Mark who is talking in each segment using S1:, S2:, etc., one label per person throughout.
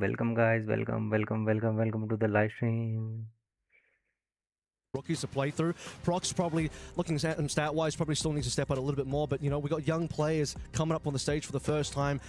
S1: welcome guys, welcome to the live stream.
S2: Rookies to play through. Prox probably looking at him stat-wise, probably still needs to step out a little bit more, but you know, we got young players coming up on the stage for the first time.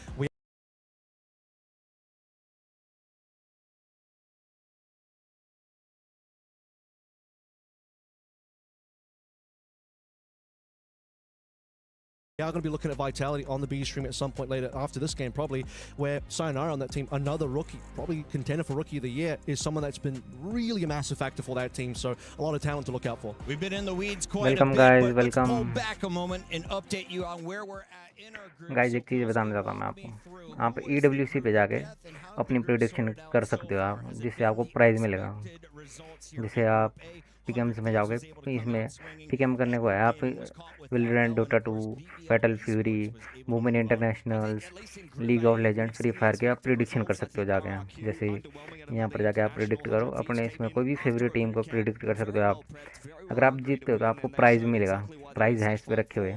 S2: We are going to be looking at Vitality on the B stream at some point later after this game, probably, where Sayonara on that team, another rookie, probably contender for Rookie of the Year, is someone that's been really a massive factor for that team, so a lot of talent to look out for.
S3: We've been in the weeds quite
S1: welcome
S3: a bit,
S1: guys,
S3: but
S1: welcome.
S3: let's pull back a moment and update you on where we're at in our group.
S1: Guys एक चीज़ बताना चाहता हूँ मैं आपको, आप EWC पे जाके अपनी प्रेडिक्शन कर सकते हो आप, जिससे आपको प्राइज़ मिलेगा। जैसे आप PKMs में जाओगे, इसमें PKM करने को है, आप Valorant, Dota 2, Fatal Fury, women internationals, League of Legends, Free Fire के आप प्रेडिक्शन कर सकते हो जाके। आप जैसे यहाँ पर जाके आप प्रेडिक्ट करो अपने इसमें कोई भी फेवरेट टीम को प्रेडिक्ट कर सकते हो आप। अगर आप जीतते हो तो आपको प्राइज़ मिलेगा, प्राइज़ है इस पर रखे हुए।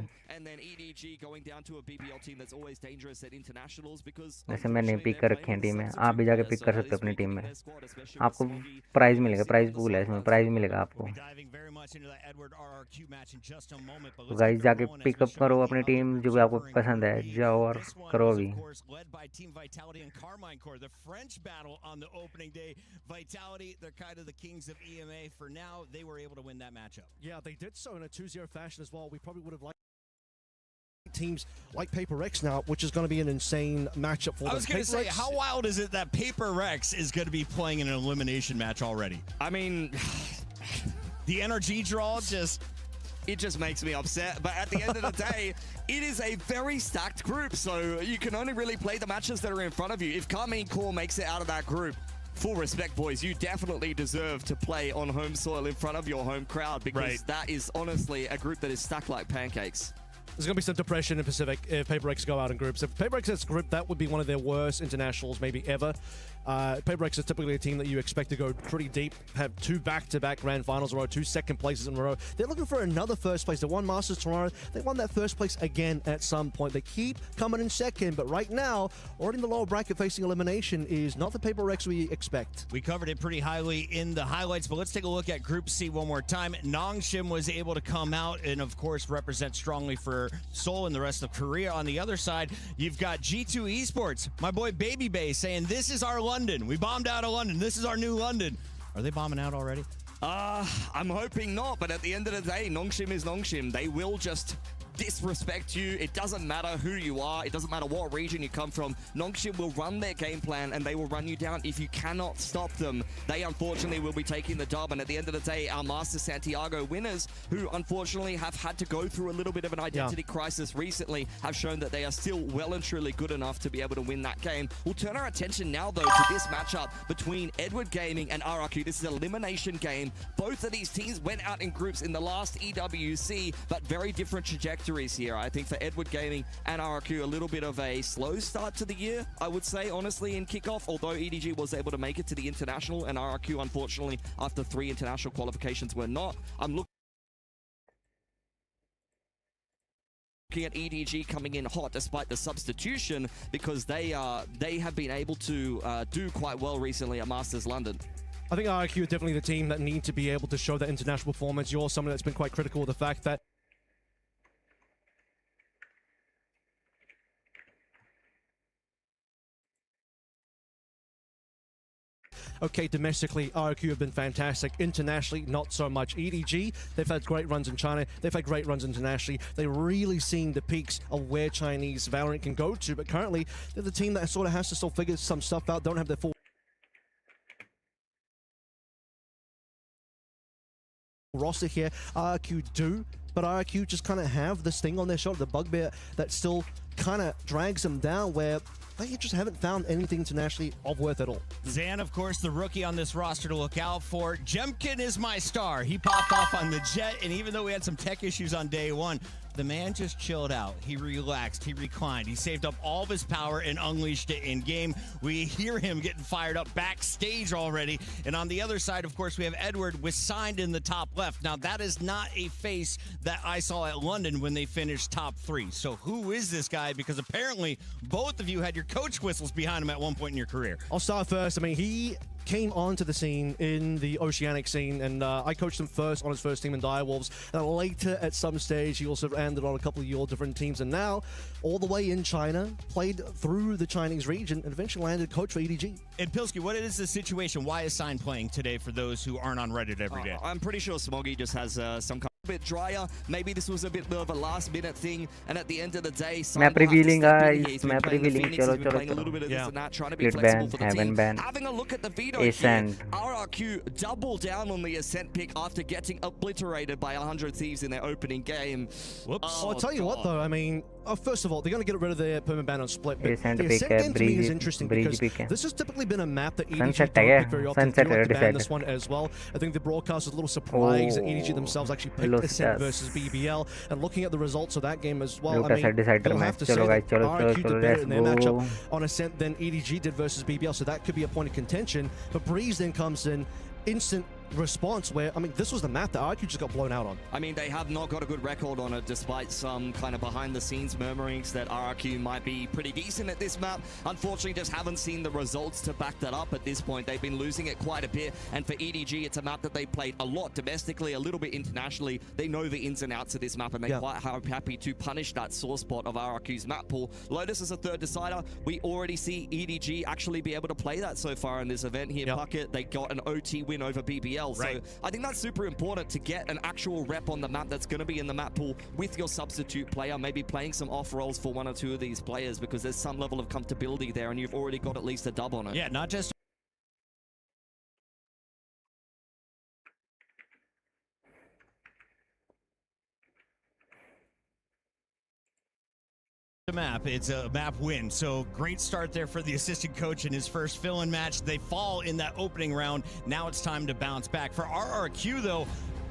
S1: जैसे मैंने पिक कर रखी है टीम में, आप भी जाके पिक कर सकते हो अपनी टीम में, आपको प्राइज़ मिलेगा, प्राइज़ पूल है इसमें, प्राइज़ मिलेगा आपको। तो गाइस जाके पिकअप करो अपनी टीम जो भी आपको पसंद है, जाओ और करो अभी।
S2: Teams like PRX now, which is going to be an insane matchup for them.
S3: I was going to say, how wild is it that PRX is going to be playing in an elimination match already?
S4: I mean,
S3: the energy draw
S4: it just makes me upset. But at the end of the day, it is a very stacked group, so you can only really play the matches that are in front of you. If Karmine Corp makes it out of that group, full respect, boys. You definitely deserve to play on home soil in front of your home crowd, because that is honestly a group that is stacked like pancakes.
S2: There's going to be some depression in Pacific if PRX go out in groups. If PRX has a group, that would be one of their worst internationals maybe ever. PRX is typically a team that you expect to go pretty deep, have 2 back-to-back grand finals in a row, 2 second places in a row. They're looking for another first place. They won Masters tomorrow. They won that first place again at some point. They keep coming in second, but right now, already in the lower bracket facing elimination is not the PRX we expect.
S3: We covered it pretty highly in the highlights, but let's take a look at Group C one more time. Nongshim was able to come out and, of course, represent strongly for Seoul and the rest of Korea. On the other side, you've got G2 Esports, my boy Baby Bay, saying, this is our London. We bombed out of London. This is our new London. Are they bombing out already?
S4: I'm hoping not, but at the end of the day, Nongshim is Nongshim. They will just disrespect you. It doesn't matter who you are. It doesn't matter what region you come from. Nongshim will run their game plan and they will run you down. If you cannot stop them, they unfortunately will be taking the dub. And at the end of the day, our Master Santiago winners, who unfortunately have had to go through a little bit of an identity crisis recently, have shown that they are still well and truly good enough to be able to win that game. We'll turn our attention now, though, to this matchup between Edward Gaming and RRQ. This is an elimination game. Both of these teams went out in groups in the last EWC, but very different trajectories here. I think for Edward Gaming and RRQ, a little bit of a slow start to the year, I would say, honestly, in kickoff, although EDG was able to make it to the international, and RRQ, unfortunately, after 3 international qualifications were not. I'm looking at EDG coming in hot despite the substitution, because they have been able to do quite well recently at Masters London.
S2: I think RRQ is definitely the team that need to be able to show that international performance. You're someone that's been quite critical of the fact that okay, domestically, RRQ have been fantastic. Internationally, not so much. EDG, they've had great runs in China. They've had great runs internationally. They're really seeing the peaks of where Chinese Valorant can go to. But currently, they're the team that sort of has to still figure some stuff out. Don't have their full roster here. RRQ do, but RRQ just kind of have this thing on their shoulder, the bugbear that still kind of drags them down, where they just haven't found anything internationally of worth at all.
S3: Zan, of course, the rookie on this roster to look out for. Jemkin is my star. He popped off on the jet, and even though we had some tech issues on day one, The man just chilled out. He relaxed. He reclined. He saved up all of his power and unleashed it in game. We hear him getting fired up backstage already. And on the other side, of course, we have Edward was signed in the top left. Now, that is not a face that I saw at London when they finished top 3. So who is this guy? Because apparently both of you had your coach whistles behind him at one point in your career.
S2: I'll start first. I mean, he came onto the scene in the Oceanic scene, and I coached him first on his first team in Direwolves, and later at some stage he also landed on a couple of your different teams, and now all the way in China, played through the Chinese region, and eventually landed coach for EDG.
S3: And Pilsky, what is the situation? Why is Sign playing today for those who aren't on Reddit every day?
S4: I'm pretty sure Smoggy just has some kind of bit drier. Maybe this was a bit of a last minute thing, and at the end of the day,
S1: map revealing guys, map revealing.
S4: Chalo trying to be
S1: Split
S4: flexible
S1: ban,
S4: for the
S1: heaven
S4: team.
S1: ban,
S4: Having a look at the veto
S1: Ascent.
S4: here, RRQ double down on the Ascent pick after getting obliterated by 100 Thieves in their opening game.
S2: Whoops. I'll tell you what though, I mean, first of all, they're going to get rid of their permanent ban on Split, but
S1: Ascent
S2: the
S1: pick
S2: Ascent
S1: है,
S2: game to me is
S1: breeze-
S2: interesting
S1: breeze
S2: because
S1: pick है.
S2: this has typically been a map that EDG
S1: Sunset
S2: don't
S1: है,
S2: pick very often.
S1: Sunset
S2: They like to ban
S1: decided.
S2: this one as well. I think the broadcast was a little surprised that EDG themselves actually picked
S1: Lotus.
S2: Ascent versus BBL, and looking at the results of that game as well,
S1: Lotus
S2: I mean,
S1: had decided
S2: you'll
S1: match.
S2: have to
S1: Chalo
S2: say
S1: guys,
S2: that
S1: chalo,
S2: RRQ
S1: chalo,
S2: did
S1: chalo,
S2: better
S1: let's
S2: in their
S1: go.
S2: matchup on Ascent than EDG did versus BBL, so that could be a point of contention. But Breeze then comes in, instant response where, I mean, this was the map that RRQ just got blown out on.
S4: I mean, they have not got a good record on it, despite some kind of behind-the-scenes murmurings that RRQ might be pretty decent at this map. Unfortunately, just haven't seen the results to back that up at this point. They've been losing it quite a bit, and for EDG, it's a map that they played a lot domestically, a little bit internationally. They know the ins and outs of this map, and they're quite happy to punish that sore spot of RRQ's map pool. Lotus is a third decider. We already see EDG actually be able to play that so far in this event here. Puckett, they got an OT win over BBL.
S3: Right.
S4: So I think that's super important to get an actual rep on the map that's going to be in the map pool with your substitute player, maybe playing some off roles for one or two of these players, because there's some level of comfortability there, and you've already got at least a dub on it.
S3: Yeah, not just map. It's a map win. So great start there for the assistant coach in his first fill-in match. They fall in that opening round. Now it's time to bounce back. For RRQ though,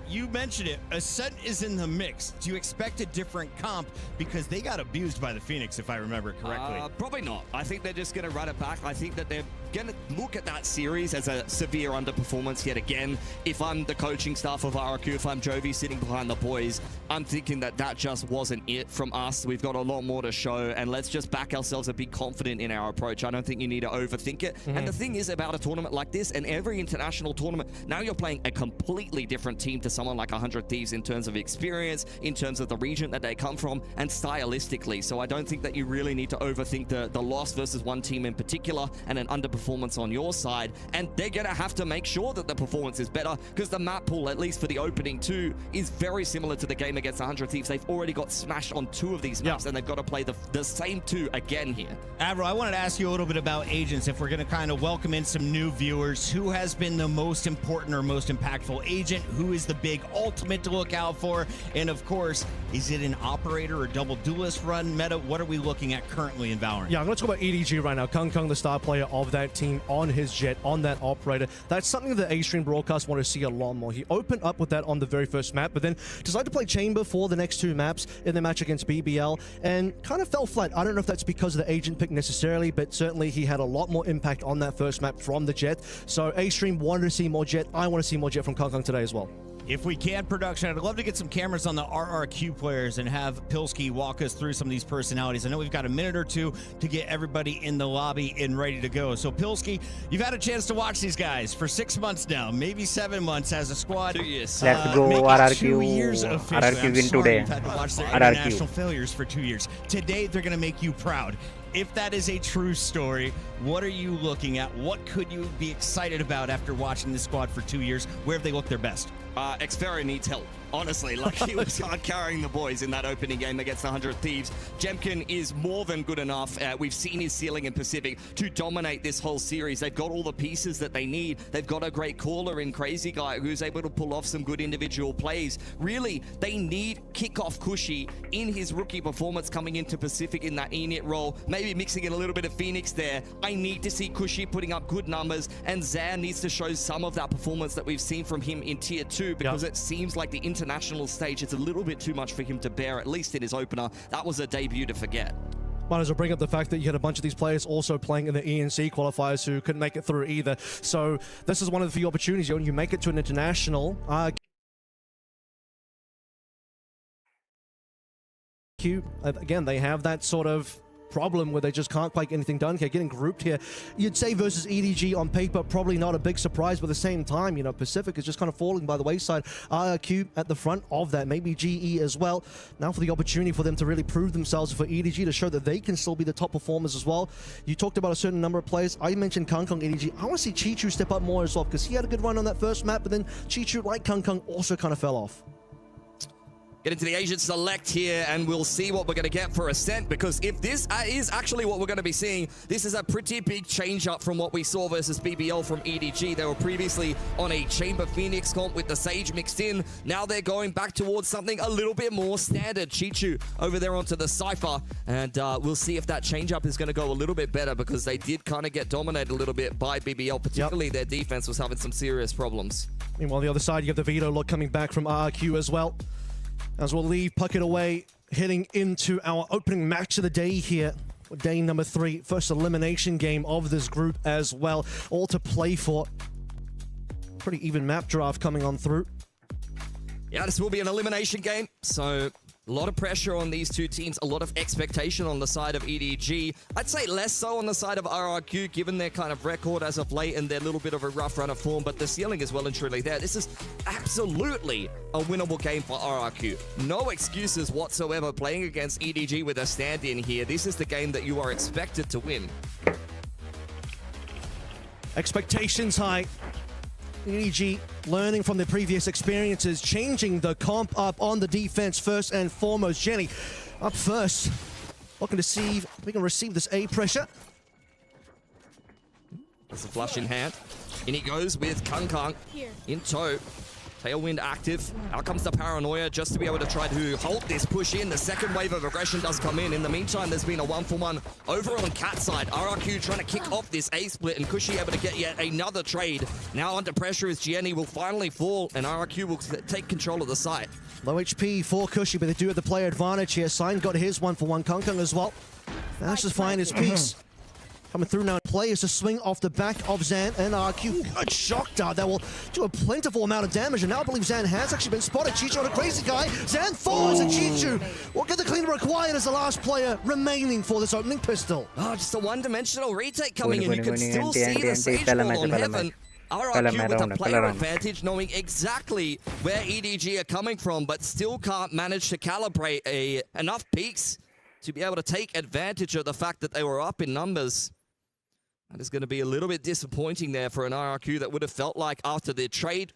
S3: you mentioned it, Ascent is in the mix. Do you expect a different comp? Because they got abused by the Phoenix, if I remember correctly.
S4: Probably not. I think they're just going to run it back. I think that they're going to look at that series as a severe underperformance yet again. If I'm the coaching staff of RRQ, if I'm Jovi sitting behind the boys, I'm thinking that that just wasn't it from us. We've got a lot more to show, and let's just back ourselves and be confident in our approach. I don't think you need to overthink it. And the thing is about a tournament like this, and every international tournament, now you're playing a completely different team to someone like 100 Thieves in terms of experience, in terms of the region that they come from, and stylistically. So I don't think that you really need to overthink the loss versus one team in particular and an underperformance on your side. And they're going to have to make sure that the performance is better, because the map pool, at least for the opening two, is very similar to the game against 100 Thieves. They've already got smashed on 2 of these maps, and they've got to play the same 2 again here.
S3: Admiral, I wanted to ask you a little bit about agents. If we're going to kind of welcome in some new viewers, who has been the most important or most impactful agent? Who is the big ultimate to look out for? And of course, is it an operator or double duelist run meta? What are we looking at currently in Valorant?
S2: Yeah, I'm going to talk about EDG right now. Kung Kung, the star player of that team, on his jet, on that operator. That's something that A-Stream broadcast want to see a lot more. He opened up with that on the very first map, but then decided to play Chamber for the next 2 maps in the match against BBL, and kind of fell flat. I don't know if that's because of the agent pick necessarily, but certainly he had a lot more impact on that first map from the jet. So A-Stream wanted to see more jet. I want to see more jet from Kung Kung today as well.
S3: If we can, production, I'd love to get some cameras on the RRQ players and have Pilsky walk us through some of these personalities. I know we've got a minute or two to get everybody in the lobby and ready to go. So Pilsky, you've had a chance to watch these guys for 6 months now, maybe 7 months as a squad.
S4: 2 years.
S1: Let's go
S3: making
S1: RRQ.
S3: 2 years officially.
S1: RRQ
S3: I'm
S1: win
S3: sorry
S1: today.
S3: you've had to watch their
S1: RRQ.
S3: international failures for 2 years. Today, they're going to make you proud. If that is a true story, what are you looking at? What could you be excited about after watching this squad for 2 years? Where have they looked their best?
S4: Xferia needs help. Honestly, like he was hard carrying the boys in that opening game against 100 Thieves. Jemkin is more than good enough. We've seen his ceiling in Pacific to dominate this whole series. They've got all the pieces that they need. They've got a great caller in Crazy Guy who's able to pull off some good individual plays. Really, they need kickoff Cushy in his rookie performance coming into Pacific in that ENIT role. Maybe mixing in a little bit of Phoenix there. I need to see Cushy putting up good numbers, and Zan needs to show some of that performance that we've seen from him in Tier 2. G2 because it seems like the international stage is a little bit too much for him to bear, at least in his opener. That was a debut to forget.
S2: Might as well bring up the fact that you had a bunch of these players also playing in the ENC qualifiers who couldn't make it through either. So this is one of the few opportunities when you make it to an international. Again, they have that sort of problem where they just can't quite get anything done here, getting grouped here. You'd say versus EDG on paper, probably not a big surprise, but at the same time, you know, Pacific is just kind of falling by the wayside. RRQ at the front of that, maybe GE as well. Now for the opportunity for them to really prove themselves, for EDG to show that they can still be the top performers as well. You talked about a certain number of players. I mentioned Kangkong EDG. I want to see Chichu step up more as well, because he had a good run on that first map, but then Chichu, like Kangkong, also kind of fell off.
S4: Get into the Asian select here, and we'll see what we're going to get for Ascent, because if this is actually what we're going to be seeing, this is a pretty big change up from what we saw versus BBL from EDG. They were previously on a Chamber Phoenix comp with the Sage mixed in. Now they're going back towards something a little bit more standard. Chichu over there onto the Cypher, and we'll see if that change up is going to go a little bit better, because they did kind of get dominated a little bit by BBL, particularly their defense was having some serious problems.
S2: Meanwhile, on the other side, you have the veto look coming back from RRQ as well. As we'll leave Puckett away, heading into our opening match of the day here. Day number 3, first elimination game of this group as well. All to play for. Pretty even map draft coming on through.
S4: Yeah, this will be an elimination game, so a lot of pressure on these two teams, a lot of expectation on the side of EDG. I'd say less so on the side of RRQ, given their kind of record as of late and their little bit of a rough run of form, but the ceiling is well and truly there. This is absolutely a winnable game for RRQ. No excuses whatsoever playing against EDG with a stand-in here. This is the game that you are expected to win.
S2: Expectations high. EDG learning from their previous experiences, changing the comp up on the defense first and foremost. Jenny up first, looking to see if we can receive this A pressure.
S4: There's a flush in hand. In he goes with Kangkong in tow. Tailwind active. Out comes the Paranoia just to be able to try to hold this push in. The second wave of aggression does come in. In the meantime, there's been a 1-for-1 over on Cat side. RRQ trying to kick off this A split, and Cushy able to get yet another trade. Now under pressure as Gianni will finally fall, and RRQ will take control of the site.
S2: Low HP for Cushy, but they do have the player advantage here. Sign got his 1-for-1. Kangkong as well. Managed to find his piece. Coming through now, players to swing off the back of Zan and RQ. Good shock dart that will do a plentiful amount of damage, and now I believe Zan has actually been spotted. Chichu on a crazy guy. Zan falls, and Chichu will get the cleaner required as the last player remaining for this opening pistol.
S4: Oh, just a one-dimensional retake coming in. You can still see the Sage Ball on Heaven. RRQ with a player advantage, knowing exactly where EDG are coming from, but still can't manage to calibrate enough peaks to be able to take advantage of the fact that they were up in numbers. That is going to be a little bit disappointing there for an RRQ that would have felt like after their trade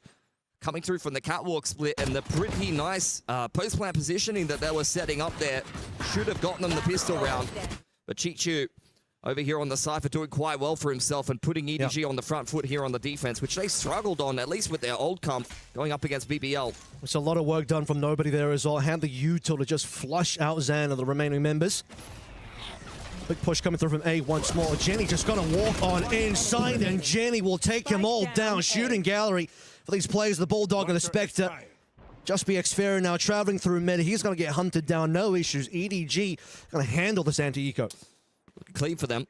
S4: coming through from the catwalk split and the pretty nice post-plant positioning that they were setting up there should have gotten them the pistol round. But Chichu over here on the Cypher doing quite well for himself and putting EDG on the front foot here on the defense, which they struggled on, at least with their old comp, going up against BBL.
S2: It's a lot of work done from nobody there as well. Hand the util to just flush out Zan and the remaining members. Big push coming through from A once more. Jenny just gonna walk on inside, and Jenny will take him all down. Shooting gallery for these players, the Bulldog and the Spectre. Just be Xferra now traveling through mid. He's gonna get hunted down, no issues. EDG gonna handle this anti-eco.
S4: Looking clean for them.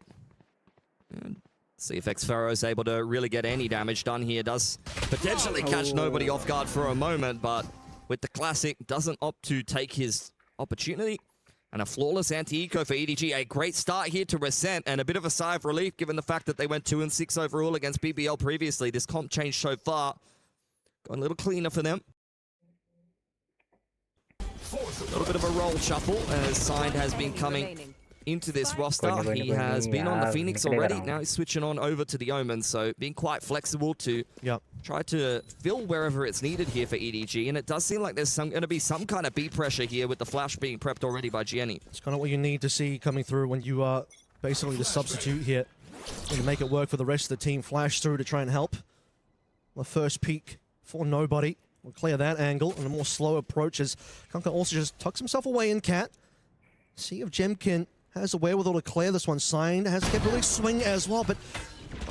S4: And see if Xferra is able to really get any damage done here. Does potentially catch nobody off guard for a moment, but with the Classic, doesn't opt to take his opportunity. And a flawless anti-eco for EDG. A great start here to Resent, and a bit of a sigh of relief given the fact that they went 2-6 overall against BBL previously. This comp change so far. Going a little cleaner for them. A little bit of a roll shuffle as Signed has been coming into this roster. He has been on the Phoenix already. Now he's switching on over to the Omen, so being quite flexible to try to fill wherever it's needed here for EDG. And it does seem like there's going to be some kind of B pressure here with the flash being prepped already by Gianni.
S2: It's kind of what you need to see coming through when you are basically the substitute here. And to make it work for the rest of the team. Flash through to try and help. The first peek for nobody. We'll clear that angle, and a more slow approach as Kangkong also just tucks himself away in Cat. See if Jemkin has a wherewithal to clear this one. Signed has a capability swing as well, but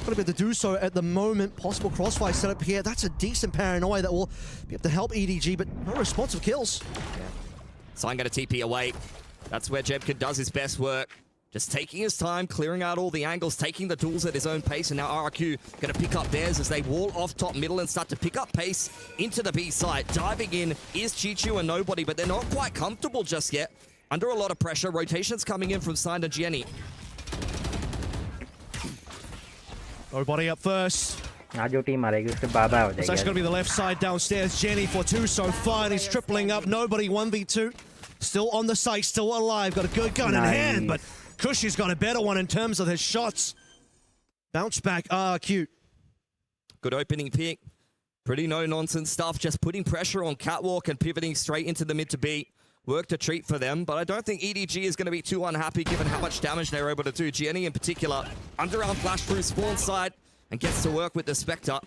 S2: Going to be able to do so at the moment. Possible crossfire setup here. That's a decent paranoia that will be able to help EDG, but no responsive kills.
S4: Sign going to TP away. That's where Jebkin does his best work. Just taking his time, clearing out all the angles, taking the duels at his own pace, and now RRQ going to pick up theirs as they wall off top middle and start to pick up pace into the B side. Diving in is Chichu and Nobody, but they're not quite comfortable just yet. Under a lot of pressure, rotations coming in from Sign and Jenny.
S2: Nobody up first.
S1: आज जो team आ रही है उसके बाबा हो
S2: It's actually going to
S1: जाएगी.
S2: be the left side downstairs. Jenny for 2 so far, and he's tripling up. Nobody 1v2. Still on the site, still alive. Got a good gun in hand, but Cushy's got a better one in terms of his shots. Bounce back, RRQ.
S4: Good opening pick. Pretty no-nonsense stuff. Just putting pressure on Catwalk and pivoting straight into the mid to B. Worked a treat for them, but I don't think EDG is going to be too unhappy given how much damage they were able to do. Jenny in particular, underarm flash through spawn side and gets to work with the Spectre.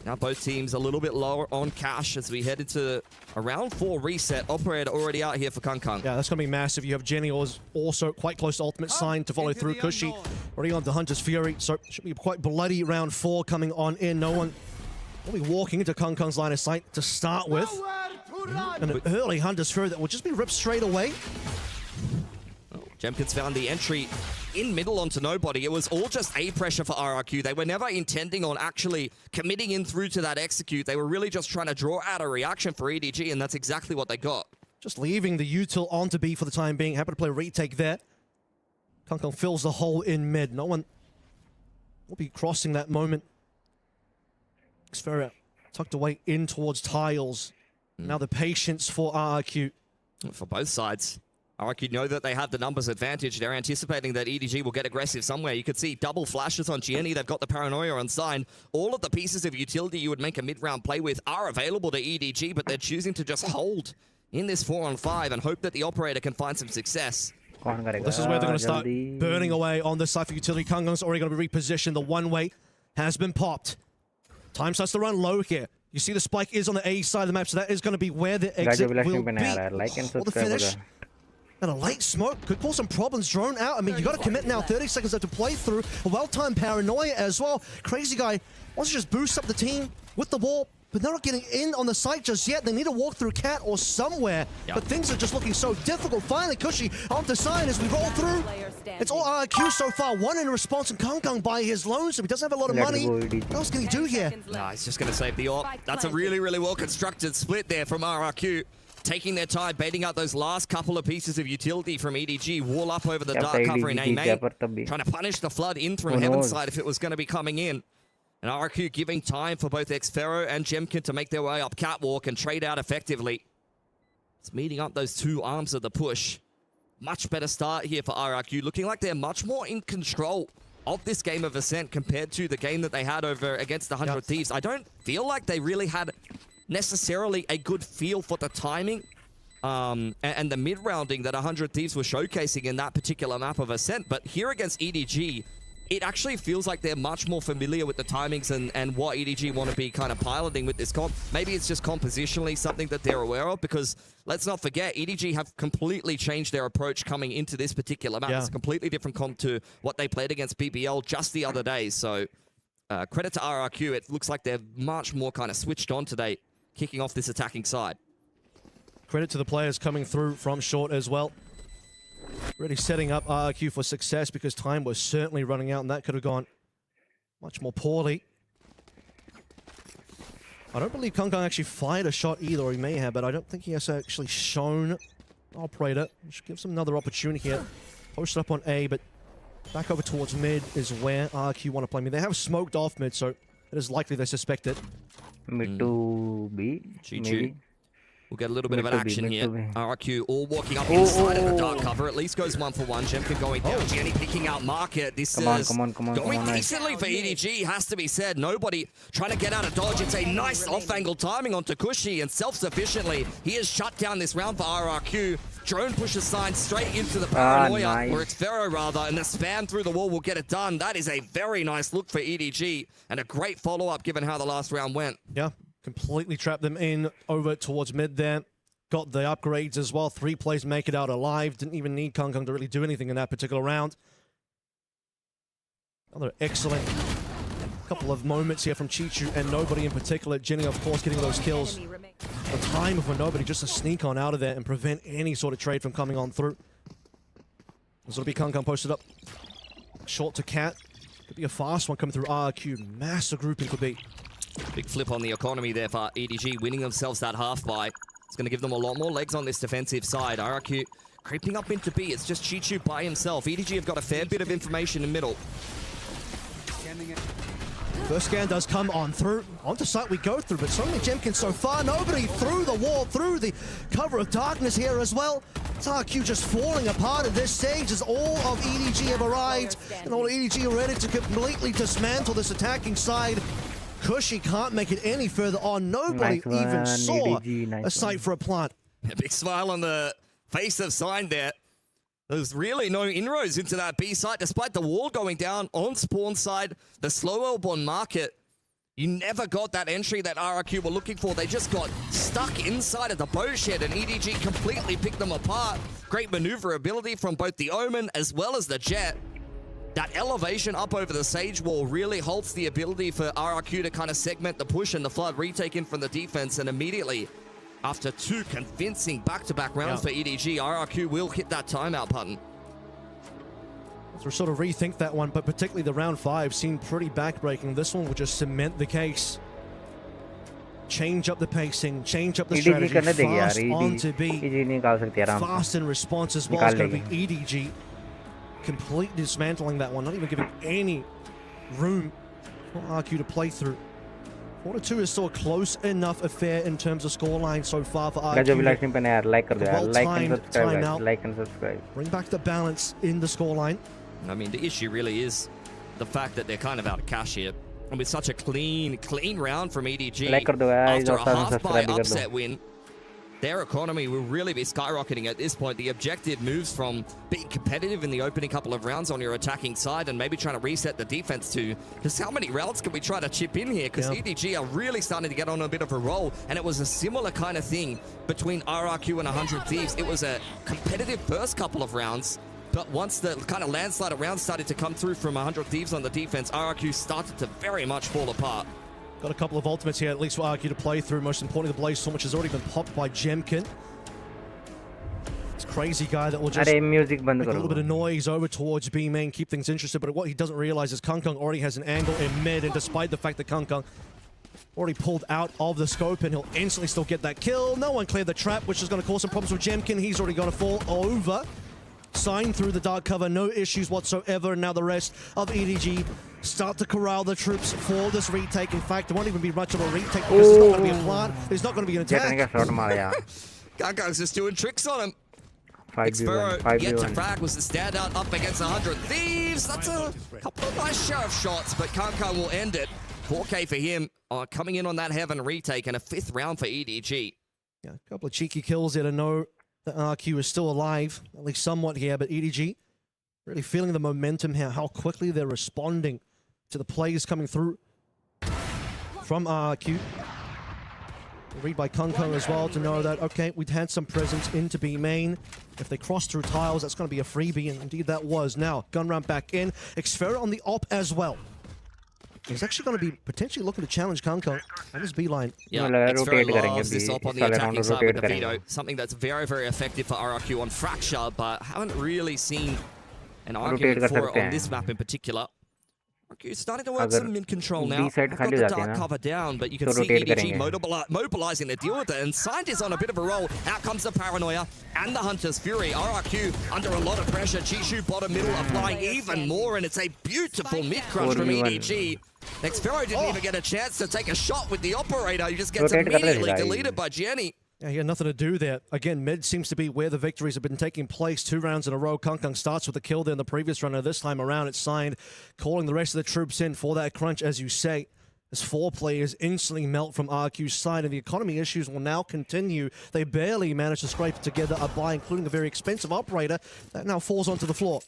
S4: Now both teams a little bit lower on cash as we head into a round 4 reset. Operator already out here for Kung.
S2: Yeah, that's going to be massive. You have Jenny also quite close to ultimate sign to follow through. Cushy already on the Hunter's Fury, so should be quite bloody round 4 coming on in. No one will be walking into Kung's line of sight to start with. And an early Hunter's Fury that will just be ripped straight away.
S4: Jemkin's found the entry in middle onto Nobody. It was all just A pressure for RRQ. They were never intending on actually committing in through to that execute. They were really just trying to draw out a reaction for EDG, and that's exactly what they got.
S2: Just leaving the util onto B for the time being. Happy to play retake there. Kung fills the hole in mid. No one will be crossing that moment. Xferia tucked away in towards tiles. Now the patience for RRQ.
S4: For both sides. RRQ know that they have the numbers advantage. They're anticipating that EDG will get aggressive somewhere. You could see double flashes on Gianni. They've got the paranoia on Sign. All of the pieces of utility you would make a mid-round play with are available to EDG, but they're choosing to just hold in this 4-on-5 and hope that the operator can find some success.
S2: This is where they're going to start burning away on the Cypher utility. Kung's already going to be repositioned. The one-way has been popped. Time starts to run low here. You see the spike is on the A side of the map, so that is going to be where the exit will be. Or the finish. And a late smoke could cause some problems. Drone out. I mean, you got to commit now. 30 seconds left to play through. A well-timed paranoia as well. Crazy guy wants to just boost up the team with the wall, but they're not getting in on the site just yet. They need to walk through Cat or somewhere. But things are just looking so difficult. Finally, Cushy onto Sign as we roll through. It's all RRQ so far. One in response, and Kung by his lonesome. He doesn't have a lot of money. What else can he do here?
S4: Nah, he's just going to save the AWP. That's a really, really well-constructed split there from RRQ. Taking their time, baiting out those last couple of pieces of utility from EDG. Wall up over the dark cover in A-main. Trying to punish the flood in from Heaven's side if it was going to be coming in. And RRQ giving time for both Xfero and Jemkin to make their way up Catwalk and trade out effectively. It's meeting up those two arms of the push. Much better start here for RRQ. Looking like they're much more in control of this game of Ascent compared to the game that they had over against the 100 Thieves. I don't feel like they really had necessarily a good feel for the timing and the mid-rounding that 100 Thieves were showcasing in that particular map of Ascent. But here against EDG, it actually feels like they're much more familiar with the timings and what EDG want to be kind of piloting with this comp. Maybe it's just compositionally something that they're aware of, because let's not forget, EDG have completely changed their approach coming into this particular map. It's a completely different comp to what they played against BBL just the other day. So credit to RRQ. It looks like they're much more kind of switched on today, kicking off this attacking side.
S2: Credit to the players coming through from short as well. Really setting up RRQ for success, because time was certainly running out and that could have gone much more poorly. I don't believe Kung actually fired a shot either, or he may have, but I don't think he has actually shown operator. Which gives him another opportunity here. Posted up on A, but back over towards mid is where RRQ want to play. I mean, they have smoked off mid, so it is likely they suspect it.
S1: Mid to B, maybe.
S4: We'll get a little bit of an action here. RRQ all walking up inside of the dark cover. At least goes 1 for 1. Jemkin going down. Jenny picking out Market. This is going decently for EDG, has to be said. Nobody trying to get out of dodge. It's a nice off-angle timing onto Cushy, and self-sufficiently, he has shut down this round for RRQ. Drone pushes Sign straight into the paranoia, or Xfero rather, and the spam through the wall will get it done. That is a very nice look for EDG, and a great follow-up given how the last round went.
S2: Yeah. Completely trapped them in over towards mid there. Got the upgrades as well. 3 plays make it out alive. Didn't even need Kung to really do anything in that particular round. Another excellent couple of moments here from Chichu and nobody in particular. Jenny, of course, getting those kills. The time of a nobody just to sneak on out of there and prevent any sort of trade from coming on through. This will be Kung posted up. Short to Cat. Could be a fast one coming through RRQ. Massive grouping could be.
S4: Big flip on the economy there for EDG, winning themselves that half buy. It's going to give them a lot more legs on this defensive side. RRQ creeping up into B. It's just Chichu by himself. EDG have got a fair bit of information in middle.
S2: First scan does come on through. Onto site we go through, but so many Jemkins so far. Nobody through the wall, through the cover of darkness here as well. It's RQ just falling apart at this stage as all of EDG have arrived. And all EDG are ready to completely dismantle this attacking side. Cushy can't make it any further on. Nobody even saw a site for a plant.
S4: A big smile on the face of Sign there. There's really no inroads into that B site, despite the wall going down on spawn side, the slow airborne market. You never got that entry that RRQ were looking for. They just got stuck inside of the boat shed, and EDG completely picked them apart. Great maneuverability from both the Omen as well as the Jet. That elevation up over the Sage Wall really halts the ability for RRQ to kind of segment the push and the flood retake in from the defense, and immediately, after two convincing back-to-back rounds for EDG, RRQ will hit that timeout button.
S2: So we're sort of rethink that one, but particularly the round 5 seemed pretty backbreaking. This one will just cement the case. Change up the pacing, change up the strategy, fast on to B. Fast in response as well is going to be EDG. Completely dismantling that one, not even giving any room for RQ to play through. 4-2 is still a close enough affair in terms of scoreline so far for RQ.
S1: Like and subscribe.
S2: Bring back the balance in the scoreline.
S4: I mean, the issue really is the fact that they're kind of out of cash here. And with such a clean round from EDG, after a half-buy upset win, their economy will really be skyrocketing at this point. The objective moves from being competitive in the opening couple of rounds on your attacking side and maybe trying to reset the defense too. Because how many rounds can we try to chip in here? Because EDG are really starting to get on a bit of a roll. And it was a similar kind of thing between RRQ and 100 Thieves. It was a competitive first couple of rounds. But once the kind of landslide of rounds started to come through from 100 Thieves on the defense, RRQ started to very much fall apart.
S2: Got a couple of ultimates here, at least for RRQ to play through. Most importantly, the Blaze Storm, which has already been popped by Jemkin. It's a crazy guy that will just make a little bit of noise over towards B main, keep things interested. But what he doesn't realize is Kung already has an angle in mid, and despite the fact that Kung already pulled out of the scope, and he'll instantly still get that kill. No one cleared the trap, which is going to cause some problems with Jemkin. He's already going to fall over. Sign through the dark cover, no issues whatsoever. And now the rest of EDG start to corral the troops for this retake. In fact, there won't even be much of a retake because it's not going to be a plant. There's not going to be an attack.
S4: Gaga's just doing tricks on him. Xpero yet to frag was the standout up against 100 Thieves. That's a couple of nice sheriff shots, but Kung will end it. 4K for him coming in on that Heaven retake and a 5th round for EDG.
S2: Yeah, a couple of cheeky kills there to know that RQ is still alive, at least somewhat here, but EDG really feeling the momentum here, how quickly they're responding to the plays coming through from RQ. Read by Kung as well to know that, okay, we'd had some presence into B main. If they cross through tiles, that's going to be a freebie, and indeed that was. Now, gun ramp back in. Xpero on the op as well. He's actually going to be potentially looking to challenge Kung on his B-line.
S4: Yeah, Xpero loves this op on the attacking side with the veto. Something that's very, very effective for RRQ on Fracture, but haven't really seen an argument for it on this map in particular. RRQ starting to work some mid-control now. I've got the dark cover down, but you can see EDG mobilizing to deal with it, and Signed is on a bit of a roll. Out comes the Paranoia and the Hunter's Fury. RRQ under a lot of pressure. Chishu bottom middle applying even more, and it's a beautiful mid-crunch from EDG. Xpero didn't even get a chance to take a shot with the operator. He just gets immediately deleted by Jenny.
S2: Yeah, he had nothing to do there. Again, mid seems to be where the victories have been taking place. 2 rounds in a row. Kung starts with a kill there in the previous round. This time around, it's Signed, calling the rest of the troops in for that crunch, as you say. As 4 players instantly melt from RQ's side, and the economy issues will now continue. They barely managed to scrape together a buy, including a very expensive operator that now falls onto the floor.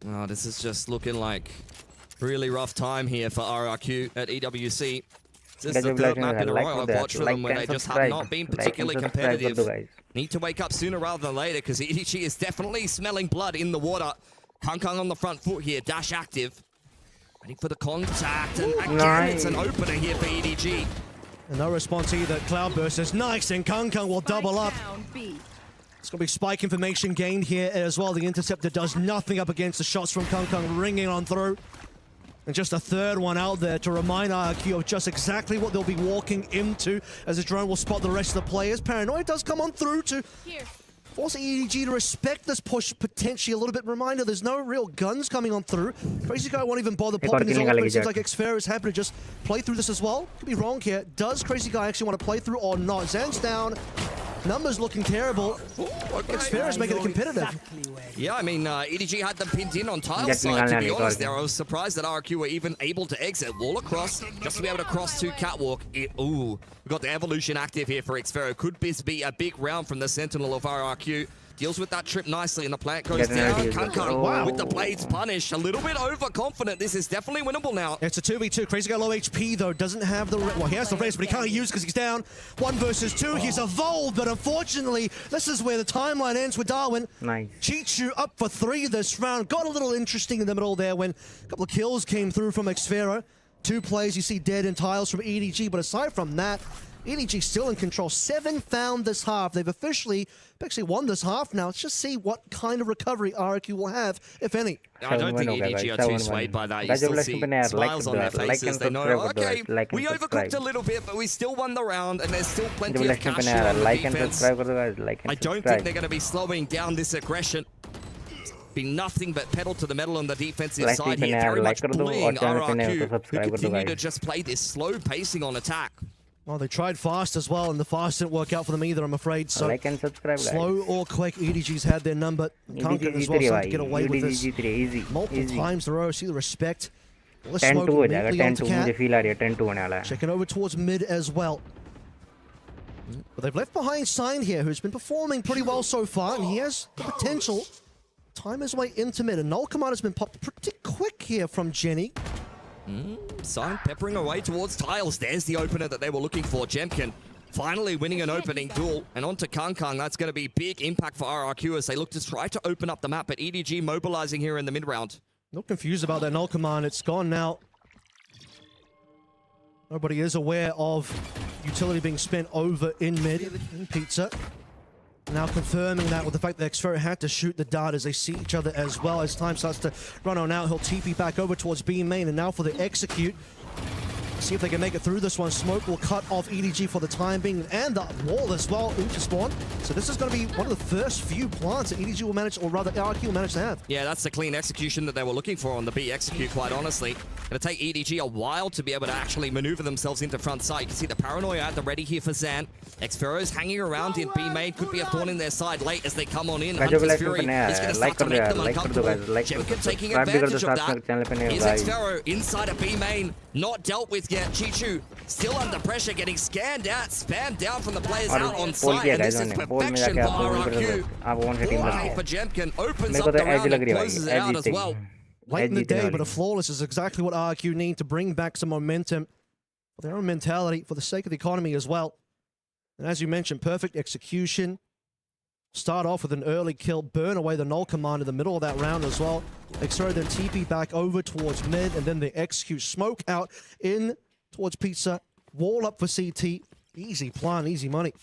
S4: Oh, this is just looking like really rough time here for RRQ at EWC. This is the 3rd map in a row I've watched for them where they just have not been particularly competitive. Need to wake up sooner rather than later because EDG is definitely smelling blood in the water. Kung on the front foot here, dash active. Waiting for the contact, and again, it's an opener here for EDG.
S2: And no response either. Cloudburst is nice, and Kung will double up. It's going to be spike information gained here as well. The Interceptor does nothing up against the shots from Kung ringing on through. And just a third one out there to remind RRQ of just exactly what they'll be walking into as the drone will spot the rest of the players. Paranoia does come on through to force EDG to respect this push potentially a little bit. Reminder, there's no real guns coming on through. Crazy Guy won't even bother popping his ultimate. It seems like Xfera is happy to just play through this as well. Could be wrong here. Does Crazy Guy actually want to play through or not? Zan's down. Numbers looking terrible. Xfera is making it competitive.
S4: Yeah, I mean, EDG had them pinned in on tile side, to be honest there. I was surprised that RRQ were even able to exit. Wall across, just to be able to cross to Catwalk. Ooh, we've got the Evolution active here for Xfera. Could this be a big round from the Sentinel of RRQ? Deals with that trip nicely, and the plant goes down. Kung with the blades punished. A little bit overconfident. This is definitely winnable now.
S2: It's a 2v2. Crazy Guy low HP, though. Doesn't have the... Well, he has the rest, but he can't use because he's down. 1 versus 2. He's evolved, but unfortunately, this is where the timeline ends with Darwin.
S1: Nice.
S2: Chichu up for 3 this round. Got a little interesting in the middle there when a couple of kills came through from Xfera. 2 plays you see dead in tiles from EDG, but aside from that, EDG still in control. 7 found this half. They've actually won this half now. Let's just see what kind of recovery RRQ will have, if any.
S4: I don't think EDG are too swayed by that. You still see smiles on their faces. They know, okay, we overcooked a little bit, but we still won the round, and there's still plenty of cash here on the defense. I don't think they're going to be slowing down this aggression. Be nothing but pedal to the metal on the defensive side here. Very much bullying RRQ, who continue to just play this slow pacing on attack.
S2: Well, they tried fast as well, and the fast didn't work out for them either, I'm afraid. So,
S1: like and subscribe,
S2: slow or quick, EDG's had their number. Can't get as well, so to get away with this multiple times in a row. See the respect.
S1: 10-2
S2: checking over towards mid as well. But they've left behind Sign here, who's been performing pretty well so far, and he has the potential. Time his way into mid, and Null Command has been popped pretty quick here from Jenny.
S4: Sign peppering away towards tiles. There's the opener that they were looking for. Jemkin finally winning an opening duel. And on to Kung. That's going to be big impact for RRQ as they look to try to open up the map. But EDG mobilizing here in the mid-round.
S2: Not confused about that Null Command. It's gone now. Nobody is aware of utility being spent over in mid. In Pizza. Now confirming that with the fact that Xfera had to shoot the dart as they see each other as well. As time starts to run on out, he'll TP back over towards B main, and now for the execute. See if they can make it through this one. Smoke will cut off EDG for the time being, and the wall as well, into spawn. So this is going to be one of the first few plants that EDG will manage, or rather RRQ will manage to have.
S4: Yeah, that's the clean execution that they were looking for on the B execute, quite honestly. Going to take EDG a while to be able to actually maneuver themselves into front side. You can see the Paranoia at the ready here for Zan. Xfera's hanging around in B main. Could be a thorn in their side late as they come on in. Hunter's Fury is going to start to make them uncomfortable. Jemkin taking advantage of that. Here's Xfera inside of B main. Not dealt with yet. Chichu still under pressure, getting scanned out, spammed down from the players out on site. And this is perfection for RRQ. Wow, for Jemkin. Opens up the round and closes it out as well.
S2: Late in the day, but a flawless is exactly what RRQ need to bring back some momentum for their own mentality, for the sake of the economy as well. And as you mentioned, perfect execution. Start off with an early kill, burn away the Null Command in the middle of that round as well. Xfera then TP back over towards mid, and then they execute Smoke out in towards Pizza. Wall up for CT. Easy plan, easy money.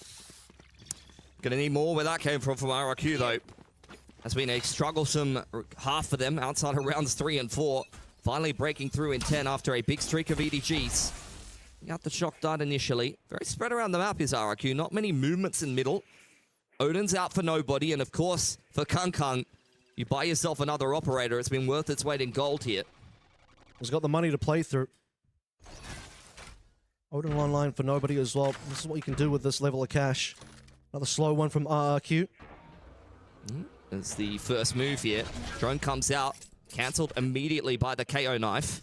S4: Gonna need more where that came from RRQ though. Has been a strugglesome half for them outside of rounds 3 and 4. Finally breaking through in 10 after a big streak of EDGs. Got the shock dart initially. Very spread around the map is RRQ. Not many movements in middle. Odin's out for nobody, and of course, for Kung, you buy yourself another operator. It's been worth its weight in gold here.
S2: He's got the money to play through. Odin online for nobody as well. This is what you can do with this level of cash. Another slow one from RRQ.
S4: It's the first move here. Drone comes out, cancelled immediately by the KO knife.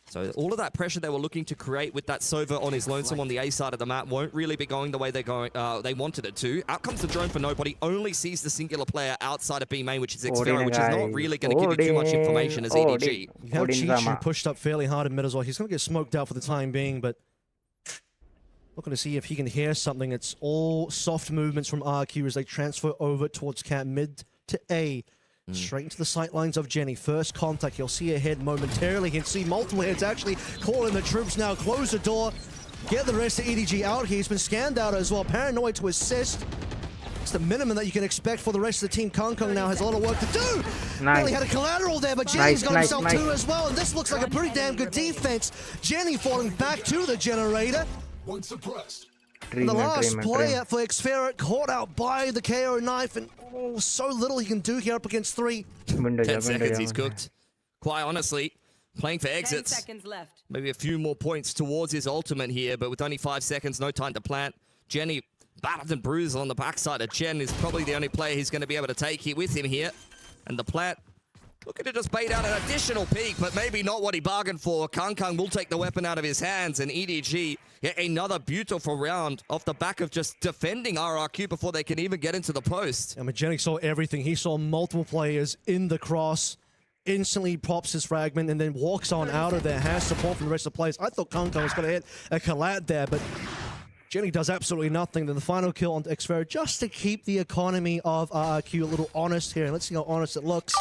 S4: So all of that pressure they were looking to create with that Sova on his lonesome on the A side of the map won't really be going the way they wanted it to. Out comes the drone for nobody. Only sees the singular player outside of B main, which is Xfera, which is not really going to give you too much information as EDG.
S2: You have Chichu pushed up fairly hard in mid as well. He's going to get smoked out for the time being, but looking to see if he can hear something. It's all soft movements from RQ as they transfer over towards Cat mid to A. Straight into the sight lines of Jenny. First contact, you'll see a head momentarily. You can see multiple heads actually calling the troops now. Close the door. Get the rest of EDG out here. He's been scanned out as well. Paranoid to assist. It's the minimum that you can expect for the rest of the team. Kong now has a lot of work to do.
S1: Nice.
S2: Really had a collateral there, but Jenny's got himself two as well. And this looks like a pretty damn good defense. Jenny falling back to the generator.
S5: One suppressed.
S2: The last player for Xferret caught out by the KO knife, and so little he can do here up against 3.
S4: 10 seconds, he's cooked. Quite honestly, playing for exits.
S6: 10 seconds left.
S4: Maybe a few more points towards his ultimate here, but with only 5 seconds, no time to plant. Jenny, battered and bruised on the backside of Chen, is probably the only player he's going to be able to take it with him here. And the plant, looking to just bait out an additional peek, but maybe not what he bargained for. Kong will take the weapon out of his hands, and EDG get another beautiful round off the back of just defending RRQ before they can even get into the post.
S2: I mean, Jenny saw everything. He saw multiple players in the cross, instantly pops his fragment, and then walks on out of there, has support from the rest of the players. I thought Kong was going to hit a collat there, but Jenny does absolutely nothing. Then the final kill on Xferret just to keep the economy of RRQ a little honest here. And let's see how honest it looks.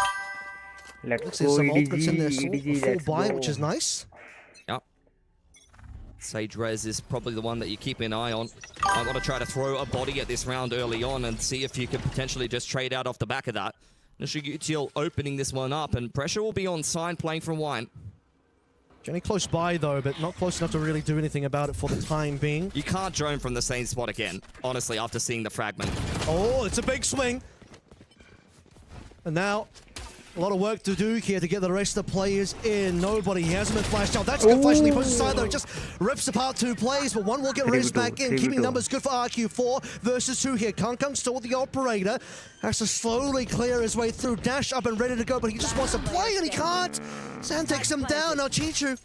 S1: Let's
S2: see
S1: go
S2: some ultimates in there,
S1: EDG,
S2: full
S1: let's
S2: buy,
S1: go.
S2: which is nice.
S4: Yep. Sage Rez is probably the one that you keep an eye on. I want to try to throw a body at this round early on and see if you can potentially just trade out off the back of that. Nishigutiel opening this one up, and pressure will be on Sign playing from Wine.
S2: Jenny close by though, but not close enough to really do anything about it for the time being.
S4: You can't drone from the same spot again, honestly, after seeing the fragment.
S2: Oh, it's a big swing. And now, a lot of work to do here to get the rest of the players in. Nobody, he hasn't been flashed out. That's a good flash and he puts aside though. Just rips apart 2 players, but one will get raised back in. Keeping numbers good for RQ4 versus 2 here. Kong still with the operator. Has to slowly clear his way through. Dash up and ready to go, but he just wants to play and he can't. Sam takes him down. Now Chichu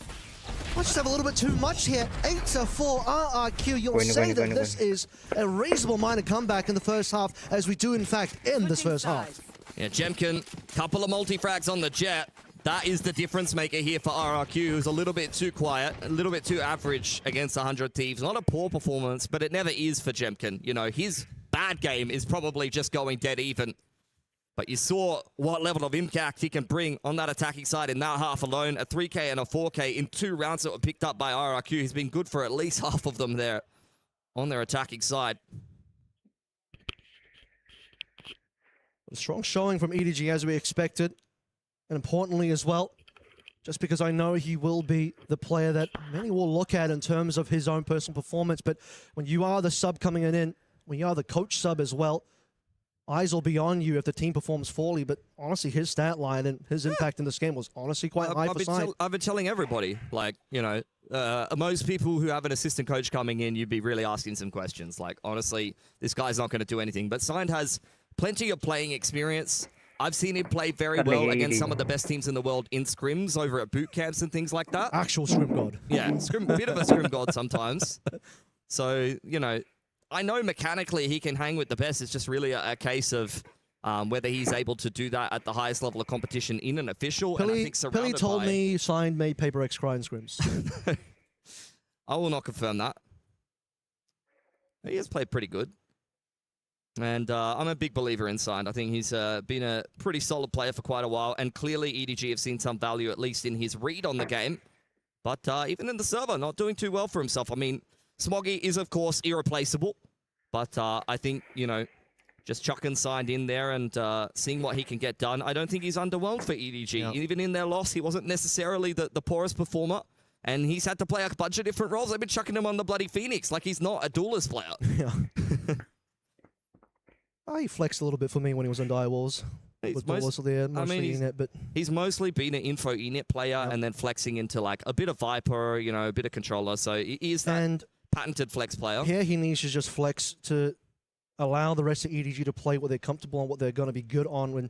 S2: might just have a little bit too much here. 8-4 RRQ. You'll say that this is a reasonable minded comeback in the first half, as we do in fact end this first half.
S4: Yeah, Jemkin, couple of multi-frags on the Jet. That is the difference maker here for RRQ, who's a little bit too quiet, a little bit too average against 100 Thieves. Not a poor performance, but it never is for Jemkin. You know, his bad game is probably just going dead even. But you saw what level of impact he can bring on that attacking side in that half alone. A 3K and a 4K in 2 rounds that were picked up by RRQ. He's been good for at least half of them there on their attacking side.
S2: A strong showing from EDG as we expected, and importantly as well, just because I know he will be the player that many will look at in terms of his own personal performance, but when you are the sub coming in, when you are the coach sub as well, eyes will be on you if the team performs poorly, but honestly, his stat line and his impact in this game was honestly quite high for Sign.
S4: I've been telling everybody, like, you know, most people who have an assistant coach coming in, you'd be really asking some questions. Like, honestly, this guy's not going to do anything, but Sign has plenty of playing experience. I've seen him play very well against some of the best teams in the world in scrims over at boot camps and things like that.
S2: Actual scrim god.
S4: Yeah, bit of a scrim god sometimes. So, you know, I know mechanically he can hang with the best. It's just really a case of whether he's able to do that at the highest level of competition in an official. And I think
S2: Pilly told me Sign made PRX cry in scrims.
S4: I will not confirm that. He has played pretty good. And I'm a big believer in Sign. I think he's been a pretty solid player for quite a while, and clearly EDG have seen some value, at least in his read on the game. But even in the server, not doing too well for himself. I mean, Smoggy is, of course, irreplaceable, but I think, you know, just chucking Sign in there and seeing what he can get done. I don't think he's underwhelmed for EDG. Yeah. Even in their loss, he wasn't necessarily the poorest performer, and he's had to play a bunch of different roles. They've been chucking him on the bloody Phoenix like he's not a duelist player.
S2: Yeah. He flexed a little bit for me when he was on Dire Wars. He's mostly Init, but
S4: he's mostly been an info Init player and then flexing into like a bit of Viper, you know, a bit of controller. So he is that patented flex player.
S2: Here he needs to just flex to allow the rest of EDG to play what they're comfortable on, what they're going to be good on. When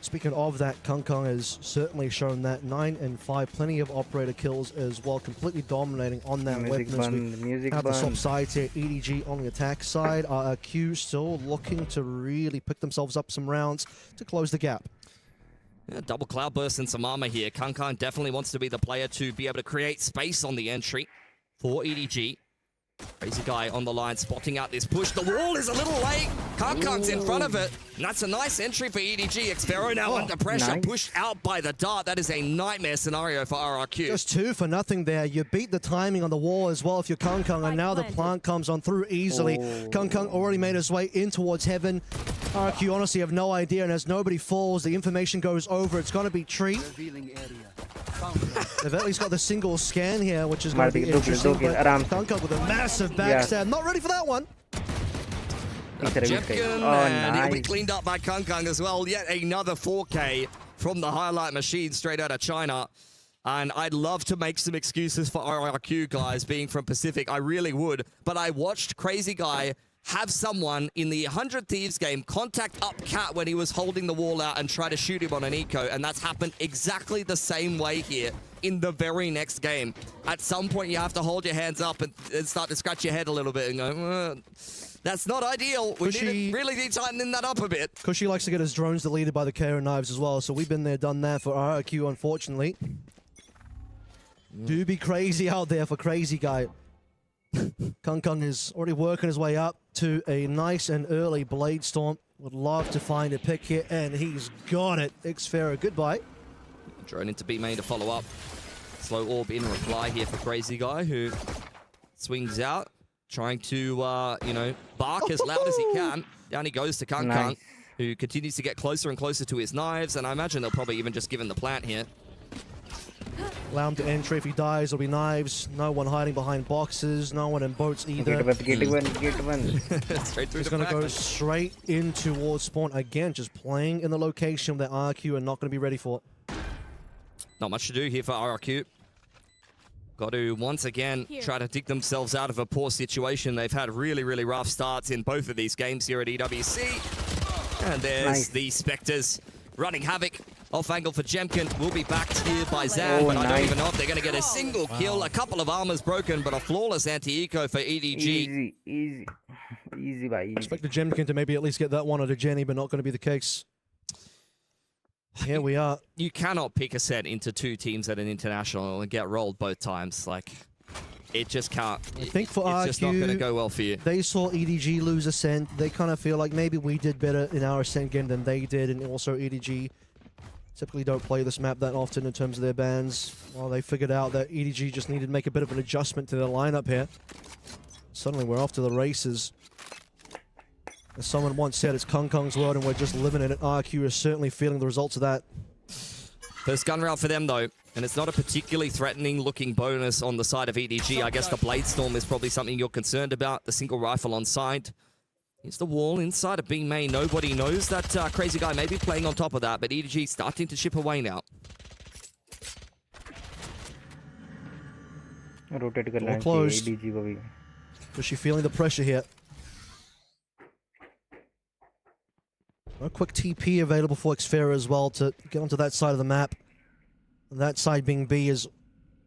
S2: speaking of that, Kong has certainly shown that 9 and 5, plenty of operator kills as well, completely dominating on that weapon. We have the swap sides here, EDG on the attack side, RRQ still looking to really pick themselves up some rounds to close the gap.
S4: Yeah, double cloudburst and some armor here. Kong definitely wants to be the player to be able to create space on the entry for EDG. Crazy guy on the line, spotting out this push. The wall is a little late. Kong's in front of it. And that's a nice entry for EDG. Xfero now under pressure, pushed out by the dart. That is a nightmare scenario for RRQ.
S2: Just 2 for nothing there. You beat the timing on the wall as well if you're Kung Kung, and now the plant comes on through easily. Kung Kung already made his way in towards heaven. RRQ honestly have no idea, and as nobody falls, the information goes over. It's going to be Tree. They've at least got the single scan here, which is going to be interesting. Kung Kung with a massive backstab. Not ready for that one.
S4: Jemkin, and he'll be cleaned up by Kung Kung as well. Yet another 4K from the highlight machine straight out of China. And I'd love to make some excuses for RRQ guys being from Pacific. I really would. But I watched Crazy Guy have someone in the 100 Thieves game contact up Cat when he was holding the wall out and try to shoot him on an eco. And that's happened exactly the same way here in the very next game. At some point, you have to hold your hands up and start to scratch your head a little bit and go, that's not ideal. We really need to tighten that up a bit.
S2: Kushi likes to get his drones deleted by the KO knives as well, so we've been there, done that for RRQ, unfortunately. Do be crazy out there for Crazy Guy. Kung Kung is already working his way up to a nice and early Blade Storm. Would love to find a pick here, and he's got it. Xfero, goodbye.
S4: Drone into B main to follow up. Slow orb in reply here for Crazy Guy, who swings out. Trying to, you know, bark as loud as he can. Down he goes to Kung Kung, who continues to get closer and closer to his knives. And I imagine they'll probably even just give him the plant here.
S2: Allow him to enter. If he dies, there'll be knives. No one hiding behind boxes. No one in boats either.
S1: Get one.
S4: Straight through.
S2: He's going to go straight in towards spawn. Again, just playing in the location that RRQ are not going to be ready for.
S4: Not much to do here for RRQ. Got to, once again, try to dig themselves out of a poor situation. They've had really, really rough starts in both of these games here at EWC. And there's the Spectres running havoc. Off angle for Jemkin. Will be backed here by Zan, but I don't even know if they're going to get a single kill. A couple of armors broken, but a flawless anti-eco for EDG.
S1: Easy by easy.
S2: Expect the Jemkin to maybe at least get that one out of Jenny, but not going to be the case. Here we are.
S4: You cannot pick a set into 2 teams at an international and get rolled both times. Like, it just can't.
S2: I think for
S4: it's
S2: RRQ,
S4: just not going to go well for you.
S2: They saw EDG lose Ascent. They kind of feel like maybe we did better in our Ascent game than they did, and also EDG typically don't play this map that often in terms of their bans. Well, they figured out that EDG just needed to make a bit of an adjustment to their lineup here. Suddenly we're off to the races. As someone once said, it's Kung Kung's world and we're just living in it. RRQ is certainly feeling the results of that.
S4: First gun round for them, though. And it's not a particularly threatening-looking bonus on the side of EDG. I guess the Blade Storm is probably something you're concerned about. The single rifle on side. Here's the wall inside of B main. Nobody knows that Crazy Guy may be playing on top of that, but EDG starting to chip away now.
S2: Rotate closed. Was she feeling the pressure here? A quick TP available for Xfero as well to get onto that side of the map. And that side being B is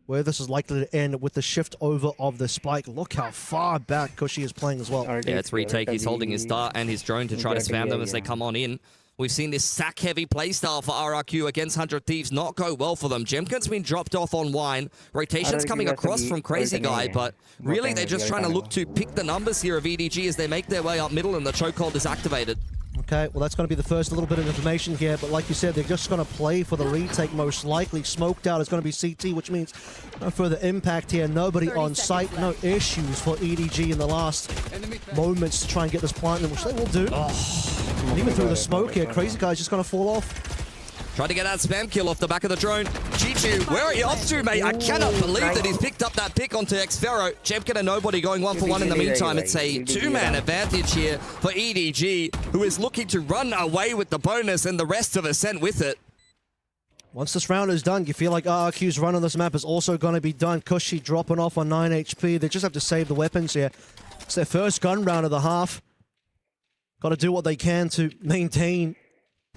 S2: where this is likely to end with the shift over of the spike. Look how far back Kushi is playing as well.
S4: Yeah, it's retake. He's holding his dart and his drone to try to spam them as they come on in. We've seen this sack-heavy playstyle for RRQ against 100 Thieves not go well for them. Jemkin's been dropped off on Wine. Rotation's coming across from Crazy Guy, but really they're just trying to look to pick the numbers here of EDG as they make their way up middle and the chokehold is activated.
S2: Okay, well that's going to be the first little bit of information here, but like you said, they're just going to play for the retake most likely. Smoked out is going to be CT, which means no further impact here. Nobody on site, no issues for EDG in the last moments to try and get this plant in, which they will do. And even through the smoke here, Crazy Guy's just going to fall off.
S4: Trying to get that spam kill off the back of the drone. Chichu, where are you off to, mate? I cannot believe that he's picked up that pick onto Xfero. Jemkin and Nobody going 1-for-1 in the meantime. It's a 2-man advantage here for EDG, who is looking to run away with the bonus and the rest of Ascent with it.
S2: Once this round is done, you feel like RRQ's run on this map is also going to be done. Kushi dropping off on 9 HP. They just have to save the weapons here. It's their first gun round of the half. Got to do what they can to maintain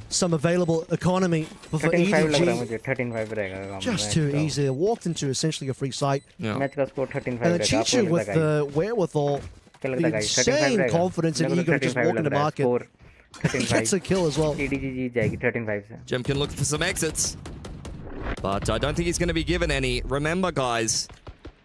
S2: some available economy for EDG. Just too easy. They walked into essentially a free site.
S1: Yeah. And
S2: then Chichu with the wherewithal, the insane confidence in Ego just walking the market. He gets a kill as well.
S4: Jemkin looking for some exits, but I don't think he's going to be given any. Remember, guys,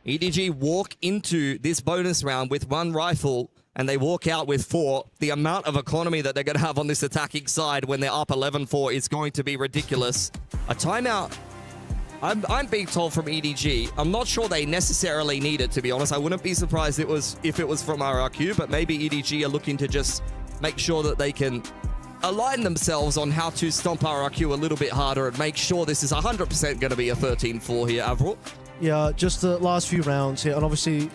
S4: EDG walk into this bonus round with 1 rifle and they walk out with 4, the amount of economy that they're going to have on this attacking side when they're up 11-4 is going to be ridiculous. A timeout, I'm being told from EDG. I'm not sure they necessarily need it, to be honest. I wouldn't be surprised if it was from RRQ, but maybe EDG are looking to just make sure that they can align themselves on how to stomp RRQ a little bit harder and make sure this is 100% going to be a 13-4 here, Avril.
S2: Yeah, just the last few rounds here, and obviously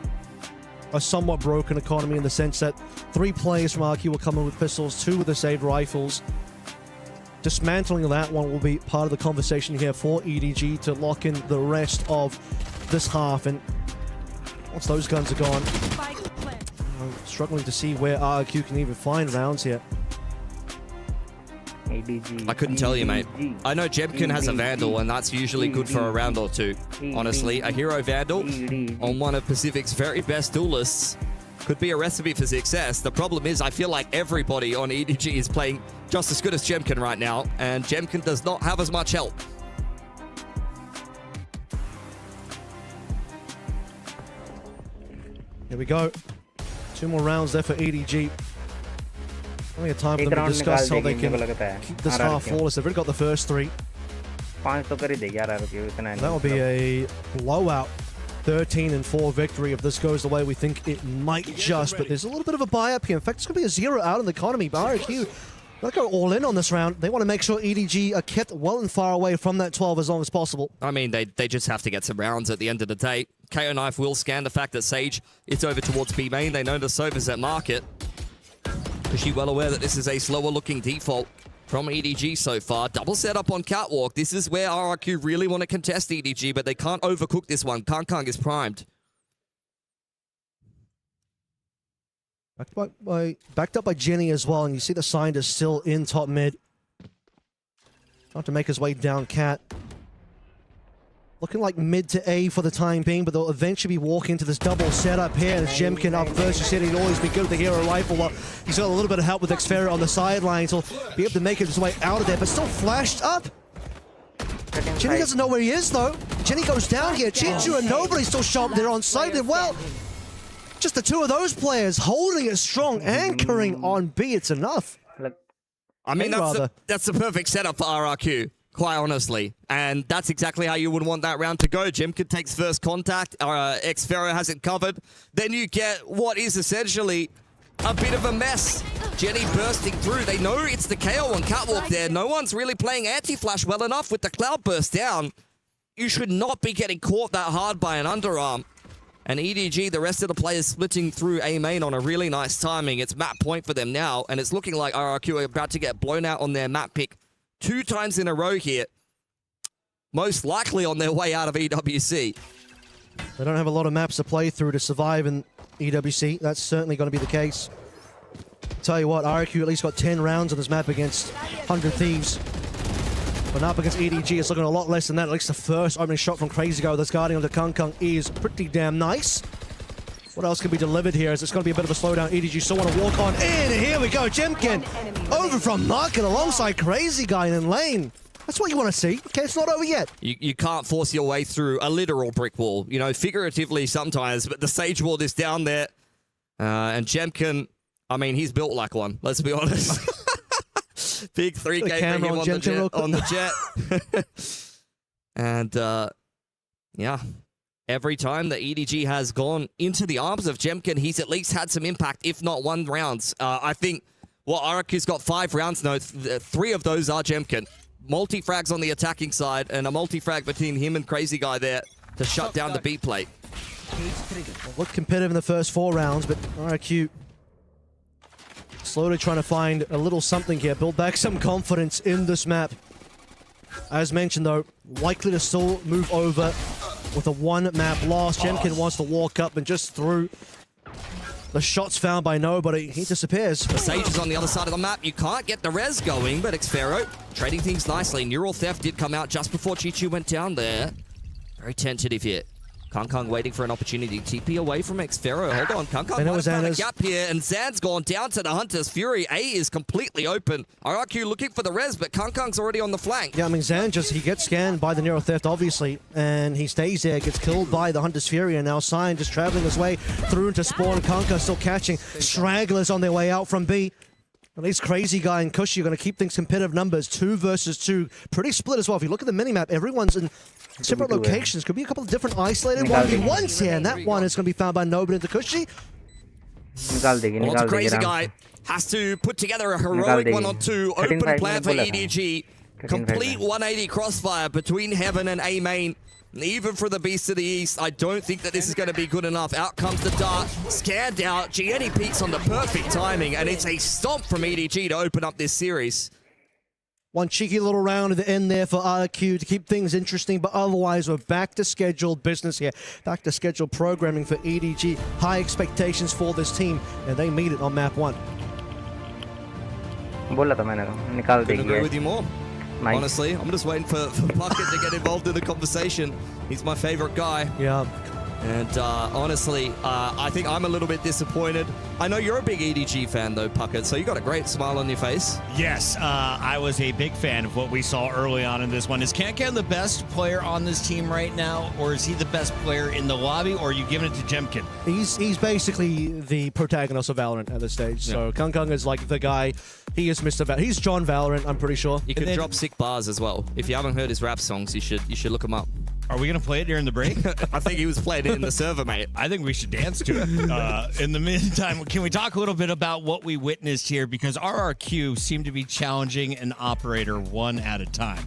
S2: a somewhat broken economy in the sense that 3 players from RRQ will come in with pistols, 2 with the saved rifles. Dismantling of that one will be part of the conversation here for EDG to lock in the rest of this half. And once those guns are gone, I'm struggling to see where RRQ can even find rounds here.
S1: EDG.
S4: I couldn't tell you, mate. I know Jemkin has a Vandal, and that's usually good for a round or 2. Honestly, a hero Vandal on one of Pacific's very best duelists could be a recipe for success. The problem is, I feel like everybody on EDG is playing just as good as Jemkin right now, and Jemkin does not have as much help.
S2: Here we go. 2 more rounds there for EDG. Only a time for them to discuss how they can keep this half flawless. They've already got the first 3. That will be a blowout 13-4 victory if this goes the way we think it might just, but there's a little bit of a buy up here. In fact, it's going to be a 0 out in the economy. But RRQ, they'll go all in on this round. They want to make sure EDG are kept well and far away from that 12 as long as possible.
S4: I mean, they just have to get some rounds at the end of the day. KO Knife will scan the fact that Sage is over towards B main. They know the Sova's at market. Is she well aware that this is a slower looking default from EDG so far? Double setup on Catwalk. This is where RRQ really want to contest EDG, but they can't overcook this one. Kang is primed.
S2: Backed up by Jenny as well, and you see the Scientist still in top mid. Trying to make his way down Cat. Looking like mid to A for the time being, but they'll eventually be walking into this double setup here. As Jemkin up first, you said he'd always be good with the hero rifle. Well, he's got a little bit of help with Xferro on the sidelines. He'll be able to make his way out of there, but still flashed up. Jenny doesn't know where he is, though. Jenny goes down here. Chinchu and nobody still sharp there on site. Well, just the 2 of those players holding it strong, anchoring on B. It's enough.
S4: I mean, that's the perfect setup for RRQ. Quite honestly. And that's exactly how you would want that round to go. Jemkin takes first contact. Xferro has it covered. Then you get what is essentially a bit of a mess. Jenny bursting through. They know it's the KO on Catwalk there. No one's really playing anti-flash well enough with the cloud burst down. You should not be getting caught that hard by an underarm. And EDG, the rest of the players splitting through A main on a really nice timing. It's map point for them now. And it's looking like RRQ are about to get blown out on their map pick 2 times in a row here, most likely on their way out of EWC.
S2: They don't have a lot of maps to play through to survive in EWC. That's certainly going to be the case. Tell you what, RRQ at least got 10 rounds on this map against 100 Thieves. But up against EDG, it's looking a lot less than that. At least the first opening shot from Crazy Go that's guarding onto Kang is pretty damn nice. What else can be delivered here? Is it's going to be a bit of a slowdown. EDG still want to walk on in, and here we go. Jemkin over from Market alongside Crazy Guy in lane. That's what you want to see. Okay, it's not over yet.
S4: You can't force your way through a literal brick wall. You know, figuratively sometimes, but the Sage wall is down there. And Jemkin, I mean, he's built like one. Let's be honest. Big 3K bring him on the jet. And, yeah. Every time that EDG has gone into the arms of Jemkin, he's at least had some impact, if not 1 rounds. I think, well, RRQ's got 5 rounds now. 3 of those are Jemkin. Multi-frags on the attacking side, and a multi-frag between him and Crazy Guy there to shut down the B plate.
S2: Looked competitive in the first 4 rounds, but RRQ slowly trying to find a little something here, build back some confidence in this map. As mentioned, though, likely to still move over with a 1-map loss. Jemkin wants to walk up and just through. The shot's found by nobody. He disappears.
S4: The Sage is on the other side of the map. You can't get the res going, but Xferro trading things nicely. Neural Theft did come out just before Chichu went down there. Very tentative here. Kung waiting for an opportunity. TP away from Xfero. Hold on, Kung might have found a gap here, and Zan's gone down to the Hunter's Fury. A is completely open. RRQ looking for the res, but Kung's already on the flank.
S2: Yeah, I mean, Zan he gets scanned by the Nero Theft, obviously, and he stays there, gets killed by the Hunter's Fury, and now Sign just traveling his way through into spawn. Kung still catching stragglers on their way out from B. At least Crazy Guy and Cushy are going to keep things competitive numbers, 2 versus 2. Pretty split as well. If you look at the minimap, everyone's in separate locations. Could be a couple of different isolated 1v1s here, and that one is going to be found by Nobin into Cushy.
S4: Well, Crazy Guy has to put together a heroic 1-on-2, open plan for EDG. Complete 180 crossfire between Heaven and A main. Even for the Beast of the East, I don't think that this is going to be good enough. Out comes the dart, scanned out. Gianni peaks on the perfect timing, and it's a stomp from EDG to open up this series.
S2: One cheeky little round at the end there for RRQ to keep things interesting, but otherwise we're back to scheduled business here. Back to scheduled programming for EDG. High expectations for this team, and they meet it on map 1.
S4: Couldn't agree with you more. Honestly, I'm just waiting for Puckett to get involved in the conversation. He's my favorite guy.
S2: Yeah.
S4: And honestly, I think I'm a little bit disappointed. I know you're a big EDG fan though, Puckett, so you got a great smile on your face.
S3: Yes, I was a big fan of what we saw early on in this one. Is Kankan the best player on this team right now, or is he the best player in the lobby, or are you giving it to Jemkin?
S2: He's basically the protagonist of Valorant at this stage. So Kung is like the guy. He is Mr. Valorant. He's John Valorant, I'm pretty sure.
S4: He could drop sick bars as well. If you haven't heard his rap songs, you should look him up.
S3: Are we going to play it during the break?
S4: I think he was playing it in the server, mate.
S3: I think we should dance to it. In the meantime, can we talk a little bit about what we witnessed here? Because RRQ seemed to be challenging an operator one at a time.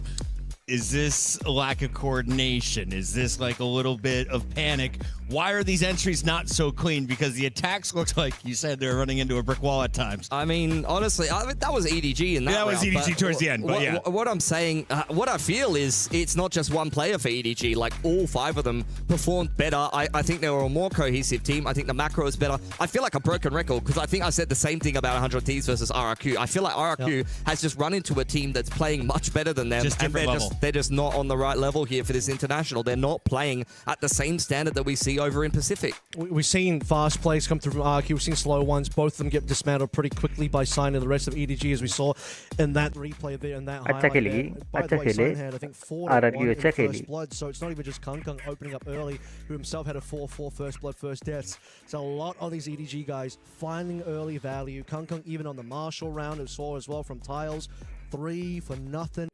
S3: Is this a lack of coordination? Is this like a little bit of panic? Why are these entries not so clean? Because the attacks looked like you said they're running into a brick wall at times.
S4: I mean, honestly, that was EDG in that
S3: that was
S4: round,
S3: EDG towards the end, but yeah.
S4: What I'm saying, what I feel is it's not just one player for EDG. Like, all 5 of them performed better. I think they were a more cohesive team. I think the macro is better. I feel like a broken record because I think I said the same thing about 100 Thieves versus RRQ. I feel like RRQ has just run into a team that's playing much better than them.
S3: Just different level.
S4: They're just not on the right level here for this international. They're not playing at the same standard that we see over in Pacific.
S2: We've seen fast plays come through from RRQ. We've seen slow ones. Both of them get dismantled pretty quickly by Sign and the rest of EDG, as we saw in that replay there and that highlight there. By the way, Sign had, I think, 4-1 in first blood, so it's not even just Kung opening up early, who himself had a 4-4 first blood, first deaths. So a lot of these EDG guys finding early value. Kung even on the Marshall round, we saw as well from Tiles, 3 for nothing.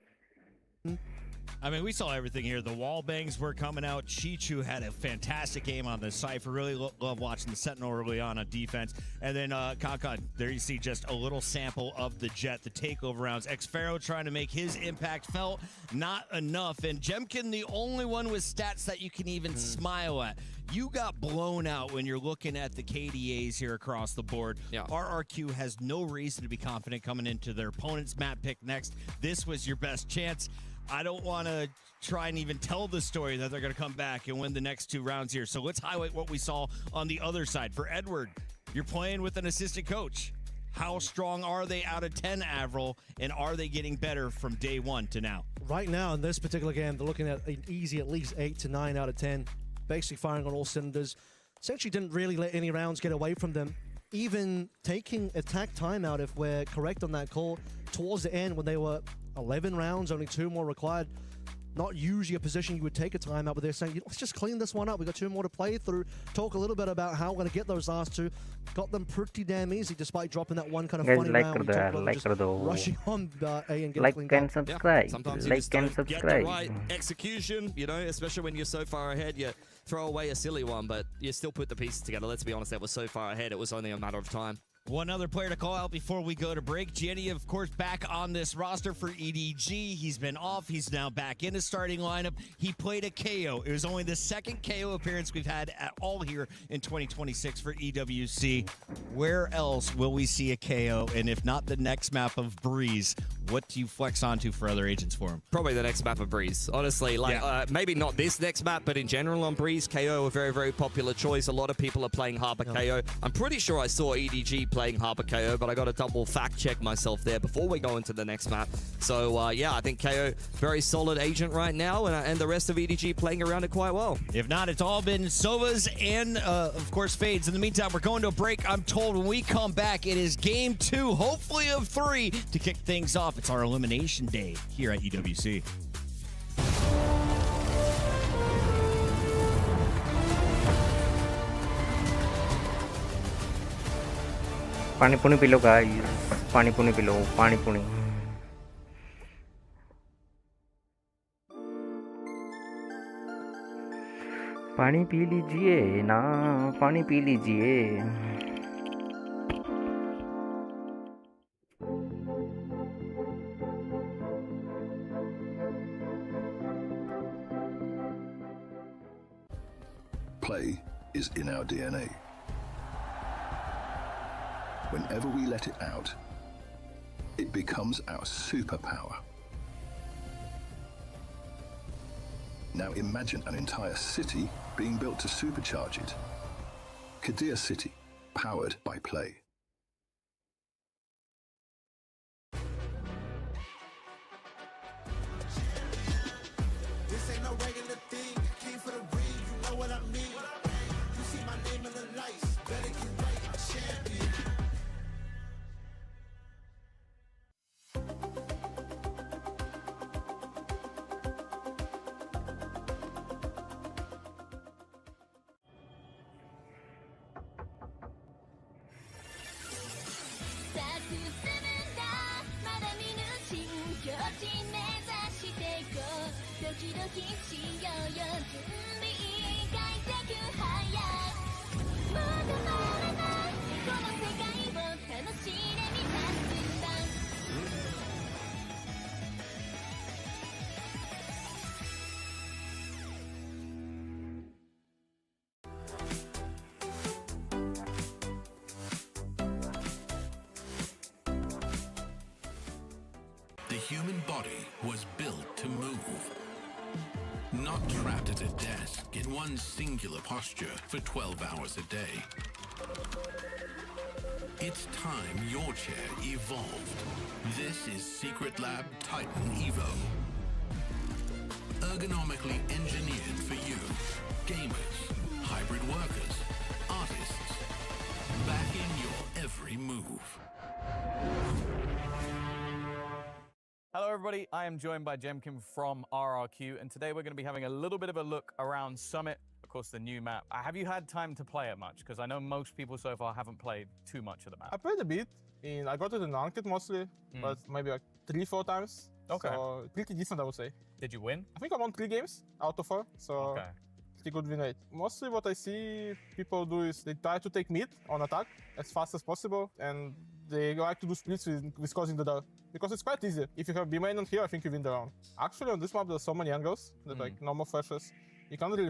S3: I mean, we saw everything here. The wall bangs were coming out. Chichu had a fantastic game on the Cypher. Really love watching the Sentinel early on defense. And then Kankan, there you see just a little sample of the Jet, the takeover rounds. Xfero trying to make his impact felt, not enough. And Jemkin, the only one with stats that you can even smile at. You got blown out when you're looking at the KDAs here across the board.
S4: Yeah.
S3: RRQ has no reason to be confident coming into their opponent's map pick next. This was your best chance. I don't want to try and even tell the story that they're going to come back and win the next 2 rounds here. So let's highlight what we saw on the other side. For Edward, you're playing with an assistant coach. How strong are they out of 10, Avril, and are they getting better from day 1 to now?
S2: Right now, in this particular game, they're looking at an easy at least 8 to 9 out of 10. Basically firing on all cylinders. Essentially didn't really let any rounds get away from them. Even taking attack timeout, if we're correct on that call, towards the end when they were 11 rounds, only 2 more required. Not usually a position you would take a timeout, but they're saying, let's just clean this one up. We've got 2 more to play through. Talk a little bit about how we're going to get those last 2. Got them pretty damn easy, despite dropping that one kind of funny round. Rushing on A and getting cleaned up.
S1: Subscribe.
S4: Sometimes you just don't get the right execution, you know, especially when you're so far ahead. You throw away a silly one, but you still put the pieces together. Let's be honest, that was so far ahead, it was only a matter of time.
S3: One other player to call out before we go to break. Gianni, of course, back on this roster for EDG. He's been off. He's now back in the starting lineup. He played a KO. It was only the 2nd KO appearance we've had at all here in 2026 for EWC. Where else will we see a KO? And if not the next map of Breeze, what do you flex onto for other agents for him?
S4: Probably the next map of Breeze. Honestly, like maybe not this next map, but in general on Breeze, KO a very, very popular choice. A lot of people are playing Harbor KO. I'm pretty sure I saw EDG playing Harper KO, but I got to double fact check myself there before we go into the next map. So yeah, I think KO very solid agent right now, and the rest of EDG playing around it quite well.
S3: If not, it's all been Sovas and of course Fades. In the meantime, we're going to a break. I'm told when we come back, it is game 2, hopefully of 3, to kick things off. It's our elimination day here at EWC.
S1: पानी पुनी P low guys, पानी पुनी P low, पानी पुनी। पानी P लीजिए ना, पानी पी लीजिए।
S5: Play is in our DNA. Whenever we let it out, it becomes our superpower. Now imagine an entire city being built to supercharge it. Kadir City, powered by Play.
S6: This ain't no regular thing. I came for the ring, you know what I mean. You see my name in the lights, better get right, I'm champion.
S7: The human body was built to move, not trapped at a desk in one singular posture for 12 hours a day. It's time your chair evolved. This is Secret Lab Titan Evo. Ergonomically engineered for you, gamers, hybrid workers, artists, backing your every move.
S8: Hello everybody, I am joined by Jemkin from RRQ, and today we're going to be having a little bit of a look around Summit, of course the new map. Have you had time to play it much? Because I know most people so far haven't played too much of the map.
S9: I played a bit, and I got it in ranked mostly, but maybe like 3-4 times.
S8: Okay.
S9: So pretty decent, I would say.
S8: Did you win?
S9: I think I won 3 games out of 4, so
S8: Okay.
S9: pretty good win rate. Mostly what I see people do is they try to take mid on attack as fast as possible, and they like to do splits with causing the door. Because it's quite easy. If you have B main on here, I think you win the round. Actually, on this map, there's so many angles that like normal flashes, you can't really.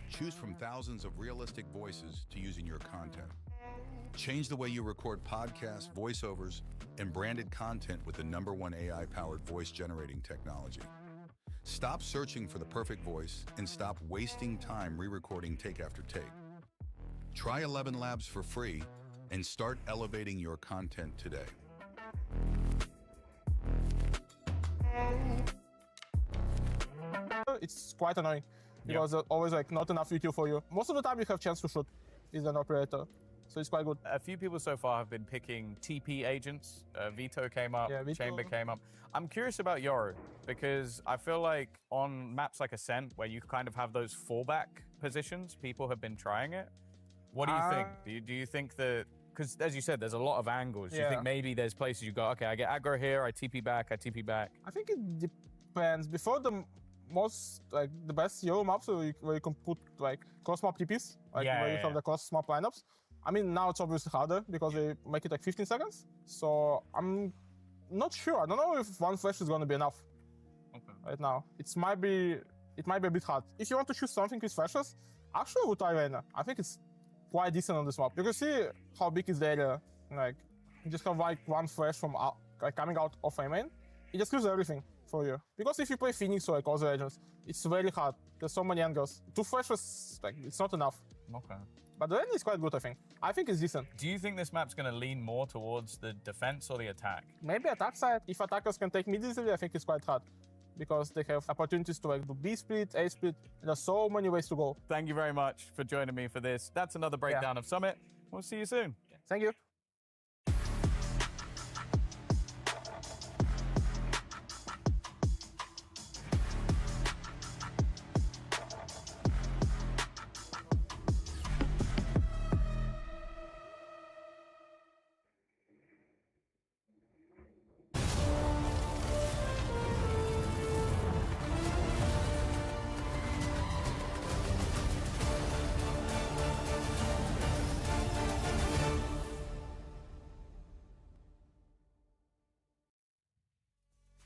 S10: Choose from thousands of realistic voices to use in your content. Change the way you record podcasts, voiceovers, and branded content with the #1 AI-powered voice generating technology. Stop searching for the perfect voice and stop wasting time re-recording take after take. Try 11 Labs for free and start elevating your content today.
S9: It's quite annoying because there's always like not enough EQ for you. Most of the time you have chance to shoot is an operator, so it's quite good.
S8: A few people so far have been picking TP agents. Vito came up,
S9: Yeah, Vito.
S8: Chamber came up. I'm curious about Yoru, because I feel like on maps like Ascent, where you kind of have those fallback positions, people have been trying it. What do you think? Do you think that, because as you said, there's a lot of angles. Do you think maybe there's places you go, okay, I get aggro here, I TP back, I TP back?
S9: I think it depends. Before the best Euro maps where you can put like cross map TPs, like where you have the cross map lineups. I mean, now it's obviously harder because they make it like 15 seconds. So I'm not sure. I don't know if one flash is going to be enough right now. It might be a bit hard. If you want to choose something with flashes, actually with Arena, I think it's quite decent on this map. You can see how big is the area. Like, you just have like one flash from like coming out of a main. It just kills everything. for you. Because if you play Phoenix or like other agents, it's very hard. There's so many angles. 2 flash was like, it's not enough.
S8: Okay.
S9: But the lane is quite good, I think. I think it's decent.
S8: Do you think this map's going to lean more towards the defense or the attack?
S9: Maybe attack side. If attackers can take mid easily, I think it's quite hard. Because they have opportunities to like do B split, A split. There's so many ways to go.
S8: Thank you very much for joining me for this. That's another breakdown of Summit. We'll see you soon.
S9: Thank you.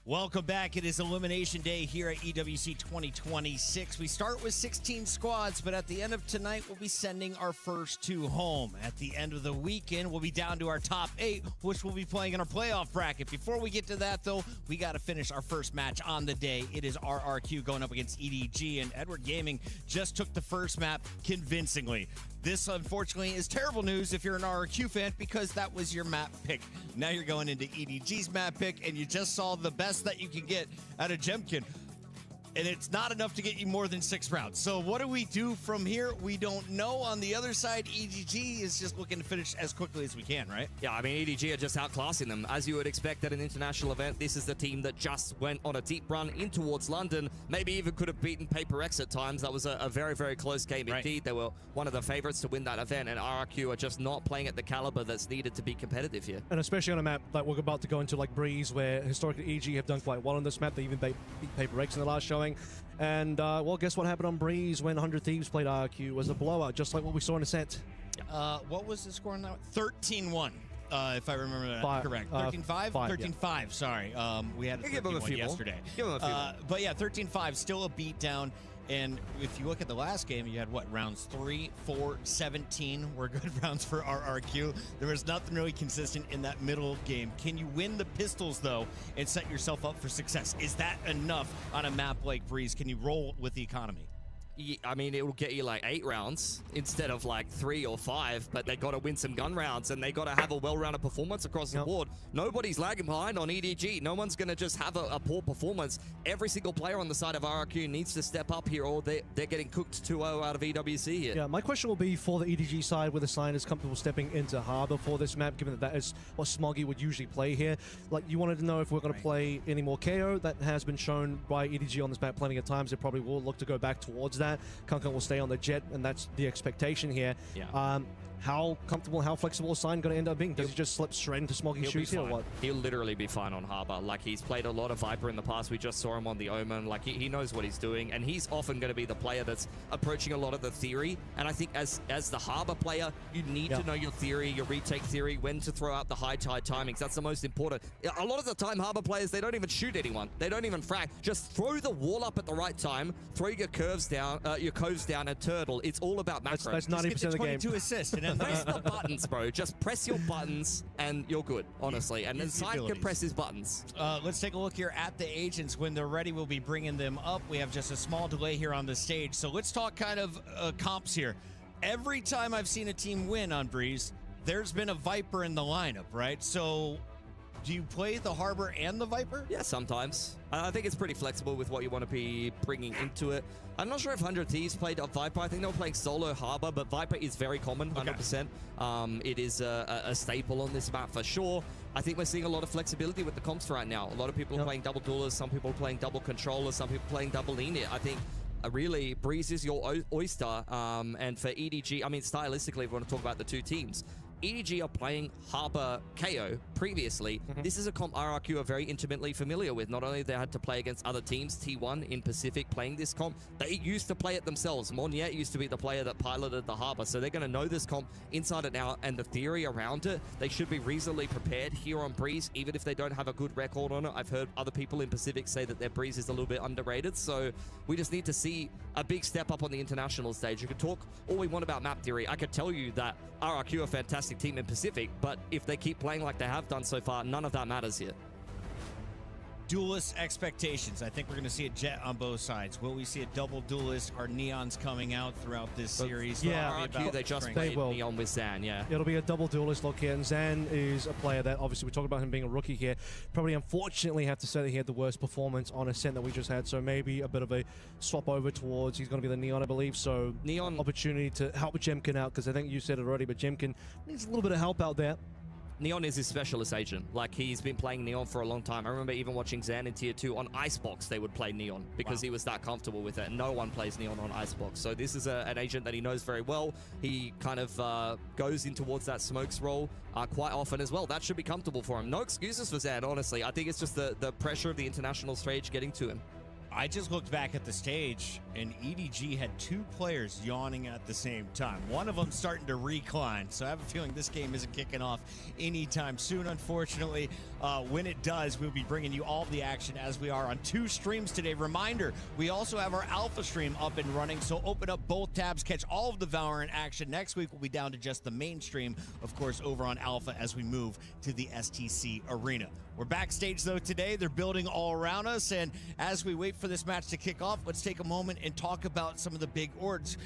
S3: Welcome back. It is Elimination Day here at EWC 2026. We start with 16 squads, but at the end of tonight, we'll be sending our first 2 home. At the end of the weekend, we'll be down to our top 8, which we'll be playing in our playoff bracket. Before we get to that, though, we got to finish our first match on the day. It is RRQ going up against EDG, and Edward Gaming just took the first map convincingly. This, unfortunately, is terrible news if you're an RRQ fan because that was your map pick. Now you're going into EDG's map pick, and you just saw the best that you can get out of Jemkin. And it's not enough to get you more than 6 rounds. So what do we do from here? We don't know. On the other side, EDG is just looking to finish as quickly as we can, right?
S4: Yeah, I mean, EDG are just outclassing them. As you would expect at an international event, this is the team that just went on a deep run in towards London. Maybe even could have beaten PRX at times. That was a very, very close game indeed. They were one of the favorites to win that event, and RRQ are just not playing at the caliber that's needed to be competitive here.
S2: And especially on a map that we're about to go into, like Breeze, where historically EG have done quite well on this map. They even beat PRX in the last showing. And, well, guess what happened on Breeze when 100 Thieves played RRQ? Was a blowout, just like what we saw in the set.
S3: What was the score on that? 13-1, if I remember that correct. 13-5? 13-5, sorry. We had a 13-1 yesterday.
S4: Give them a few more.
S3: But yeah, 13-5, still a beatdown. And if you look at the last game, you had what, rounds 3, 4, 17 were good rounds for RRQ. There was nothing really consistent in that middle game. Can you win the pistols, though, and set yourself up for success? Is that enough on a map like Breeze? Can you roll with the economy?
S4: I mean, it will get you like 8 rounds instead of like 3 or 5, but they got to win some gun rounds and they got to have a well-rounded performance across the board. Nobody's lagging behind on EDG. No one's going to just have a poor performance. Every single player on the side of RRQ needs to step up here, or they're getting cooked 2-0 out of EWC here.
S2: Yeah, my question will be for the EDG side, whether Sign is comfortable stepping into Harbor for this map, given that is what Smoggy would usually play here. Like, you wanted to know if we're going to play any more KO. That has been shown by EDG on this map plenty of times. They probably will look to go back towards that. Kankan will stay on the jet, and that's the expectation here.
S4: Yeah.
S2: How comfortable, how flexible is Sign going to end up being? Does he just slip straight into Smoggy's shoes here or what?
S4: He'll literally be fine on Harbor. Like, he's played a lot of Viper in the past. We just saw him on the Omen. Like, he knows what he's doing, and he's often going to be the player that's approaching a lot of the theory. And I think as the Harbor player, you need to know your theory, your retake theory, when to throw out the high tide timings. That's the most important. A lot of the time, Harbor players, they don't even shoot anyone. They don't even frag. Just throw the wall up at the right time, throw your curves down, your coves down, and turtle. It's all about macro.
S2: That's 90% of the game.
S3: 22 assists and then
S4: press the buttons, bro. Just press your buttons and you're good, honestly. And then Sign can press his buttons.
S3: Let's take a look here at the agents. When they're ready, we'll be bringing them up. We have just a small delay here on the stage. So let's talk kind of comps here. Every time I've seen a team win on Breeze, there's been a Viper in the lineup, right? So do you play the Harbor and the Viper?
S4: Yeah, sometimes. I think it's pretty flexible with what you want to be bringing into it. I'm not sure if 100 Thieves played a Viper. I think they were playing solo Harbor, but Viper is very common, 100%. It is a staple on this map for sure. I think we're seeing a lot of flexibility with the comps right now. A lot of people are playing double duelers, some people are playing double controllers, some people playing double init. I think really, Breeze is your oyster. And for EDG, I mean, stylistically, if we want to talk about the two teams, EDG are playing Harbor KO previously. This is a comp RRQ are very intimately familiar with. Not only they had to play against other teams, T1 in Pacific playing this comp, they used to play it themselves. Moniette used to be the player that piloted the Harbor, so they're going to know this comp inside and out, and the theory around it. They should be reasonably prepared here on Breeze, even if they don't have a good record on it. I've heard other people in Pacific say that their Breeze is a little bit underrated, so we just need to see a big step up on the international stage. You can talk all we want about map theory. I could tell you that RRQ are a fantastic team in Pacific, but if they keep playing like they have done so far, none of that matters here.
S3: Duelist expectations. I think we're going to see a Jet on both sides. Will we see a double duelist? Are Neons coming out throughout this series?
S2: Yeah,
S4: RRQ, they just played Neon with Zan, yeah.
S2: It'll be a double duelist look here, and Zan is a player that, obviously, we talked about him being a rookie here. Probably, unfortunately, have to say that he had the worst performance on Ascent that we just had, so maybe a bit of a swap over towards, he's going to be the Neon, I believe, so
S4: Neon
S2: opportunity to help Jemkin out, because I think you said it already, but Jemkin needs a little bit of help out there.
S4: Neon is his specialist agent. Like, he's been playing Neon for a long time. I remember even watching Zan in Tier 2 on Icebox, they would play Neon because he was that comfortable with it. No one plays Neon on Icebox. So this is an agent that he knows very well. He kind of goes in towards that smokes role quite often as well. That should be comfortable for him. No excuses for Zan, honestly. I think it's just the pressure of the international stage getting to him.
S3: I just looked back at the stage, and EDG had 2 players yawning at the same time. One of them starting to recline, so I have a feeling this game isn't kicking off anytime soon, unfortunately. When it does, we'll be bringing you all the action as we are on 2 streams today. Reminder, we also have our Alpha stream up and running, so open up both tabs, catch all of the Valorant action. Next week, we'll be down to just the main stream, of course, over on Alpha as we move to the STC Arena. We're backstage, though, today. They're building all around us, and as we wait for this match to kick off, let's take a moment and talk about some of the big orgs.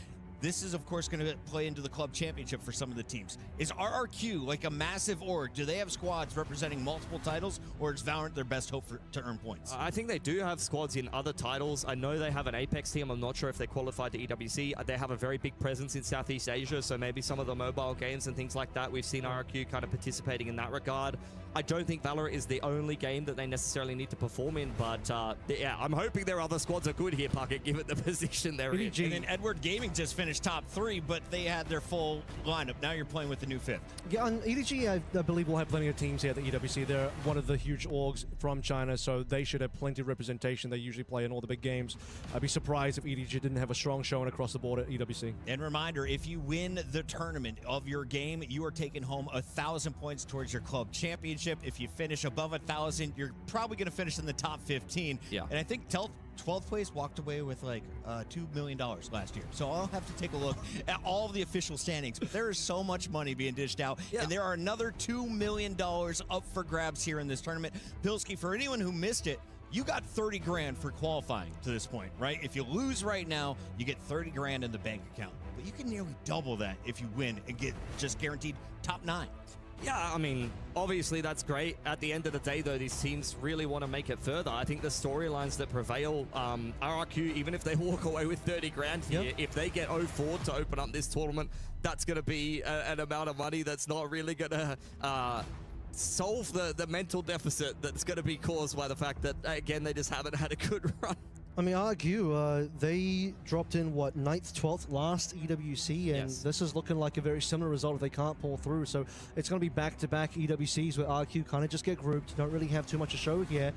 S3: This is, of course, going to play into the club championship for some of the teams. Is RRQ like a massive org? Do they have squads representing multiple titles, or is Valorant their best hope to earn points?
S4: I think they do have squads in other titles. I know they have an Apex team. I'm not sure if they qualified to EWC. They have a very big presence in Southeast Asia, so maybe some of the mobile games and things like that. We've seen RRQ kind of participating in that regard. I don't think Valorant is the only game that they necessarily need to perform in, but yeah, I'm hoping their other squads are good here, Puckett, given the position they're in.
S3: And then Edward Gaming just finished top 3, but they had their full lineup. Now you're playing with the new 5th.
S2: Yeah, on EDG, I believe we'll have plenty of teams here at the EWC. They're one of the huge orgs from China, so they should have plenty of representation. They usually play in all the big games. I'd be surprised if EDG didn't have a strong showing across the board at EWC.
S3: And reminder, if you win the tournament of your game, you are taking home 1,000 points towards your club championship. If you finish above 1,000, you're probably going to finish in the top 15.
S4: Yeah.
S3: And I think 12th place walked away with like $2 million last year. So I'll have to take a look at all of the official standings. But there is so much money being dished out. Yeah. And there are another $2 million up for grabs here in this tournament. Pilsky, for anyone who missed it, you got 30 grand for qualifying to this point, right? If you lose right now, you get 30 grand in the bank account. But you can nearly double that if you win and get just guaranteed top 9.
S4: Yeah, I mean, obviously that's great. At the end of the day, though, these teams really want to make it further. I think the storylines that prevail, RRQ, even if they walk away with 30 grand here, if they get 0-4 to open up this tournament, that's going to be an amount of money that's not really going to solve the mental deficit that's going to be caused by the fact that, again, they just haven't had a good run.
S2: I mean, RRQ, they dropped in, what, 9th, 12th last EWC, and this is looking like a very similar result if they can't pull through. So it's going to be back-to-back EWCs where RRQ kind of just get grouped, don't really have too much to show here.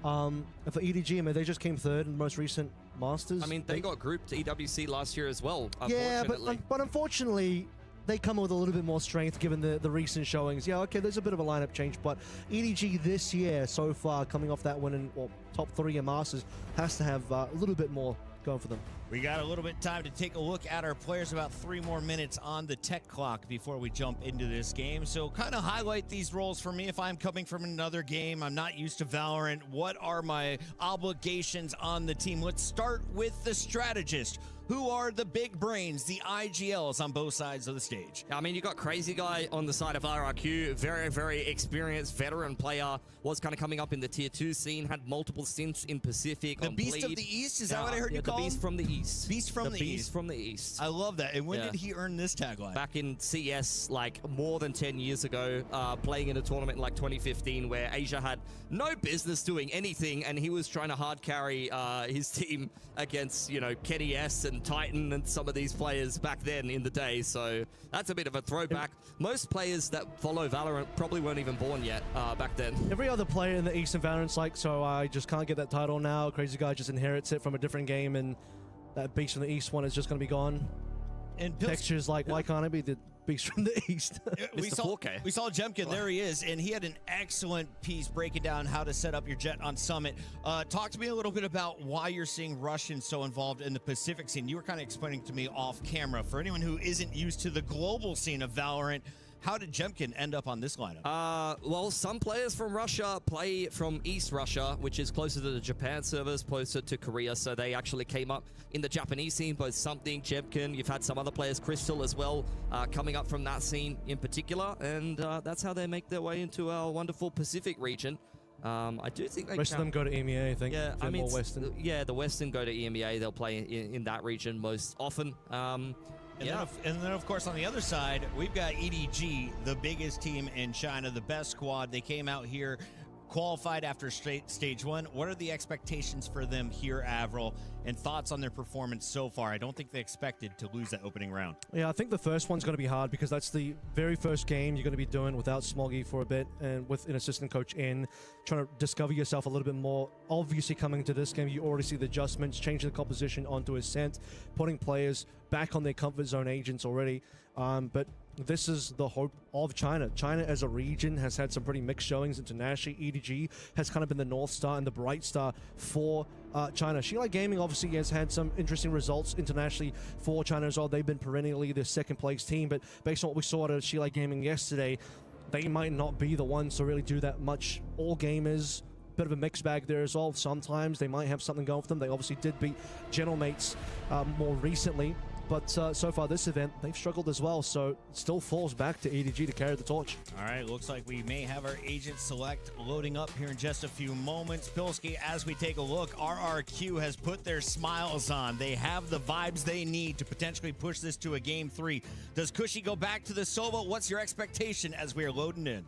S2: And for EDG, I mean, they just came 3rd in the most recent Masters.
S4: I mean, they got grouped to EWC last year as well,
S2: yeah, but unfortunately, they come with a little bit more strength given the recent showings. Yeah, okay, there's a bit of a lineup change, but EDG this year so far, coming off that win in top 3 in Masters, has to have a little bit more going for them.
S3: We got a little bit of time to take a look at our players, about 3 more minutes on the tech clock before we jump into this game. So kind of highlight these roles for me. If I'm coming from another game, I'm not used to Valorant, what are my obligations on the team? Let's start with the strategist. Who are the big brains, the IGLs on both sides of the stage?
S4: I mean, you got Crazy Guy on the side of RRQ, very, very experienced veteran player, was kind of coming up in the Tier 2 scene, had multiple stints in Pacific.
S3: The Beast of the East, is that what I heard you call him?
S4: The Beast from the East.
S3: Beast from the East.
S4: Beast from the East.
S3: I love that. And when did he earn this tagline?
S4: Back in CS, like more than 10 years ago, playing in a tournament in like 2015 where Asia had no business doing anything, and he was trying to hard carry his team against, you know, Kenny S and Titan and some of these players back then in the day. So that's a bit of a throwback. Most players that follow Valorant probably weren't even born yet back then.
S2: Every other player in the East in Valorant's like, so I just can't get that title now. Crazy Guy just inherits it from a different game, and that Beast from the East one is just going to be gone. And Texture's like, why can't I be the Beast from the East?
S3: we saw Jemkin, there he is, and he had an excellent piece breaking down how to set up your jet on Summit. Talk to me a little bit about why you're seeing Russians so involved in the Pacific scene. You were kind of explaining to me off camera. For anyone who isn't used to the global scene of Valorant, How did Jemkin end up on this lineup?
S4: Well, some players from Russia play from East Russia, which is closer to the Japan servers, closer to Korea, so they actually came up in the Japanese scene, both Something, Jemkin. You've had some other players, Crystal as well, coming up from that scene in particular, and that's how they make their way into our wonderful Pacific region. I do think they
S2: Most of them go to EMEA, I think.
S4: Yeah, I mean,
S2: more Western.
S4: Yeah, the Western go to EMEA. They'll play in that region most often.
S3: And then, of course, on the other side, we've got EDG, the biggest team in China, the best squad. They came out here, qualified after stage 1. What are the expectations for them here, Avril, and thoughts on their performance so far? I don't think they expected to lose that opening round.
S2: Yeah, I think the first one's going to be hard because that's the very first game you're going to be doing without Smoggy for a bit and with an assistant coach in, trying to discover yourself a little bit more. Obviously, coming into this game, you already see the adjustments, changing the composition onto Ascent, putting players back on their comfort zone agents already. But this is the hope of China. China as a region has had some pretty mixed showings internationally. EDG has kind of been the North Star and the bright star for China. Shilai Gaming obviously has had some interesting results internationally for China as well. They've been perennially the second place team, but based on what we saw at Shilai Gaming yesterday, they might not be the ones to really do that much. All gamers, bit of a mixed bag there as well. Sometimes they might have something going for them. They obviously did beat General Mates more recently. But so far this event, they've struggled as well, so it still falls back to EDG to carry the torch.
S3: All right, looks like we may have our agent select loading up here in just a few moments. Pilsky, as we take a look, RRQ has put their smiles on. They have the vibes they need to potentially push this to a game 3. Does Cushy go back to the solo? What's your expectation as we are loading in?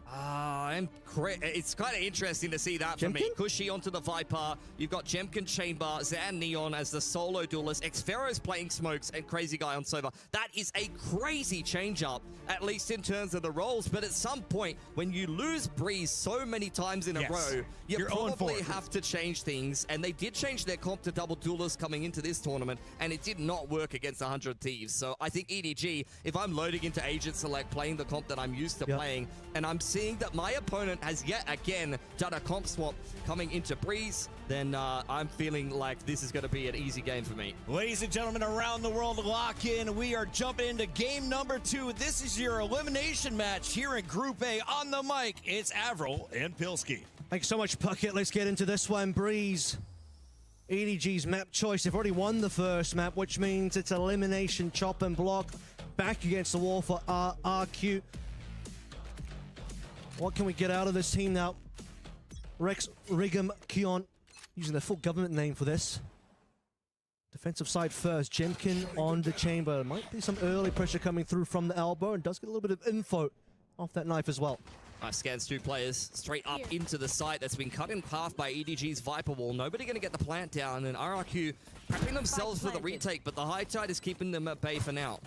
S4: It's kind of interesting to see that for me. Cushy onto the Viper. You've got Jemkin Chamber, Zan Neon as the solo duelist. Xfero's playing Smokes and Crazy Guy on Sova. That is a crazy change-up, at least in terms of the roles. But at some point, when you lose Breeze so many times in a row, you probably have to change things. And they did change their comp to double duelist coming into this tournament, and it did not work against 100 Thieves. So I think EDG, if I'm loading into Agent Select, playing the comp that I'm used to playing, and I'm seeing that my opponent has yet again done a comp swap coming into Breeze, then I'm feeling like this is going to be an easy game for me.
S3: Ladies and gentlemen around the world, lock in. We are jumping into game number 2. This is your elimination match here in Group A. On the mic, it's Avril and Pilsky.
S2: Thanks so much, Puckett. Let's get into this one. Breeze, EDG's map choice. They've already won the first map, which means it's elimination, chop and block. Back against the wall for RRQ. What can we get out of this team now? Rex, Rigum, Kion, using their full government name for this. Defensive side first, Jemkin on the chamber. Might be some early pressure coming through from the elbow, and does get a little bit of info off that knife as well.
S4: Nice scans 2 players straight up into the site that's been cut in half by EDG's Viper Wall. Nobody going to get the plant down, and RRQ prepping themselves for the retake, but the high tide is keeping them at bay for now.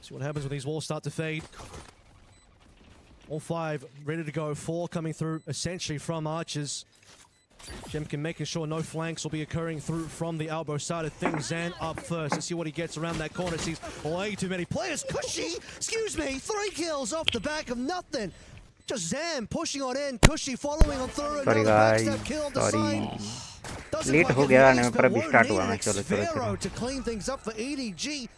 S2: See what happens when these walls start to fade. All 5 ready to go. 4 coming through essentially from Archers. Jemkin making sure no flanks will be occurring through from the elbow side of things. Zan up first. Let's see what he gets around that corner. Sees way too many players. Cushy, excuse me, 3 kills off the back of nothing. Just Zan pushing on in. Cushy following on through.
S1: Sorry guys, sorry. Late हो गया ना पर अभी start हुआ मैं चलो
S2: to clean things up for EDG.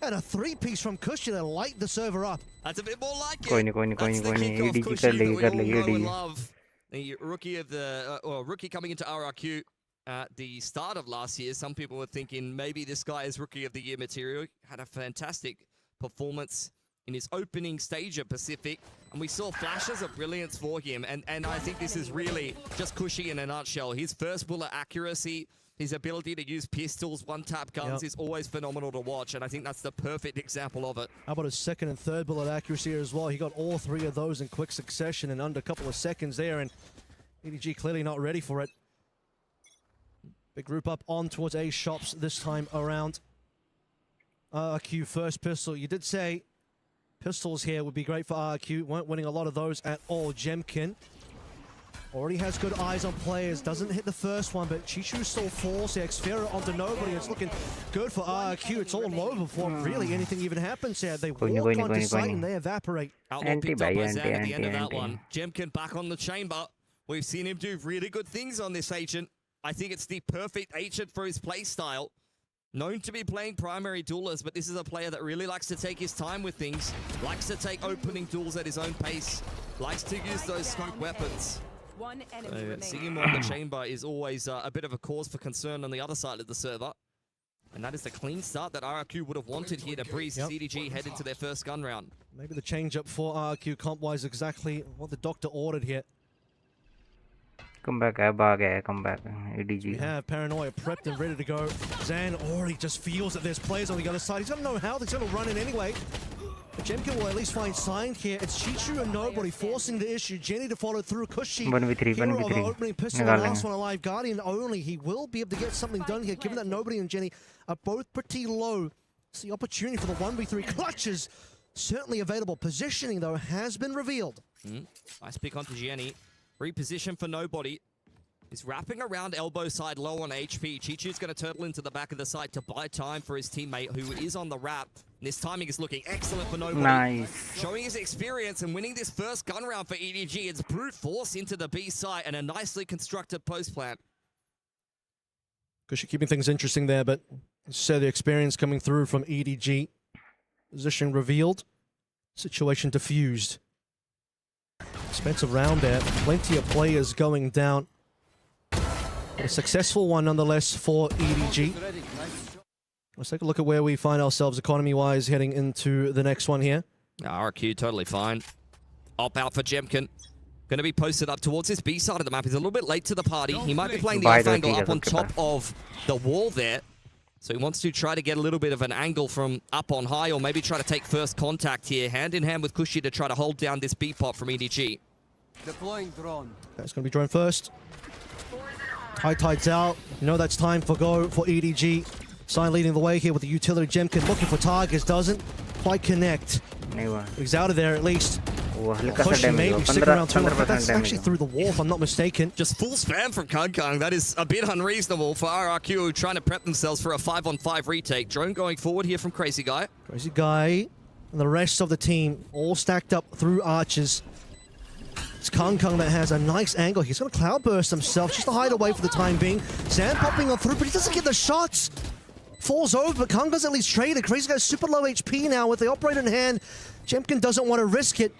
S2: And a 3-piece from Cushy to light the server up.
S4: That's a bit more like it.
S1: कोई नहीं EDG कर लेगी EDG.
S4: The rookie of the rookie coming into RRQ at the start of last year. Some people were thinking maybe this guy is rookie of the year material. Had a fantastic performance in his opening stage at Pacific, and we saw flashes of brilliance for him. And I think this is really just Cushy in a nutshell. His first bullet accuracy, his ability to use pistols, one-tap guns is always phenomenal to watch, and I think that's the perfect example of it.
S2: How about his second and third bullet accuracy as well? He got all 3 of those in quick succession in under a couple of seconds there, and EDG clearly not ready for it. Big group up on towards A shops this time around. RRQ first pistol. You did say pistols here would be great for RRQ. Weren't winning a lot of those at all. Jemkin already has good eyes on players. Doesn't hit the first one, but Chichu still falls. The Xfera onto nobody. It's looking good for RRQ. It's all low before really anything even happens here. They walk onto site and they evaporate.
S4: Outlaw picked up by Zan at the end of that one. Jemkin back on the chamber. We've seen him do really good things on this agent. I think it's the perfect agent for his play style. Known to be playing primary duelers, but this is a player that really likes to take his time with things, likes to take opening duels at his own pace, likes to use those smoke weapons. Seeing him on the chamber is always a bit of a cause for concern on the other side of the server. And that is the clean start that RRQ would have wanted here to breeze as EDG head into their first gun round.
S2: Maybe the change-up for RRQ comp-wise exactly what the doctor ordered here.
S1: Come back, come back. EDG.
S2: We have Paranoia prepped and ready to go. Zan already just feels that there's players on the other side. He's going to know how. He's going to run in anyway. But Jemkin will at least find sign here. It's Chichu and nobody forcing the issue. Jenny to follow through. Kushi,
S1: 1v3,
S2: hero
S1: 1v3.
S2: of the opening pistol, the last one alive. Guardian only. He will be able to get something done here, given that nobody and Jenny are both pretty low. It's the opportunity for the 1v3 clutches. Certainly available. Positioning, though, has been revealed.
S4: Nice pick onto Jenny. Reposition for nobody. He's wrapping around elbow side low on HP. Chichu's going to turtle into the back of the site to buy time for his teammate who is on the wrap. And this timing is looking excellent for nobody.
S1: Nice.
S4: Showing his experience and winning this first gun round for EDG. It's brute force into the B site and a nicely constructed post plant.
S2: Kushi keeping things interesting there, but so the experience coming through from EDG. Position revealed. Situation diffused. Expensive round there. Plenty of players going down. A successful one nonetheless for EDG. Let's take a look at where we find ourselves economy-wise heading into the next one here.
S4: RRQ totally fine. Op out for Jemkin. Going to be posted up towards this B side of the map. He's a little bit late to the party. He might be playing the off angle up on top of the wall there. So he wants to try to get a little bit of an angle from up on high, or maybe try to take first contact here, hand in hand with Kushi to try to hold down this B pop from EDG.
S11: Deploying drone.
S2: That's going to be drone first. High tides out. You know that's time for go for EDG. Sign leading the way here with the utility. Jemkin looking for targets. Doesn't quite connect. He's out of there at least. Pushing maybe stick around 2. That's actually through the wall if I'm not mistaken.
S4: Just full spam from Kung. That is a bit unreasonable for RRQ trying to prep themselves for a 5-on-5 retake. Drone going forward here from Crazy Guy.
S2: Crazy Guy and the rest of the team all stacked up through arches. It's Kung that has a nice angle. He's going to cloudburst himself just to hide away for the time being. Zan popping on through, but he doesn't get the shots. Falls over, but Kung does at least trade it. Crazy Guy's super low HP now with the operator in hand. Jemkin doesn't want to risk it.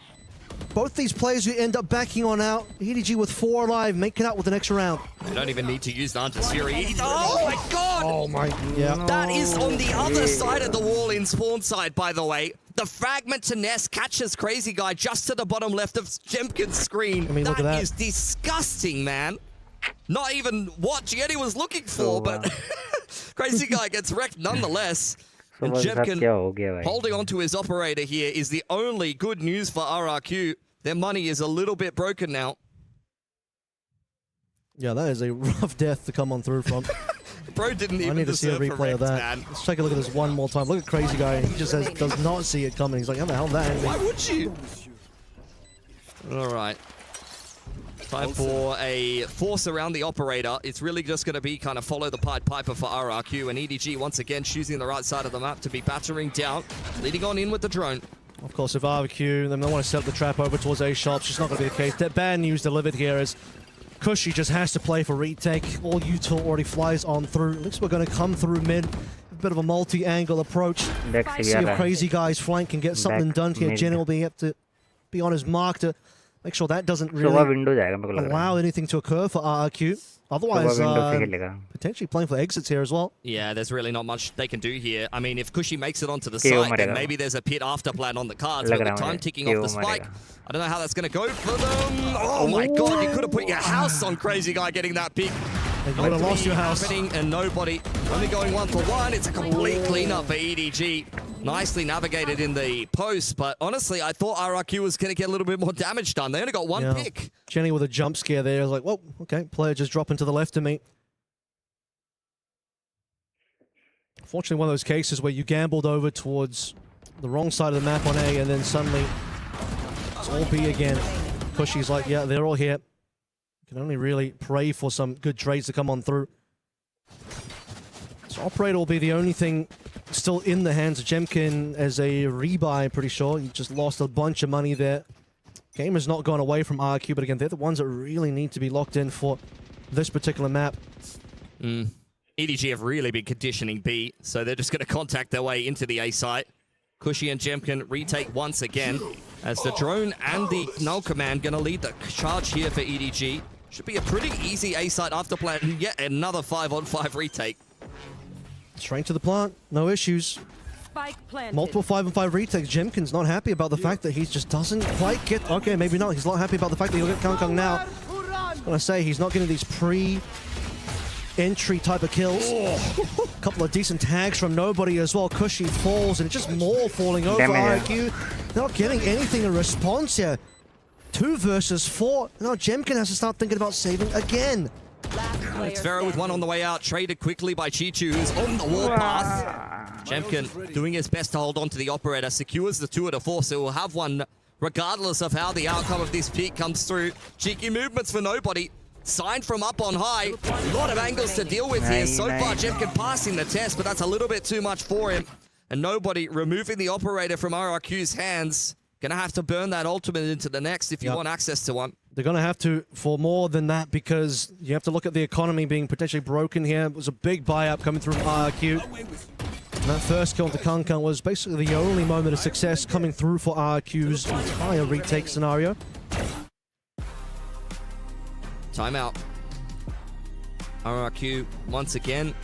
S2: Both these players who end up backing on out. EDG with 4 alive, make it out with the next round.
S4: They don't even need to use Nantes Fury. Oh my god!
S2: Oh my, yeah.
S4: That is on the other side of the wall in spawn side, by the way. The fragment to Nest catches Crazy Guy just to the bottom left of Jemkin's screen.
S2: I mean, look at that.
S4: Is disgusting, man. Not even what Jenny was looking for, but Crazy Guy gets wrecked nonetheless. And Jemkin holding on to his operator here is the only good news for RRQ. Their money is a little bit broken now.
S2: Yeah, that is a rough death to come on through from.
S4: Bro didn't even
S2: I need to see a replay of that.
S4: Man.
S2: Let's take a look at this one more time. Look at Crazy Guy. He just does not see it coming. He's like, how the hell that ended?
S4: Why would you? All right. Time for a force around the operator. It's really just going to be kind of follow the Pied Piper for RRQ, and EDG once again choosing the right side of the map to be battering down, leading on in with the drone.
S2: Of course, if RRQ, then they want to set up the trap over towards A shops. Just not going to be the case. That bad news delivered here as Kushi just has to play for retake. All util already flies on through. Looks we're going to come through mid. A bit of a multi-angle approach. See if Crazy Guy's flank can get something done here. Jenny will have to be on his mark to make sure that doesn't really allow anything to occur for RRQ. Otherwise, potentially playing for exits here as well.
S4: Yeah, there's really not much they can do here. I mean, if Kushi makes it onto the site, then maybe there's a pit after plan on the cards, but with time ticking off the spike, I don't know how that's going to go for them. Oh my god, you could have put your house on Crazy Guy getting that pick.
S2: You would have lost your house.
S4: And nobody, only going 1-for-1. It's a complete cleanup for EDG. Nicely navigated in the post, but honestly, I thought RRQ was going to get a little bit more damage done. They only got one pick.
S2: Jenny with a jump scare there. I was like, whoa, okay, player just dropping to the left of me. Fortunately, one of those cases where you gambled over towards the wrong side of the map on A, and then suddenly it's all B again. Kushi's like, yeah, they're all here. You can only really pray for some good trades to come on through. So operator will be the only thing still in the hands of Jemkin as a rebuy, I'm pretty sure. He just lost a bunch of money there. Game has not gone away from RRQ, but again, they're the ones that really need to be locked in for this particular map.
S4: In EDG have really been conditioning B, so they're just going to contact their way into the A site. Cushy and Jemkin retake once again, as the drone and the null command going to lead the charge here for EDG. Should be a pretty easy A site after plan. Yet another 5-on-5 retake.
S2: Straight to the plant, no issues.
S12: Spike planted.
S2: Multiple 5-on-5 retakes. Jemkin's not happy about the fact that he just doesn't quite get... Okay, maybe not. He's not happy about the fact that he'll get Kangkang now. I was going to say, he's not getting these pre-entry type of kills. A couple of decent tags from nobody as well. Cushy falls, and just more falling over. RRQ not getting anything in response here. 2 versus 4. Now Jemkin has to start thinking about saving again.
S4: It's Vero with one on the way out, traded quickly by Chichu, who's on the warpath. Jemkin doing his best to hold on to the operator, secures the 2 out of 4, so we'll have one regardless of how the outcome of this peak comes through. Cheeky movements for nobody. Signed from up on high. A lot of angles to deal with here. So far, Jemkin passing the test, but that's a little bit too much for him. And nobody removing the operator from RRQ's hands. Gonna have to burn that ultimate into the next if you want access to one.
S2: They're going to have to for more than that, because you have to look at the economy being potentially broken here. It was a big buy-up coming through RRQ. And that first kill into Kangkang was basically the only moment of success coming through for RRQ's entire retake scenario.
S4: Timeout. RRQ, once again,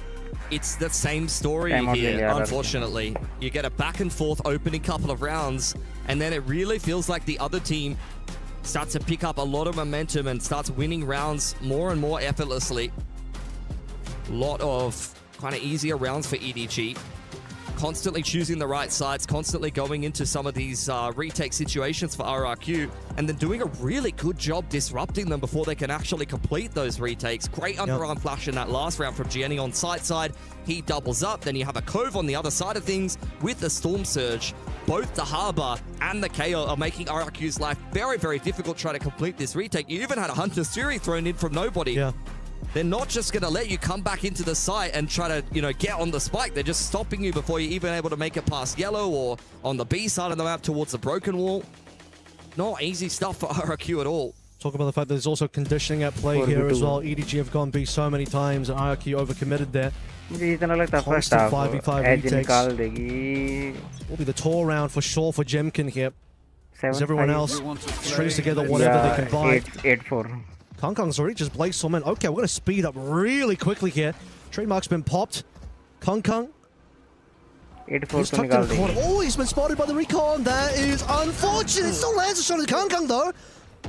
S4: it's the same story here, unfortunately. You get a back and forth opening couple of rounds, and then it really feels like the other team starts to pick up a lot of momentum and starts winning rounds more and more effortlessly. A lot of kind of easier rounds for EDG. Constantly choosing the right sides, constantly going into some of these retake situations for RRQ, and then doing a really good job disrupting them before they can actually complete those retakes. Great underarm flash in that last round from Gianni on side. He doubles up, then you have a Cove on the other side of things with the Storm Surge. Both the Harbor and the KO are making RRQ's life very, very difficult trying to complete this retake. You even had a Hunter Suri thrown in from nobody.
S2: Yeah.
S4: They're not just going to let you come back into the site and try to, get on the spike. They're just stopping you before you're even able to make it past yellow or on the B side of the map towards the broken wall. Not easy stuff for RRQ at all.
S2: Talk about the fact that there's also conditioning at play here as well. EDG have gone B so many times, and RRQ overcommitted there. Constant 5v5 retakes. Will be the tour round for sure for Jemkin here. As everyone else strings together whatever they can buy.
S1: 8-4.
S2: Kangkang's already just blazed some in. Okay, we're going to speed up really quickly here. Trademark's been popped. Kangkang. He's tucked in the corner. Oh, he's been spotted by the recon. That is unfortunate. It still lands a shot at Kangkang, though.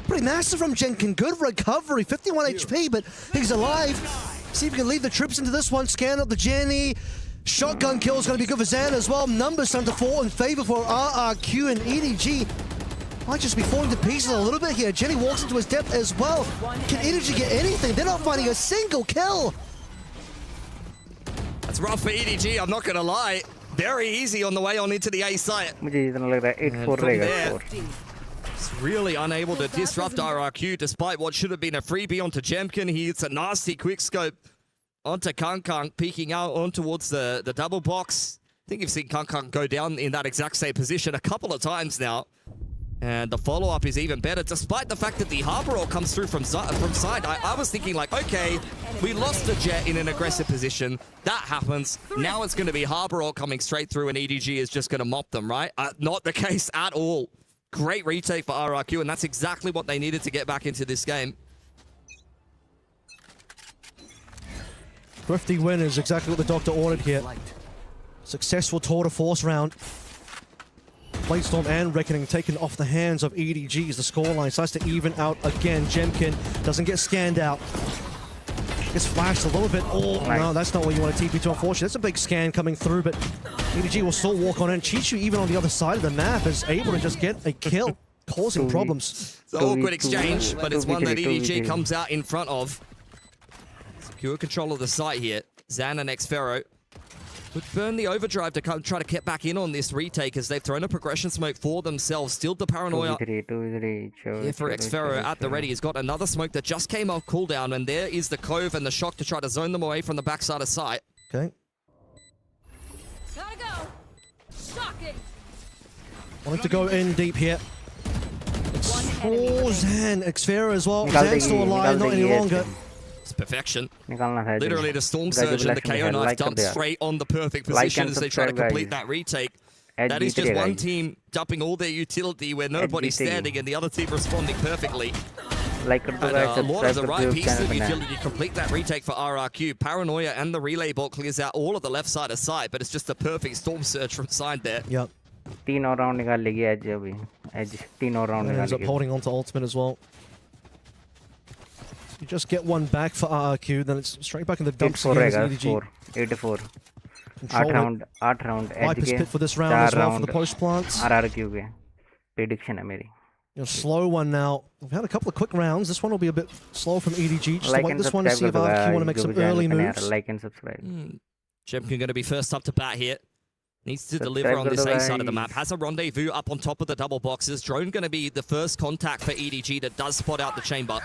S2: Pretty massive from Jemkin. Good recovery. 51 HP, but he's alive. See if we can lead the troops into this one. Scan up the Jenny. Shotgun kill is going to be good for Zan as well. Numbers starting to fall in favor for RRQ and EDG. Might just be falling to pieces a little bit here. Jenny walks into his depth as well. Can EDG get anything? They're not finding a single kill.
S4: That's rough for EDG, I'm not going to lie. Very easy on the way on into the A site.
S1: मुझे इतना लग रहा है 8-4 रहेगा.
S4: It's really unable to disrupt RRQ despite what should have been a freebie onto Jemkin. He hits a nasty quick scope onto Kangkang, peeking out on towards the double box. I think you've seen Kangkang go down in that exact same position a couple of times now. And the follow-up is even better, despite the fact that the Harbor Roll comes through from side. I was thinking like, okay, we lost the Jet in an aggressive position. That happens. Now it's going to be Harbor Roll coming straight through, and EDG is just going to mop them, right? Not the case at all. Great retake for RRQ, and that's exactly what they needed to get back into this game.
S2: Thrifty win is exactly what the Doctor ordered here. Successful tour de force round. Bladestorm and Reckoning taken off the hands of EDG as the scoreline starts to even out again. Jemkin doesn't get scanned out. Gets flashed a little bit. Oh, no, that's not what you want to TP to, unfortunately. That's a big scan coming through, but EDG will still walk on in. Chichu, even on the other side of the map, is able to just get a kill, causing problems.
S4: It's an awkward exchange, but it's one that EDG comes out in front of. Secure control of the site here. Zan and Xfero would burn the overdrive to come try to get back in on this retake as they've thrown a progression smoke for themselves. Still the paranoia here for Xfero at the ready. He's got another smoke that just came off cooldown, and there is the Cove and the Shock to try to zone them away from the backside of site.
S2: Okay.
S12: Gotta go. Shocking.
S2: Wanting to go in deep here. Oh, Zan, Xfero as well. Zan's still alive, not any longer.
S4: perfection.
S1: निकालना था
S4: Literally the Storm Surge and the KO knife dumped straight on the perfect position as they try to complete that retake. That is just one team dumping all their utility where nobody's standing and the other team responding perfectly.
S1: Like
S4: And a lot of the right pieces of utility complete that retake for RRQ. Paranoia and the relay bot clears out all of the left side of sight, but it's just a perfect Storm Surge from side there.
S2: Yep.
S1: 3 और round निकाल लेगी as अभी as 3 और round
S2: And ends up
S1: निकाल
S2: holding on to ultimate as well. You just get one back for RRQ, then it's straight back in the dumps again as EDG.
S1: 84
S2: Control it.
S1: 8 round as
S2: Viper's
S1: के
S2: pit for this round as well for the post plants.
S1: RRQ के prediction है मेरी
S2: You know, slow one now. We've had a couple of quick rounds. This one will be a bit slow from EDG. Just
S1: like
S2: wait
S1: and
S2: this one to see if
S1: subscribe
S2: RRQ want to make some early moves.
S1: like and subscribe
S4: Jemkin going to be first up to bat here. Needs to deliver on this A side of the map. Has a rendezvous up on top of the double boxes. Drone going to be the first contact for EDG that does spot out the chamber.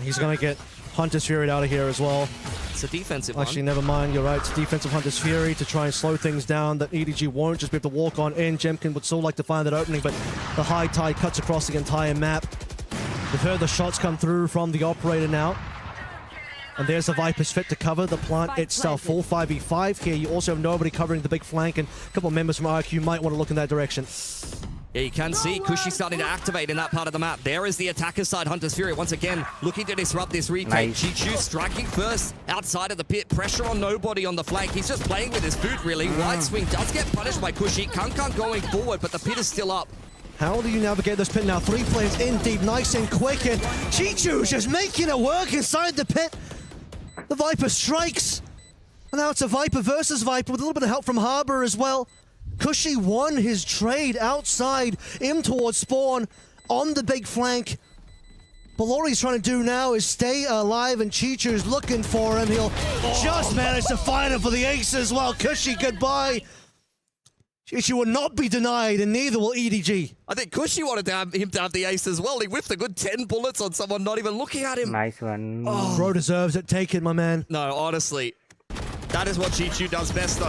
S2: He's going to get Hunter's Fury out of here as well.
S4: It's a defensive
S2: Actually,
S4: one.
S2: never mind. You're right. It's defensive Hunter's Fury to try and slow things down. That EDG won't just be able to walk on in. Jemkin would still like to find that opening, but the high tide cuts across the entire map. We've heard the shots come through from the operator now. And there's the Viper's fit to cover the plant itself. Full 5v5 here. You also have nobody covering the big flank, and a couple of members from RRQ might want to look in that direction.
S4: Yeah, you can see Kushi starting to activate in that part of the map. There is the attacker side, Hunter's Fury, once again looking to disrupt this retake.
S1: Nice.
S4: Chichu striking first outside of the pit. Pressure on nobody on the flank. He's just playing with his boot, really. Wide swing does get punished by Kushi. Kankan going forward, but the pit is still up.
S2: How do you navigate this pit now? 3 players in deep, nice and quick, and Chichu's just making it work inside the pit. The Viper strikes. And now it's a Viper versus Viper with a little bit of help from Harbor as well. Kushi won his trade outside, in towards spawn, on the big flank. But all he's trying to do now is stay alive, and Chichu's looking for him. He'll just manage to find him for the ace as well. Kushi, goodbye. Chichu will not be denied, and neither will EDG.
S4: I think Kushi wanted him to have the ace as well. He whiffed a good 10 bullets on someone not even looking at him.
S1: nice one
S2: Bro deserves it. Take it, my man.
S4: No, honestly. That is what Chichu does best, though.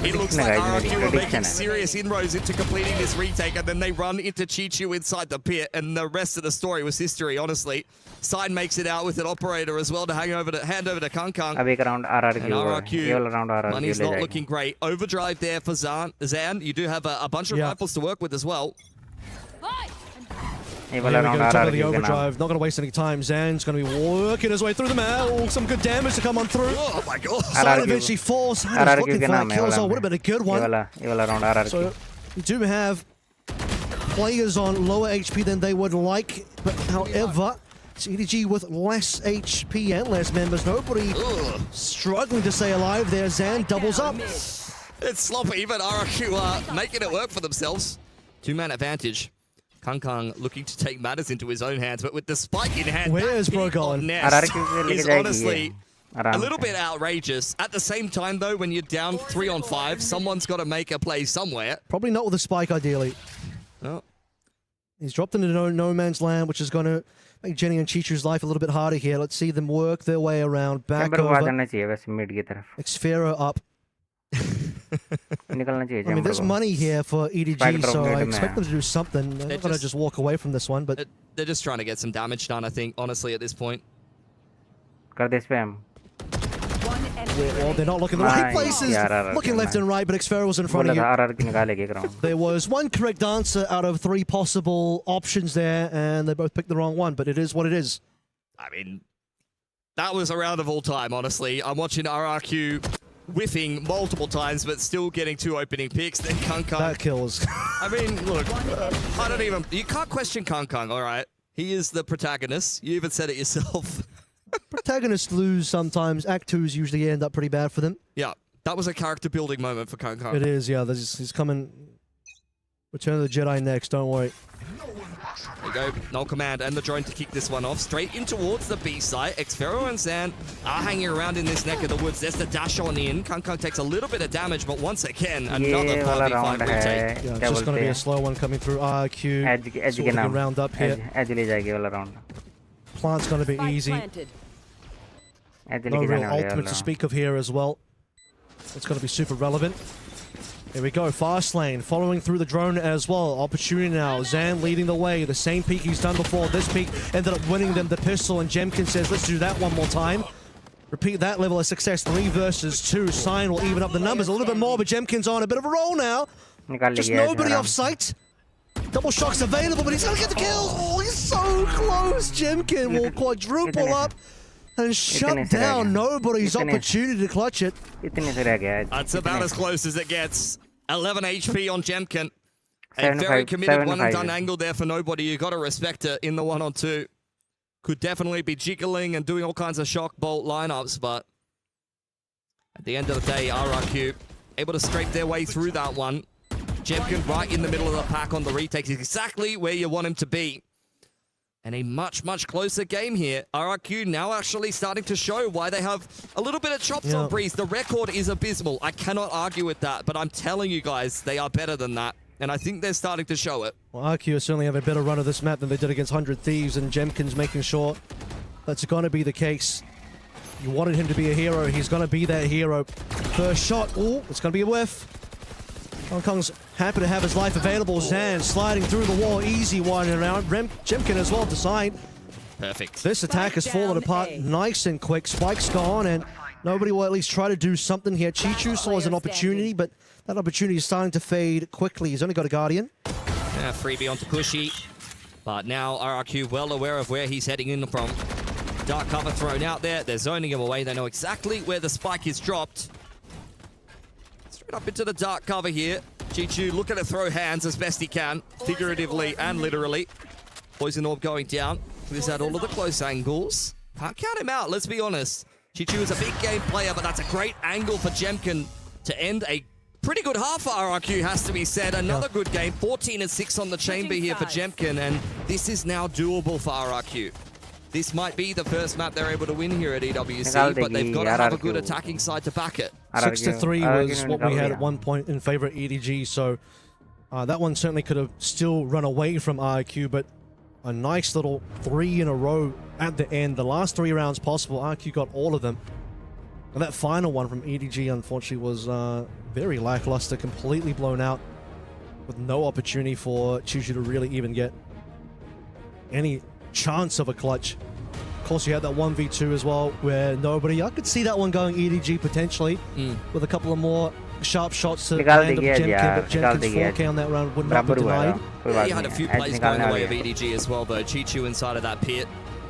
S4: It looks
S1: Prediction,
S4: like
S1: guys,
S4: RRQ are
S1: prediction.
S4: making serious inroads into completing this retake, and then they run into Chichu inside the pit, and the rest of the story was history, honestly. Side makes it out with an operator as well to hand over to Kankang.
S1: अब एक round RRQ
S4: And RRQ,
S1: ये वाला round RRQ
S4: money's
S1: ले
S4: not
S1: जाएगी
S4: looking great. Overdrive there for Zan. You do have a bunch of
S2: Yeah.
S4: rifles to work with as well.
S1: ये
S2: Here
S1: वाला
S2: we
S1: round
S2: go, top of
S1: RRQ
S2: the
S1: के नाम
S2: overdrive. Not going to waste any time. Zan's going to be working his way through the map. Oh, some good damage to come on through.
S4: Oh my god.
S2: Side
S1: RRQ
S2: eventually falls. Side is
S1: RRQ
S2: looking
S1: के
S2: for that
S1: नाम है
S2: kill
S1: वाला
S2: zone. Would have been a good one.
S1: ये वाला round RRQ
S2: So we do have players on lower HP than they would like, but however, it's EDG with less HP and less members. Nobody struggling to stay alive there. Zan doubles up.
S4: It's sloppy, but RRQ are making it work for themselves. 2-man advantage. Kankang looking to take matters into his own hands, but with the spike in hand,
S2: Where's bro going?
S1: RRQ से लेके
S4: is
S1: जाएगी
S4: honestly
S1: ये
S4: a
S1: आराम
S4: little
S1: से
S4: bit outrageous. At the same time, though, when you're down 3 on 5, someone's got to make a play somewhere.
S2: Probably not with a spike, ideally.
S4: Oh,
S2: He's dropped into no man's land, which is going to make Jenny and Chichu's life a little bit harder here. Let's see them work their way around. Back
S1: chamber को आ
S2: over.
S1: जाना चाहिए वैसे mid की तरफ
S2: Xfero up.
S1: निकलना चाहिए
S2: I mean,
S1: chamber
S2: there's
S1: को
S2: money here for
S1: Spike
S2: EDG,
S1: drop
S2: so I
S1: mid
S2: expect
S1: में.
S2: them to do something. They're not going to
S4: just-
S2: just walk away from this one, but
S4: they're just trying to get some damage done, I think, honestly, at this point.
S1: कर दे spam
S2: well, they're not looking in the right
S1: Nice.
S2: places.
S1: Yeah, RRQ,
S2: Looking left and right, but Xfero was in front
S1: बोला
S2: of you.
S1: था RRQ निकालेगी एक round
S2: There was one correct answer out of 3 possible options there, and they both picked the wrong one, but it is what it is.
S4: I mean, that was a round of all time, honestly. I'm watching RRQ whiffing multiple times, but still getting 2 opening picks. Then Kankang.
S2: That kills.
S4: I mean, look, I don't even... You can't question Kankang, all right? He is the protagonist. You even said it yourself.
S2: Protagonists lose sometimes. Act 2s usually end up pretty bad for them.
S4: Yeah, that was a character-building moment for Kankang.
S2: It is, yeah. He's coming... Return of the Jedi next, don't worry.
S4: There you go, null command and the drone to kick this one off. Straight in towards the B site. Xfero and Zan are hanging around in this neck of the woods. There's the dash on in. Kankang takes a little bit of damage, but once again, another
S1: ये वाला
S4: 5v5
S1: round
S4: retake.
S1: है
S2: Yeah,
S1: क्या
S2: it's just going to be
S1: बोलते
S2: a
S1: हैं
S2: slow one coming through RRQ.
S1: As के
S2: Sorting
S1: नाम
S2: round up here.
S1: As ले जाएगी वाला round
S2: Plant's going to be easy.
S12: Planted.
S1: As
S2: No
S1: लेके
S2: real
S1: जाने वाले
S2: ultimate to
S1: वाला
S2: speak of here as well. It's going to be super relevant. Here we go, fast lane, following through the drone as well. Opportunity now, Zan leading the way. The same peak he's done before. This peak ended up winning them the pistol, and Jemkin says, let's do that one more time. repeat that level of success. 3 versus 2. Sign will even up the numbers a little bit more, but Jemkin's on a bit of a roll now. Just nobody off sight. Double shots available, but he's going to get the kills. Oh, he's so close. Jemkin will quadruple up and shut down nobody's opportunity to clutch it.
S4: That's about as close as it gets. 11 HP on Jemkin. A very committed one and done angle there for nobody. You got to respect it in the 1-on-2. Could definitely be jiggling and doing all kinds of shock bolt lineups, but at the end of the day, RRQ able to scrape their way through that one. Jemkin right in the middle of the pack on the retakes, exactly where you want him to be. And a much, much closer game here. RRQ now actually starting to show why they have a little bit of chops on Breeze. The record is abysmal. I cannot argue with that, but I'm telling you guys, they are better than that. And I think they're starting to show it.
S2: Well, RQ certainly have a better run of this map than they did against 100 Thieves, and Jemkin's making sure that's going to be the case. You wanted him to be a hero. He's going to be that hero. First shot. Oh, it's going to be a whiff. Hong Kong's happy to have his life available. Zan sliding through the wall. Easy one around. Jemkin as well to sign.
S4: Perfect.
S2: This attack has fallen apart nice and quick. Spike's gone, and nobody will at least try to do something here. Chichu saw as an opportunity, but that opportunity is starting to fade quickly. He's only got a Guardian.
S4: Yeah, freebie onto Pushy. But now RRQ well aware of where he's heading in from. Dark cover thrown out there. They're zoning him away. They know exactly where the spike is dropped. Straight up into the dark cover here. Chichu looking to throw hands as best he can, figuratively and literally. Poison Orb going down. Clears out all of the close angles. Can't count him out, let's be honest. Chichu is a big game player, but that's a great angle for Jemkin to end a pretty good half for RRQ, has to be said. Another good game. 14-6 on the chamber here for Jemkin, and this is now doable for RRQ. This might be the first map they're able to win here at EWC, but they've got to have a good attacking side to back it.
S2: 6-3 was what we had at one point in favor of EDG, so that one certainly could have still run away from RRQ, but a nice little 3 in a row at the end. The last 3 rounds possible, RRQ got all of them. And that final one from EDG, unfortunately, was very lackluster, completely blown out, with no opportunity for Chichu to really even get any chance of a clutch. Of course, you had that 1v2 as well, where nobody... I could see that one going EDG potentially, with a couple of more sharp shots to land of Jemkin, but Jemkin's 4K on that round would not be denied.
S4: Yeah, you had a few plays going the way of EDG as well, though. Chichu inside of that pit.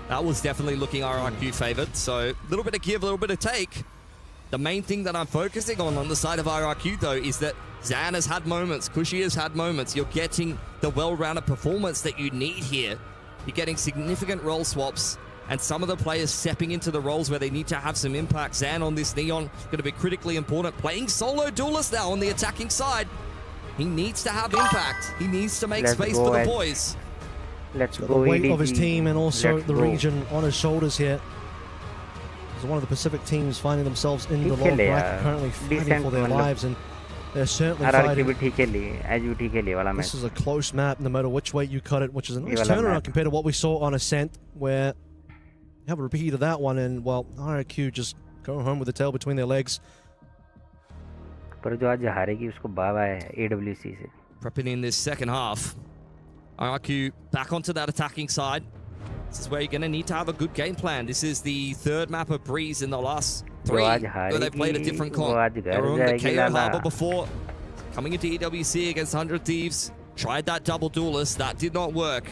S4: That was definitely looking RRQ favored, so a little bit of give, a little bit of take. The main thing that I'm focusing on the side of RRQ, though, is that Zan has had moments, Kushi has had moments. You're getting the well-rounded performance that you need here. You're getting significant role swaps, and some of the players stepping into the roles where they need to have some impact. Zan on this Neon, going to be critically important. Playing solo duelist now on the attacking side. He needs to have impact. He needs to make space for the boys.
S1: Let's go.
S2: The weight
S1: EDG.
S2: of his team and also
S1: Let's
S2: the
S1: go.
S2: region on his shoulders here. As one of the Pacific teams finding themselves in the lower bracket, currently fighting for their lives, and they're certainly fighting. This is a close map, no matter which way you cut it, which is a nice turnaround compared to what we saw on Ascent, where you have a repeat of that one, and, well, RRQ just go home with the tail between their legs.
S1: पर जो आज हारेगी उसको बाबा है EWC से.
S4: Prepping in this second half. RRQ back onto that attacking side. This is where you're going to need to have a good game plan. This is the third map of Breeze in the last 3 where they've played a different comp. They were on the KO Harbor before, coming into EWC against 100 Thieves. Tried that double duelist, that did not work.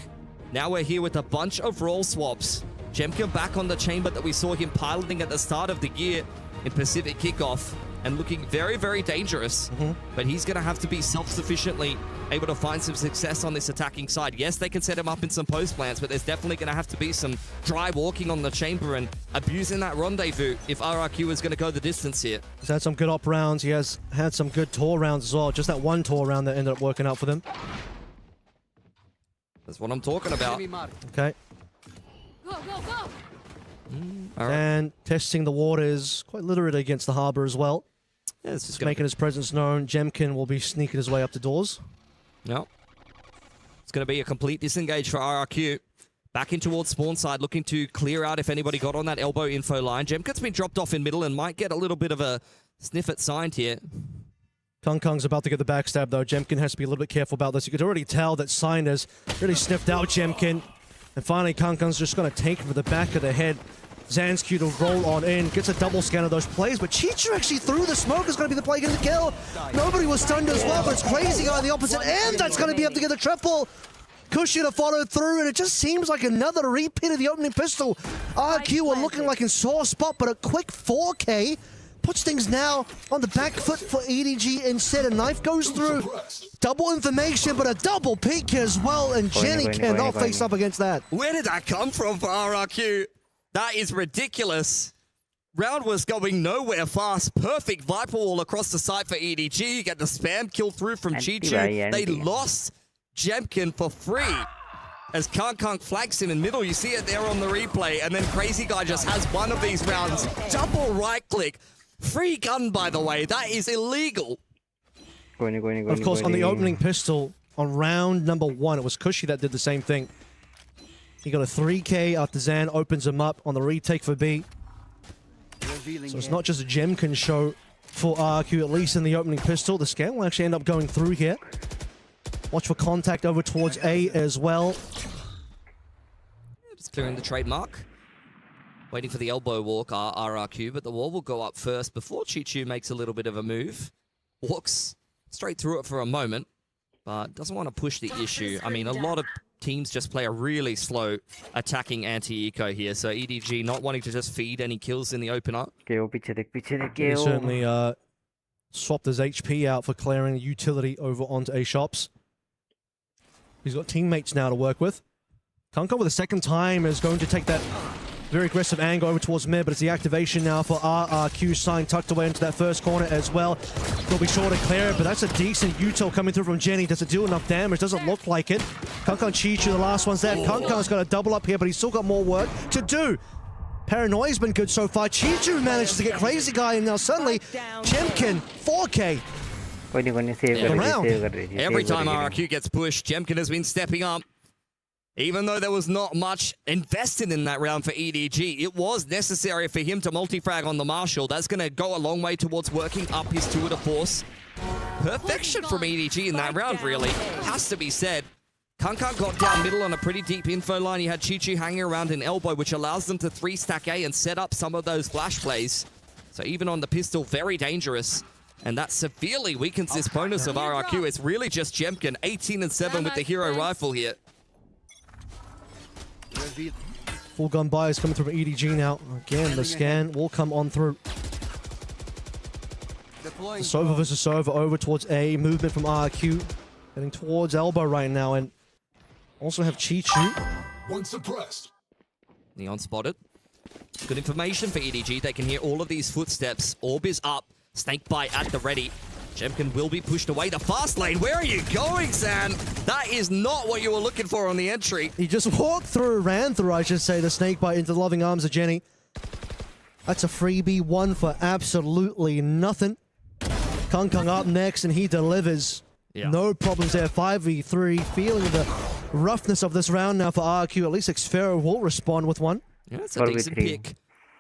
S4: Now we're here with a bunch of role swaps. Jemkin back on the chamber that we saw him piloting at the start of the year in Pacific Kickoff, and looking very, very dangerous. But he's going to have to be self-sufficiently able to find some success on this attacking side. Yes, they can set him up in some post plans, but there's definitely going to have to be some dry walking on the chamber and abusing that rendezvous if RRQ is going to go the distance here.
S2: He's had some good op rounds. He has had some good tour rounds as well. Just that one tour round that ended up working out for them.
S4: That's what I'm talking about.
S2: Okay.
S12: Go, go, go!
S2: And testing the waters, quite literate against the harbor as well.
S4: Yeah, it's just
S2: making his presence known. Jemkin will be sneaking his way up the doors.
S4: No. It's going to be a complete disengage for RRQ. Back in towards spawn side, looking to clear out if anybody got on that elbow info line. Jemkin's been dropped off in middle and might get a little bit of a sniff at signed here.
S2: Kung Kung's about to get the backstab, though. Jemkin has to be a little bit careful about this. You could already tell that Sign has really sniffed out Jemkin. And finally, Kung Kung's just going to take him to the back of the head. Zansky to roll on in, gets a double scan of those plays, but Chichu actually through the smoke is going to be the play getting the kill. Nobody was stunned as well, but it's Crazy Guy on the opposite end that's going to be able to get the triple. Cushy to follow through, and it just seems like another repeat of the opening pistol. RRQ were looking like in sore spot, but a quick 4K puts things now on the back foot for EDG instead. A knife goes through, double information, but a double peek as well, and Jenny cannot face up against that.
S4: Where did that come from for RRQ? That is ridiculous. Round was going nowhere fast. Perfect Viper Wall across the site for EDG. You get the spam kill through from Chichu. They lost Jemkin for free. As Kunk flags him in middle, you see it there on the replay, and then Crazy Guy just has one of these rounds. Double right click. Free gun, by the way. That is illegal.
S2: Of course, on the opening pistol, on round number 1, it was Cushy that did the same thing. He got a 3K after Zan opens him up on the retake for B. So it's not just a Jemkin show for RRQ, at least in the opening pistol. The scan will actually end up going through here. Watch for contact over towards A as well.
S4: Just clearing the trademark. Waiting for the elbow walk, RRQ, but the wall will go up first before Chichu makes a little bit of a move. Walks straight through it for a moment, but doesn't want to push the issue. I mean, a lot of teams just play a really slow attacking anti-eco here, so EDG not wanting to just feed any kills in the opener.
S2: He certainly swapped his HP out for clearing utility over onto A shops. He's got teammates now to work with. Kanka with a second time is going to take that very aggressive angle over towards mid, but it's the activation now for RRQ. Sign tucked away into that first corner as well. Will be sure to clear it, but that's a decent util coming through from Jenny. Does it do enough damage? Doesn't look like it. Kanka and Chichu, the last one's there. Kanka's got a double up here, but he's still got more work to do. Paranoia's been good so far. Chichu manages to get Crazy Guy, and now suddenly Jemkin 4K.
S4: Every time RRQ gets pushed, Jemkin has been stepping up. Even though there was not much invested in that round for EDG, it was necessary for him to multi-frag on the Marshall. That's going to go a long way towards working up his tour de force. Perfection from EDG in that round, really. Has to be said. Kankan got down middle on a pretty deep info line. He had Chichu hanging around in elbow, which allows them to 3-stack A and set up some of those flash plays. So even on the pistol, very dangerous. And that severely weakens this bonus of RRQ. It's really just Jemkin, 18-7 with the hero rifle here.
S2: Full gun bias coming through from EDG now. Again, the scan will come on through. Sova versus Sova over towards A. Movement from RRQ. Heading towards elbow right now. And also have Chichu.
S6: One suppressed.
S4: Neon spotted. Good information for EDG. They can hear all of these footsteps. Orb is up. Snake bite at the ready. Jemkin will be pushed away. The fast lane. Where are you going, Zan? That is not what you were looking for on the entry.
S2: He just walked through, ran through, I should say, the snake bite into the loving arms of Jenny. That's a freebie one for absolutely nothing. Kung up next, and he delivers. Yeah. No problems there. 5v3. Feeling the roughness of this round now for RRQ. At least Xfero will respond with one.
S4: Yeah, it's a decent pick.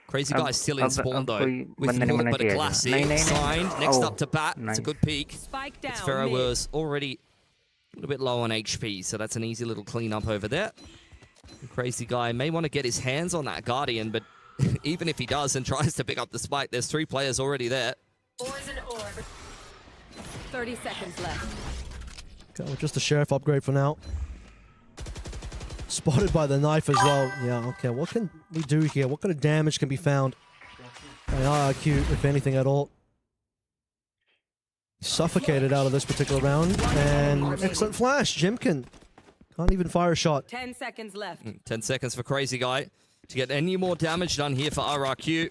S4: Crazy Guy's still in spawn though, with naught but a classic. Signed, next up to bat, it's a good peek. Xfero was already a little bit low on HP, so that's an easy little cleanup over there. Crazy Guy may want to get his hands on that Guardian, but even if he does and tries to pick up the spike, there's 3 players already there.
S12: 30 seconds left.
S2: Okay, well, just a Sheriff upgrade for now. Spotted by the knife as well. Yeah, okay, what can we do here? What kind of damage can be found by RRQ, if anything at all? Suffocated out of this particular round. And excellent flash, Jemkin. Can't even fire a shot.
S12: 10 seconds left.
S4: 10 seconds for Crazy Guy to get any more damage done here for RRQ.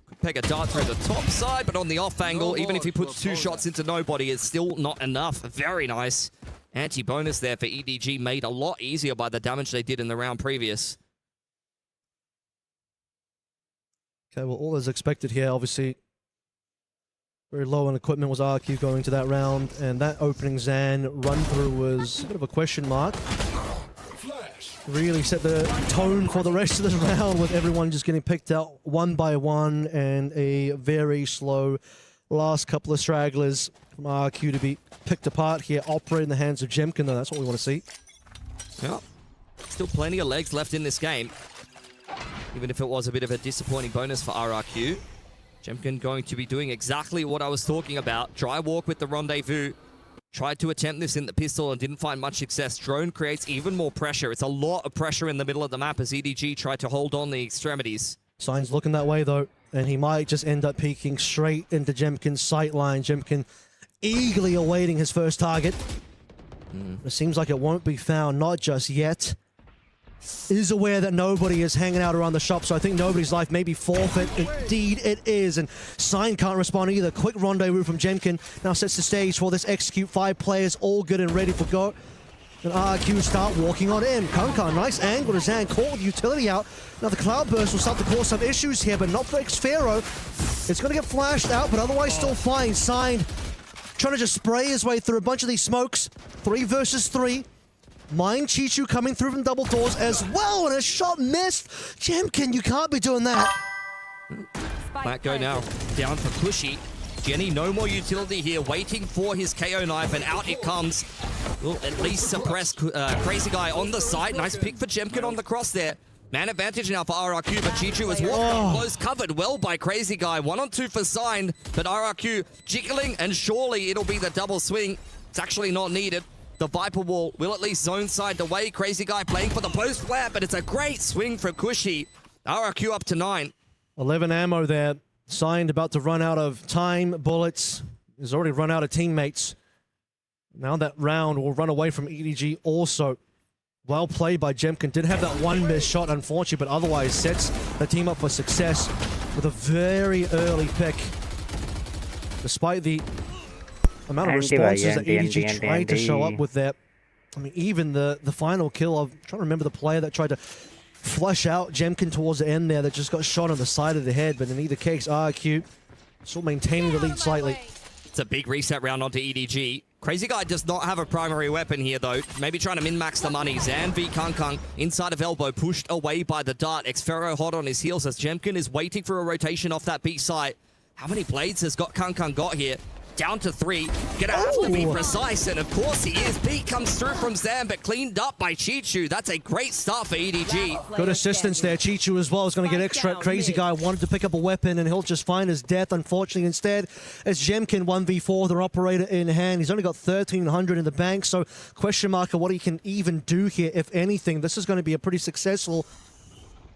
S4: Could peg a dart through the top side, but on the off angle, even if he puts 2 shots into nobody, it's still not enough. Very nice. Anti-bonus there for EDG, made a lot easier by the damage they did in the round previous.
S2: Okay, well, all as expected here, obviously. Very low on equipment was RRQ going to that round, and that opening Zan run-through was a bit of a question mark. Really set the tone for the rest of this round with everyone just getting picked out one by one, and a very slow last couple of stragglers from RRQ to be picked apart here, operate in the hands of Jemkin, though. That's what we want to see.
S4: Yeah, still plenty of legs left in this game. even if it was a bit of a disappointing bonus for RRQ. Jemkin going to be doing exactly what I was talking about. Dry walk with the rendezvous. Tried to attempt this in the pistol and didn't find much success. Drone creates even more pressure. It's a lot of pressure in the middle of the map as EDG tried to hold on the extremities.
S2: Sign's looking that way, though, and he might just end up peeking straight into Jemkin's sight line. Jemkin eagerly awaiting his first target. It seems like it won't be found, not just yet. Is aware that nobody is hanging out around the shop, so I think nobody's life may be forfeit. Indeed it is, and Sign can't respond either. Quick rendezvous from Jemkin now sets the stage for this execute. 5 players all good and ready for go. And RRQ start walking on in. Kankan, nice angle to Zan, caught with utility out. Now the Cloudburst will start to cause some issues here, but not for Xfero. It's going to get flashed out, but otherwise still fine. Sign trying to just spray his way through a bunch of these smokes. 3 versus 3. Mind Chichu coming through from double doors as well, and a shot missed. Jemkin, you can't be doing that.
S4: Might go now. Down for Cushy. Jenny, no more utility here, waiting for his KO knife, and out it comes. Will at least suppress Crazy Guy on the side. Nice pick for Jemkin on the cross there. Man advantage now for RRQ, but Chichu is walking up close, covered well by Crazy Guy. 1-on-2 for Sign, but RRQ jiggling, and surely it'll be the double swing. It's actually not needed. The Viper Wall will at least zone side the way. Crazy Guy playing for the post flat, but it's a great swing from Cushy. RRQ up to 9.
S2: 11 ammo there. Signed about to run out of time, bullets. He's already run out of teammates. Now that round will run away from EDG also. Well played by Jemkin. Did have that one missed shot, unfortunately, but otherwise sets the team up for success with a very early pick. Despite the amount of responses that EDG tried to show up with there. I mean, even the final kill of, I'm trying to remember the player that tried to flush out Jemkin towards the end there that just got shot on the side of the head, but in either case, RRQ still maintaining the lead slightly.
S4: It's a big reset round onto EDG. Crazy Guy does not have a primary weapon here, though. Maybe trying to min-max the money. Zan v Kung inside of elbow, pushed away by the dart. Xfero hot on his heels as Jemkin is waiting for a rotation off that B site. How many blades has Kung got here? Down to 3. Gonna have to be precise, and of course he is. B comes through from Zan, but cleaned up by Chichu. That's a great start for EDG.
S2: Good assistance there. Chichu as well is going to get extra. Crazy Guy wanted to pick up a weapon, and he'll just find his death, unfortunately. Instead, as Jemkin 1v4, their operator in hand. He's only got 1,300 in the bank, so question mark of what he can even do here, if anything. This is going to be a pretty successful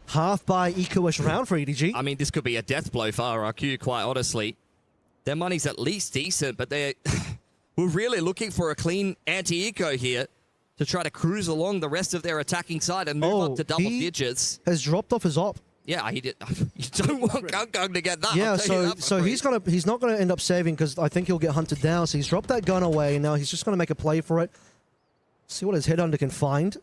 S2: half by eco-ish round for EDG.
S4: I mean, this could be a death blow for RRQ, quite honestly. Their money's at least decent, but we're really looking for a clean anti-eco here to try to cruise along the rest of their attacking side and move up to double digits.
S2: Has dropped off his op.
S4: Yeah, he did. You don't want Kung to get that.
S2: Yeah, so he's not gonna end up saving because I think he'll get hunted down. So he's dropped that gun away, and now he's just gonna make a play for it. See what his headhunter can find.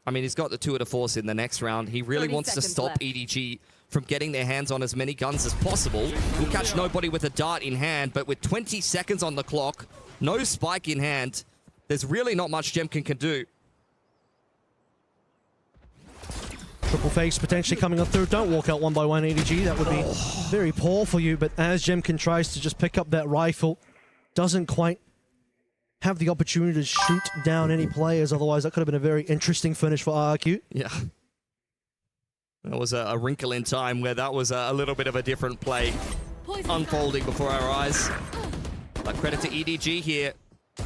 S4: I mean, he's got the 2 of the force in the next round. He really wants to stop
S12: left.
S4: EDG from getting their hands on as many guns as possible. Will catch nobody with a dart in hand, but with 20 seconds on the clock, no spike in hand, there's really not much Jemkin can do.
S2: Triple face potentially coming up through. Don't walk out one by one, EDG. That would be very poor for you, but as Jemkin tries to just pick up that rifle, doesn't quite have the opportunity to shoot down any players. Otherwise, that could have been a very interesting finish for RRQ.
S4: Yeah. There was a wrinkle in time where that was a little bit of a different play unfolding before our eyes. But credit to EDG here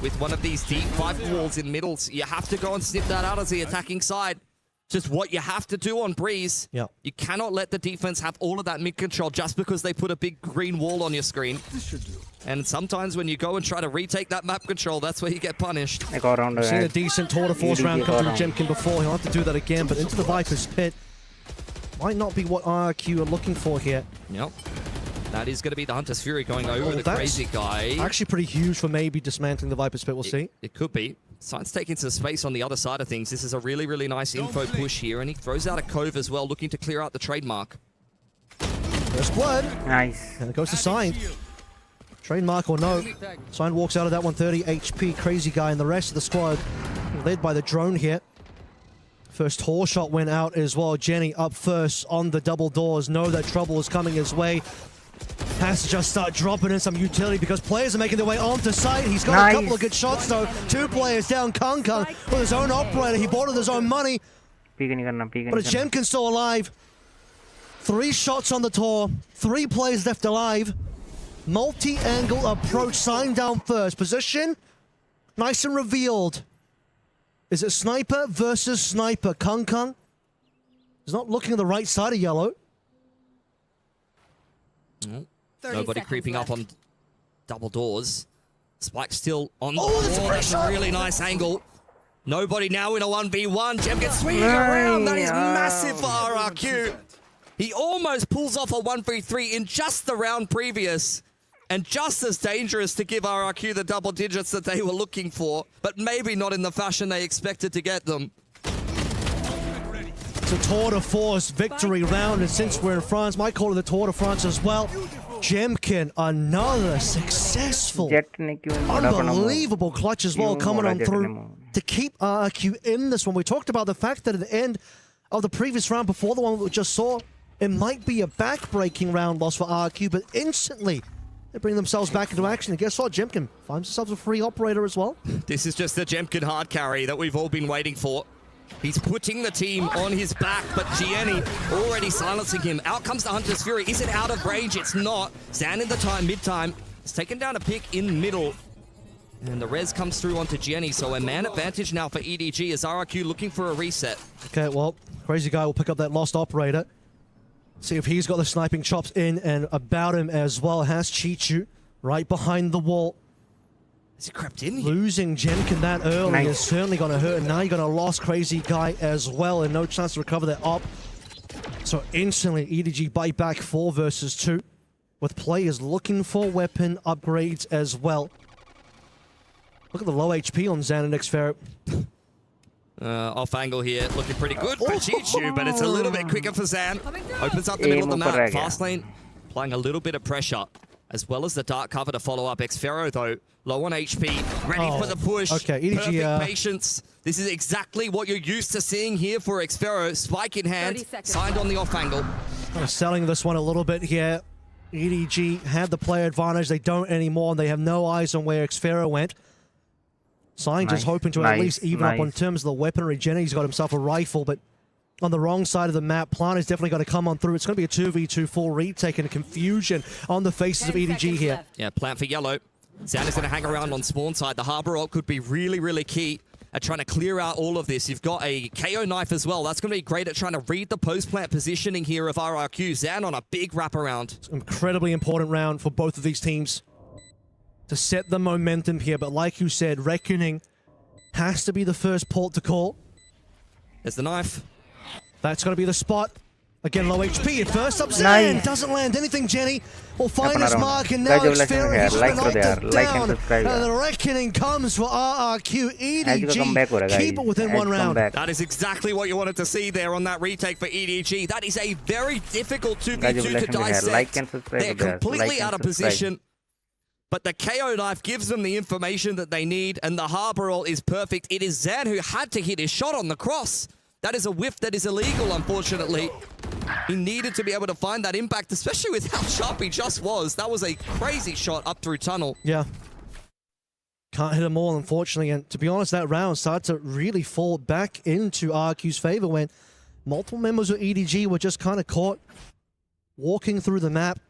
S4: with one of these deep 5 walls in middles. You have to go and snip that out as the attacking side. Just what you have to do on Breeze.
S2: Yeah.
S4: You cannot let the defense have all of that mid control just because they put a big green wall on your screen. And sometimes when you go and try to retake that map control, that's where you get punished.
S1: I got around
S2: We've seen a decent tour de force round come through Jemkin before. He'll have to do that again, but into the Viper's pit might not be what RRQ are looking for here.
S4: Yep. That is going to be the Hunter's Fury going over the Crazy Guy.
S2: Actually pretty huge for maybe dismantling the Viper's pit, we'll see.
S4: It could be. Sign's taking some space on the other side of things. This is a really, really nice info push here, and he throws out a Cove as well, looking to clear out the trademark.
S2: First blood.
S1: Nice.
S2: And it goes to Sign. Trademark or no. Sign walks out of that 130 HP. Crazy Guy and the rest of the squad led by the drone here. First horse shot went out as well. Jenny up first on the double doors. Know that trouble is coming his way. Has to just start dropping in some utility because players are making their way onto site. He's got a couple of good shots though. 2 players down. Kung with his own operator. He bought with his own money. But it's Jemkin still alive.
S13: 3 shots on the tour, 3 players left alive. Multi-angle approach, Sign down first. Position, nice and revealed. Is it sniper versus sniper? Kung is not looking at the right side of yellow.
S4: Nobody creeping up on double doors. Spike still on the
S13: Oh, that's a
S4: wall.
S13: great
S4: That's
S13: shot.
S4: a really nice angle. Nobody now in a 1v1. Jem gets swinging around. That is massive for RRQ. He almost pulls off a 1v3 in just the round previous. And just as dangerous to give RRQ the double digits that they were looking for, but maybe not in the fashion they expected to get them.
S13: It's a Tour de Force victory round, and since we're in France, might call it the Tour de France as well. Jemkin, another successful, unbelievable clutch as well, coming on through to keep RRQ in this one. We talked about the fact that at the end of the previous round, before the one we just saw, it might be a back-breaking round loss for RRQ, but instantly they bring themselves back into action. And guess what? Jemkin finds himself a free operator as well.
S4: This is just the Jemkin hard carry that we've all been waiting for. He's putting the team on his back, but Gianni already silencing him. Out comes the Hunter's Fury. Is it out of range? It's not. Zan in the time, mid-time. He's taken down a pick in middle. And the res comes through onto Gianni, so a man advantage now for EDG as RRQ looking for a reset.
S13: Okay, well, Crazy Guy will pick up that lost operator. See if he's got the sniping chops in and about him as well. Has Chichu right behind the wall.
S4: Has he crept in here?
S13: Losing Jemkin that early is certainly going to hurt. And now you're going to lost Crazy Guy as well, and no chance to recover that op. So instantly, EDG bite back 4 versus 2, with players looking for weapon upgrades as well. Look at the low HP on Xan and Xfero.
S4: Off angle here, looking pretty good for Chichu, but it's a little bit quicker for Zan. Opens up the middle of the map. Fast lane, applying a little bit of pressure, as well as the dark cover to follow up. Xfero, though, low on HP, ready for the push.
S13: Okay, EDG,
S4: perfect patience. This is exactly what you're used to seeing here for Xfero. Spike in hand, signed on the off angle.
S13: Kind of selling this one a little bit here. EDG had the player advantage. They don't anymore, and they have no eyes on where Xfero went. Sign just hoping to at least even up on terms of the weaponry. Jenny's got himself a rifle, but on the wrong side of the map, Plant is definitely going to come on through. It's going to be a 2v2 full retake and confusion on the faces of EDG here.
S4: Yeah, Plant for yellow. Zan is going to hang around on spawn side. The Harbor ult could be really, really key at trying to clear out all of this. You've got a KO knife as well. That's going to be great at trying to read the post-plant positioning here of RRQ. Zan on a big wraparound.
S13: It's an incredibly important round for both of these teams to set the momentum here. But like you said, Reckoning has to be the first port to call.
S4: There's the knife.
S13: That's going to be the spot. Again, low HP at first. Up Zan. Doesn't land anything. Jenny will find his mark, and now Xfero has been opted down. And the Reckoning comes for RRQ. EDG keep it within 1 round.
S4: That is exactly what you wanted to see there on that retake for EDG. That is a very difficult 2v2 to dissect. They're completely out of position. But the KO knife gives them the information that they need, and the Harbor ult is perfect. It is Zan who had to hit his shot on the cross. That is a whiff that is illegal, unfortunately. He needed to be able to find that impact, especially with how sharp he just was. That was a crazy shot up through tunnel.
S13: Yeah. Can't hit them all, unfortunately. And to be honest, that round started to really fall back into RQ's favor when multiple members of EDG were just kind of caught walking through the map.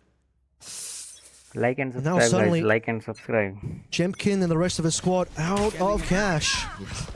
S1: Like and subscribe, guys. Like and subscribe.
S13: Jemkin and the rest of his squad out of cash.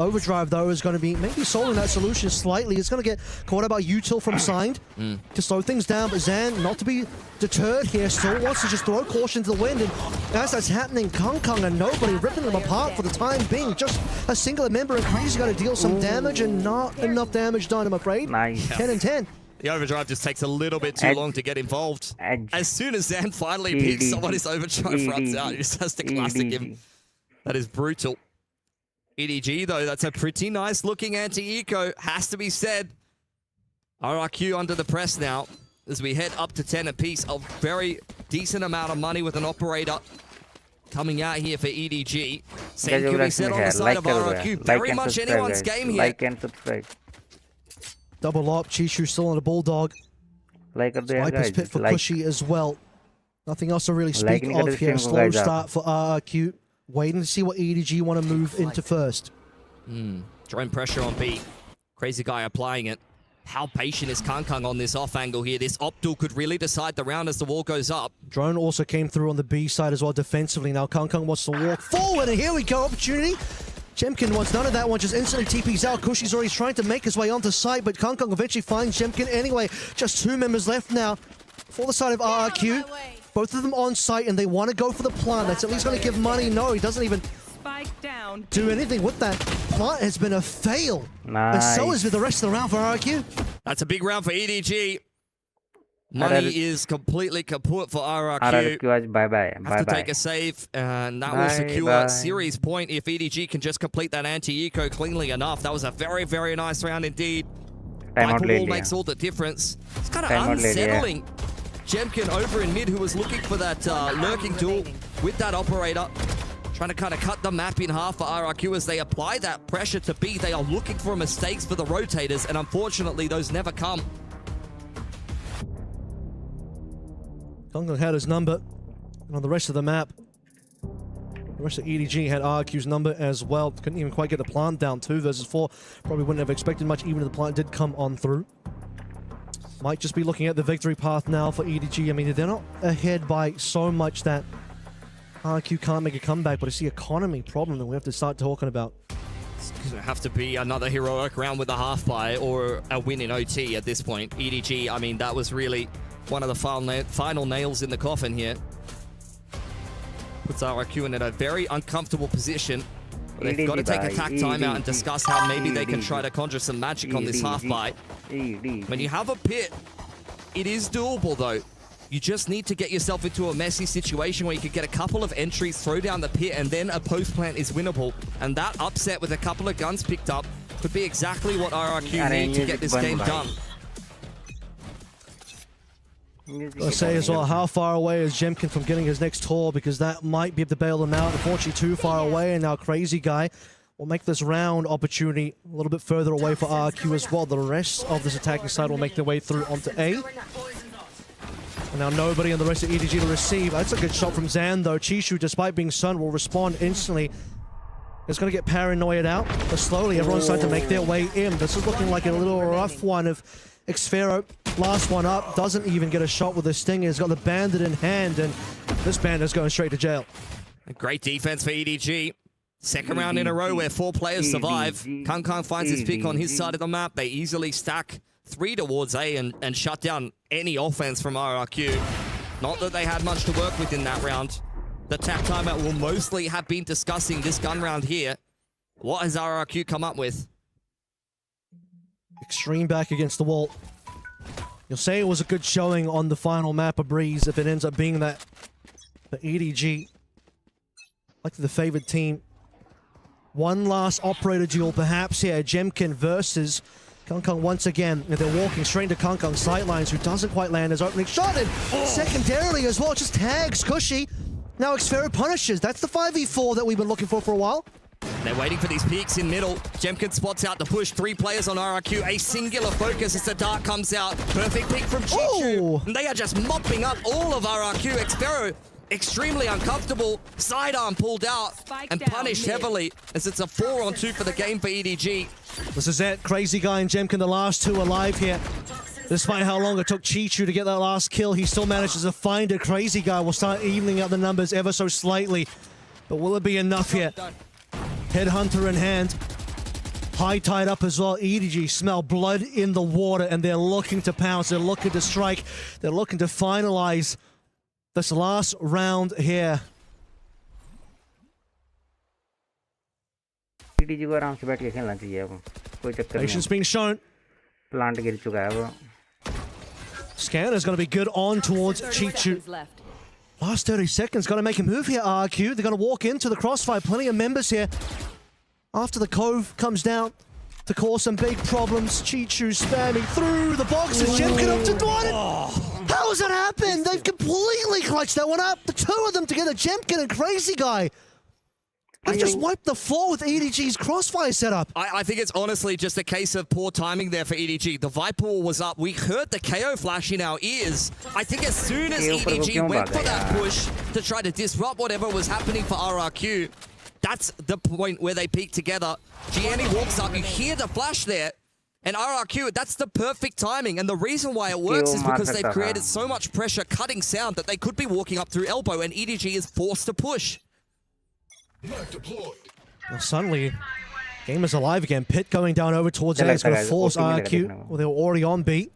S13: Overdrive, though, is going to be maybe solving that solution slightly. It's going to get caught about util from Signed to slow things down, but Zan, not to be deterred here, still wants to just throw caution to the wind. And as that's happening, Kung and nobody ripping them apart for the time being. Just a singular member of Crazy got to deal some damage, and not enough damage done, I'm afraid. 10 and 10.
S4: The overdrive just takes a little bit too long to get involved. As soon as Zan finally picks someone, his overdrive runs out. He just has to classic him. That is brutal. EDG, though, that's a pretty nice looking anti-eco, has to be said. RRQ under the press now as we head up to 10 apiece. A very decent amount of money with an operator coming out here for EDG. Same can be said on the side of RRQ. Very much anyone's game here.
S1: Like and subscribe.
S13: Double up, Chishu still on a Bulldog. Sniper's pit for Cushy as well. Nothing else to really speak of here. Slow start for RRQ. Waiting to see what EDG want to move into first.
S4: Drone pressure on B. Crazy Guy applying it. How patient is Kangkang on this off angle here? This op duel could really decide the round as the wall goes up.
S13: Drone also came through on the B side as well defensively. Now Kangkang wants to walk forward, and here we go, opportunity. Jemkin wants none of that one, just instantly TP's out. Kushi's already trying to make his way onto site, but Kangkang eventually finds Jemkin anyway. Just 2 members left now for the side of RRQ. Both of them on site, and they want to go for the plant. That's at least going to give money. No, he doesn't even do anything with that. Plant has been a fail.
S1: Nice.
S13: And so is with the rest of the round for RRQ.
S4: That's a big round for EDG. Money is completely kaput for RRQ.
S1: RRQ bye-bye.
S4: Have to take a save, and that will secure series point if EDG can just complete that anti-eco cleanly enough. That was a very, very nice round indeed. Viper wall makes all the difference. It's kind of unsettling. Jemkin over in mid, who was looking for that lurking duel with that operator. Trying to kind of cut the map in half for RRQ as they apply that pressure to B. They are looking for mistakes for the rotators, and unfortunately, those never come.
S13: Kangkang had his number, and on the rest of the map, the rest of EDG had RRQ's number as well. Couldn't even quite get the plant down. 2 versus 4. Probably wouldn't have expected much, even if the plant did come on through. Might just be looking at the victory path now for EDG. I mean, they're not ahead by so much that RRQ can't make a comeback, but it's the economy problem that we have to start talking about.
S4: It's going to have to be another heroic round with a half buy or a win in OT at this point. EDG, I mean, that was really one of the final nails in the coffin here. Puts RRQ in a very uncomfortable position. But they've got to take a tack timeout and discuss how maybe they can try to conjure some magic on this half buy. When you have a pit, it is doable though. You just need to get yourself into a messy situation where you could get a couple of entries, throw down the pit, and then a post plant is winnable. And that upset with a couple of guns picked up could be exactly what RRQ need to get this game done.
S13: I'll say as well, how far away is Jemkin from getting his next tour, because that might be able to bail him out. Unfortunately, too far away, and now Crazy Guy will make this round opportunity a little bit further away for RRQ as well. The rest of this attacking side will make their way through onto A. And now nobody on the rest of EDG to receive. That's a good shot from Zan, though. Chishu, despite being stunned, will respond instantly. It's going to get paranoid out, but slowly everyone's starting to make their way in. This is looking like a little rough one of Xfero. Last one up, doesn't even get a shot with the Stinger. He's got the Bandit in hand, and this Bandit's going straight to jail.
S4: A great defense for EDG. Second round in a row where 4 players survive. Kangkang finds his pick on his side of the map. They easily stack 3 towards A and shut down any offense from RRQ. Not that they had much to work with in that round. The tap timeout will mostly have been discussing this gun round here. What has RRQ come up with?
S13: Extreme back against the wall. You'll say it was a good showing on the final map of Breeze if it ends up being that. The EDG, like the favored team. One last operator duel perhaps here. Jemkin versus Kangkang once again. And they're walking straight into Kangkang's sightlines, who doesn't quite land his opening shot. And secondarily as well, just tags Cushy. Now Xfero punishes. That's the 5v4 that we've been looking for a while.
S4: They're waiting for these peaks in middle. Jemkin spots out the push. 3 players on RRQ. A singular focus as the dart comes out. Perfect peek from Chichu. And they are just mopping up all of RRQ. Xfero extremely uncomfortable. Sidearm pulled out and punished heavily as it's a 4-on-2 for the game for EDG.
S13: This is it. Crazy Guy and Jemkin, the last 2 alive here. Despite how long it took Chichu to get that last kill, he still manages to find it. Crazy Guy will start evening out the numbers ever so slightly. But will it be enough here? Headhunter in hand. High tide up as well. EDG smell blood in the water, and they're looking to pounce. They're looking to strike. They're looking to finalize this last round here.
S1: EDG को आराम से बैठ के खेलना चाहिए अब कोई चक्कर नहीं
S13: Patience being shown.
S1: प्लांट गिर चुका है वो
S13: Scanner's going to be good on towards Chichu. Last 30 seconds, got to make a move here, RQ. They're going to walk into the crossfire. Plenty of members here. After the Cove comes down to cause some big problems. Chichu spamming through the boxes. Jemkin up to Dwight. How has that happened? They've completely clutched that one up. The 2 of them together, Jemkin and Crazy Guy. They've just wiped the floor with EDG's crossfire setup.
S4: I think it's honestly just a case of poor timing there for EDG. The Viper Wall was up. We heard the KO flash in our ears. I think as soon as EDG went for that push to try to disrupt whatever was happening for RRQ, that's the point where they peak together. Gianni walks up. You hear the flash there. And RRQ, that's the perfect timing. And the reason why it works is because they've created so much pressure cutting sound that they could be walking up through elbow and EDG is forced to push.
S13: Well, suddenly, game is alive again. Pit going down over towards A is going to force RRQ. Well, they were already on B.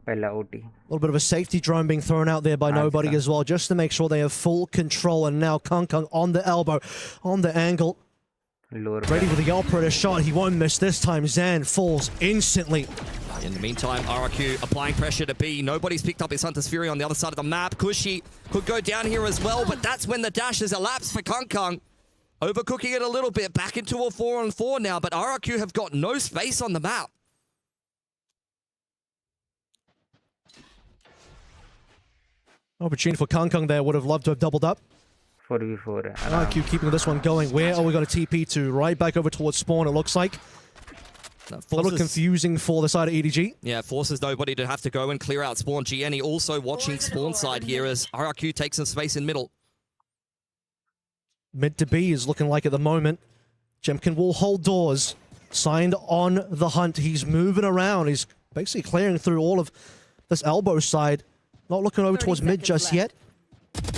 S13: A little bit of a safety drone being thrown out there by nobody as well, just to make sure they have full control. And now Kung on the elbow, on the angle. Ready with the operator shot. He won't miss this time. Zan falls instantly.
S4: In the meantime, RRQ applying pressure to B. Nobody's picked up his Hunter's Fury on the other side of the map. Kushi could go down here as well, but that's when the dash has elapsed for Kung. Overcooking it a little bit. Back into a 4-on-4 now, but RRQ have got no space on the map.
S13: Opportunity for Kung there. Would have loved to have doubled up.
S1: 4v4.
S13: RRQ keeping this one going. Where are we going to TP to? Right back over towards spawn, it looks like. A little confusing for the side of EDG.
S4: Yeah, forces nobody to have to go and clear out spawn. GNE also watching spawn side here as RRQ takes some space in middle.
S13: Mid to B is looking like at the moment. Jemkin will hold doors. Signed on the hunt. He's moving around. He's basically clearing through all of this elbow side. Not looking over towards mid just yet.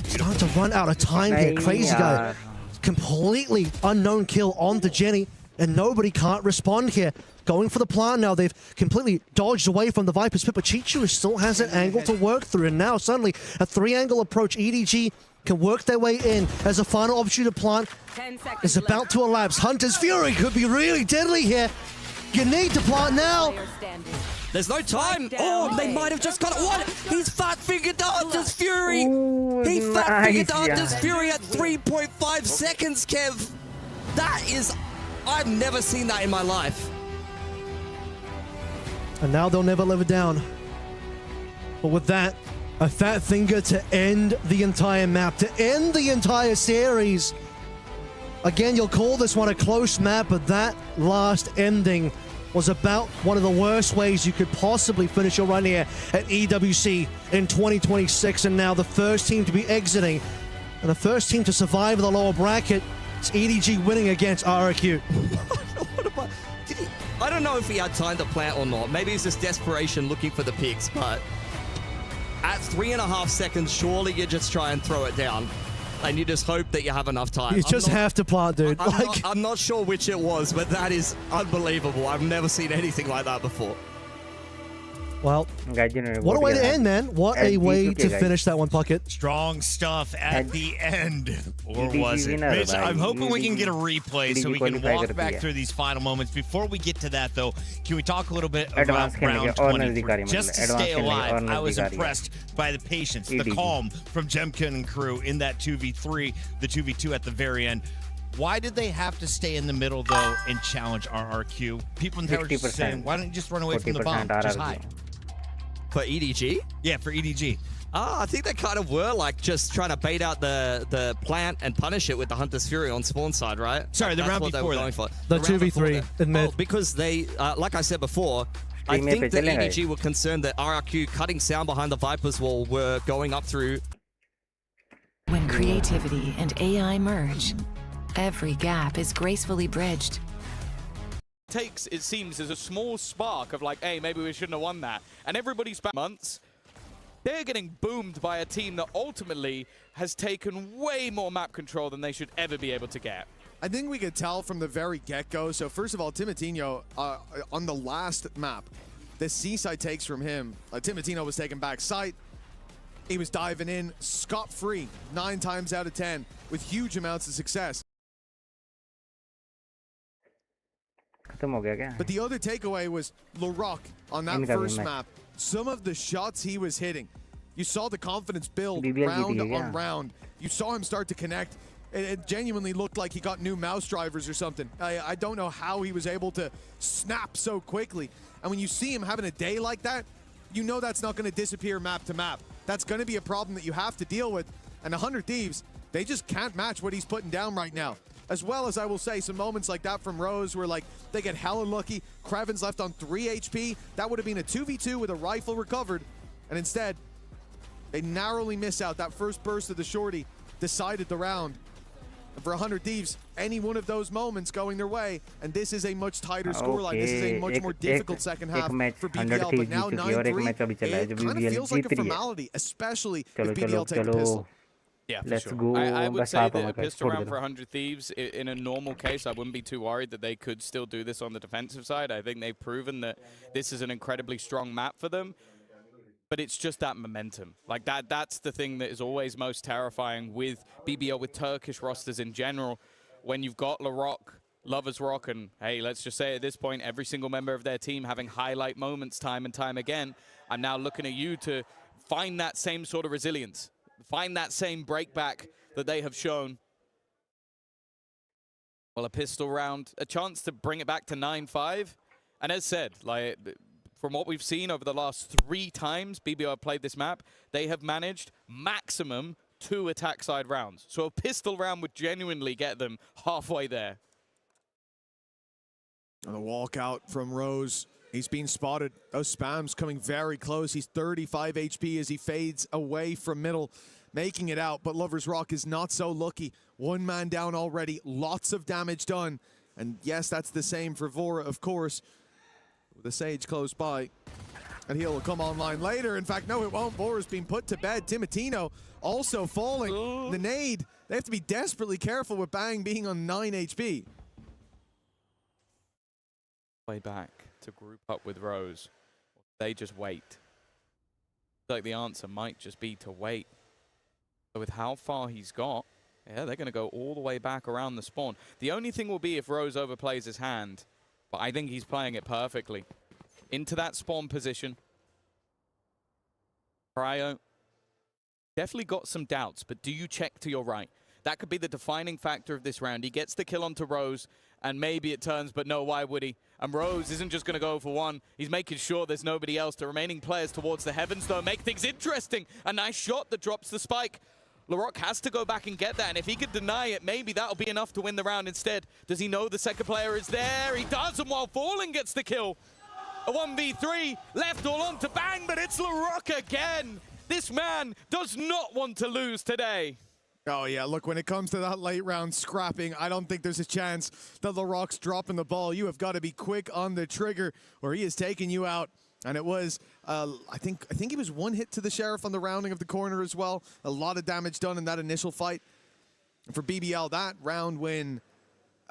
S13: Starting to run out of time here. Crazy guy. Completely unknown kill onto Jenny. And nobody can't respond here. Going for the plant now. They've completely dodged away from the Viper's pit, but Chichu still has an angle to work through. And now suddenly a 3-angle approach. EDG can work their way in as a final opportunity to plant is about to elapse. Hunter's Fury could be really deadly here. You need to plant now.
S4: There's no time. Oh, they might have just got it. What? He's fat-fingered the Hunter's Fury. He fat-fingered the Hunter's Fury at 3.5 seconds, Kev. That is... I've never seen that in my life.
S13: And now they'll never live it down. But with that, a fat finger to end the entire map, to end the entire series. Again, you'll call this one a close map, but that last ending was about one of the worst ways you could possibly finish your run here at EWC in 2026. And now the first team to be exiting and the first team to survive the lower bracket. It's EDG winning against RRQ.
S4: I don't know if he had time to plant or not. Maybe it's just desperation looking for the picks, but at 3.5 seconds, surely you just try and throw it down. And you just hope that you have enough time.
S13: You just have to plant, dude.
S4: I'm not sure which it was, but that is unbelievable. I've never seen anything like that before.
S13: Well, what a way to end, man. What a way to finish that one, Puckett.
S3: Strong stuff at the end. Or was it? Mitch, I'm hoping we can get a replay so we can walk back through these final moments. Before we get to that, though, can we talk a little bit about round 23? Just to stay alive, I was impressed by the patience, the calm from Jemkin and crew in that 2v3, the 2v2 at the very end. Why did they have to stay in the middle, though, and challenge RRQ? People in the tower just saying, why don't you just run away from the bomb? Just hide.
S4: For EDG?
S3: Yeah, for EDG.
S4: I think they kind of were like just trying to bait out the plant and punish it with the Hunter's Fury on spawn side, right?
S3: Sorry, the round before that.
S13: The 2v3 in mid.
S4: Oh, because they, like I said before, I think that EDG were concerned that RRQ cutting sound behind the Viper's wall were going up through.
S14: When creativity and AI merge, every gap is gracefully bridged.
S15: Takes, it seems, as a small spark of like, hey, maybe we shouldn't have won that. And everybody's back months. They're getting boomed by a team that ultimately has taken way more map control than they should ever be able to get.
S16: I think we could tell from the very get-go. So first of all, Timotino, on the last map, the seaside takes from him. Timotino was taking back sight. He was diving in scot-free 9 times out of 10 with huge amounts of success. But the other takeaway was Laroc on that first map. Some of the shots he was hitting, you saw the confidence build round on round. You saw him start to connect. It genuinely looked like he got new mouse drivers or something. I don't know how he was able to snap so quickly. And when you see him having a day like that, you know that's not going to disappear map to map. That's going to be a problem that you have to deal with. And 100 Thieves, they just can't match what he's putting down right now. As well as, I will say, some moments like that from Rose where, like, they get hella lucky. Kraven's left on 3 HP. That would have been a 2v2 with a rifle recovered. And instead, they narrowly miss out. That first burst of the shorty decided the round. For 100 Thieves, any one of those moments going their way, and this is a much tighter scoreline. This is a much more difficult second half for BBL, but now 9-3, it kind of feels like a formality, especially if BBL take the pistol.
S15: Yeah, for
S1: Let's
S15: sure.
S1: go.
S15: I would say that a
S1: guys,
S15: pistol round for 100 Thieves, in a normal case, I wouldn't be too worried that they could still do this on the defensive side. I think they've proven that this is an incredibly strong map for them. But it's just that momentum. Like, that's the thing that is always most terrifying with BBL, with Turkish rosters in general. When you've got LaRock, Lovers Rock, and hey, let's just say at this point, every single member of their team having highlight moments time and time again, I'm now looking at you to find that same sort of resilience. Find that same breakback that they have shown. Well, a pistol round, a chance to bring it back to 9-5. And as said, like, from what we've seen over the last 3 times BBL have played this map, they have managed maximum 2 attack side rounds. So a pistol round would genuinely get them halfway there.
S16: And the walkout from Rose. He's been spotted. Those spams coming very close. He's 35 HP as he fades away from middle, making it out. But Lover's Rock is not so lucky. 1 man down already. Lots of damage done. And yes, that's the same for Vora, of course. With the Sage close by. And he'll come online later. In fact, no, it won't. Vora's been put to bed. Timotino also falling. The nade. They have to be desperately careful with Bang being on 9 HP.
S15: Way back to group up with Rose. They just wait. Like the answer might just be to wait. But with how far he's got, yeah, they're going to go all the way back around the spawn. The only thing will be if Rose overplays his hand, but I think he's playing it perfectly. Into that spawn position. Cryo definitely got some doubts, but do you check to your right? That could be the defining factor of this round. He gets the kill onto Rose, and maybe it turns, but no, why would he? And Rose isn't just going to go for one. He's making sure there's nobody else. The remaining players towards the heavens, though, make things interesting. A nice shot that drops the spike. LaRock has to go back and get that, and if he could deny it, maybe that'll be enough to win the round instead. Does he know the second player is there? He does, and while falling gets the kill. A 1v3, left all on to Bang, but it's LaRock again. This man does not want to lose today.
S16: Oh, yeah, look, when it comes to that late round scrapping, I don't think there's a chance that LaRock's dropping the ball. You have got to be quick on the trigger, or he is taking you out. And it was, I think he was 1 hit to the Sheriff on the rounding of the corner as well. A lot of damage done in that initial fight. And for BBL, that round win,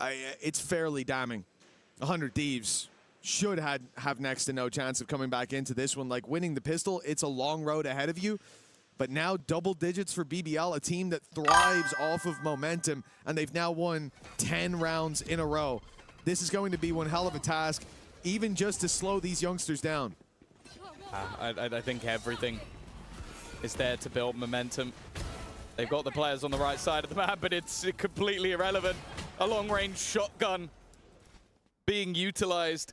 S16: it's fairly damning. 100 Thieves should have next to no chance of coming back into this one. Like, winning the pistol, it's a long road ahead of you. But now double digits for BBL, a team that thrives off of momentum, and they've now won 10 rounds in a row. This is going to be one hell of a task, even just to slow these youngsters down.
S15: I think everything is there to build momentum. They've got the players on the right side of the map, but it's completely irrelevant. A long-range shotgun being utilized.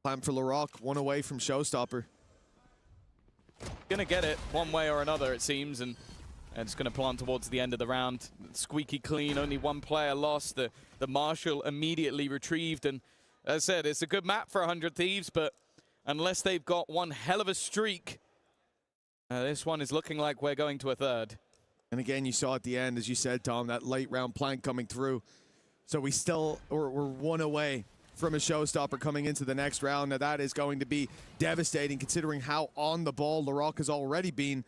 S16: Time for LaRock, 1 away from Showstopper.
S15: Gonna get it one way or another, it seems, and it's gonna plant towards the end of the round. Squeaky clean, only 1 player lost. The Marshal immediately retrieved, and as I said, it's a good map for 100 Thieves, but unless they've got one hell of a streak, this one is looking like we're going to a third.
S16: And again, you saw at the end, as you said, Tom, that late round plank coming through. So we're 1 away from a showstopper coming into the next round. Now that is going to be devastating considering how on the ball LaRock has already been.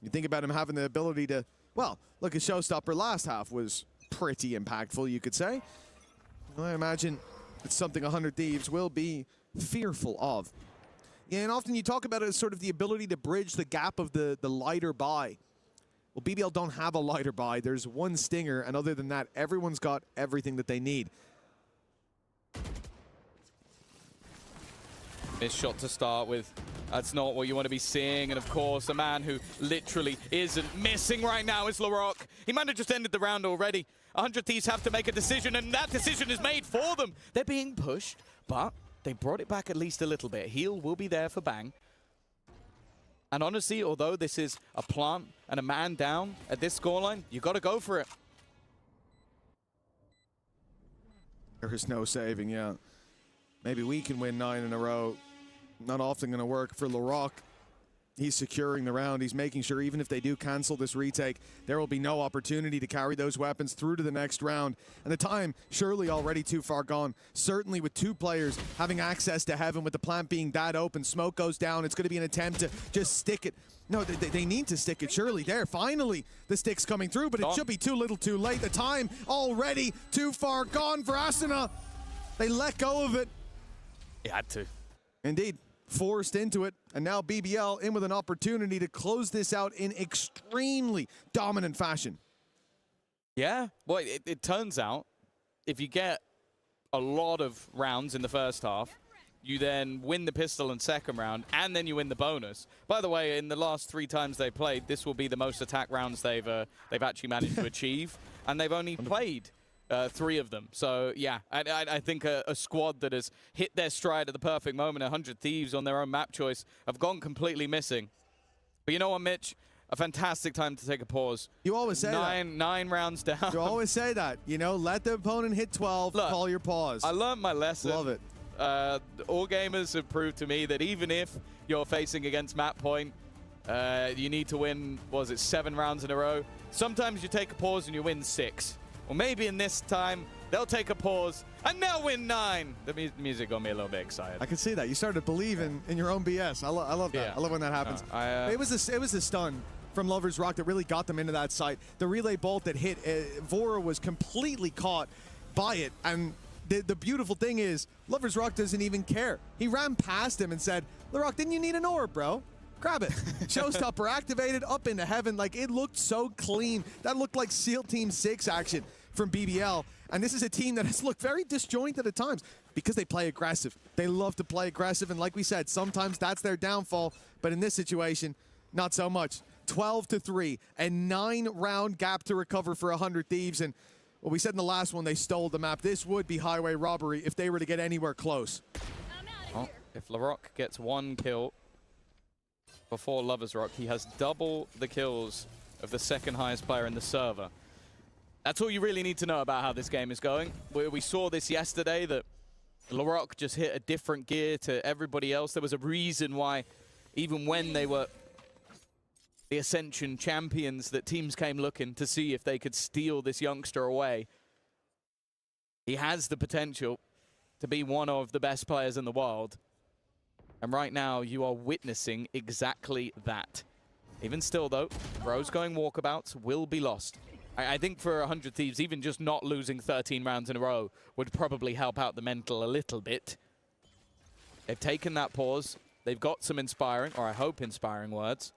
S16: You think about him having the ability to, well, look, a showstopper last half was pretty impactful, you could say. I imagine it's something 100 Thieves will be fearful of. Yeah, and often you talk about it as sort of the ability to bridge the gap of the lighter buy. Well, BBL don't have a lighter buy. There's 1 stinger, and other than that, everyone's got everything that they need.
S15: Missed shot to start with. That's not what you want to be seeing. And of course, a man who literally isn't missing right now is LaRock. He might have just ended the round already. 100 Thieves have to make a decision, and that decision is made for them. They're being pushed, but they brought it back at least a little bit. Heal will be there for Bang. And honestly, although this is a plant and a man down at this scoreline, you got to go for it.
S16: There is no saving, yeah. Maybe we can win 9 in a row. Not often going to work for LaRock. He's securing the round. He's making sure even if they do cancel this retake, there will be no opportunity to carry those weapons through to the next round. And the time surely already too far gone. Certainly with 2 players having access to heaven, with the plant being that open, smoke goes down. It's going to be an attempt to just stick it. No, they need to stick it. Surely there, finally, the stick's coming through, but it should be too little too late. The time already too far gone for Asuna. They let go of it.
S15: He had to.
S16: Indeed. Forced into it, and now BBL in with an opportunity to close this out in extremely dominant fashion.
S15: Yeah, well, it turns out if you get a lot of rounds in the first half, you then win the pistol in second round, and then you win the bonus. By the way, in the last 3 times they played, this will be the most attack rounds they've actually managed to achieve, and they've only played 3 of them. So, yeah, I think a squad that has hit their stride at the perfect moment, 100 Thieves on their own map choice, have gone completely missing. But you know what, Mitch? A fantastic time to take a pause.
S16: You always say that.
S15: 9 rounds down.
S16: You always say that. You know, let the opponent hit 12, look, call your pause.
S15: I learned my lesson.
S16: Love it.
S15: All gamers have proved to me that even if you're facing against Map Point, you need to win, what was it, 7 rounds in a row? Sometimes you take a pause and you win 6. Or maybe in this time, they'll take a pause and they'll win 9. The music got me a little bit excited.
S16: I can see that. You started to believe in your own BS. I love that.
S15: Yeah.
S16: I love when that happens. It was a stun from Lover's Rock that really got them into that site. The relay bolt that hit, Vora was completely caught by it. And the beautiful thing is, Lover's Rock doesn't even care. He ran past him and said, LaRock, didn't you need an orb, bro? Grab it. Showstopper activated, up into heaven. Like, it looked so clean. That looked like SEAL Team 6 action from BBL. And this is a team that has looked very disjointed at times because they play aggressive. They love to play aggressive. And like we said, sometimes that's their downfall. But in this situation, not so much. 12-3, a 9-round gap to recover for 100 Thieves. And what we said in the last one, they stole the map. This would be highway robbery if they were to get anywhere close.
S15: Oh, if LaRock gets 1 kill before Lover's Rock, he has double the kills of the second highest player in the server. That's all you really need to know about how this game is going. We saw this yesterday, that LaRock just hit a different gear to everybody else. There was a reason why, even when they were the Ascension champions, that teams came looking to see if they could steal this youngster away. He has the potential to be one of the best players in the world. And right now, you are witnessing exactly that. Even still, though, Bro's going walkabouts will be lost. I think for 100 Thieves, even just not losing 13 rounds in a row would probably help out the mental a little bit. They've taken that pause. They've got some inspiring, or I hope inspiring, words.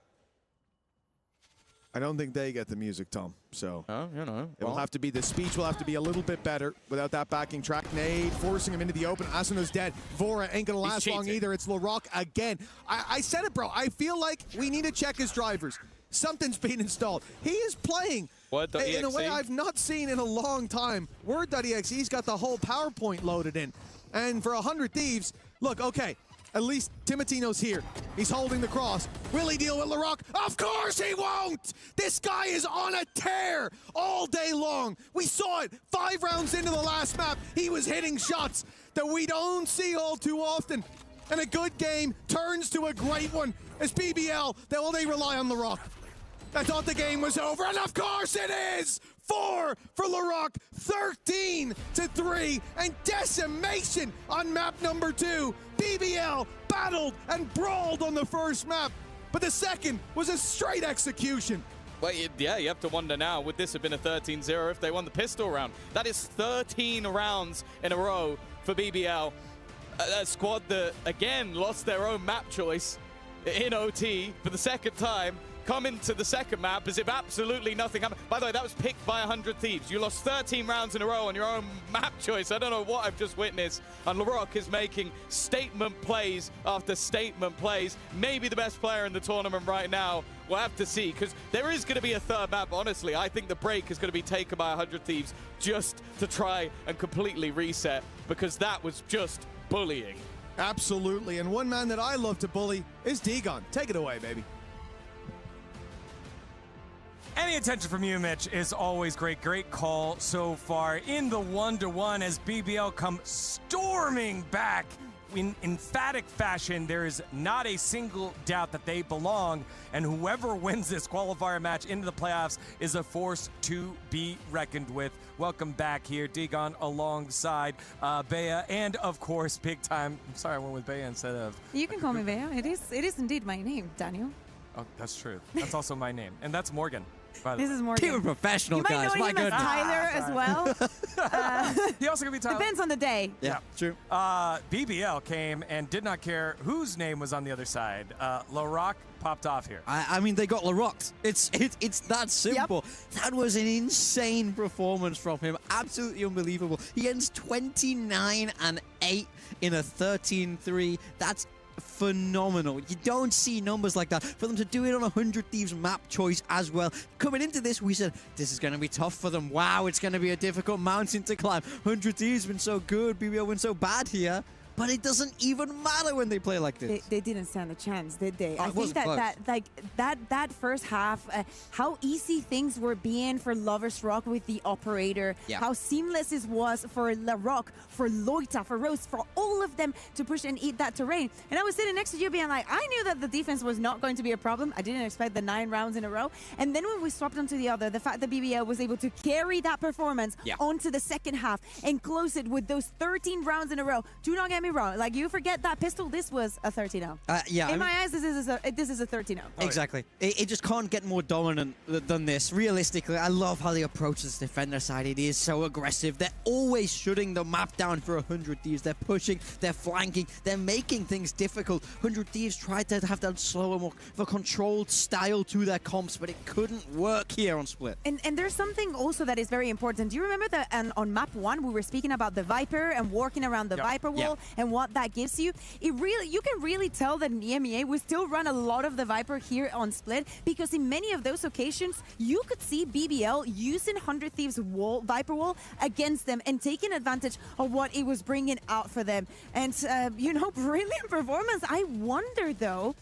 S16: I don't think they get the music, Tom. So,
S15: you know,
S16: it will have to be, the speech will have to be a little bit better without that backing track. Nade forcing him into the open. Asuna's dead. Vora ain't gonna last long either. It's LaRock again. I said it, bro. I feel like we need to check his drivers. Something's being installed. He is playing in a way I've not seen in a long time. Word.exe's got the whole PowerPoint loaded in. And for 100 Thieves, look, okay, at least Timotino's here. He's holding the cross. Will he deal with LaRock? Of course he won't! This guy is on a tear all day long. We saw it 5 rounds into the last map. He was hitting shots that we don't see all too often. And a good game turns to a great one as BBL, they rely on LaRock. I thought the game was over, and of course it is! 4 for LaRock, 13-3, and decimation on map number 2. BBL battled and brawled on the first map, but the second was a straight execution.
S15: Well, yeah, you have to wonder now, would this have been a 13-0 if they won the pistol round? That is 13 rounds in a row for BBL. A squad that, again, lost their own map choice in OT for the second time. Come into the second map as if absolutely nothing happened. By the way, that was picked by 100 Thieves. You lost 13 rounds in a row on your own map choice. I don't know what I've just witnessed. And LaRock is making statement plays after statement plays. Maybe the best player in the tournament right now. We'll have to see, because there is going to be a third map. Honestly, I think the break is going to be taken by 100 Thieves just to try and completely reset, because that was just bullying.
S16: Absolutely. And one man that I love to bully is Degon. Take it away, baby.
S17: Any attention from you, Mitch, is always great. Great call so far in the 1-1 as BBL come storming back in emphatic fashion, there is not a single doubt that they belong, and whoever wins this qualifier match into the playoffs is a force to be reckoned with. Welcome back here, Digon, alongside Bea, and of course, big time. I'm sorry, I went with Bea instead of.
S18: You can call me Bea. It is indeed my name, Daniel.
S17: Oh, that's true. That's also my name, and that's Morgan.
S18: This is Morgan.
S19: Keep it professional,
S18: you
S19: guys.
S18: You might know him as Tyler as well.
S17: He also could be Tyler.
S18: Depends on the day.
S19: Yeah, true.
S17: BBL came and did not care whose name was on the other side. LaRock popped off here.
S19: I mean, they got LaRocked. It's that simple. Yep. That was an insane performance from him. Absolutely unbelievable. He ends 29-8 in a 13-3. That's phenomenal. You don't see numbers like that. For them to do it on a 100 Thieves map choice as well. Coming into this, we said, this is going to be tough for them. Wow, it's going to be a difficult mountain to climb. 100 Thieves been so good. BBL been so bad here. But it doesn't even matter when they play like this.
S18: They didn't stand a chance, did they? I think
S19: that
S18: that first half, how easy things were being for Lovers Rock with the operator, how seamless it was for LaRock, for Loita, for Rose, for all of them to push and eat that terrain. And I was sitting next to you being like, I knew that the defense was not going to be a problem. I didn't expect the 9 rounds in a row. And then when we swapped onto the other, the fact that BBL was able to carry that performance onto the second half and close it with those 13 rounds in a row. Do not get me wrong. Like, you forget that pistol, this was a 30-0. In my eyes, this is a 30-0.
S19: Exactly. It just can't get more dominant than this. Realistically, I love how they approach this defender side. It is so aggressive. They're always shutting the map down for 100 Thieves. They're pushing, they're flanking, they're making things difficult. 100 Thieves tried to have that slower, more controlled style to their comps, but it couldn't work here on Split.
S18: And there's something also that is very important. Do you remember that on map 1, we were speaking about the Viper and walking around the Viper wall and what that gives you? You can really tell that in EMEA we still run a lot of the Viper here on Split, because in many of those occasions you could see BBL using 100 Thieves Viper wall against them and taking advantage of what it was bringing out for them. And brilliant performance. I wonder though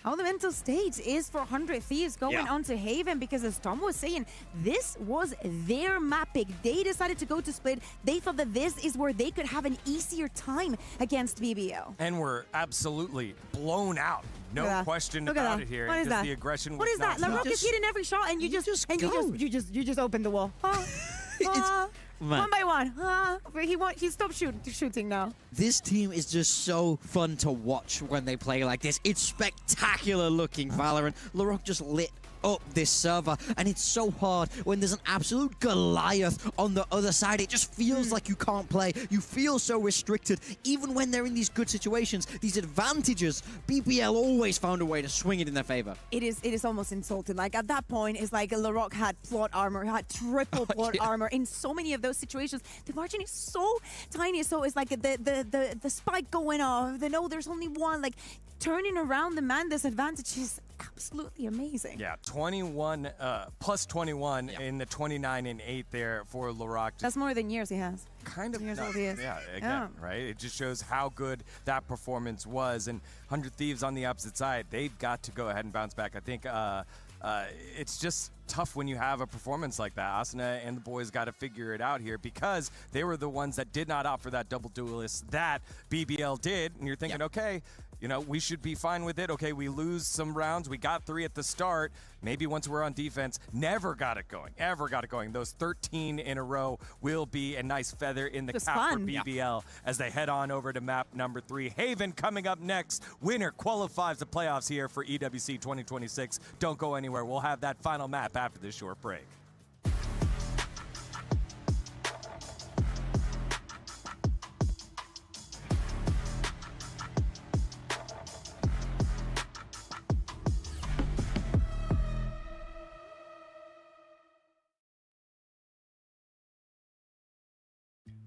S18: how the mental state is for 100 Thieves going on to Haven, because as Tom was saying, this was their map pick. They decided to go to Split. They thought that this is where they could have an easier time against BBL.
S17: And we're absolutely blown out. No question about it here.
S18: What is that?
S17: The aggression
S18: what is that? LaRock is hitting every shot, and you just open the wall. One by one. He stopped shooting now.
S19: This team is just so fun to watch when they play like this. It's spectacular looking Valorant. LaRock just lit up this server, and it's so hard when there's an absolute Goliath on the other side. It just feels like you can't play. You feel so restricted. Even when they're in these good situations, these advantages, BBL always found a way to swing it in their favor.
S18: It is almost insulting. Like, at that point, it's like LaRock had plot armor, had triple plot armor in so many of those situations. The margin is so tiny, so it's like the spike going off. There's only one. Like, turning around the man disadvantage is absolutely amazing.
S17: Yeah, 21 plus 21 in the 29-8 there for LaRock.
S18: That's more than years he has.
S17: Kind of.
S18: Years old he is.
S17: Yeah, again, right? It just shows how good that performance was. And 100 Thieves on the opposite side, they've got to go ahead and bounce back. I think it's just tough when you have a performance like that. Asuna and the boys got to figure it out here, because they were the ones that did not opt for that double duelist that BBL did. And you're thinking, okay, we should be fine with it. Okay, we lose some rounds. We got 3 at the start. Maybe once we're on defense, never got it going. Those 13 in a row will be a nice feather in the cap for BBL as they head on over to map number 3. Haven coming up next. Winner qualifies the playoffs here for EWC 2026. Don't go anywhere. We'll have that final map after this short break.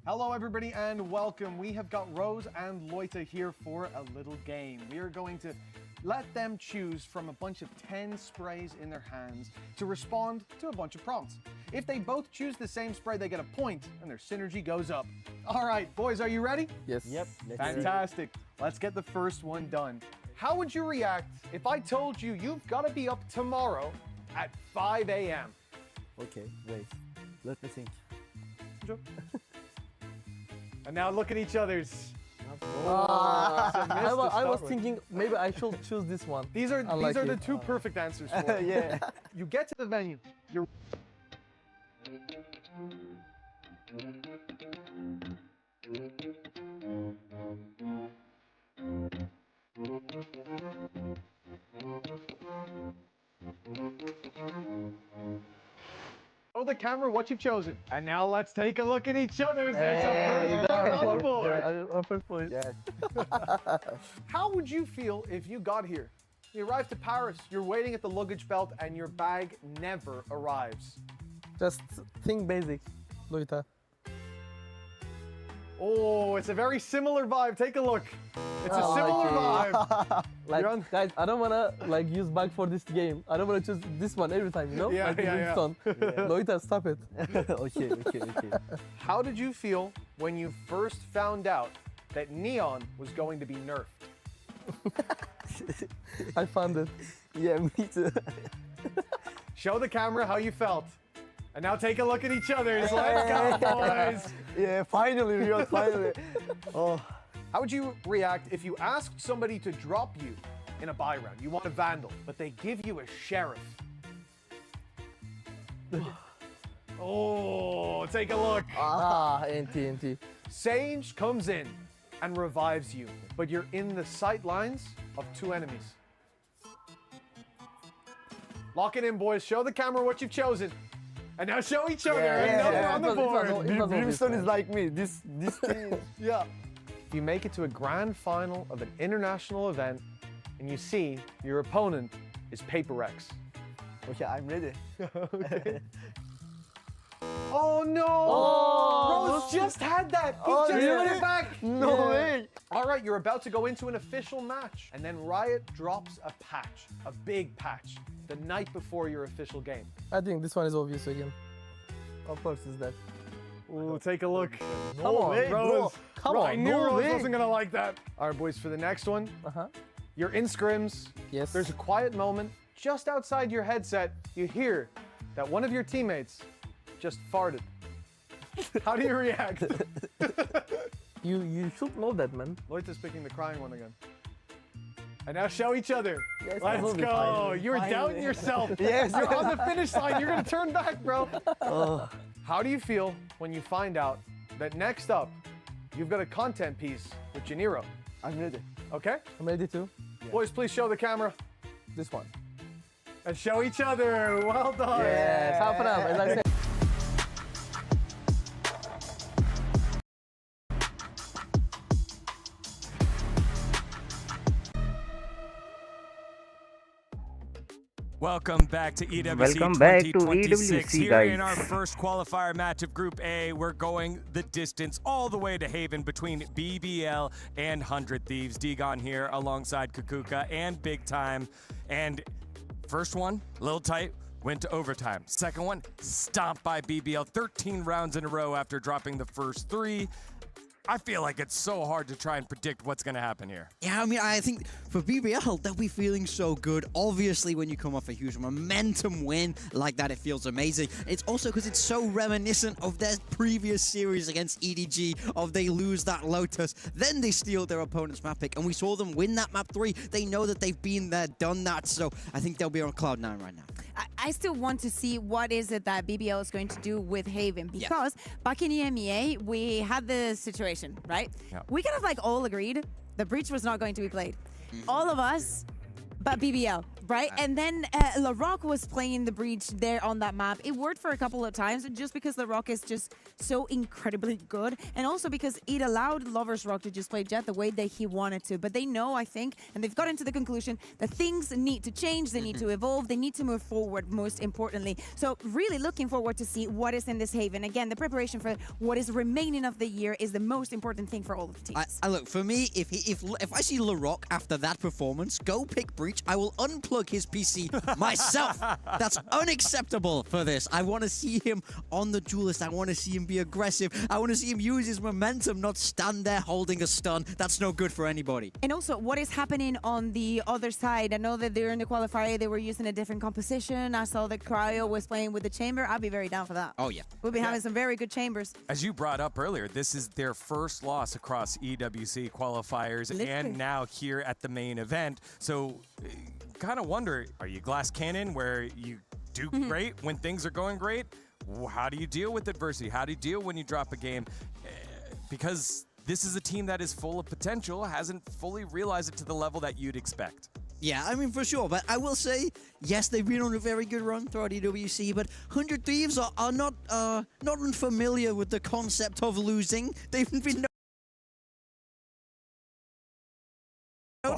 S20: Hello everybody and welcome. We have got Rose and Loita here for a little game. We are going to let them choose from a bunch of 10 sprays in their hands to respond to a bunch of prompts. If they both choose the same spray, they get a point and their synergy goes up. All right, boys, are you ready?
S21: Yes. Yep.
S20: Fantastic. Let's get the first one done. How would you react if I told you you've got to be up tomorrow at 5 a.m.?
S21: Okay, wait. Let me think.
S20: And now look at each other's.
S9: I was thinking maybe I should choose this one.
S20: These are the two perfect answers for it.
S9: Yeah.
S20: You get to the venue. You're show the camera what you've chosen. And now let's take a look at each other. How would you feel if you got here? You arrived to Paris, you're waiting at the luggage belt, and your bag never arrives.
S9: Just think basic, Loita.
S20: Oh, it's a very similar vibe. Take a look. It's a similar vibe.
S9: Like, guys, I don't wanna like use bag for this game. I don't wanna choose this one every time, you know?
S20: Yeah,
S9: like
S20: yeah.
S9: Loita, stop it.
S19: Okay.
S20: How did you feel when you first found out that Neon was going to be nerfed?
S9: I found it.
S19: Yeah, me too.
S20: Show the camera how you felt. And now take a look at each other. Let's go, boys.
S19: Yeah, finally, Riot, finally.
S20: Oh. How would you react if you asked somebody to drop you in a buy round? You want a Vandal, but they give you a Sheriff. Oh, take a look.
S9: NT.
S20: Sage comes in and revives you, but you're in the sight lines of two enemies. Lock it in, boys. Show the camera what you've chosen. And now show each other another on the board.
S19: Brimstone is like me. This thing.
S20: Yeah. You make it to a grand final of an international event, and you see your opponent is PRX.
S19: Okay, I'm ready.
S20: Okay. Oh no! Rose just had that! He just put it back!
S19: No way!
S20: Alright, you're about to go into an official match, and then Riot drops a patch, a big patch, the night before your official game.
S9: I think this one is obvious again. Of course it's that.
S20: Ooh, take a look.
S9: Come on,
S20: Rose.
S9: bro. Come on,
S20: I knew
S9: no
S20: Rose
S9: way.
S20: wasn't gonna like that. Alright, boys, for the next one, you're in scrims.
S9: Yes.
S20: There's a quiet moment. Just outside your headset, you hear that one of your teammates just farted. How do you react?
S9: You should know that, man.
S20: Loita's picking the crying one again. And now show each other.
S9: Yes,
S20: Let's go. You were doubting yourself.
S19: Yes.
S20: You're on the finish line. You're going to turn back, bro. How do you feel when you find out that next up, you've got a content piece with Janiro?
S19: I'm ready.
S20: Okay?
S9: I'm ready too.
S20: Boys, please show the camera.
S9: This one.
S20: And show each other. Well done.
S9: Yes, half an hour, as I said.
S17: Welcome back to EWC
S1: Welcome back to
S17: 2026.
S1: EWC,
S17: Here
S1: guys.
S17: in our first qualifier match of Group A, we're going the distance all the way to Haven between BBL and 100 Thieves. Digon here alongside Kukuka and Big Time. And first one, a little tight, went to overtime. Second one, stomped by BBL 13 rounds in a row after dropping the first 3. I feel like it's so hard to try and predict what's going to happen here.
S19: Yeah, I mean, I think for BBL, they'll be feeling so good. Obviously, when you come off a huge momentum win like that, it feels amazing. It's also because it's so reminiscent of their previous series against EDG, of they lose that Lotus, then they steal their opponent's map pick, and we saw them win that map 3. They know that they've been there, done that, so I think they'll be on Cloud 9 right now.
S18: I still want to see what is it that BBL is going to do with Haven, because back in EMEA, we had the situation, right?
S17: Yeah.
S18: We kind of like all agreed the breach was not going to be played. All of us, but BBL, right? And then LaRock was playing the breach there on that map. It worked for a couple of times just because LaRock is just so incredibly good, and also because it allowed Lovers Rock to just play Jet the way that he wanted to. But they know, I think, and they've gotten to the conclusion that things need to change, they need to evolve, they need to move forward, most importantly. So really looking forward to see what is in this Haven. Again, the preparation for what is remaining of the year is the most important thing for all of the teams.
S19: Look, for me, if I see LaRock after that performance, go pick breach. breach, I will unplug his PC myself. That's unacceptable for this. I want to see him on the duelist. I want to see him be aggressive. I want to see him use his momentum, not stand there holding a stun. That's no good for anybody.
S18: And also, what is happening on the other side? I know that they're in the qualifier. They were using a different composition. I saw that Cryo was playing with the chamber. I'd be very down for that.
S19: Oh, yeah.
S18: We'll be having some very good chambers.
S17: As you brought up earlier, this is their first loss across EWC qualifiers and now here at the main event. So kind of wonder, are you glass cannon where you do great when things are going great? How do you deal with adversity? How do you deal when you drop a game? Because this is a team that is full of potential, hasn't fully realized it to the level that you'd expect.
S19: Yeah, I mean, for sure. But I will say, yes, they've been on a very good run throughout EWC, but 100 Thieves are not unfamiliar with the concept of losing. They've been known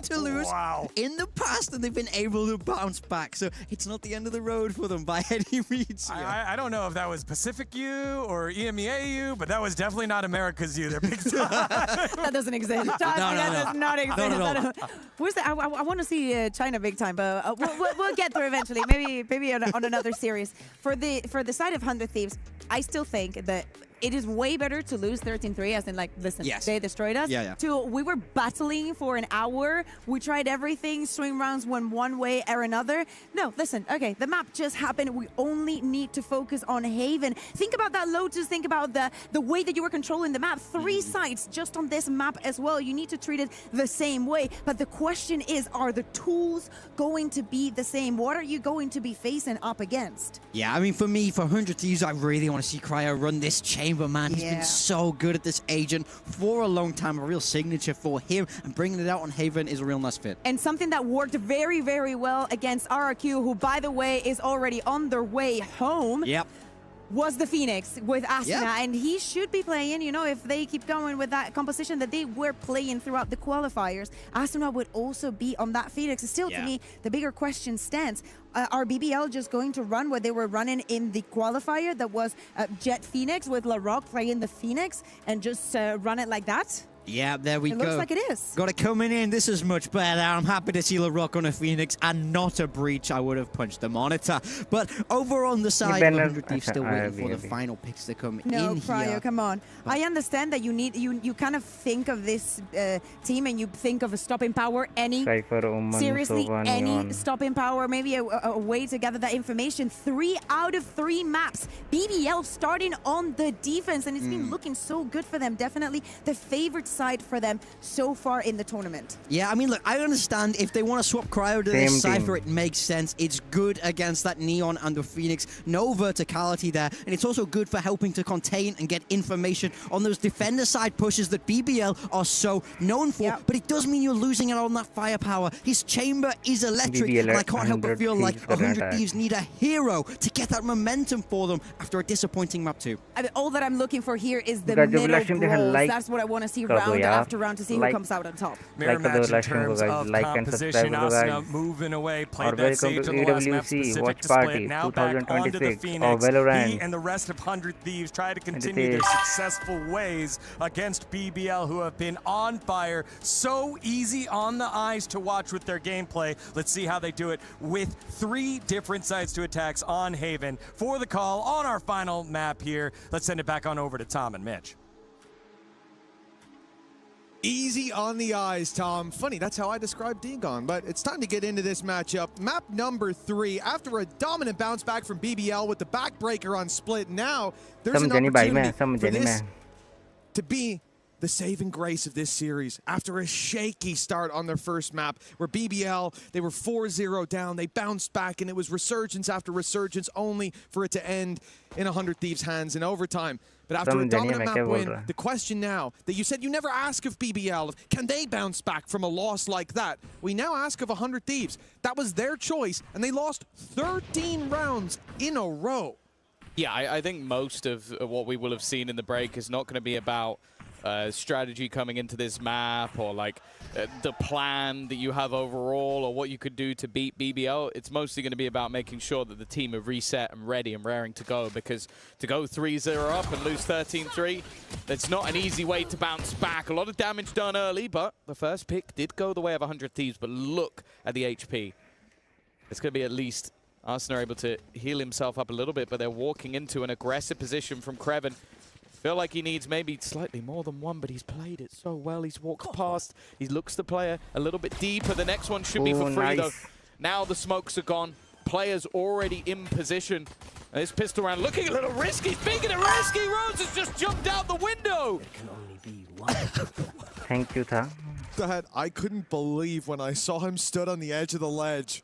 S19: to lose in the past, and they've been able to bounce back. So it's not the end of the road for them by any means.
S17: I don't know if that was Pacific U or EMEA U, but that was definitely not America's U. They're big time.
S18: That doesn't exist. That does not exist. Where's that? I want to see China big time, but we'll get there eventually. Maybe on another series. For the side of 100 Thieves, I still think that it is way better to lose 13-3, as in, like, listen, they destroyed us. To we were battling for an hour. We tried everything. Swing rounds went one way or another. No, listen, okay, the map just happened. We only need to focus on Haven. Think about that, Lotus. Think about the way that you were controlling the map. 3 sites just on this map as well. You need to treat it the same way. But the question is, are the tools going to be the same? What are you going to be facing up against?
S19: Yeah, I mean, for me, for 100 Thieves, I really want to see Cryo run this chamber, man. He's been so good at this agent for a long time, a real signature for him, and bringing it out on Haven is a real nice fit.
S18: And something that worked very, very well against RRQ, who, by the way, is already on their way home. Was the Phoenix with Asuna, and he should be playing, you know, if they keep going with that composition that they were playing throughout the qualifiers. Asuna would also be on that Phoenix. Still, to me, the bigger question stands. Are BBL just going to run what they were running in the qualifier that was Jet Phoenix with LaRock playing the Phoenix and just run it like that?
S19: Yeah, there we go.
S18: It looks like it is.
S19: Got it coming in. This is much better. I'm happy to see LaRock on a Phoenix and not a breach. I would have punched the monitor. But over on the side, 100 Thieves still waiting for the final picks to come in here.
S18: No, Cryo, come on. I understand that you kind of think of this team and you think of a stopping power. Seriously, any stopping power, maybe a way to gather that information. 3 out of 3 maps. BBL starting on the defense, and it's been looking so good for them. Definitely the favorite side for them so far in the tournament.
S19: Yeah, I mean, look, I understand if they want to swap Cryo to this Cypher, it makes sense. It's good against that Neon and the Phoenix. No verticality there, and it's also good for helping to contain and get information on those defender side pushes that BBL are so known for, but it does mean you're losing out on that firepower. His chamber is electric, and I can't help but feel like 100 Thieves need a hero to get that momentum for them after a disappointing map 2.
S18: I mean, all that I'm looking for here is the middle brawls. That's what I want to see round after round to see who comes out on top.
S17: Mirror match in terms of composition. Asuna moving away, played that Sage on the last map, specific to split, now back onto the Phoenix.
S1: VALORANT.
S17: He and the rest of 100 Thieves try to continue their successful ways against BBL, who have been on fire. So easy on the eyes to watch with their gameplay. Let's see how they do it with 3 different sides to attacks on Haven. For the call on our final map here, let's send it back on over to Tom and Mitch.
S16: Easy on the eyes, Tom. Funny, that's how I describe Dagon, but it's time to get into this matchup. Map number 3, after a dominant bounce back from BBL with the backbreaker on split, now there's an opportunity for this to be the saving grace of this series after a shaky start on their first map where BBL, they were 4-0 down, they bounced back, and it was resurgence after resurgence only for it to end in 100 Thieves' hands in overtime. But after a dominant map win, the question now that you said you never ask of BBL, can they bounce back from a loss like that? We now ask of 100 Thieves. That was their choice, and they lost 13 rounds in a row.
S15: Yeah, I think most of what we will have seen in the break is not going to be about strategy coming into this map, or like the plan that you have overall, or what you could do to beat BBL. It's mostly going to be about making sure that the team are reset and ready and raring to go, because to go 3-0 up and lose 13-3, that's not an easy way to bounce back. A lot of damage done early, but the first pick did go the way of 100 Thieves, but look at the HP. It's going to be at least Arsenal are able to heal himself up a little bit, but they're walking into an aggressive position from Kreven. Feel like he needs maybe slightly more than one, but he's played it so well. He's walked past. He looks the player a little bit deeper. The next one should be for free, though. Now the smokes are gone. Players already in position. And this pistol round looking a little risky. Speaking of risky, Rose has just jumped out the window.
S19: There can only be one.
S1: Thank you, Tha.
S16: Dad, I couldn't believe when I saw him stood on the edge of the ledge.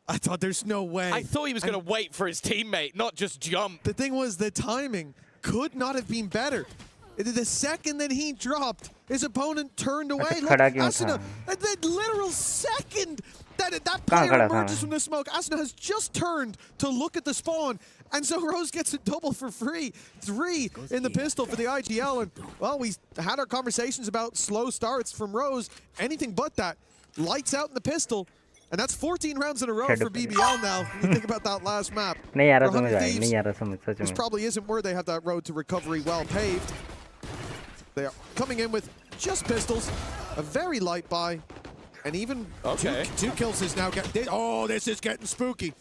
S16: I thought there's no way.
S15: I thought he was going to wait for his teammate, not just jump.
S16: The thing was, the timing could not have been better. The second that he dropped, his opponent turned away. Look, Asuna, the literal second that player emerges from the smoke, Asuna has just turned to look at the spawn, and so Rose gets a double for free. 3 in the pistol for the IGL, and well, we had our conversations about slow starts from Rose. Anything but that. Lights out in the pistol. And that's 14 rounds in a row for BBL now. When you think about that last map. This probably isn't where they have that road to recovery well paved. They are coming in with just pistols, a very light buy, and even two kills is now getting. Oh, this is getting spooky.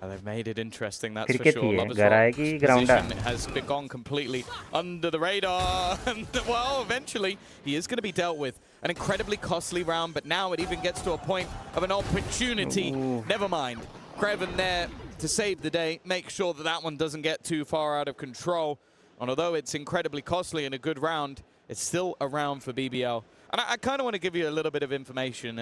S15: And they've made it interesting, that's for sure. Lover's position has gone completely under the radar. And, well, eventually, he is going to be dealt with. An incredibly costly round, but now it even gets to a point of an opportunity. Never mind. Kreven there to save the day, make sure that that one doesn't get too far out of control. And although it's incredibly costly and a good round, it's still a round for BBL. And I kind of want to give you a little bit of information.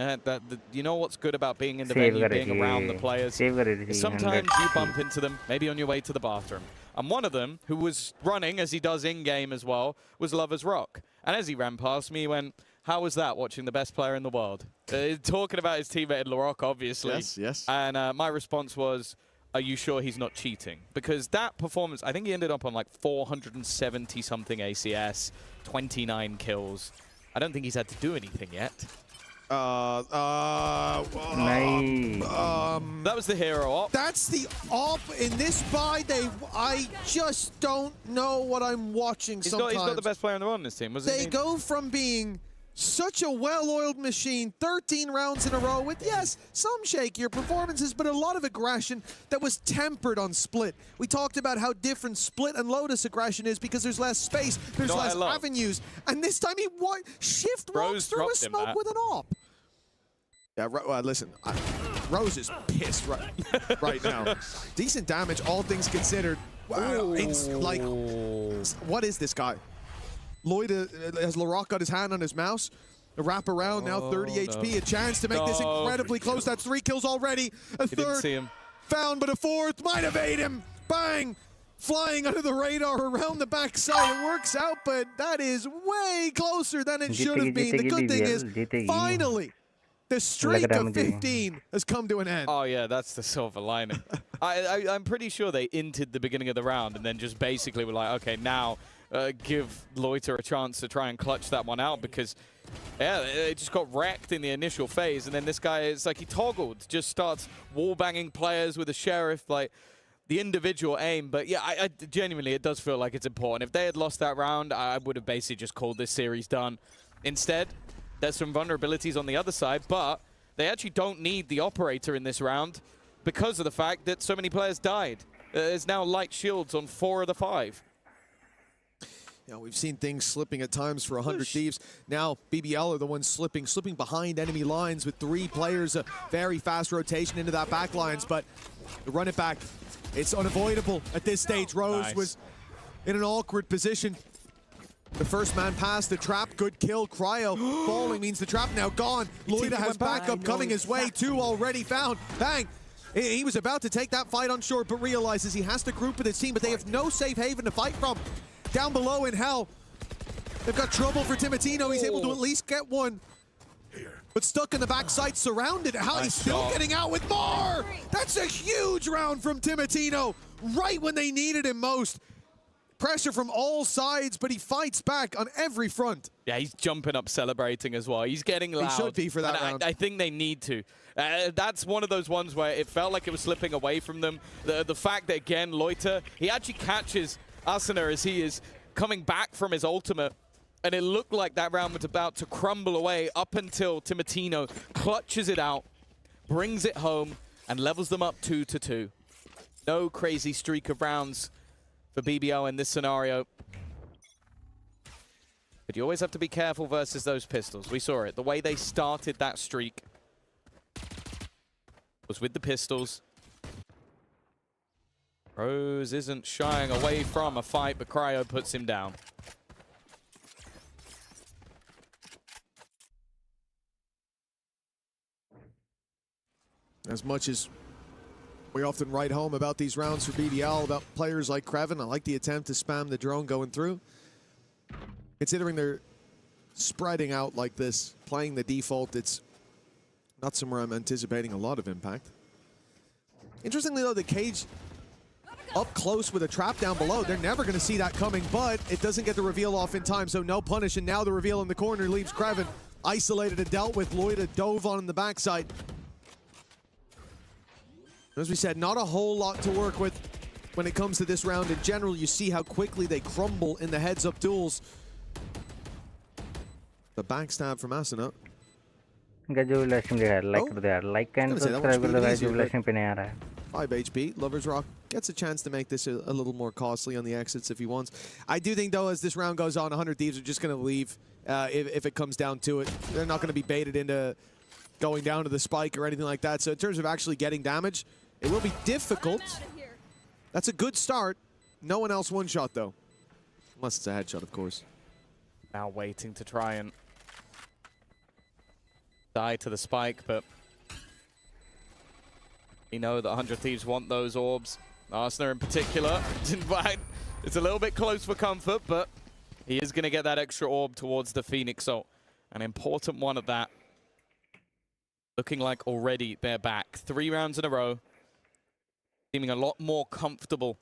S15: You know what's good about being in the venue, being around the players. Sometimes you bump into them, maybe on your way to the bathroom. And one of them, who was running, as he does in-game as well, was Lover's Rock. And as he ran past me, he went, how was that, watching the best player in the world? Talking about his teammate LaRock, obviously.
S16: Yes, yes.
S15: And my response was, are you sure he's not cheating? Because that performance, I think he ended up on like 470-something ACS, 29 kills. I don't think he's had to do anything yet.
S1: Nice.
S15: That was the hero op.
S16: That's the op in this buy. I just don't know what I'm watching sometimes.
S15: He's not the best player in the world in this team, was
S16: They go from being such a well-oiled machine, 13 rounds in a row with, yes, some shakier performances, but a lot of aggression that was tempered on Split. We talked about how different Split and Lotus aggression is because there's less space, there's less avenues, and this time he shift walks through a smoke with an op. Yeah, listen, Rose is pissed right now. Decent damage, all things considered. Wow, it's like, what is this guy? Lloyd has LaRock got his hand on his mouse. A wrap around now, 30 HP. A chance to make this incredibly close. That's 3 kills already. A third found, but a fourth might evade him. Bang! Flying under the radar around the backside. It works out, but that is way closer than it should have been. The good thing is, finally, the streak of 15 has come to an end.
S15: Oh, yeah, that's the silver lining. I'm pretty sure they inted the beginning of the round and then just basically were like, okay, now give Loiter a chance to try and clutch that one out, because, yeah, it just got wrecked in the initial phase. And then this guy, it's like he toggled, just starts wall-banging players with a Sheriff, like the individual aim. But, yeah, I genuinely, it does feel like it's important. If they had lost that round, I would have basically just called this series done. Instead, there's some vulnerabilities on the other side, but they actually don't need the operator in this round because of the fact that so many players died. There's now light shields on 4 of the 5.
S16: You know, we've seen things slipping at times for 100 Thieves. Now BBL are the ones slipping behind enemy lines with 3 players. A very fast rotation into that back lines, but the run it back, it's unavoidable at this stage. Rose was in an awkward position. The first man past the trap, good kill. Cryo falling means the trap now gone. Loida has backup coming his way, 2 already found. Bang! He was about to take that fight on short, but realizes he has to group with his team, but they have no safe haven to fight from. Down below in hell, they've got trouble for Timotino. He's able to at least get one, but stuck in the backside, surrounded. How he's still getting out with more. That's a huge round from Timotino, right when they needed him most. pressure from all sides, but he fights back on every front.
S15: Yeah, he's jumping up, celebrating as well. He's getting loud.
S16: He should be for that
S15: and
S16: round.
S15: I think they need to. That's one of those ones where it felt like it was slipping away from them. The fact that, again, Loiter, he actually catches Asuna as he is coming back from his ultimate. And it looked like that round was about to crumble away up until Timotino clutches it out, brings it home, and levels them up 2-2. No crazy streak of rounds for BBL in this scenario. But you always have to be careful versus those pistols. We saw it. The way they started that streak was with the pistols. Rose isn't shying away from a fight, but Cryo puts him down.
S16: As much as we often write home about these rounds for BDL, about players like Kreven, I like the attempt to spam the drone going through. Considering they're spreading out like this, playing the default, it's not somewhere I'm anticipating a lot of impact. Interestingly though, the Cage up close with a trap down below, they're never going to see that coming, but it doesn't get the reveal off in time, so no punish, and now the reveal in the corner leaves Kreven isolated and dealt with. Loida dove on the backside. As we said, not a whole lot to work with when it comes to this round. In general, you see how quickly they crumble in the heads-up duels. The backstab from Asuna.
S1: Like and subscribe कर दो guys, jubilation पे नहीं आ रहा है.
S16: 5 HP. Lovers Rock gets a chance to make this a little more costly on the exits if he wants. I do think, though, as this round goes on, 100 Thieves are just going to leave if it comes down to it. They're not going to be baited into going down to the spike or anything like that. So in terms of actually getting damage, it will be difficult. That's a good start. No one else one-shot, though. Unless it's a headshot, of course.
S15: Now waiting to try and die to the spike, but you know that 100 Thieves want those orbs. Arsenal in particular. It's a little bit close for comfort, but he is going to get that extra orb towards the Phoenix ult. An important one at that. Looking like already they're back. 3 rounds in a row. Seeming a lot more comfortable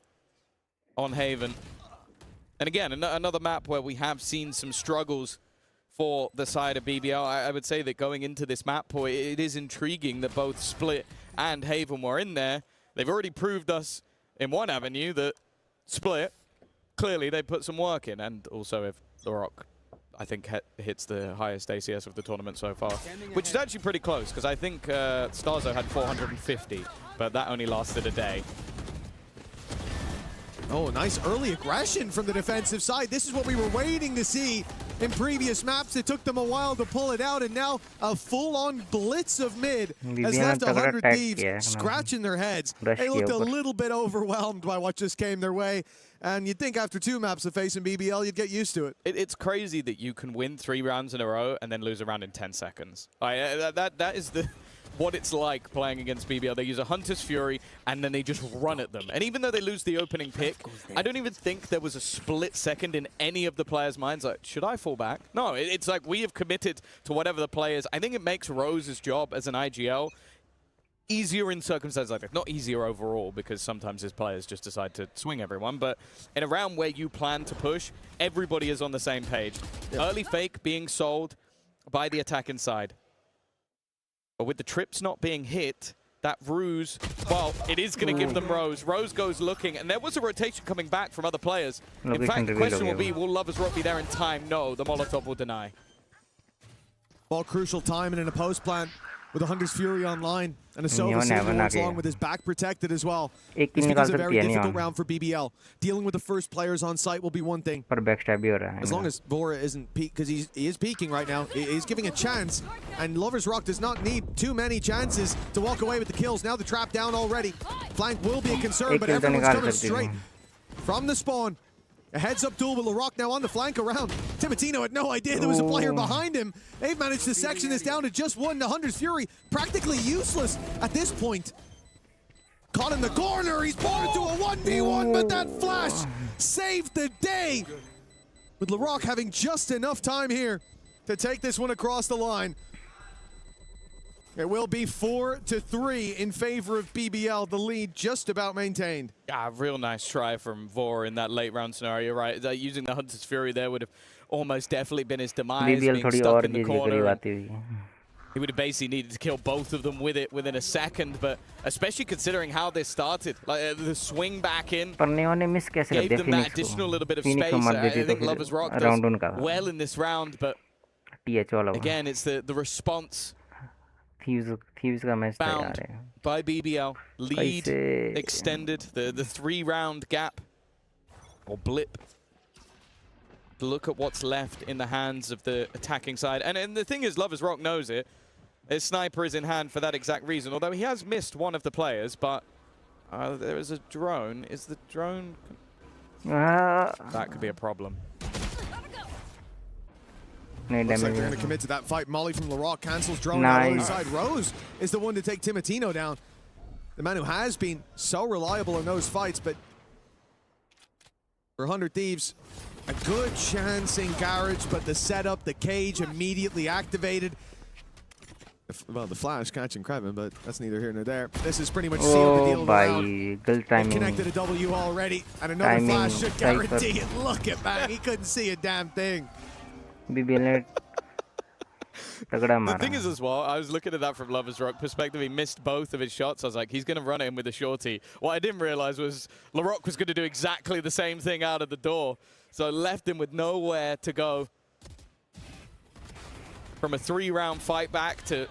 S15: on Haven. And again, another map where we have seen some struggles for the side of BBL. I would say that going into this map point, it is intriguing that both Split and Haven were in there. They've already proved us in one avenue that Split, clearly they put some work in. And also if The Rock, I think, hits the highest ACS of the tournament so far, which is actually pretty close, because I think Starzo had 450, but that only lasted a day.
S16: Oh, nice early aggression from the defensive side. This is what we were waiting to see in previous maps. It took them a while to pull it out, and now a full-on blitz of mid has left 100 Thieves scratching their heads. They looked a little bit overwhelmed by what just came their way, and you'd think after 2 maps of facing BBL, you'd get used to it.
S15: It's crazy that you can win 3 rounds in a row and then lose a round in 10 seconds. That is what it's like playing against BBL. They use a Hunter's Fury, and then they just run at them. And even though they lose the opening pick, I don't even think there was a split second in any of the players' minds like, should I fall back? No, it's like we have committed to whatever the play is. I think it makes Rose's job as an IGL easier in circumstances like that. Not easier overall, because sometimes his players just decide to swing everyone, but in a round where you plan to push, everybody is on the same page. Yep. Early fake being sold by the attacking side. But with the trips not being hit, that ruse, well, it is going to give them Rose. Rose goes looking, and there was a rotation coming back from other players. In fact, the question will be, will Lovers Rock be there in time? No, the Molotov will deny.
S16: Ball crucial time and in a post plant with a Hunter's Fury online, and a Sova Silverwards along with his back protected as well. This becomes a very difficult round for BBL. Dealing with the first players on site will be one thing. As long as Vora isn't peak, because he is peaking right now. He's giving a chance, and Lovers Rock does not need too many chances to walk away with the kills. Now the trap down already. Flank will be a concern, but everyone's coming straight from the spawn. A heads-up duel with LaRock now on the flank around. Timotino had no idea there was a player behind him. They've managed to section this down to just 1. The Hunter's Fury practically useless at this point. Caught in the corner. He's brought into a 1v1, but that flash saved the day. With LaRock having just enough time here to take this one across the line. It will be 4-3 in favor of BBL. The lead just about maintained.
S15: Yeah, real nice try from Vor in that late round scenario, right? Using the Hunter's Fury there would have almost definitely been his demise, being stuck in the corner. He would have basically needed to kill both of them with it within a second, but especially considering how this started, like the swing back in, gave them that additional little bit of space. I think Lovers Rock does well in this round, but again, it's the response. Bound by BBL, lead extended, the 3-round gap, or blip. Look at what's left in the hands of the attacking side. And the thing is, Lovers Rock knows it. His sniper is in hand for that exact reason, although he has missed one of the players, but there is a drone. Is the drone... that could be a problem.
S16: Looks like they're going to commit to that fight. Molly from LaRock cancels drone on the other side. Rose is the one to take Timotino down. The man who has been so reliable in those fights, but for 100 Thieves, a good chance in Garage, but the setup, the cage immediately activated. Well, the flash catching Krevin, but that's neither here nor there. This is pretty much sealed the deal. Connected a W already, and another flash should guarantee it. Look at Bang, he couldn't see a damn thing.
S15: The thing is as well, I was looking at that from Lovers Rock perspective. He missed both of his shots. I was like, he's going to run in with a shorty. What I didn't realize was LaRock was going to do exactly the same thing out of the door. So I left him with nowhere to go. From a 3-round fight back to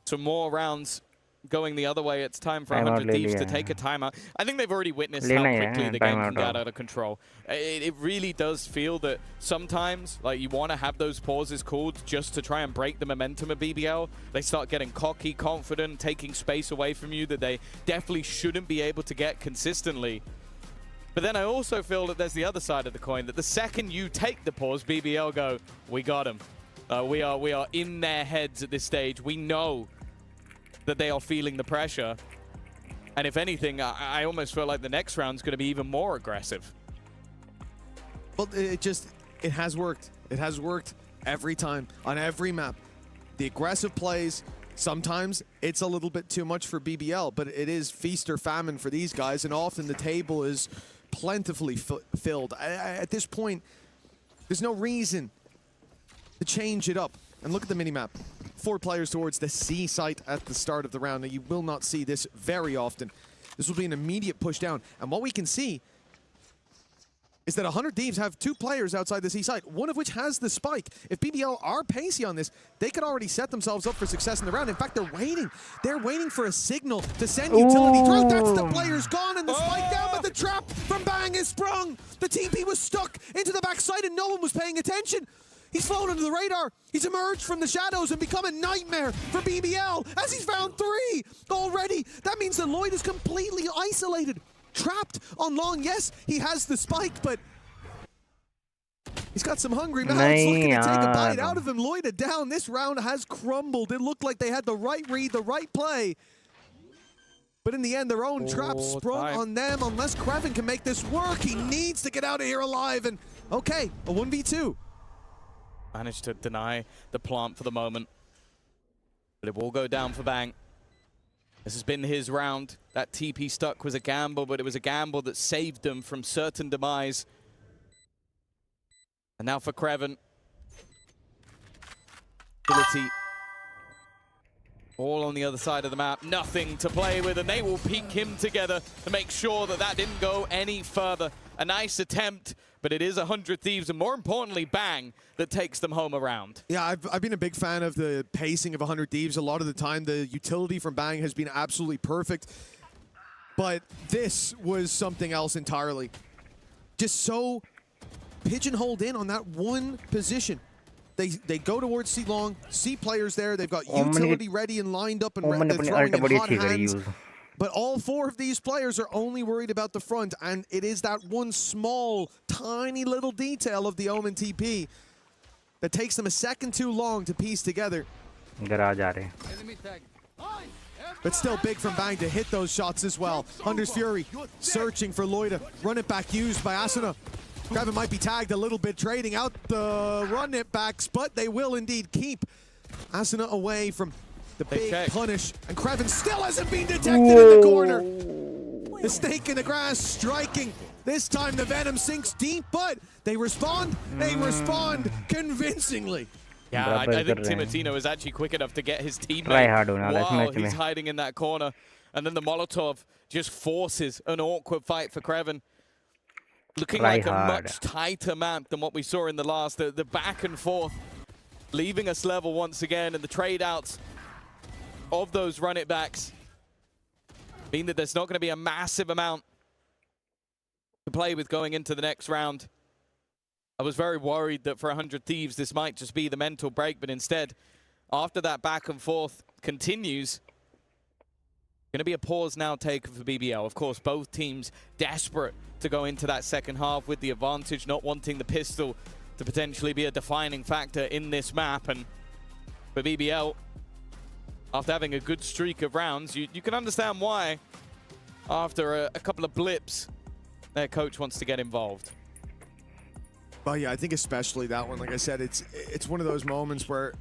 S15: some more rounds going the other way. It's time for 100 Thieves to take a timeout. I think they've already witnessed how quickly the game can get out of control. It really does feel that sometimes, like, you want to have those pauses called just to try and break the momentum of BBL. They start getting cocky, confident, taking space away from you that they definitely shouldn't be able to get consistently. But then I also feel that there's the other side of the coin, that the second you take the pause, BBL go, we got him. We are in their heads at this stage. We know that they are feeling the pressure. And if anything, I almost feel like the next round's going to be even more aggressive.
S16: Well, it has worked. It has worked every time, on every map. The aggressive plays, sometimes it's a little bit too much for BBL, but it is feast or famine for these guys, and often the table is plentifully filled. At this point, there's no reason to change it up. And look at the minimap. 4 players towards the C site at the start of the round. Now, you will not see this very often. This will be an immediate push down. And what we can see is that 100 Thieves have 2 players outside the C site, one of which has the spike. If BBL are pacey on this, they could already set themselves up for success in the round. In fact, they're waiting. They're waiting for a signal to send utility through. That's the player's gone, and the spike down, but the trap from Bang is sprung. The TP was stuck into the backside, and no one was paying attention. He's flown under the radar. He's emerged from the shadows and become a nightmare for BBL as he's found 3 already. That means that Lloyd is completely isolated, trapped on long. Yes, he has the spike, but he's got some hungry mouths looking to take a bite out of him. Lloyd down. This round has crumbled. It looked like they had the right read, the right play. But in the end, their own trap sprung on them. Unless Krevin can make this work, he needs to get out of here alive. And okay, a 1v2.
S15: Managed to deny the plant for the moment. But it will go down for Bang. This has been his round. That TP stuck was a gamble, but it was a gamble that saved them from certain demise. And now for Krevin. Ability. All on the other side of the map. Nothing to play with, and they will peek him together to make sure that that didn't go any further. A nice attempt, but it is 100 Thieves, and more importantly, Bang, that takes them home around.
S16: Yeah, I've been a big fan of the pacing of 100 Thieves. A lot of the time, the utility from Bang has been absolutely perfect. But this was something else entirely. Just so pigeonholed in on that one position. They go towards C long, C players there. They've got utility ready and lined up, and they're throwing in hot hands. But all 4 of these players are only worried about the front, and it is that one small, tiny little detail of the Omen TP that takes them a second too long to piece together. But still big from Bang to hit those shots as well. Hunter's Fury searching for Loida. Run it back used by Asuna. Kraven might be tagged a little bit, trading out the run it backs, but they will indeed keep Asuna away from the big punish. And Kraven still hasn't been detected in the corner. The snake in the grass striking. This time the Venom sinks deep, but they respond. They respond convincingly.
S15: Yeah, I think Timotino is actually quick enough to get his teammate while he's hiding in that corner. And then the Molotov just forces an awkward fight for Kraven. Looking like a much tighter map than what we saw in the last. The back and forth, leaving us level once again, and the trade outs of those run it backs mean that there's not going to be a massive amount to play with going into the next round. I was very worried that for 100 Thieves this might just be the mental break, but instead, after that back and forth continues, going to be a pause now taken for BBL. Of course, both teams desperate to go into that second half with the advantage, not wanting the pistol to potentially be a defining factor in this map. And for BBL, after having a good streak of rounds, you can understand why, after a couple of blips, their coach wants to get involved.
S16: Well, yeah, I think especially that one. Like I said, it's one of those moments where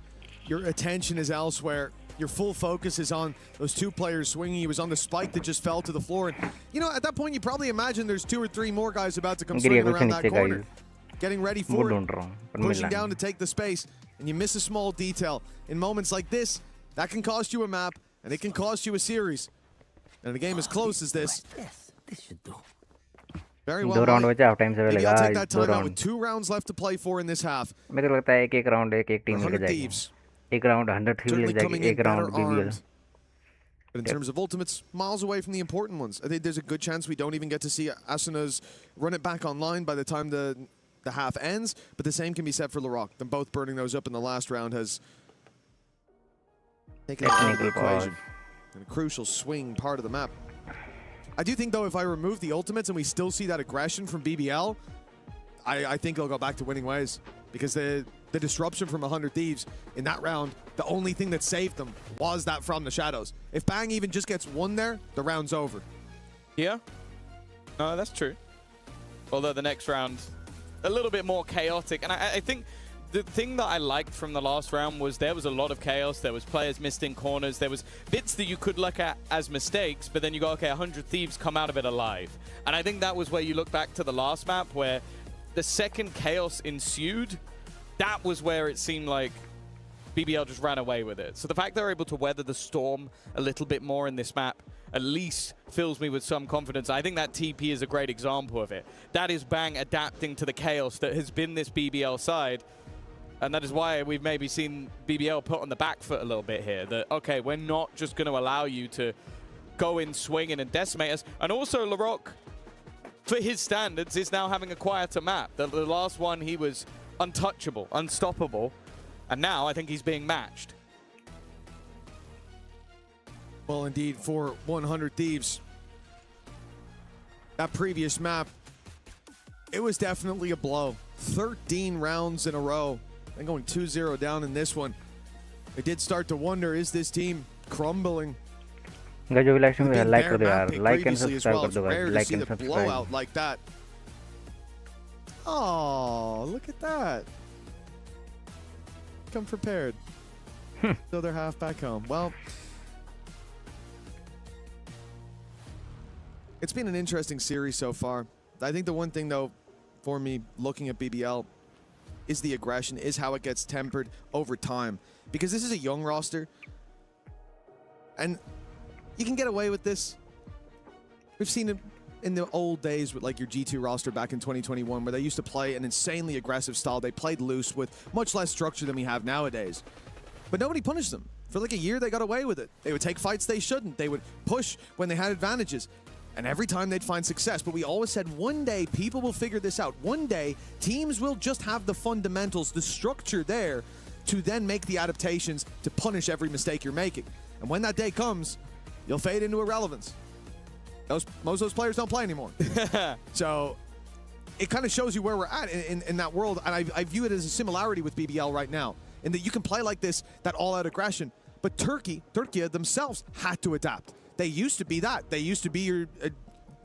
S16: your attention is elsewhere. Your full focus is on those two players swinging. He was on the spike that just fell to the floor. And, you know, at that point, you probably imagine there's 2 or 3 more guys about to come swinging around that corner, getting ready for it, pushing down to take the space. And you miss a small detail. In moments like this, that can cost you a map, and it can cost you a series. And a game as close as this.
S19: This should do.
S16: Very well. Maybe I'll take that time out with 2 rounds left to play for in this half.
S1: मेरे को लगता है एक round एक team मिल जाएगी. एक round 100 thief मिल जाएगी, एक round BBL.
S16: But in terms of ultimates, miles away from the important ones. I think there's a good chance we don't even get to see Asuna's run it back online by the time the half ends. But the same can be said for LaRock. Them both burning those up in the last round has taken out of the equation. And a crucial swing part of the map. I do think, though, if I remove the ultimates and we still see that aggression from BBL, I think they'll go back to winning ways. Because the disruption from 100 Thieves in that round, the only thing that saved them was that from the shadows. If Bang even just gets 1 there, the round's over.
S15: Yeah. No, that's true. Although the next round, a little bit more chaotic. And I think the thing that I liked from the last round was there was a lot of chaos. There was players missed in corners. There was bits that you could look at as mistakes, but then you go, okay, 100 Thieves come out of it alive. And I think that was where you look back to the last map where the second chaos ensued. That was where it seemed like BBL just ran away with it. So the fact they're able to weather the storm a little bit more in this map at least fills me with some confidence. I think that TP is a great example of it. That is Bang adapting to the chaos that has been this BBL side. And that is why we've maybe seen BBL put on the back foot a little bit here. That, okay, we're not just going to allow you to go in swinging and decimate us. And also, LaRock, for his standards, is now having a quieter map. The last one, he was untouchable, unstoppable. And now I think he's being matched.
S16: Well, indeed, for 100 Thieves, that previous map, it was definitely a blow. 13 rounds in a row. And going 2-0 down in this one. I did start to wonder, is this team crumbling?
S1: Guys, जो भी like में like कर दो यार, like and subscribe कर दो guys, like and
S16: subscribe. Like that. Oh, look at that. Come prepared. So they're half back home. Well, it's been an interesting series so far. I think the one thing, though, for me, looking at BBL, is the aggression, is how it gets tempered over time. Because this is a young roster. And you can get away with this. We've seen it in the old days with like your G2 roster back in 2021 where they used to play an insanely aggressive style. They played loose with much less structure than we have nowadays. But nobody punished them. For like a year, they got away with it. They would take fights they shouldn't. They would push when they had advantages. And every time they'd find success. But we always said one day people will figure this out. One day teams will just have the fundamentals, the structure there to then make the adaptations to punish every mistake you're making. And when that day comes, you'll fade into irrelevance. Most of those players don't play anymore. So it kind of shows you where we're at in that world. And I view it as a similarity with BBL right now. In that you can play like this, that all-out aggression. But Turkey themselves had to adapt. They used to be that. They used to be your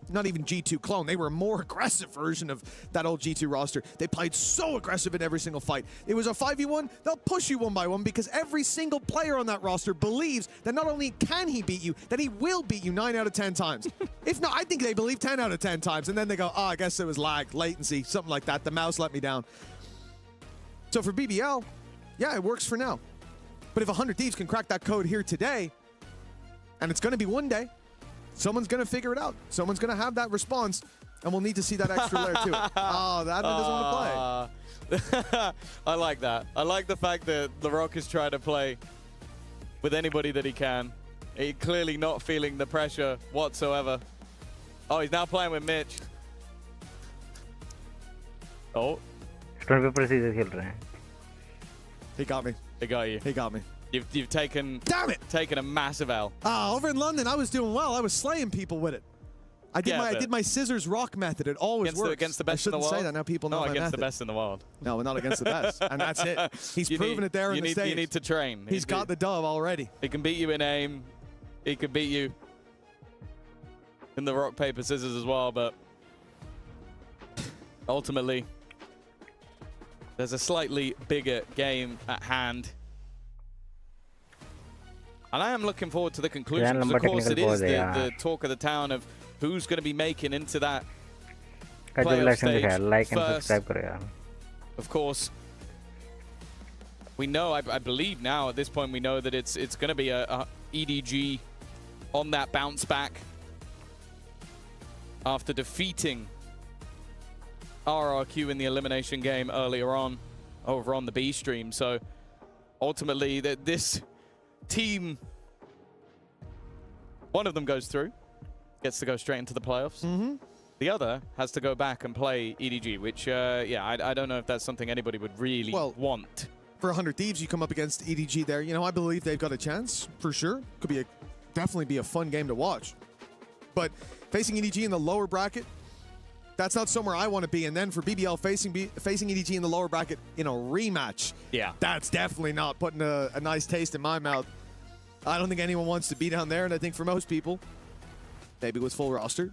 S16: not even G2 clone. They were a more aggressive version of that old G2 roster. They played so aggressive in every single fight. It was a 5v1. They'll push you one by one because every single player on that roster believes that not only can he beat you, that he will beat you 9 out of 10 times. If not, I think they believe 10 out of 10 times. And then they go, oh, I guess it was lag, latency, something like that. The mouse let me down. So for BBL, yeah, it works for now. But if 100 Thieves can crack that code here today, and it's going to be one day, someone's going to figure it out. Someone's going to have that response, and we'll need to see that extra layer to it. Oh, that one doesn't want to play.
S15: I like that. I like the fact that LaRock is trying to play with anybody that he can. He's clearly not feeling the pressure whatsoever. Oh, he's now playing with Mitch. Oh.
S16: He got me.
S15: He got you.
S16: He got me.
S15: You've taken.
S16: Damn it!
S15: Taken a massive L.
S16: Over in London, I was doing well. I was slaying people with it. I did my scissors rock method. It always works.
S15: Against the best in the world.
S16: I shouldn't say that. Now people know my
S15: against
S16: method.
S15: the best in the world.
S16: No, not against the best. And that's it. He's proven it there in the States.
S15: You need to train.
S16: He's got the dub already.
S15: He can beat you in aim. He could beat you in the rock, paper, scissors as well, but ultimately, there's a slightly bigger game at hand. And I am looking forward to the conclusion, because of course it is the talk of the town of who's going to be making into that playoff stage
S1: like and
S15: first.
S1: subscribe.
S15: Of course, we know, I believe now at this point, we know that it's going to be a EDG on that bounce back after defeating RRQ in the elimination game earlier on over on the B stream. So ultimately, this team, one of them goes through, gets to go straight into the playoffs. The other has to go back and play EDG, which, yeah, I don't know if that's something anybody would really want.
S16: For 100 Thieves, you come up against EDG there. You know, I believe they've got a chance, for sure. Could be definitely be a fun game to watch. But facing EDG in the lower bracket, that's not somewhere I want to be. And then for BBL facing EDG in the lower bracket in a rematch,
S15: yeah,
S16: that's definitely not putting a nice taste in my mouth. I don't think anyone wants to be down there, and I think for most people, maybe with full roster,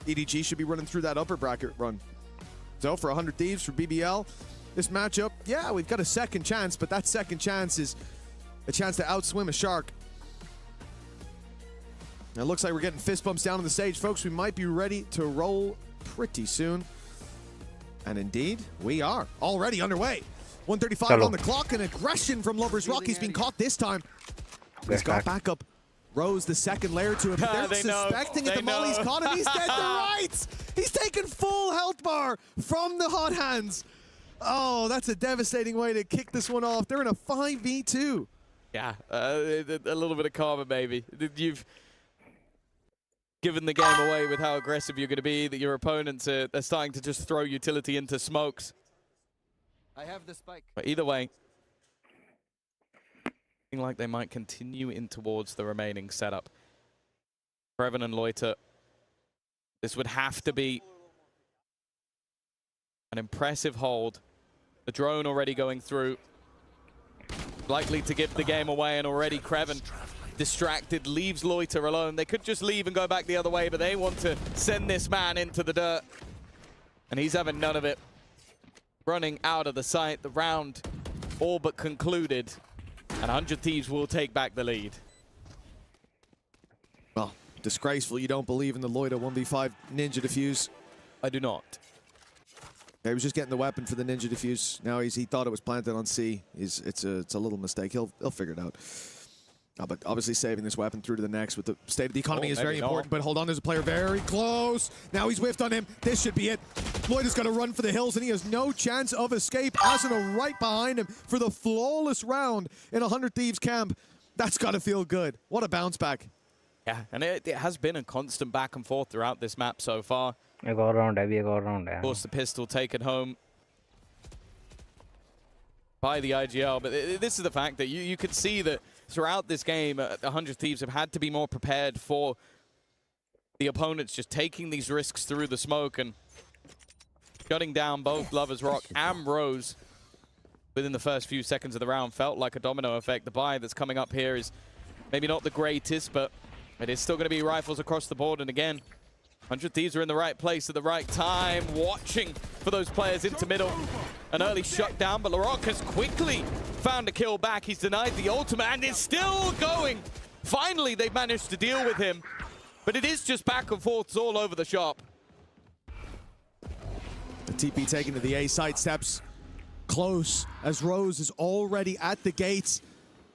S16: EDG should be running through that upper bracket run. So for 100 Thieves, for BBL, this matchup, yeah, we've got a second chance, but that second chance is a chance to outswim a shark. Now it looks like we're getting fist bumps down on the stage, folks. We might be ready to roll pretty soon. And indeed, we are already underway. 135 on the clock, and aggression from Lover's Rock. He's been caught this time. He's got backup. Rose, the second layer to him. They're suspecting it. The Molly's caught him. He's dead to rights. He's taken full health bar from the hot hands. Oh, that's a devastating way to kick this one off. They're in a 5v2.
S15: Yeah, a little bit of karma, baby. You've given the game away with how aggressive you're going to be, that your opponents are starting to just throw utility into smokes.
S11: I have the spike.
S15: But either way, looking like they might continue in towards the remaining setup. Kreven and Loiter, this would have to be an impressive hold. The drone already going through, likely to give the game away, and already Kreven distracted, leaves Loiter alone. They could just leave and go back the other way, but they want to send this man into the dirt. And he's having none of it. Running out of the site, the round all but concluded, and 100 Thieves will take back the lead.
S16: Well, disgraceful you don't believe in the Loiter 1v5 Ninja Defuse.
S15: I do not.
S16: Yeah, he was just getting the weapon for the Ninja Defuse. Now he thought it was planted on C. It's a little mistake. He'll figure it out. But obviously saving this weapon through to the next with the state of the economy is very important. But hold on, there's a player very close. Now he's whiffed on him. This should be it. Lloyd has got to run for the hills, and he has no chance of escape. Asuna right behind him for the flawless round in 100 Thieves camp. That's got to feel good. What a bounce back.
S15: Yeah, and it has been a constant back and forth throughout this map so far.
S1: Of
S15: course, the pistol taken home by the IGL, but this is the fact that you could see that throughout this game, 100 Thieves have had to be more prepared for the opponents just taking these risks through the smoke and shutting down both Lover's Rock and Rose within the first few seconds of the round. Felt like a domino effect. The buy that's coming up here is maybe not the greatest, but it is still going to be rifles across the board. And again, 100 Thieves are in the right place at the right time, watching for those players into middle. An early shutdown, but LaRock has quickly found a kill back. He's denied the ultimate and is still going. Finally, they've managed to deal with him, but it is just back and forths all over the shop.
S16: The TP taken to the A site, steps close as Rose is already at the gates.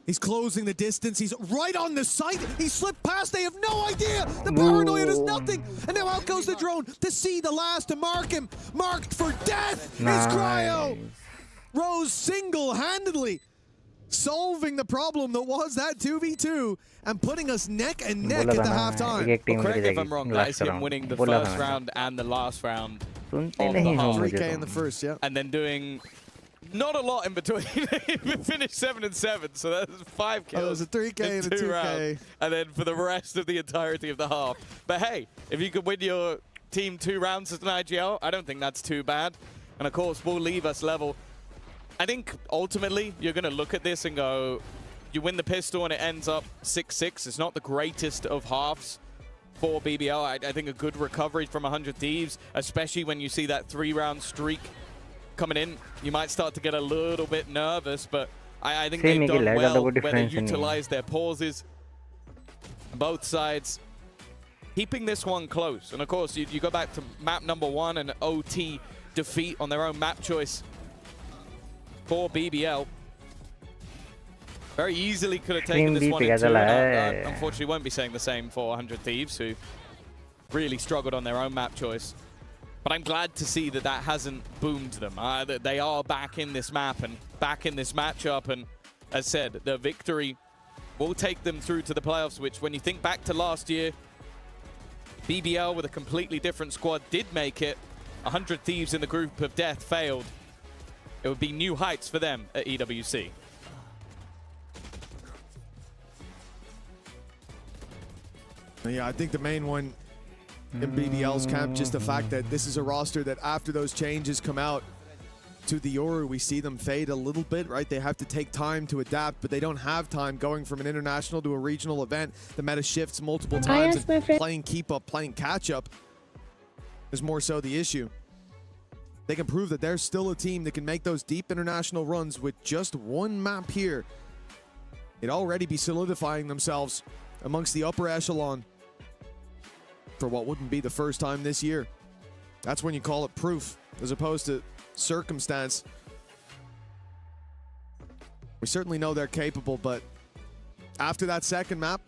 S16: He's closing the distance. He's right on the site. He slipped past. They have no idea. The paranoia does nothing. And now out goes the drone to see the last, to mark him. Marked for death is Cryo. Rose single-handedly solving the problem that was that 2v2 and putting us neck and neck at the halftime.
S15: Well, correct me if I'm wrong, guys. Him winning the first round and the last round of the half.
S16: 3K in the first, yeah.
S15: And then doing not a lot in between. We finished 7-7, so that's 5 kills.
S16: Oh, it was a 3K and a 2K.
S15: Rounds, and then for the rest of the entirety of the half. But hey, if you could win your team 2 rounds as an IGL, I don't think that's too bad. And of course, will leave us level. I think ultimately you're going to look at this and go, you win the pistol and it ends up 6-6. It's not the greatest of halves for BBL. I think a good recovery from 100 Thieves, especially when you see that 3-round streak coming in. You might start to get a little bit nervous, but I think they've done well where they utilize their pauses. Both sides keeping this one close. And of course, you go back to map number 1 and OT defeat on their own map choice for BBL. Very easily could have taken this one into, unfortunately won't be saying the same for 100 Thieves, who really struggled on their own map choice. But I'm glad to see that that hasn't boomed them. That they are back in this map and back in this matchup. And as said, the victory will take them through to the playoffs, which when you think back to last year, BBL with a completely different squad did make it. 100 Thieves in the group of death failed. It would be new heights for them at EWC.
S16: Yeah, I think the main one in BBL's camp, just the fact that this is a roster that after those changes come out to the Yoru, we see them fade a little bit, right? They have to take time to adapt, but they don't have time going from an international to a regional event. The meta shifts multiple times, and playing keep up, playing catch up is more so the issue. They can prove that they're still a team that can make those deep international runs with just one map here. It'd already be solidifying themselves amongst the upper echelon for what wouldn't be the first time this year. That's when you call it proof as opposed to circumstance. We certainly know they're capable, but after that second map,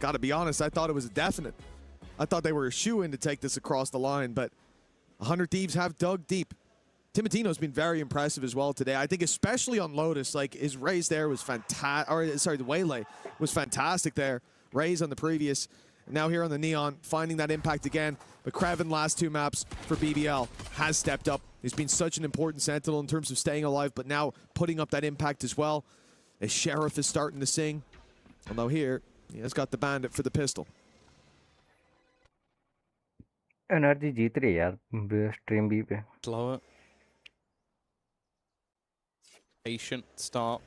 S16: gotta be honest, I thought it was a definite. I thought they were a shoo-in to take this across the line, but 100 Thieves have dug deep. Timotino's been very impressive as well today. I think especially on Lotus, like his raise there was fantastic, or sorry, the Waylay was fantastic there. Raise on the previous, now here on the Neon, finding that impact again. But Kraven last 2 maps for BBL has stepped up. He's been such an important sentinel in terms of staying alive, but now putting up that impact as well. As Sheriff is starting to sing. Although here, he has got the bandit for the pistol.
S1: Energy जीत रही है यार stream B पे.
S15: Slower. Patient start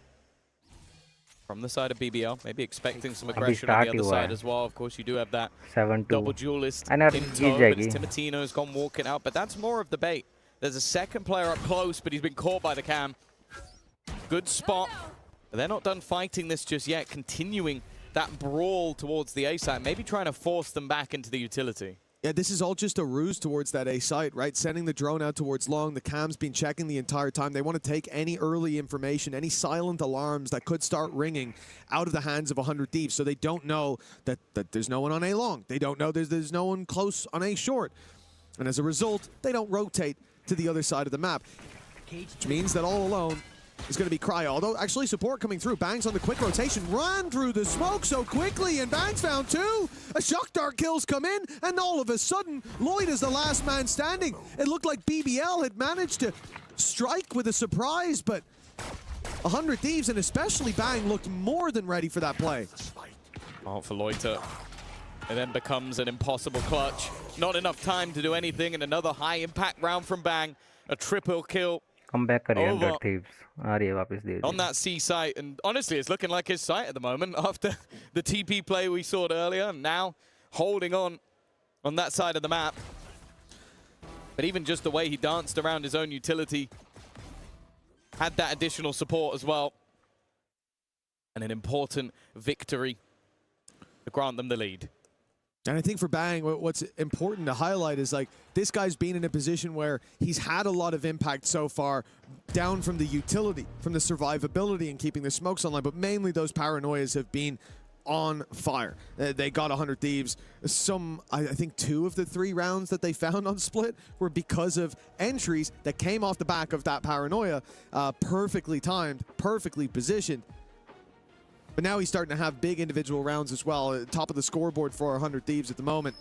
S15: from the side of BBL. Maybe expecting some aggression on the other side as well. Of course, you do have that
S1: 7-2
S15: double duelist in tow, but it's Timotino's gone walking out. But that's more of the bait. There's a second player up close, but he's been caught by the cam. Good spot. But they're not done fighting this just yet. Continuing that brawl towards the A site. Maybe trying to force them back into the utility.
S16: Yeah, this is all just a ruse towards that A site, right? Sending the drone out towards long. The cam's been checking the entire time. They want to take any early information, any silent alarms that could start ringing out of the hands of 100 Thieves, so they don't know that there's no one on A long. They don't know there's no one close on A short. And as a result, they don't rotate to the other side of the map, which means that all alone is going to be Cryo. Although, actually, support coming through. Bangs on the quick rotation. Ran through the smoke so quickly, and Bangs found 2. A shock dart kills come in, and all of a sudden, Lloyd is the last man standing. It looked like BBL had managed to strike with a surprise, but 100 Thieves, and especially Bang, looked more than ready for that play.
S15: Oh, for Loiter. It then becomes an impossible clutch. Not enough time to do anything, and another high-impact round from Bang. A triple kill.
S1: Come back, 100 Thieves.
S15: On that C site, and honestly, it's looking like his site at the moment after the TP play we saw earlier. Now holding on on that side of the map. But even just the way he danced around his own utility had that additional support as well. And an important victory to grant them the lead.
S16: And I think for Bang, what's important to highlight is like this guy's been in a position where he's had a lot of impact so far, down from the utility, from the survivability and keeping the smokes online, but mainly those paranoias have been on fire. They got 100 Thieves. I think 2 of the 3 rounds that they found on Split were because of entries that came off the back of that paranoia, perfectly timed, perfectly positioned. But now he's starting to have big individual rounds as well, top of the scoreboard for 100 Thieves at the moment.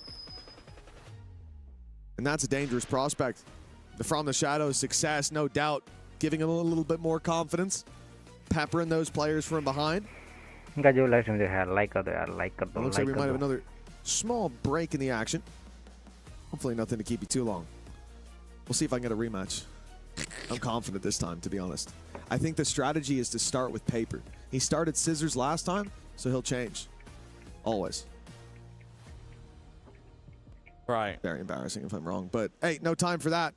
S16: And that's a dangerous prospect. The From the Shadows success, no doubt, giving him a little bit more confidence, peppering those players from behind.
S1: Looks like we
S16: might have another small break in the action. Hopefully nothing to keep you too long. We'll see if I can get a rematch. I'm confident this time, to be honest. I think the strategy is to start with paper. He started scissors last time, so he'll change. Always.
S15: Right.
S16: Very embarrassing if I'm wrong, but hey, no time for that.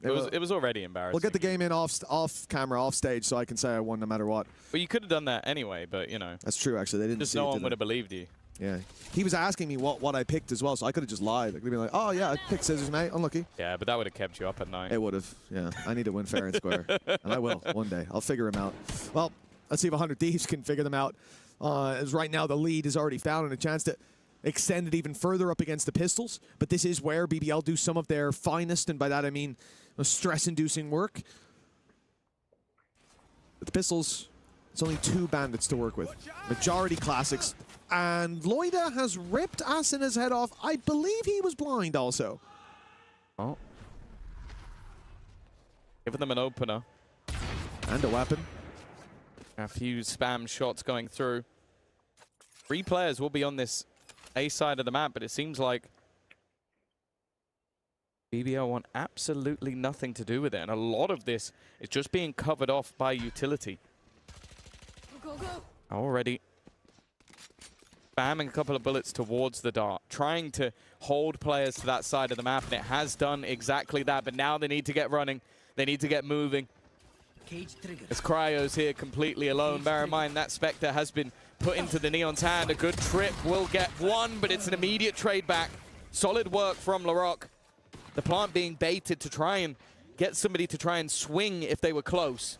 S15: It was already embarrassing.
S16: We'll get the game in off camera, off stage, so I can say I won no matter what.
S15: Well, you could have done that anyway, but you know.
S16: That's true, actually. They didn't
S15: just
S16: see
S15: no
S16: it,
S15: one would have believed you.
S16: Yeah. He was asking me what I picked as well, so I could have just lied. Like, they'd be like, oh, yeah, I picked scissors, mate. Unlucky.
S15: Yeah, but that would have kept you up at night.
S16: It would have, yeah. I need to win fair and square. And I will, one day. I'll figure him out. Well, let's see if 100 Thieves can figure them out. As right now, the lead is already found and a chance to extend it even further up against the Pistols. But this is where BBL do some of their finest, and by that I mean stress-inducing work. But the Pistols, it's only 2 bandits to work with. Majority classics. And Loida has ripped Asina's head off. I believe he was blind also.
S15: Oh. Giving them an opener.
S16: And a weapon.
S15: A few spam shots going through. 3 players will be on this A side of the map, but it seems like BBL want absolutely nothing to do with it. And a lot of this is just being covered off by utility.
S12: Go, go, go.
S15: Already spamming a couple of bullets towards the dart, trying to hold players to that side of the map, and it has done exactly that. But now they need to get running. They need to get moving. As Cryo's here completely alone. Bear in mind that Spectre has been put into the Neon's hand. A good trip will get 1, but it's an immediate trade back. Solid work from LaRock. The plant being baited to try and get somebody to try and swing if they were close.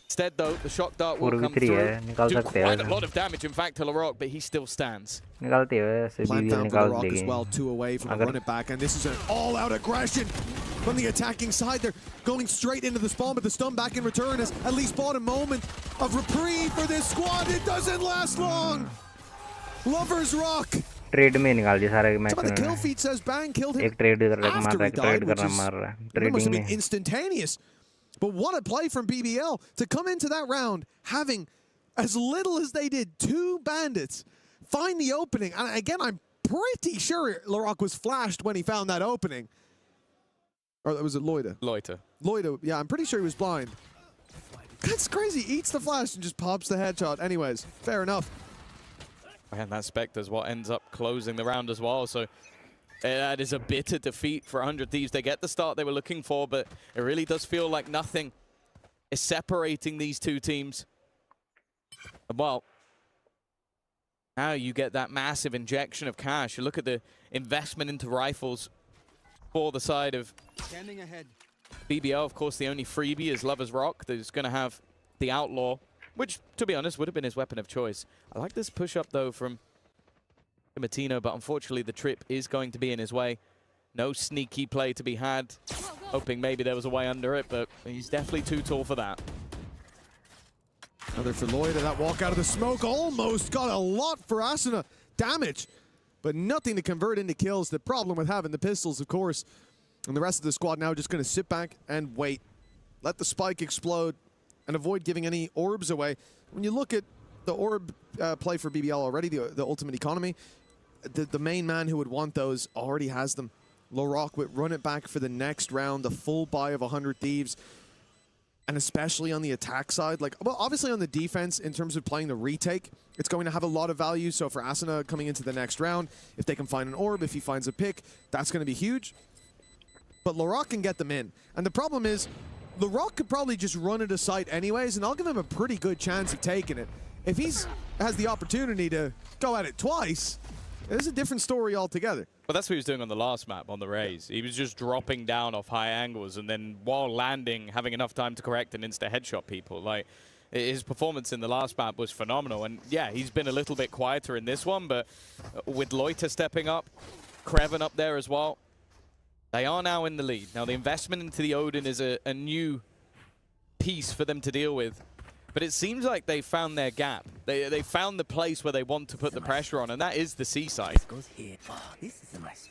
S15: Instead, though, the shock dart will come through. Do quite a lot of damage, in fact, to LaRock, but he still stands.
S16: Plant found for LaRock as well, 2 away from the run it back, and this is an all-out aggression from the attacking side. They're going straight into the spawn, but the stun back in return has at least bought a moment of reprieve for this squad. It doesn't last long. Lovers Rock.
S1: Trade में निकाल दिया सारे match में.
S16: Kill feed says Bang killed him.
S1: एक trade कर रहा है,
S16: after he died, which must have been
S1: में.
S16: instantaneous. But what a play from BBL to come into that round having as little as they did, 2 bandits, find the opening. And again, I'm pretty sure LaRock was flashed when he found that opening. Or was it Loida? Loida, yeah, I'm pretty sure he was blind. That's crazy. Eats the flash and just pops the headshot. Anyways, fair enough.
S15: And that Spectre's what ends up closing the round as well. So that is a bitter defeat for 100 Thieves. They get the start they were looking for, but it really does feel like nothing is separating these 2 teams. Well, now you get that massive injection of cash. You look at the investment into rifles for the side of BBL. Of course, the only freebie is Lovers Rock. There's going to have the Outlaw, which, to be honest, would have been his weapon of choice. I like this push-up, though, from Matino, but unfortunately the trip is going to be in his way. No sneaky play to be had. Hoping maybe there was a way under it, but he's definitely too tall for that.
S16: Another for Lloyd, and that walk out of the smoke almost got a lot for Asuna. Damage, but nothing to convert into kills. The problem with having the pistols, of course, and the rest of the squad now just going to sit back and wait. Let the spike explode and avoid giving any orbs away. When you look at the orb play for BBL already, the ultimate economy, the main man who would want those already has them. LaRock would run it back for the next round, the full buy of 100 Thieves. and especially on the attack side. Like, well, obviously on the defense, in terms of playing the retake, it's going to have a lot of value. So for Asuna coming into the next round, if they can find an orb, if he finds a pick, that's going to be huge. But Larocque can get them in. And the problem is, Larocque could probably just run it aside anyways, and I'll give him a pretty good chance of taking it. If he's has the opportunity to go at it twice, it's a different story altogether.
S15: Well, that's what he was doing on the last map, on the Rays. He was just dropping down off high angles, and then while landing, having enough time to correct and insta-headshot people. Like, his performance in the last map was phenomenal. And yeah, he's been a little bit quieter in this one, but with Loiter stepping up, Kreven up there as well, they are now in the lead. Now, the investment into the Odin is a new piece for them to deal with. But it seems like they found their gap. They found the place where they want to put the pressure on, and that is the seaside.
S16: The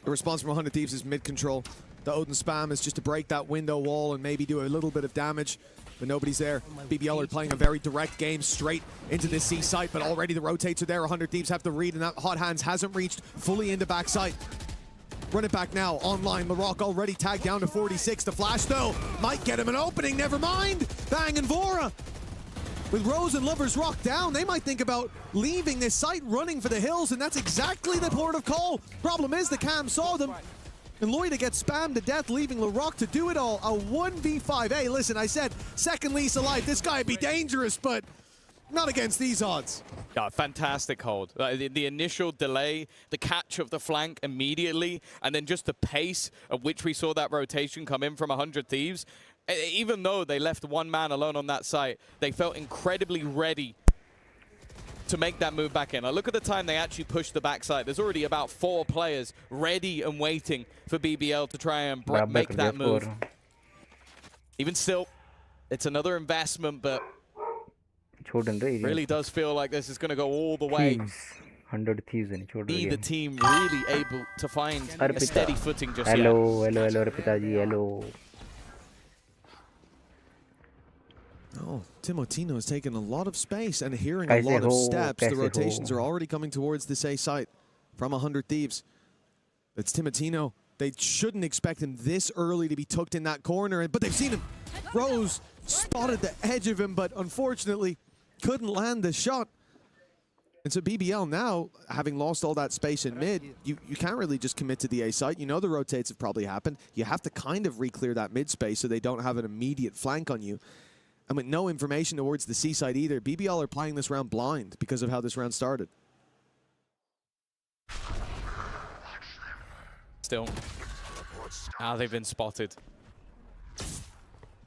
S16: response from 100 Thieves is mid-control. The Odin spam is just to break that window wall and maybe do a little bit of damage, but nobody's there. BBL are playing a very direct game straight into this C site, but already the rotates are there. 100 Thieves have the read, and that Hot Hands hasn't reached fully into backside. Run it back now, online. Larocque already tagged down to 46. The flash, though, might get him an opening. Never mind. Bang and Vora. With Rose and Lover's Rock down, they might think about leaving this site, running for the hills, and that's exactly the port of call. Problem is, the cam saw them, and Loiter gets spammed to death, leaving Larocque to do it all. A 1v5. Hey, listen, I said second lease of life. This guy would be dangerous, but not against these odds.
S15: Yeah, fantastic hold. The initial delay, the catch of the flank immediately, and then just the pace at which we saw that rotation come in from 100 Thieves. Even though they left one man alone on that site, they felt incredibly ready to make that move back in. Now look at the time they actually pushed the backside. There's already about 4 players ready and waiting for BBL to try and make that move. Even still, it's another investment, but it really does feel like this is going to go all the way.
S1: 100 Thieves and
S15: the team really able to find a steady footing just yet.
S1: Hello, Arpitaji, hello.
S16: Oh, Timotino is taking a lot of space and hearing a lot of steps. The rotations are already coming towards this A site from 100 Thieves. It's Timotino. They shouldn't expect him this early to be tucked in that corner, but they've seen him. Rose spotted the edge of him, but unfortunately couldn't land the shot. And so BBL now, having lost all that space in mid, you can't really just commit to the A site. You know the rotates have probably happened. You have to kind of re-clear that mid space so they don't have an immediate flank on you. And with no information towards the C side either, BBL are playing this round blind because of how this round started.
S15: Still, now they've been spotted.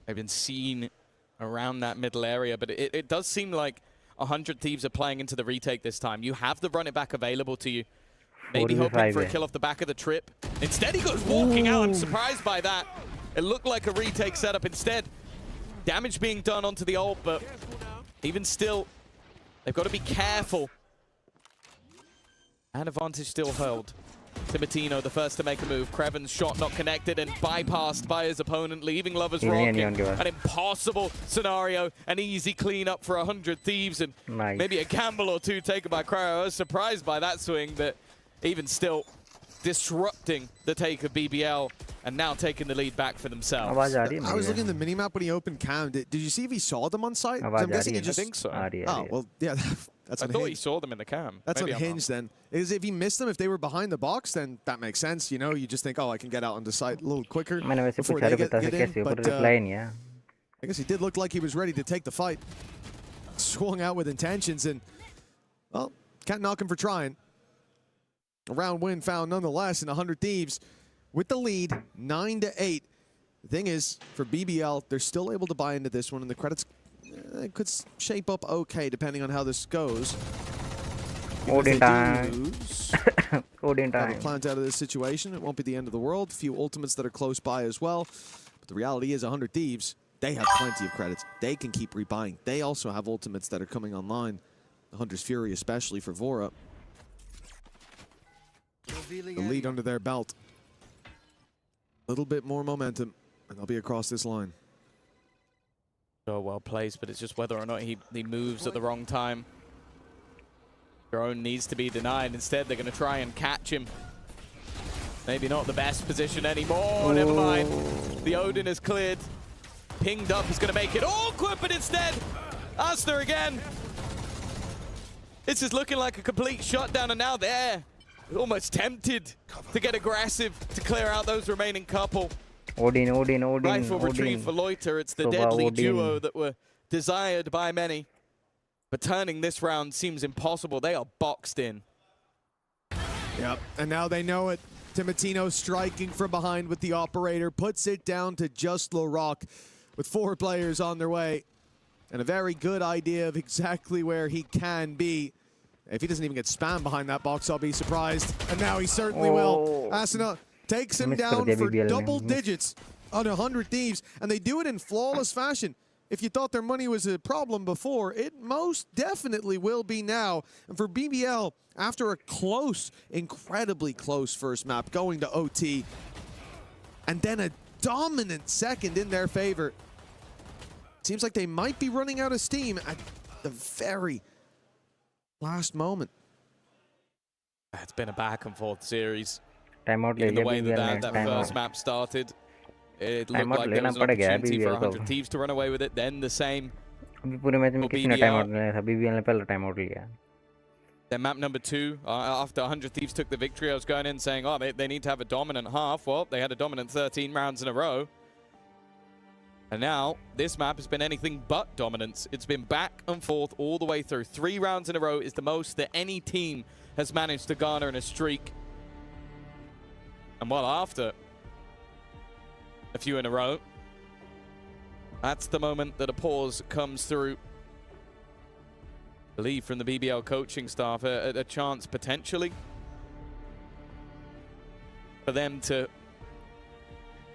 S15: They've been seen around that middle area, but it does seem like 100 Thieves are playing into the retake this time. You have the run it back available to you. Maybe hoping for a kill off the back of the trip. Instead, he goes walking out. I'm surprised by that. It looked like a retake setup instead. Damage being done onto the ult, but even still, they've got to be careful. And advantage still held. Timotino, the first to make a move. Kreven's shot not connected and bypassed by his opponent, leaving Lover's Rock in an impossible scenario. An easy cleanup for 100 Thieves, and maybe a gamble or two taken by Cryo. I was surprised by that swing, but even still, disrupting the take of BBL and now taking the lead back for themselves.
S16: I was looking at the minimap when he opened cam. Did you see if he saw them on site? I'm guessing he just...
S15: I think so.
S16: Oh, well, yeah. That's
S15: I thought he saw them in the cam.
S16: That's unhinged then. Is if he missed them, if they were behind the box, then that makes sense. You know, you just think, oh, I can get out on the site a little quicker before they get in. But I guess he did look like he was ready to take the fight. Swung out with intentions and, well, can't knock him for trying. A round win found nonetheless, and 100 Thieves with the lead, 9-8. The thing is, for BBL, they're still able to buy into this one, and the credits could shape up okay depending on how this goes.
S1: Odin time. Odin time.
S16: Plant out of this situation. It won't be the end of the world. A few ultimates that are close by as well. But the reality is 100 Thieves, they have plenty of credits. They can keep rebuying. They also have ultimates that are coming online. The Hunter's Fury especially for Vora. The lead under their belt. A little bit more momentum, and they'll be across this line.
S15: So well placed, but it's just whether or not he moves at the wrong time. Drone needs to be denied. Instead, they're going to try and catch him. Maybe not the best position anymore. Never mind. The Odin is cleared. pinged up is going to make it awkward, but instead, Asna again. This is looking like a complete shutdown, and now they're almost tempted to get aggressive to clear out those remaining couple.
S1: Odin.
S15: Rifle retrieve for Loiter. It's the deadly duo that were desired by many. But turning this round seems impossible. They are boxed in.
S16: Yep, and now they know it. Timotino striking from behind with the operator, puts it down to just LaRock with 4 players on their way. And a very good idea of exactly where he can be. If he doesn't even get spammed behind that box, I'll be surprised. And now he certainly will. Asuna takes him down for double digits on 100 Thieves, and they do it in flawless fashion. If you thought their money was a problem before, it most definitely will be now. And for BBL, after a close, incredibly close first map, going to OT, and then a dominant second in their favor, seems like they might be running out of steam at the very last moment.
S15: It's been a back and forth series.
S1: Timeout
S15: in the way that first map started. It looked like there was an opportunity for 100 Thieves to run away with it, then the same. Then map number 2, after 100 Thieves took the victory, I was going in saying, oh, they need to have a dominant half. Well, they had a dominant 13 rounds in a row. And now, this map has been anything but dominance. It's been back and forth all the way through. 3 rounds in a row is the most that any team has managed to garner in a streak. And well, after a few in a row, that's the moment that a pause comes through. I believe from the BBL coaching staff, a chance potentially for them to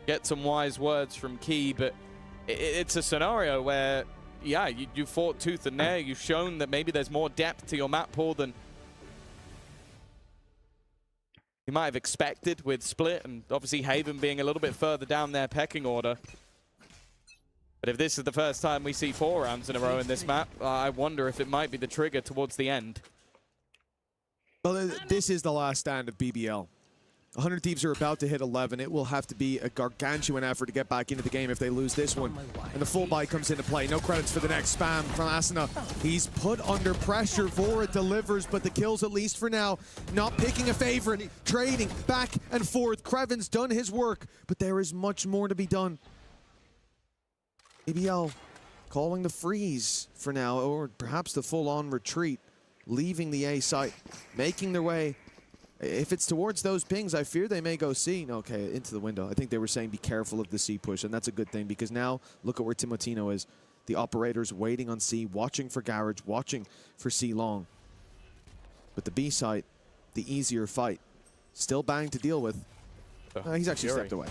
S15: get some wise words from Key, but it's a scenario where, yeah, you fought tooth and nail. You've shown that maybe there's more depth to your map pool than you might have expected with Split, and obviously Haven being a little bit further down their pecking order. But if this is the first time we see 4 rounds in a row in this map, I wonder if it might be the trigger towards the end.
S16: Well, this is the last stand of BBL. 100 Thieves are about to hit 11. It will have to be a gargantuan effort to get back into the game if they lose this one. And the full buy comes into play. No credits for the next spam from Asuna. He's put under pressure. Vora delivers, but the kills, at least for now, not picking a favorite. Trading back and forth. Krevin's done his work, but there is much more to be done. BBL calling the freeze for now, or perhaps the full-on retreat. Leaving the A site, making their way. If it's towards those pings, I fear they may go C. Okay, into the window. I think they were saying be careful of the C push, and that's a good thing because now look at where Timotino is. The operator's waiting on C, watching for Garage, watching for C long. But the B site, the easier fight. Still Bang to deal with. He's actually stepped away.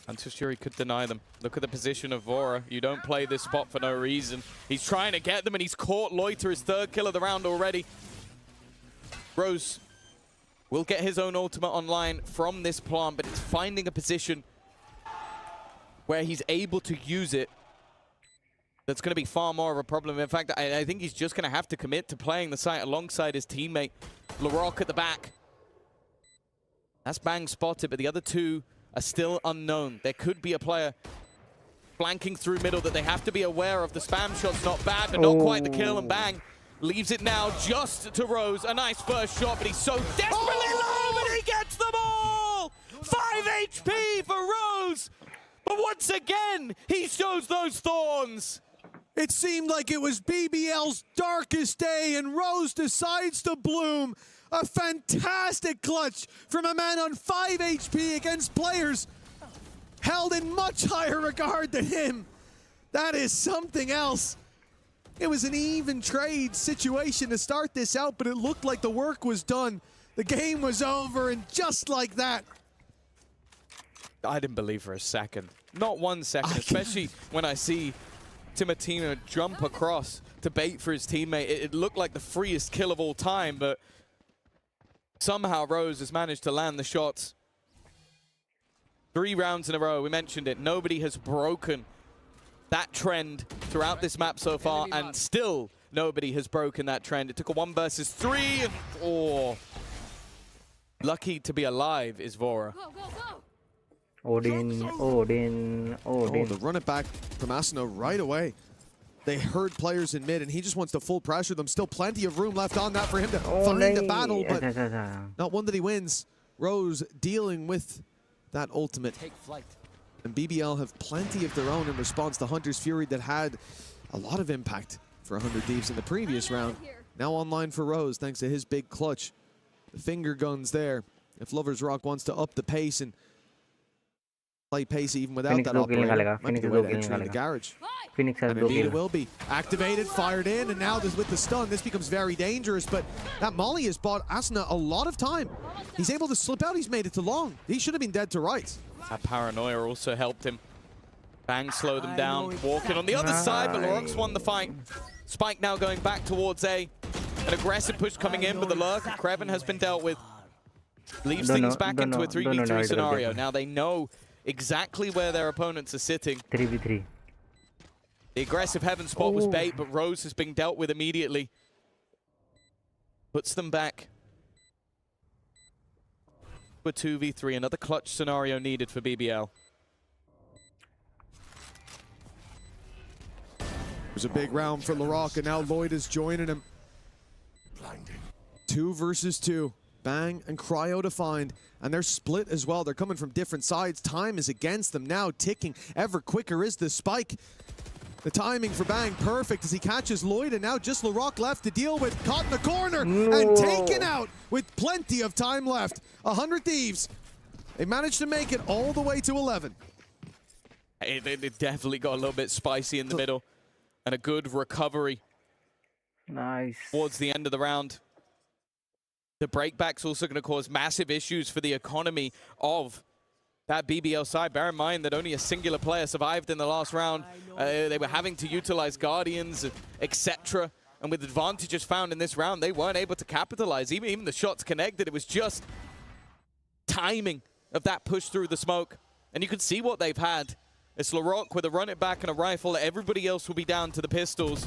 S15: Antusturi could deny them. Look at the position of Vora. You don't play this spot for no reason. He's trying to get them, and he's caught Loiter, his 3rd kill of the round already. Rose will get his own ultimate online from this plant, but it's finding a position where he's able to use it that's going to be far more of a problem. In fact, I think he's just going to have to commit to playing the site alongside his teammate, LaRock at the back. That's Bang spotted, but the other 2 are still unknown. There could be a player flanking through middle that they have to be aware of. The spam shot's not bad, but not quite the kill, and Bang leaves it now just to Rose. A nice first shot, but he's so desperately low, but he gets them all! 5 HP for Rose! But once again, he shows those thorns!
S16: It seemed like it was BBL's darkest day, and Rose decides to bloom. A fantastic clutch from a man on 5 HP against players held in much higher regard than him. That is something else. It was an even trade situation to start this out, but it looked like the work was done. The game was over, and just like that.
S15: I didn't believe for a second. Not 1 second, especially when I see Timotino jump across to bait for his teammate. It looked like the freest kill of all time, but somehow Rose has managed to land the shots. 3 rounds in a row, we mentioned it. Nobody has broken that trend throughout this map so far, and still nobody has broken that trend. It took a 1 versus 3, and 4. Lucky to be alive is Vora.
S1: Odin.
S16: Oh, the run it back from Asuna right away. They heard players in mid, and he just wants to full pressure them. Still plenty of room left on that for him to find a battle, but not one that he wins. Rose dealing with that ultimate.
S11: Take flight.
S16: And BBL have plenty of their own in response to Hunter's Fury that had a lot of impact for 100 Thieves in the previous round. Now online for Rose, thanks to his big clutch. The finger guns there. If Lover's Rock wants to up the pace and play pace even without
S1: Phoenix
S16: that operator, might be the way to enter in the garage.
S1: Phoenix has
S16: And indeed it will be. Activated, fired in, and now this, with the stun, this becomes very dangerous, but that Molly has bought Asuna a lot of time. He's able to slip out, he's made it to long. He should have been dead to rights.
S15: That paranoia also helped him. Bang slowed them down, walking on the other side, but Lorok's won the fight. Spike now going back towards A. An aggressive push coming in, but the lurk of Kreven has been dealt with. Leaves things back into a 3v3 scenario. Now they know exactly where their opponents are sitting.
S1: 3v3.
S15: The aggressive heaven spot was bait, but Rose has been dealt with immediately. Puts them back. For 2v3, another clutch scenario needed for BBL.
S16: It was a big round for Larocque, and now Lloyd is joining him. 2 versus 2. Bang and Cryo to find, and they're split as well. They're coming from different sides. Time is against them now, ticking ever quicker is the spike. The timing for Bang perfect as he catches Lloyd, and now just Larocque left to deal with. Caught in the corner and taken out with plenty of time left. 100 Thieves. They managed to make it all the way to 11.
S15: Hey, they definitely got a little bit spicy in the middle, and a good recovery.
S1: Nice.
S15: Towards the end of the round. The breakback's also going to cause massive issues for the economy of that BBL side. Bear in mind that only a singular player survived in the last round. They were having to utilize Guardians, etc. And with advantages found in this round, they weren't able to capitalize. Even the shots connected, it was just timing of that push through the smoke. And you can see what they've had. It's Larocque with a run it back and a rifle. Everybody else will be down to the pistols.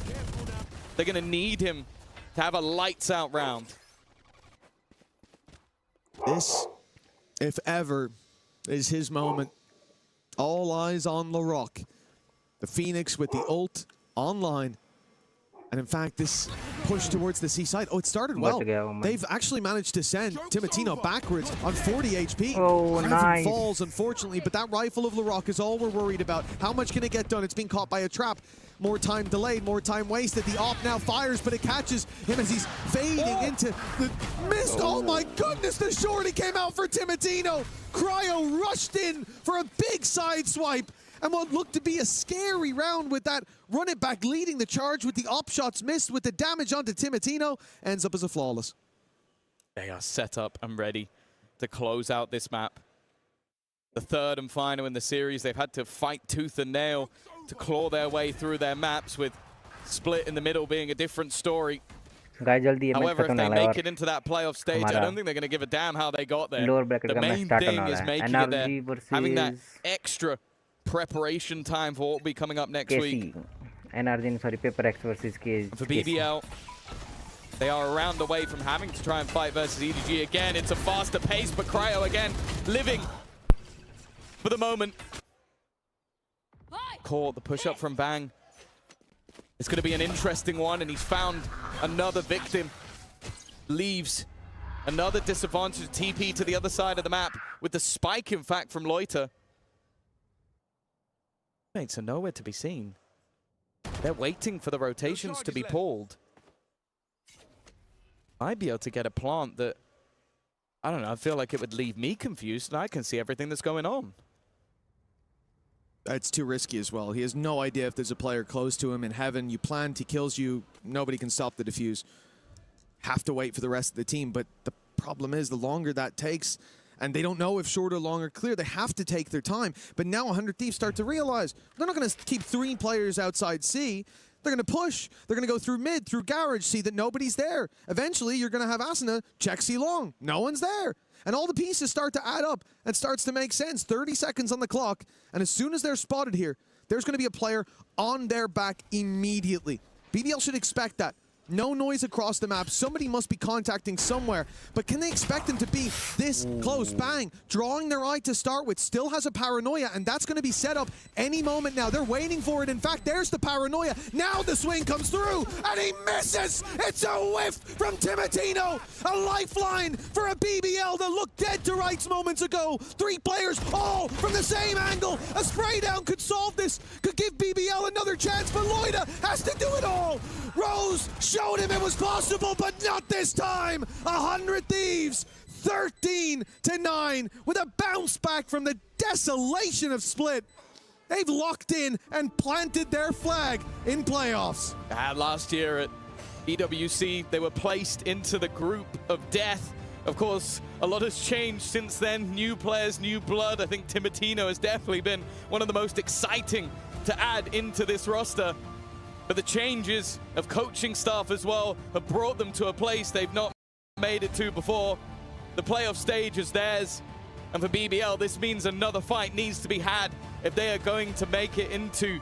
S15: They're going to need him to have a lights out round.
S16: This, if ever, is his moment. All eyes on Larocque. The Phoenix with the ult online. And in fact, this push towards the seaside, it started well. They've actually managed to send Timotino backwards on 40 HP.
S1: Oh, nice.
S16: Falls, unfortunately, but that rifle of Larocque is all we're worried about. How much can it get done? It's being caught by a trap. More time delayed, more time wasted. The op now fires, but it catches him as he's fading into the mist. Oh my goodness, the shorty came out for Timotino. Cryo rushed in for a big side swipe. And what looked to be a scary round with that run it back leading the charge with the op shots missed with the damage onto Timotino ends up as a flawless.
S15: They are set up and ready to close out this map. The third and final in the series. They've had to fight tooth and nail to claw their way through their maps, with Split in the middle being a different story. However, if they make it into that playoff stage, I don't think they're going to give a damn how they got there. The main thing is making it there, having that extra preparation time for what will be coming up next week.
S1: PRX versus
S15: For BBL, they are around the way from having to try and fight versus EDG again. It's a faster pace, but Cryo again living for the moment. Caught the push up from Bang. It's going to be an interesting one, and he's found another victim. Leaves another disadvantage TP to the other side of the map with the spike, in fact, from Loiter. Mates are nowhere to be seen. They're waiting for the rotations to be pulled. I'd be able to get a plant that, I don't know, I feel like it would leave me confused, and I can see everything that's going on.
S16: It's too risky as well. He has no idea if there's a player close to him in heaven. You plant, he kills you, nobody can stop the defuse. Have to wait for the rest of the team, but the problem is the longer that takes, and they don't know if short or long are clear, they have to take their time. But now 100 Thieves start to realize they're not going to keep 3 players outside C. They're going to push. They're going to go through mid, through garage, see that nobody's there. Eventually, you're going to have Asuna check C long. No one's there. And all the pieces start to add up and starts to make sense. 30 seconds on the clock. And as soon as they're spotted here, there's going to be a player on their back immediately. BBL should expect that. No noise across the map. Somebody must be contacting somewhere. But can they expect them to be this close? Bang. Drawing their eye to start with. Still has a paranoia, and that's going to be set up any moment now. They're waiting for it. In fact, there's the paranoia. Now the swing comes through, and he misses. It's a whiff from Timotino. A lifeline for a BBL that looked dead to rights moments ago. 3 players all from the same angle. A spray down could solve this, could give BBL another chance, but Loida has to do it all. Rose showed him it was possible, but not this time. 100 Thieves, 13-9, with a bounce back from the desolation of Split. They've locked in and planted their flag in playoffs.
S15: Last year at EWC, they were placed into the group of death. Of course, a lot has changed since then. New players, new blood. I think Timotino has definitely been one of the most exciting to add into this roster. But the changes of coaching staff as well have brought them to a place they've not made it to before. The playoff stage is theirs. And for BBL, this means another fight needs to be had if they are going to make it into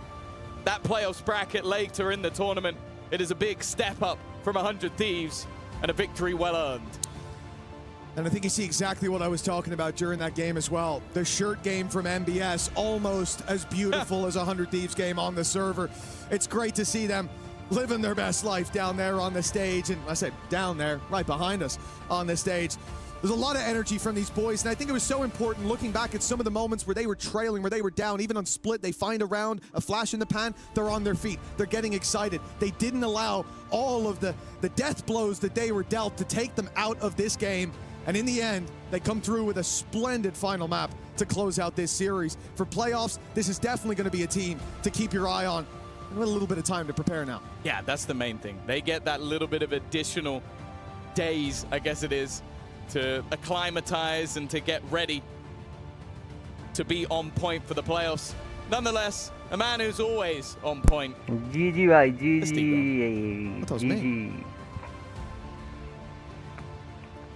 S15: that playoffs bracket later in the tournament. It is a big step up from 100 Thieves and a victory well earned.
S16: And I think you see exactly what I was talking about during that game as well. The shirt game from MBS, almost as beautiful as a 100 Thieves game on the server. It's great to see them living their best life down there on the stage. And I said down there, right behind us on the stage. There's a lot of energy from these boys, and I think it was so important looking back at some of the moments where they were trailing, where they were down, even on Split. They find a round, a flash in the pan, they're on their feet. They're getting excited. They didn't allow all of the death blows that they were dealt to take them out of this game. And in the end, they come through with a splendid final map to close out this series. For playoffs, this is definitely going to be a team to keep your eye on. And with a little bit of time to prepare now.
S15: Yeah, that's the main thing. They get that little bit of additional days, I guess it is, to acclimatize and to get ready to be on point for the playoffs. Nonetheless, a man who's always on point.
S1: GG. GG.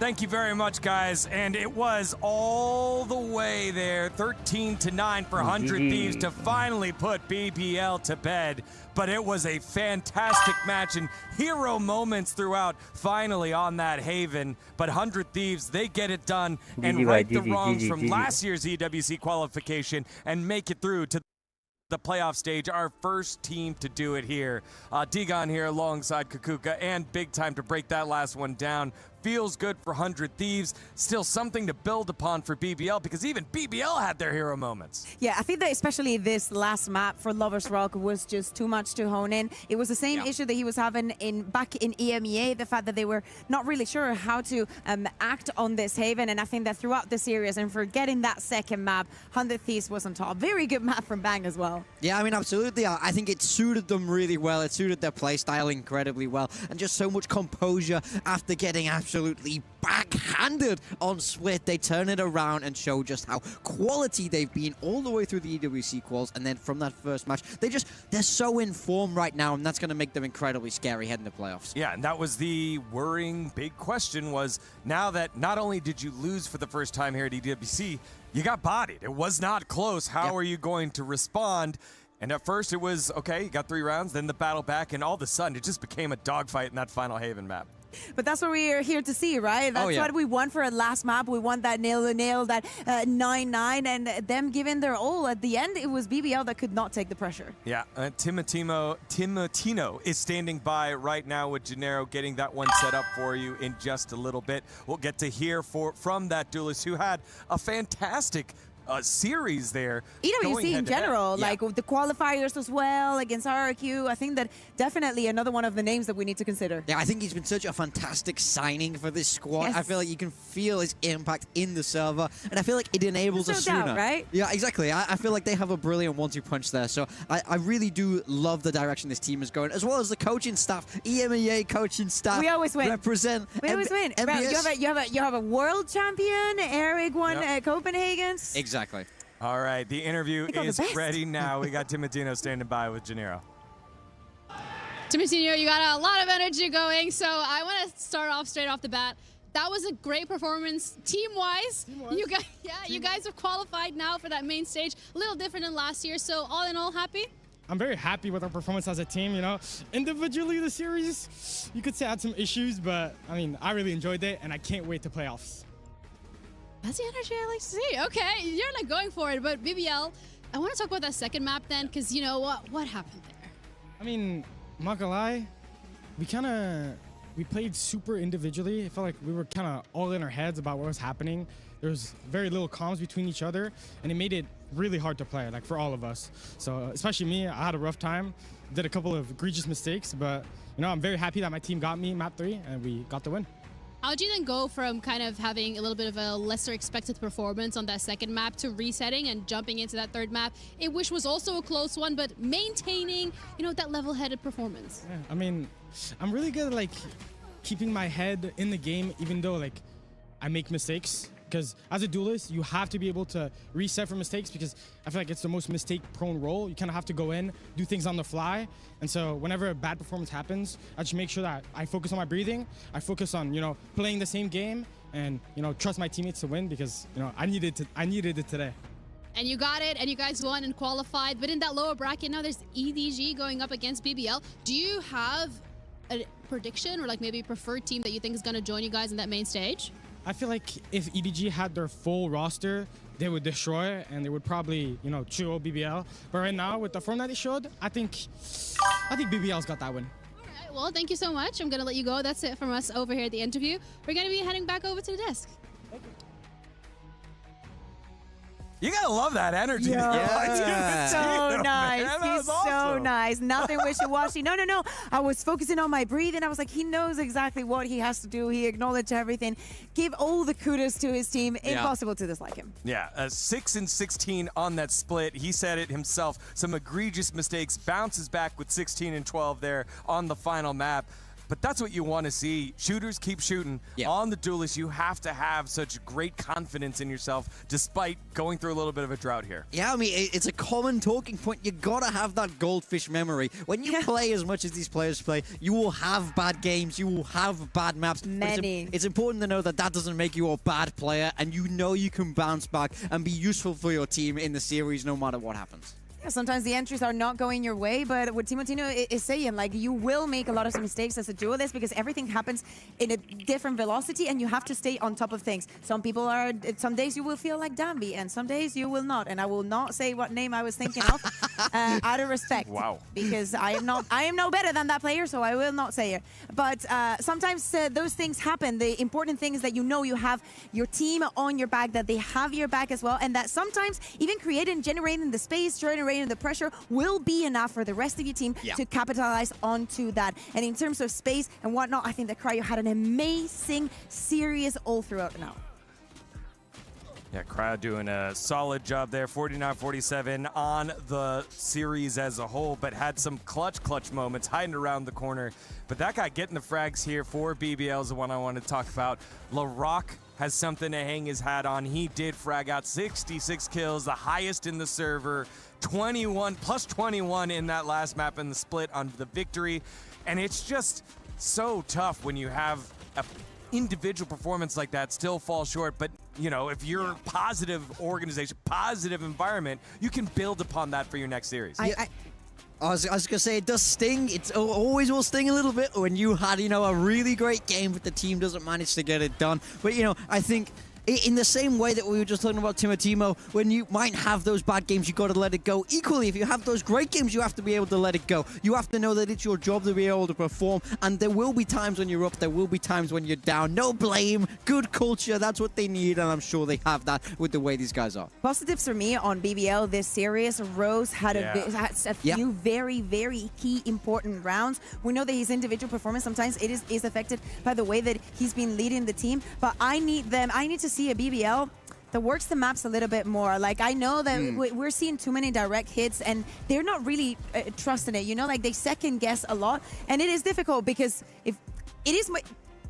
S17: Thank you very much, guys. And it was all the way there, 13-9 for 100 Thieves to finally put BBL to bed. But it was a fantastic match and hero moments throughout, finally on that Haven. But 100 Thieves, they get it done and right the wrongs from last year's EWC qualification and make it through to the playoff stage. Our first team to do it here. Digon here alongside Kukuka, and big time to break that last one down. Feels good for 100 Thieves. Still something to build upon for BBL, because even BBL had their hero moments.
S18: Yeah, I think that especially this last map for Lovers Rock was just too much to hone in. It was the same issue that he was having back in EMEA, the fact that they were not really sure how to act on this Haven. And I think that throughout the series and for getting that second map, 100 Thieves was on top. Very good map from Bang as well.
S19: Yeah, I mean, absolutely. I think it suited them really well. It suited their playstyle incredibly well. And just so much composure after getting absolutely backhanded on Split. They turn it around and show just how quality they've been all the way through the EWC quals. And then from that first match, they're so in form right now, and that's going to make them incredibly scary heading to playoffs.
S17: Yeah, and that was the worrying big question, was now that not only did you lose for the first time here at EWC, you got bodied. It was not close. How are you going to respond? And at first it was, okay, you got 3 rounds, then the battle back, and all of a sudden it just became a dogfight in that final Haven map.
S18: But that's what we are here to see, right? That's what we want for a last map. We want that nail-to-nail, that 9-9, and them giving their all. At the end, it was BBL that could not take the pressure.
S17: Yeah, Timotino is standing by right now with Gennaro, getting that one set up for you in just a little bit. We'll get to hear from that duelist who had a fantastic series there.
S18: EWC in general, like with the qualifiers as well against RRQ. I think that definitely another one of the names that we need to consider.
S19: Yeah, I think he's been such a fantastic signing for this squad. I feel like you can feel his impact in the server, and I feel like it enables us sooner.
S18: Doubt, right?
S19: Yeah, exactly. I feel like they have a brilliant 1-2 punch there. So I really do love the direction this team is going, as well as the coaching staff, EMEA coaching staff.
S18: We always win.
S19: Represent.
S18: We always win. You have a world champion. Eric won Copenhagen.
S19: Exactly.
S17: All right, the interview is ready now. We got Timotino standing by with Gennaro.
S12: Timotino, you got a lot of energy going, so I want to start off straight off the bat. That was a great performance team-wise. You guys have qualified now for that main stage. A little different than last year, so all in all, happy?
S21: I'm very happy with our performance as a team, you know. Individually, the series, you could say had some issues, but I mean, I really enjoyed it, and I can't wait to playoffs.
S12: That's the energy I like to see. Okay, you're like going for it, but BBL, I want to talk about that second map then, because you know what happened there?
S21: I mean, I'm not gonna lie, we played super individually. I felt like we were kind of all in our heads about what was happening. There was very little comms between each other, and it made it really hard to play, like for all of us. So especially me, I had a rough time, did a couple of egregious mistakes, but you know, I'm very happy that my team got me map 3 and we got the win.
S12: How'd you then go from kind of having a little bit of a lesser expected performance on that second map to resetting and jumping into that third map, which was also a close one, but maintaining, you know, that level-headed performance?
S21: Yeah, I mean, I'm really good at like keeping my head in the game, even though like I make mistakes. Because as a duelist, you have to be able to reset for mistakes, because I feel like it's the most mistake-prone role. You kind of have to go in, do things on the fly. And so whenever a bad performance happens, I just make sure that I focus on my breathing. I focus on, you know, playing the same game and, you know, trust my teammates to win, because, you know, I needed it today.
S12: And you got it, and you guys won and qualified. But in that lower bracket now, there's EDG going up against BBL. Do you have a prediction or like maybe a preferred team that you think is going to join you guys in that main stage?
S21: I feel like if EDG had their full roster, they would destroy it, and they would probably, you know, chew BBL. But right now, with the form that they showed, I think BBL's got that win.
S12: All right, well, thank you so much. I'm going to let you go. That's it from us over here at the interview. We're going to be heading back over to the desk.
S17: You gotta love that energy.
S18: Yeah. So nice. He's
S17: awesome.
S18: So nice. Nothing wishy-washy. No. I was focusing on my breathing. I was like, he knows exactly what he has to do. He acknowledged everything. Give all the kudos to his team. Impossible to dislike him.
S17: Yeah, 6 and 16 on that split. He said it himself. Some egregious mistakes. Bounces back with 16 and 12 there on the final map. But that's what you want to see. Shooters keep shooting. On the duelist, you have to have such great confidence in yourself despite going through a little bit of a drought here.
S19: Yeah, I mean, it's a common talking point. You gotta have that goldfish memory. When you play as much as these players play, you will have bad games, you will have bad maps.
S18: Many.
S19: It's important to know that that doesn't make you a bad player, and you know you can bounce back and be useful for your team in the series no matter what happens.
S18: Sometimes the entries are not going your way, but what Timotino is saying, like, you will make a lot of mistakes as a duelist because everything happens in a different velocity and you have to stay on top of things. Some days you will feel like Danby and some days you will not. And I will not say what name I was thinking of out of respect.
S17: Wow.
S18: Because I am no better than that player, so I will not say it. But sometimes those things happen. The important thing is that you know you have your team on your back, that they have your back as well, and that sometimes even creating, generating the space, generating the pressure will be enough for the rest of your team to capitalize onto that. And in terms of space and whatnot, I think that Cryo had an amazing series all throughout now.
S17: Yeah, Cryo doing a solid job there, 49-47 on the series as a whole, but had some clutch moments hiding around the corner. But that guy getting the frags here for BBL is the one I want to talk about. LaRock has something to hang his hat on. He did frag out 66 kills, the highest in the server, 21 plus 21 in that last map in the split on the victory. And it's just so tough when you have a individual performance like that still fall short, but you know, if you're a positive organization, positive environment, you can build upon that for your next series.
S19: I was gonna say, it does sting. It always will sting a little bit when you had, you know, a really great game, but the team doesn't manage to get it done. But, you know, I think in the same way that we were just talking about Timotimo, when you might have those bad games, you got to let it go. Equally, if you have those great games, you have to be able to let it go. You have to know that it's your job to be able to perform, and there will be times when you're up, there will be times when you're down. No blame, good culture, that's what they need, and I'm sure they have that with the way these guys are.
S18: Positives for me on BBL this series. Rose had a few very, very key important rounds. We know that his individual performance sometimes it is affected by the way that he's been leading the team, but I need to see a BBL that works the maps a little bit more. Like, I know that we're seeing too many direct hits and they're not really trusting it, you know, like they second guess a lot, and it is difficult because if it is,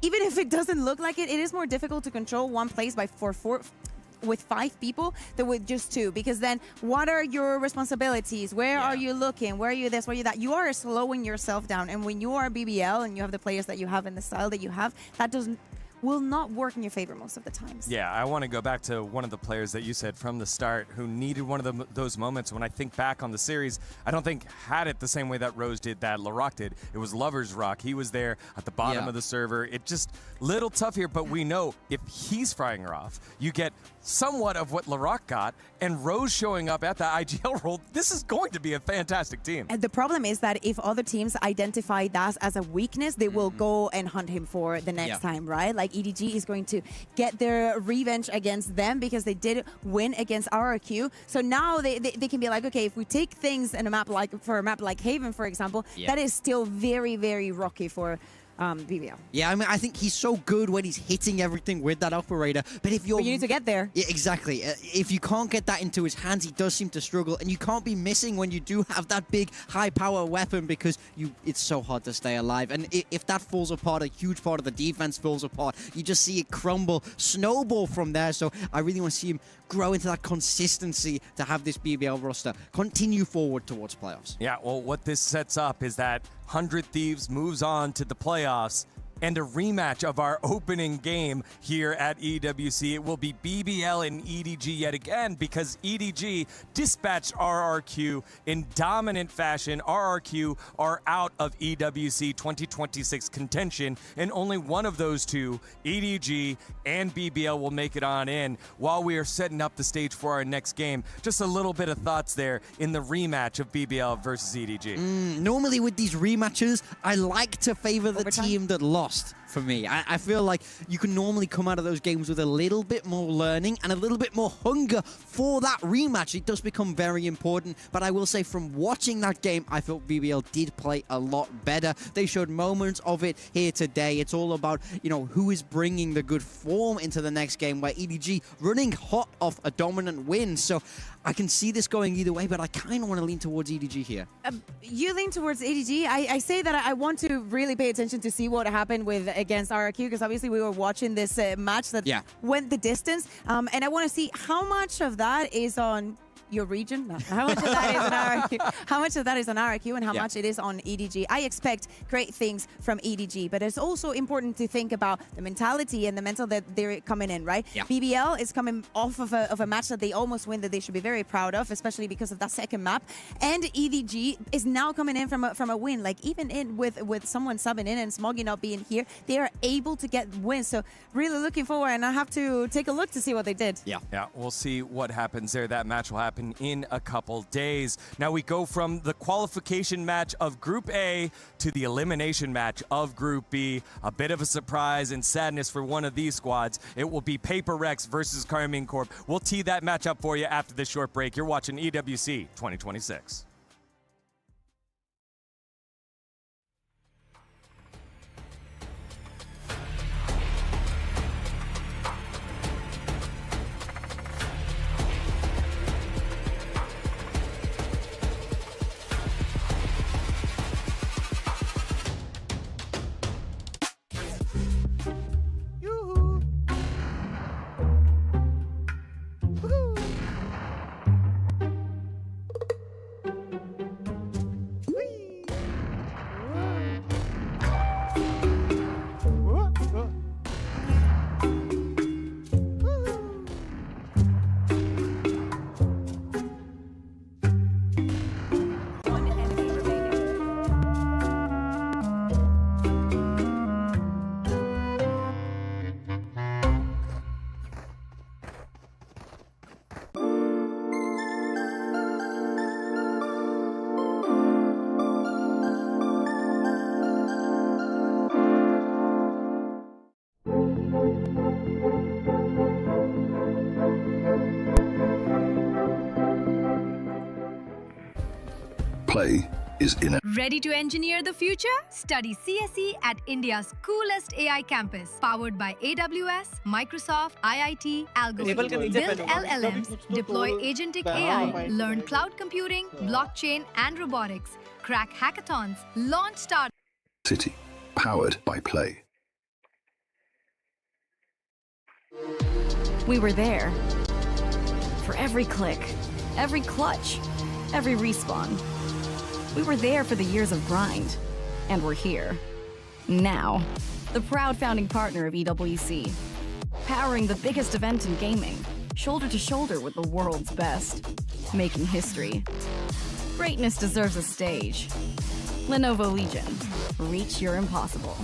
S18: even if it doesn't look like it, it is more difficult to control one place with 5 people than with just 2, because then what are your responsibilities? Where are you looking? Where are you this? Where are you that? You are slowing yourself down, and when you are BBL and you have the players that you have and the style that you have, that doesn't, will not work in your favor most of the times.
S17: Yeah, I want to go back to one of the players that you said from the start who needed one of those moments. When I think back on the series, I don't think had it the same way that Rose did, that LaRock did. It was Lover's Rock. He was there at the bottom of the server. It just little tough here, but we know if he's frying her off, you get somewhat of what LaRock got, and Rose showing up at the IGL role. This is going to be a fantastic team.
S18: And the problem is that if other teams identify that as a weakness, they will go and hunt him for the next time, right? Like EDG is going to get their revenge against them because they did win against RRQ. So now they can be like, okay, if we take things in a map like Haven, for example, that is still very, very rocky for BBL.
S19: Yeah, I mean, I think he's so good when he's hitting everything with that operator. But if you're...
S18: But you need to get there.
S19: Yeah, exactly. If you can't get that into his hands, he does seem to struggle. And you can't be missing when you do have that big, high-power weapon because it's so hard to stay alive. And if that falls apart, a huge part of the defense falls apart. You just see it crumble, snowball from there. So I really want to see him grow into that consistency to have this BBL roster continue forward towards playoffs.
S17: Yeah, well, what this sets up is that 100 Thieves moves on to the playoffs and a rematch of our opening game here at EWC. It will be BBL and EDG yet again because EDG dispatched RRQ in dominant fashion. RRQ are out of EWC 2026 contention, and only one of those two, EDG and BBL, will make it on in. While we are setting up the stage for our next game, just a little bit of thoughts there in the rematch of BBL versus EDG.
S19: Normally with these rematches, I like to favor the team that lost. For me, I feel like you can normally come out of those games with a little bit more learning and a little bit more hunger for that rematch. It does become very important, but I will say from watching that game, I felt BBL did play a lot better. They showed moments of it here today. It's all about, you know, who is bringing the good form into the next game, where EDG running hot off a dominant win. So I can see this going either way, but I kind of want to lean towards EDG here.
S18: You lean towards EDG. I say that I want to really pay attention to see what happened against RRQ, because obviously we were watching this match that went the distance, and I want to see how much of that is on your region. No. How much of that is on RRQ? How much of that is on RRQ, and how much it is on EDG? I expect great things from EDG, but it's also important to think about the mentality and the mental that they're coming in, right? BBL is coming off of a match that they almost win, that they should be very proud of, especially because of that second map. And EDG is now coming in from a win. Like, even in with someone subbing in and Smoggy not being here, they are able to get wins. So really looking forward, and I have to take a look to see what they did.
S17: Yeah, we'll see what happens there. That match will happen in a couple days. Now we go from the qualification match of Group A to the elimination match of Group B. A bit of a surprise and sadness for one of these squads. It will be PRX versus Karmine Corp. We'll tee that match up for you after this short break. You're watching EWC 2026.
S5: Play is in it.
S22: Ready to engineer the future? Study CSE at India's coolest AI campus, powered by AWS, Microsoft, IIT, Algorithm. Build LLMs, deploy agentic AI, learn cloud computing, blockchain, and robotics. Crack hackathons, launch start.
S5: City, powered by Play.
S23: We were there. For every click, every clutch, every respawn. We were there for the years of grind, and we're here. Now. the proud founding partner of EWC. Powering the biggest event in gaming, shoulder to shoulder with the world's best. Making history. Greatness deserves a stage. Lenovo Legion. Reach your impossible.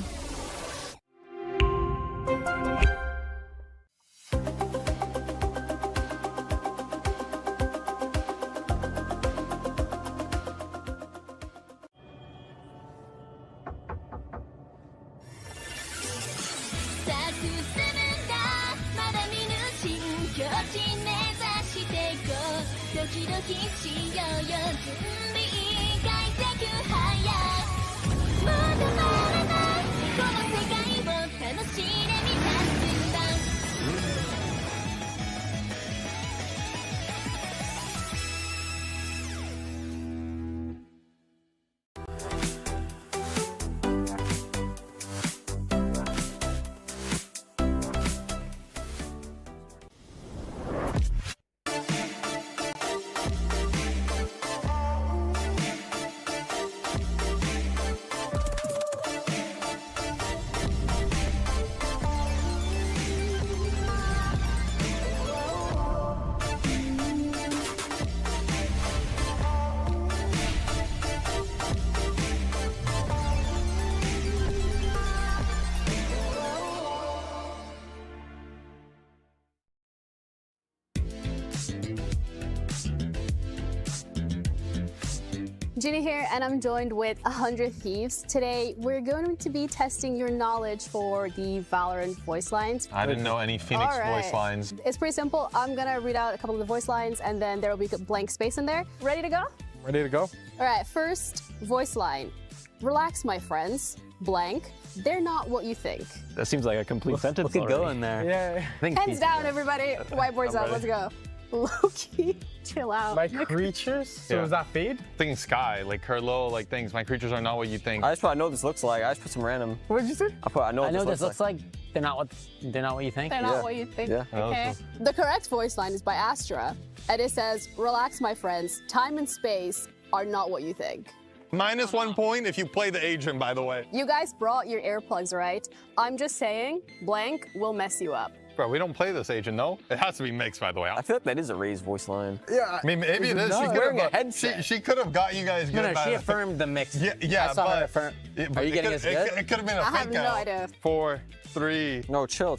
S7: Ginny here, and I'm joined with 100 Thieves. Today, we're going to be testing your knowledge for the Valorant voice lines.
S8: I didn't know any Phoenix voice lines.
S7: It's pretty simple. I'm gonna read out a couple of the voice lines, and then there will be a blank space in there. Ready to go?
S9: Ready to go?
S7: All right, first voice line. Relax, my friends. Blank. They're not what you think.
S10: That seems like a complete sentence.
S24: What could go in there?
S9: Yeah.
S7: Pens down, everybody. Whiteboards out. Let's go. Low-key, chill out.
S9: My creatures? So is that fade?
S8: Thinking sky, like her little like things. My creatures are not what you think.
S24: I just put, I know what this looks like. I just put some random.
S9: What did you say?
S24: I put, I know what this looks like.
S10: They're not what you think.
S7: They're not what you think.
S24: Yeah.
S7: Okay. The correct voice line is by Astra, and it says, "Relax, my friends. Time and space are not what you think."
S8: -1 point if you play the agent, by the way.
S7: You guys brought your earplugs, right? I'm just saying, blank will mess you up.
S8: Bro, we don't play this agent, no? It has to be mixed, by the way.
S24: I feel like that is a raised voice line.
S9: Yeah.
S8: I mean, maybe it is. She
S24: wearing a headset.
S8: She could have got you guys good.
S10: No, she affirmed the mix.
S8: Yeah,
S10: I saw her
S8: but
S10: affirm.
S8: Are
S10: you getting us good?
S8: It could have been a
S7: I
S8: fake
S7: have no
S8: out.
S7: idea.
S8: 4, 3.
S24: No, chill.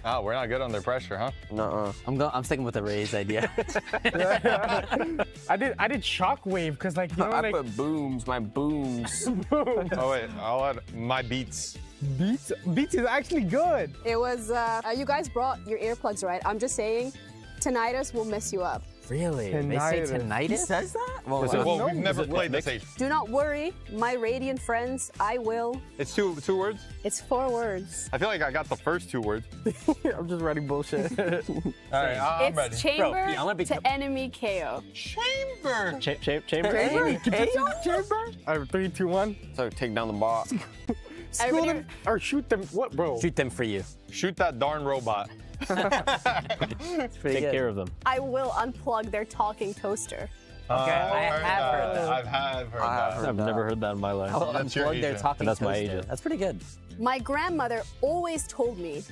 S8: Oh, we're not good under pressure, huh?
S24: Nuh-uh.
S10: I'm sticking with the raise idea.
S9: I did shockwave because like you know
S24: I
S9: like
S24: put booms, my booms.
S8: Oh wait, I'll add my beats.
S9: Beats is actually good.
S7: It was, you guys brought your earplugs, right? I'm just saying, tinnitus will mess you up.
S10: Really? They say tinnitus?
S24: He says that?
S8: Well, we've never played this agent.
S7: Do not worry, my radiant friends, I will.
S8: It's two words?
S7: It's 4 words.
S8: I feel like I got the first 2 words.
S9: I'm just writing bullshit.
S8: All right, I'm ready.
S7: It's chamber to enemy KO.
S8: Chamber!
S10: Chamber?
S9: Enemy KO? Chamber? All right, 3, 2, 1.
S24: So take down the box.
S9: School them or shoot them. What, bro?
S10: Shoot them for you.
S8: Shoot that darn robot.
S10: Take care of them.
S7: I will unplug their talking toaster.
S10: Okay, I have heard that.
S8: I have heard that.
S10: I've never heard that in my life.
S24: I'll
S8: That's your
S24: unplug their
S8: agent.
S24: talking
S10: That's my
S24: toaster.
S10: agent.
S24: That's pretty good.
S7: My grandmother always told me,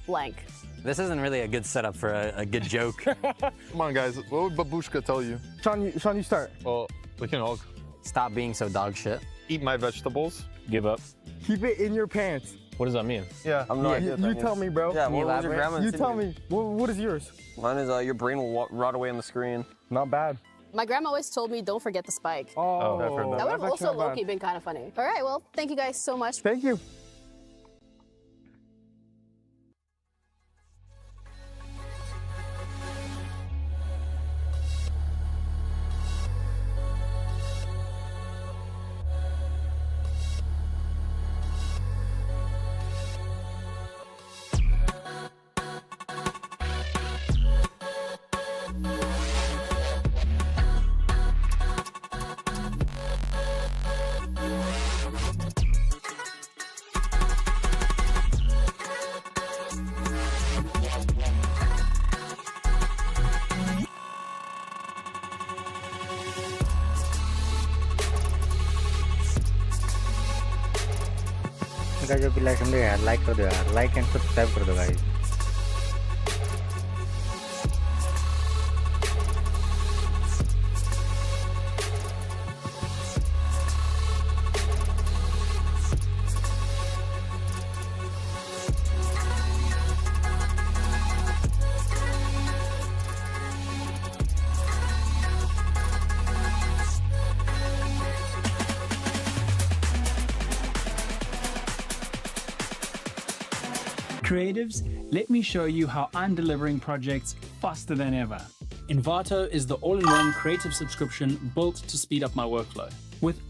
S7: blank.
S10: This isn't really a good setup for a good joke.
S8: Come on, guys. What would Babushka tell you?
S9: Sean, you start.
S8: Well, you know,
S10: Stop being so dog shit.
S8: eat my vegetables.
S10: Give up.
S9: Keep it in your pants.
S10: What does that mean?
S8: Yeah.
S24: I'm not idea what that
S9: You
S24: means.
S9: tell me, bro.
S24: Yeah, what was your grandma's
S9: You tell
S24: Indian?
S9: me. What is yours?
S24: Mine is your brain will rot away on the screen.
S9: Not bad.
S7: My grandma always told me, don't forget the spike.
S9: Oh,
S8: I've heard
S7: That would have
S9: that's
S7: also
S9: not bad.
S7: low-key been kind of funny. All right, well, thank you guys so much.
S9: Thank you.
S1: Guys अभी like समझे यार, like कर दो यार, like and subscribe कर दो guys.
S2: Creatives, let me show you how I'm delivering projects faster than ever. Envato is the all-in-one creative subscription built to speed up my workflow. With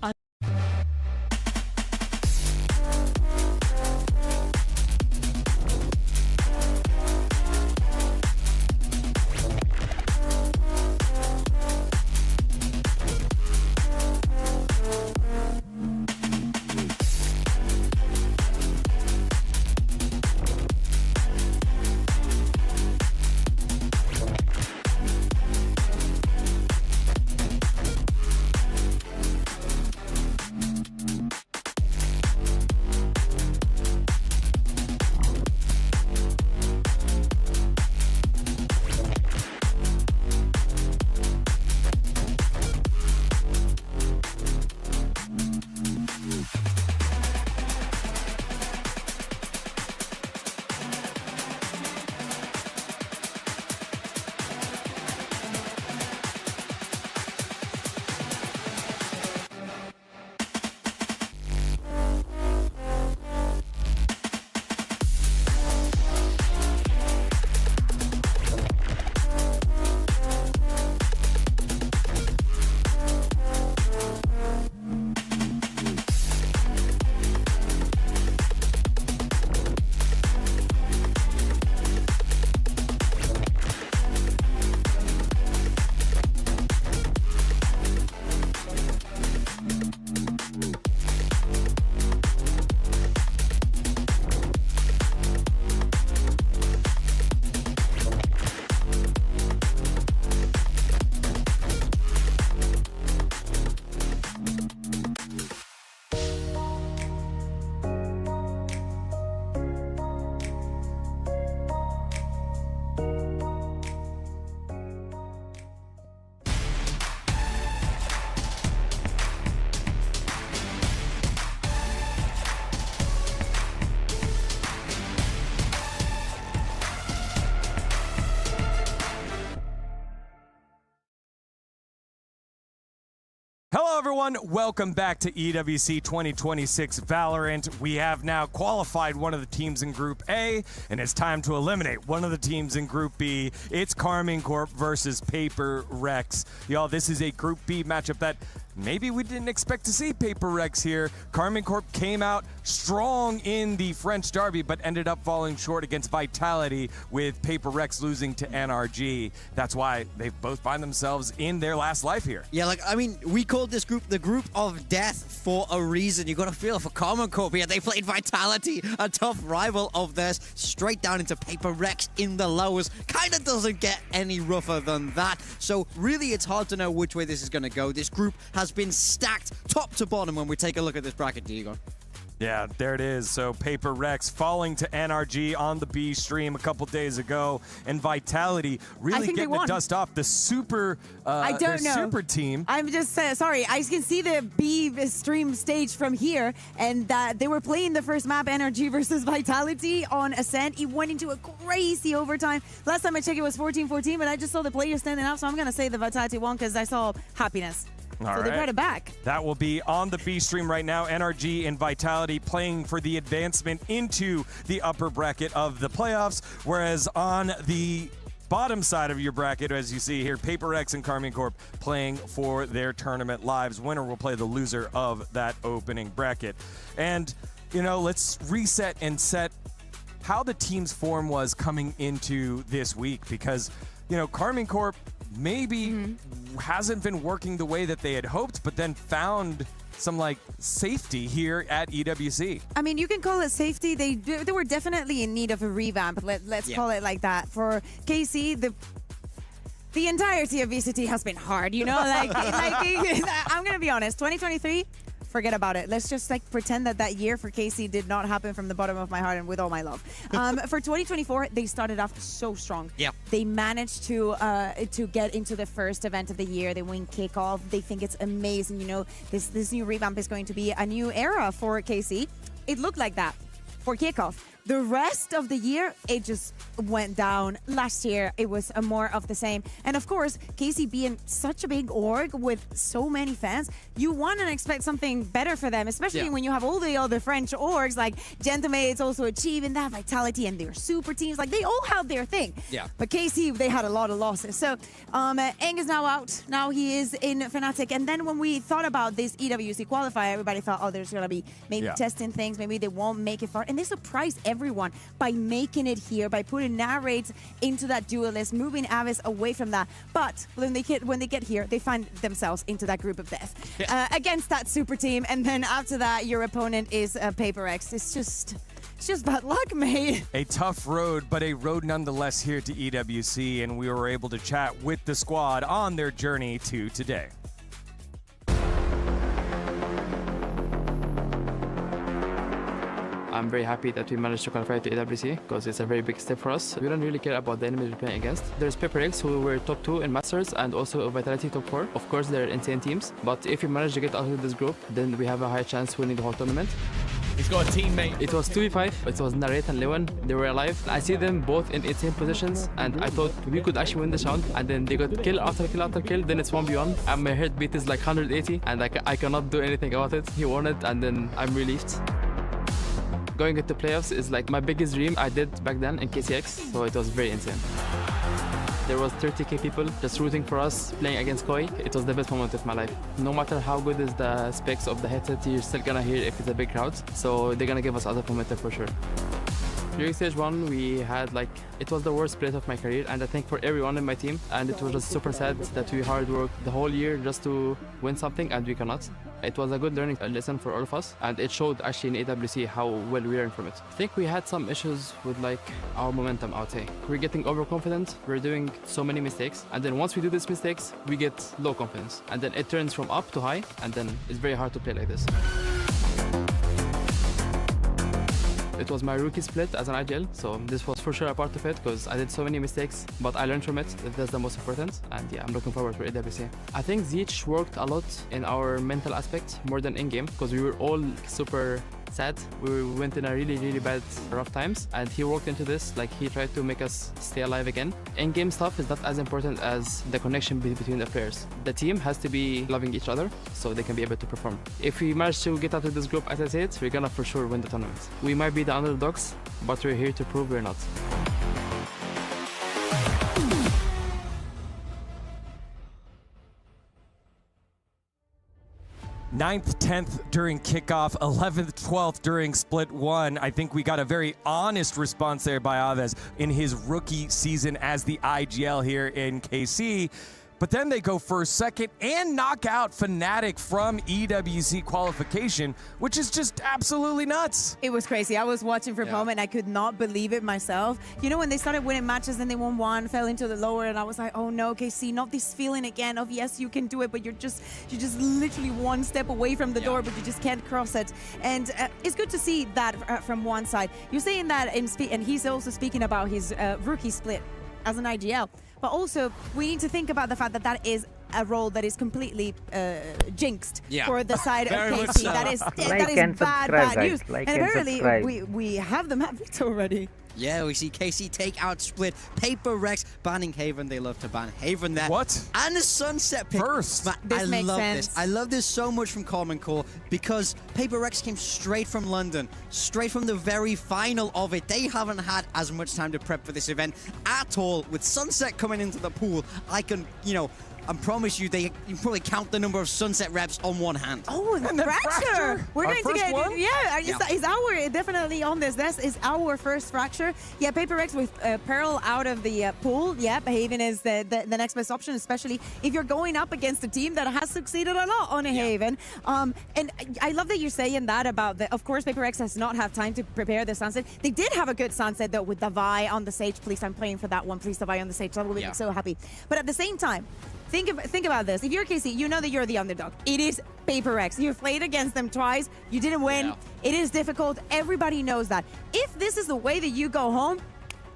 S17: Hello, everyone. Welcome back to EWC 2026 Valorant. We have now qualified one of the teams in Group A, and it's time to eliminate one of the teams in Group B. It's Karmine Corp versus PRX. Y'all, this is a Group B matchup that maybe we didn't expect to see PRX here. Karmine Corp came out strong in the French derby, but ended up falling short against Vitality, with PRX losing to NRG. That's why they both find themselves in their last life here.
S19: Yeah, like, I mean, we called this group the group of death for a reason. You got to feel for Karmine Corp here. They played Vitality, a tough rival of theirs, straight down into PRX in the lowers. Kind of doesn't get any rougher than that. So really, it's hard to know which way this is going to go. This group has been stacked top to bottom when we take a look at this bracket, Diego.
S17: Yeah, there it is. So PRX falling to NRG on the B stream a couple days ago, and Vitality really getting the dust off the super
S18: I don't know.
S17: super team.
S18: I'm just sorry. I can see the B stream stage from here, and that they were playing the first map, NRG versus Vitality on Ascent. It went into a crazy overtime. Last time I checked, it was 14-14, but I just saw the players standing up, so I'm gonna say the Vitality won because I saw happiness. So they brought it back.
S17: That will be on the B stream right now. NRG and Vitality playing for the advancement into the upper bracket of the playoffs, whereas on the bottom side of your bracket, as you see here, PRX and Karmine Corp playing for their tournament lives. Winner will play the loser of that opening bracket. And, you know, let's reset and set how the team's form was coming into this week, because, you know, Karmine Corp maybe hasn't been working the way that they had hoped, but then found some like safety here at EWC.
S18: I mean, you can call it safety. They were definitely in need of a revamp. Let's call it like that. For KC, the entirety of VCT has been hard, you know? I'm gonna be honest, 2023, forget about it. Let's just like pretend that that year for KC did not happen from the bottom of my heart and with all my love. For 2024, they started off so strong.
S19: Yeah.
S18: They managed to get into the first event of the year. They win kickoff. They think it's amazing. You know, this new revamp is going to be a new era for KC. It looked like that for kickoff. The rest of the year, it just went down. Last year, it was more of the same. And of course, KC being such a big org with so many fans, you want to expect something better for them, especially when you have all the other French orgs like Gentleman also achieving that vitality and their super teams. Like, they all have their thing.
S19: Yeah.
S18: But KC, they had a lot of losses. So, Eng is now out. Now he is in Fnatic. And then when we thought about this EWC qualifier, everybody thought, oh, there's going to be maybe testing things. Maybe they won't make it far. And they surprised everyone by making it here, by putting narrates into that duelist, moving Avis away from that. But when they get here, they find themselves into that group of death against that super team. And then after that, your opponent is PRX. It's just bad luck, mate.
S17: A tough road, but a road nonetheless here to EWC, and we were able to chat with the squad on their journey to today.
S3: I'm very happy that we managed to qualify to EWC because it's a very big step for us. We don't really care about the enemies we're playing against. There's PRX who were top 2 in Masters and also Vitality top 4. Of course, they're insane teams, but if we manage to get out of this group, then we have a high chance winning the whole tournament.
S15: He's got a teammate.
S3: It was 2v5. It was Narrate and Lewan. They were alive. I see them both in insane positions, and I thought we could actually win this round. And then they got kill after kill after kill. Then it's 1v1. And my heartbeat is like 180, and I cannot do anything about it. He won it, and then I'm relieved. Going into playoffs is like my biggest dream I did back then in KCX, so it was very insane. There was 30k people just rooting for us, playing against Koi. It was the best moment of my life. No matter how good is the specs of the headset, you're still gonna hear if it's a big crowd, so they're gonna give us other momentum for sure. During stage 1, we had it was the worst split of my career, and I think for everyone in my team, and it was just super sad that we hard worked the whole year just to win something and we cannot. It was a good learning lesson for all of us, and it showed actually in EWC how well we learned from it. I think we had some issues with our momentum, I would say. We're getting overconfident, we're doing so many mistakes, and then once we do these mistakes, we get low confidence. And then it turns from up to high, and then it's very hard to play like this. It was my rookie split as an IGL, so this was for sure a part of it because I did so many mistakes, but I learned from it. That's the most important, and yeah, I'm looking forward for EWC. I think Zeech worked a lot in our mental aspect more than in-game because we were all super sad. We went in a really bad rough times, and he worked into this. He tried to make us stay alive again. In-game stuff is not as important as the connection between the players. The team has to be loving each other so they can be able to perform. If we manage to get out of this group, as I said, we're gonna for sure win the tournament. We might be the underdogs, but we're here to prove we're not.
S17: 9th, 10th during kickoff, 11th, 12th during split 1. I think we got a very honest response there by Aves in his rookie season as the IGL here in KC. But then they go first, second, and knock out Fnatic from EWC qualification, which is just absolutely nuts.
S18: It was crazy. I was watching for a moment. I could not believe it myself. You know, when they started winning matches and they won one, fell into the lower, and I was like, oh no, KC, not this feeling again of yes, you can do it, but you're just literally one step away from the door, but you just can't cross it. And it's good to see that from one side. You're saying that, and he's also speaking about his rookie split as an IGL. But also, we need to think about the fact that that is a role that is completely jinxed for the side of KC.
S1: So.
S18: That is bad news. And apparently, we have the map victor already.
S19: Yeah, we see KC take out split. PRX banning Haven. They love to ban Haven there.
S17: What?
S19: And a Sunset pick.
S17: First.
S18: This makes sense.
S19: This. I love this so much from Karmine because PRX came straight from London, straight from the very final of it. They haven't had as much time to prep for this event at all. With Sunset coming into the pool, I can, I promise you, you can probably count the number of Sunset reps on one hand.
S18: Oh, and the Fracture! We're going to get one? Is our definitely on this. This is our first Fracture. Yeah, PRX with Pearl out of the pool. Yeah, Haven is the next best option, especially if you're going up against a team that has succeeded a lot on a Haven. And I love that you're saying that about of course, PRX has not had time to prepare the Sunset. They did have a good Sunset though with the Vi on the Sage. Please, I'm playing for that one. Please, the Vi on the Sage. That will make me so happy. But at the same time, think about this. If you're KC, you know that you're the underdog. It is PRX. You've played against them twice. You didn't win.
S4: Yeah.
S18: It is difficult. Everybody knows that. If this is the way that you go home,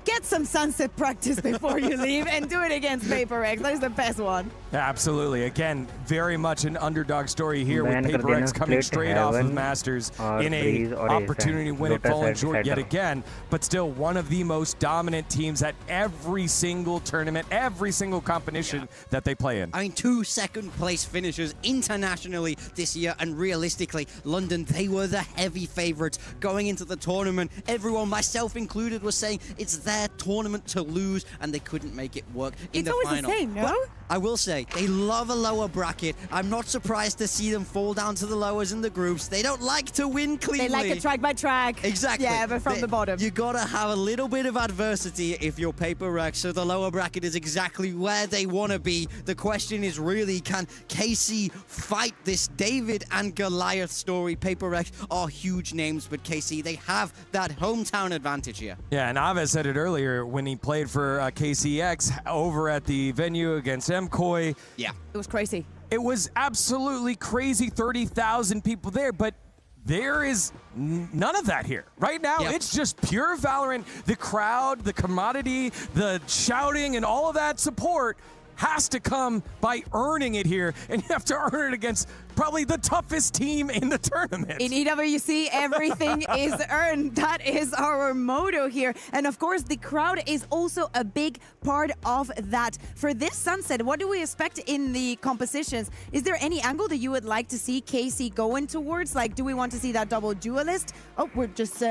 S18: get some sunset practice before you leave and do it against PRX. That is the best one.
S17: Yeah, absolutely. Again, very much an underdog story here with PRX coming straight off of Masters in a opportunity to win it, falling short yet again, but still one of the most dominant teams at every single tournament, every single competition that they play in.
S19: I mean, 2 second-place finishers internationally this year, and realistically, London, they were the heavy favorites going into the tournament. Everyone, myself included, was saying it's their tournament to lose, and they couldn't make it work in the final.
S18: It's always the same, no?
S19: Well, I will say, they love a lower bracket. I'm not surprised to see them fall down to the lowers in the groups. They don't like to win cleanly.
S18: They like a track by track.
S19: Exactly.
S18: Yeah, but from the bottom.
S19: You gotta have a little bit of adversity if you're PRX, so the lower bracket is exactly where they want to be. The question is really, can KC fight this David and Goliath story? PRX are huge names, but KC, they have that hometown advantage here.
S17: Yeah, and Aves said it earlier when he played for KCX over at the venue against MCOY.
S19: Yeah.
S18: It was crazy.
S17: It was absolutely crazy, 30,000 people there, but there is none of that here. Right now, it's just pure Valorant. The crowd, the commodity, the shouting, and all of that support has to come by earning it here, and you have to earn it against probably the toughest team in the tournament.
S18: In EWC, everything is earned. That is our motto here. And of course, the crowd is also a big part of that. For this Sunset, what do we expect in the compositions? Is there any angle that you would like to see KC going towards? Like, do we want to see that double duelist? Oh, we're just...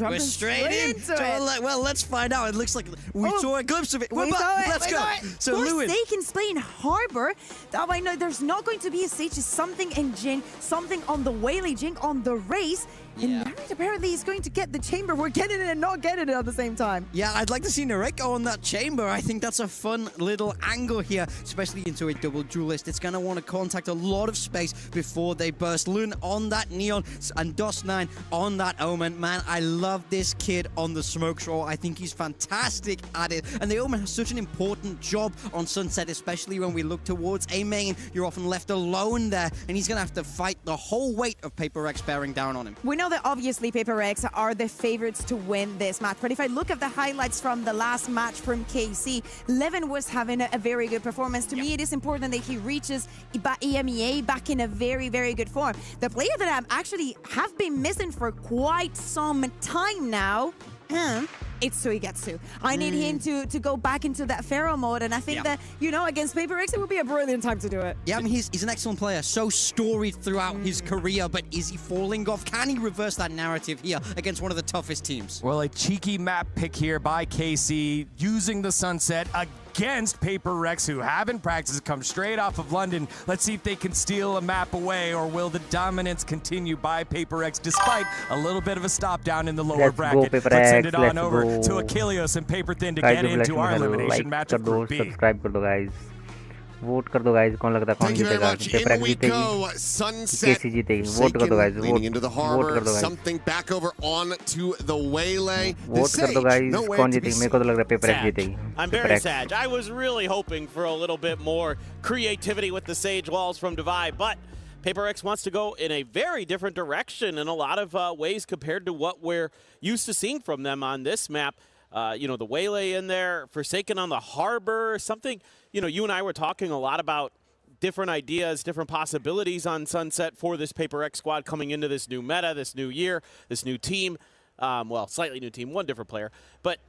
S19: We're straight into it. Well, let's find out. It looks like we saw a glimpse of it. Let's go. So, Lewin.
S18: They can play in Harbor. Oh, I know there's not going to be a stage. Something in Jing, something on the Waylay Jing on the race. And Marriott apparently is going to get the chamber. We're getting it and not getting it at the same time.
S19: Yeah, I'd like to see Nareko on that chamber. I think that's a fun little angle here, especially into a double duelist. It's going to want to contact a lot of space before they burst. Lun on that Neon and DOS9 on that Omen. Man, I love this kid on the smoke show. I think he's fantastic at it. And the Omen has such an important job on Sunset, especially when we look towards A main. You're often left alone there, and he's going to have to fight the whole weight of PRX bearing down on him.
S18: We know that obviously PRX are the favorites to win this match, but if I look at the highlights from the last match from KC, Levin was having a very good performance. To me, it is important that he reaches EMEA back in a very, very good form. The player that I actually have been missing for quite some time now, it's Suigetsu. I need him to go back into that Pharaoh mode, and I think that, you know, against PRX, it would be a brilliant time to do it.
S19: Yeah, I mean, he's an excellent player, so storied throughout his career, but is he falling off? Can he reverse that narrative here against one of the toughest teams?
S17: Well, a cheeky map pick here by KC, using the Sunset against PRX, who haven't practiced, come straight off of London. Let's see if they can steal a map away, or will the dominance continue by PRX, despite a little bit of a stop down in the lower bracket. Let's send it on over to Achilles and Paper Thin to get into our elimination match of Group B.
S1: Subscribe कर दो guys. Vote कर दो guys कौन लगता है कौन जीतेगा paper जीतेगी केसी जीतेगी वोट कर दो गाइस वोट कर दो guys
S6: something back over on to the Waylay
S1: vote कर दो गाइस कौन जीतेगी मेरे को तो लग रहा है पेपर जीतेगी
S4: I'm very sad. I was really hoping for a little bit more creativity with the Sage walls from Divide, but PRX wants to go in a very different direction in a lot of ways compared to what we're used to seeing from them on this map. You know, the Waylay in there, Forsaken on the Harbor, something, you know, you and I were talking a lot about different ideas, different possibilities on Sunset for this PRX squad coming into this new meta, this new year, this new team. Well, slightly new team, one different player. But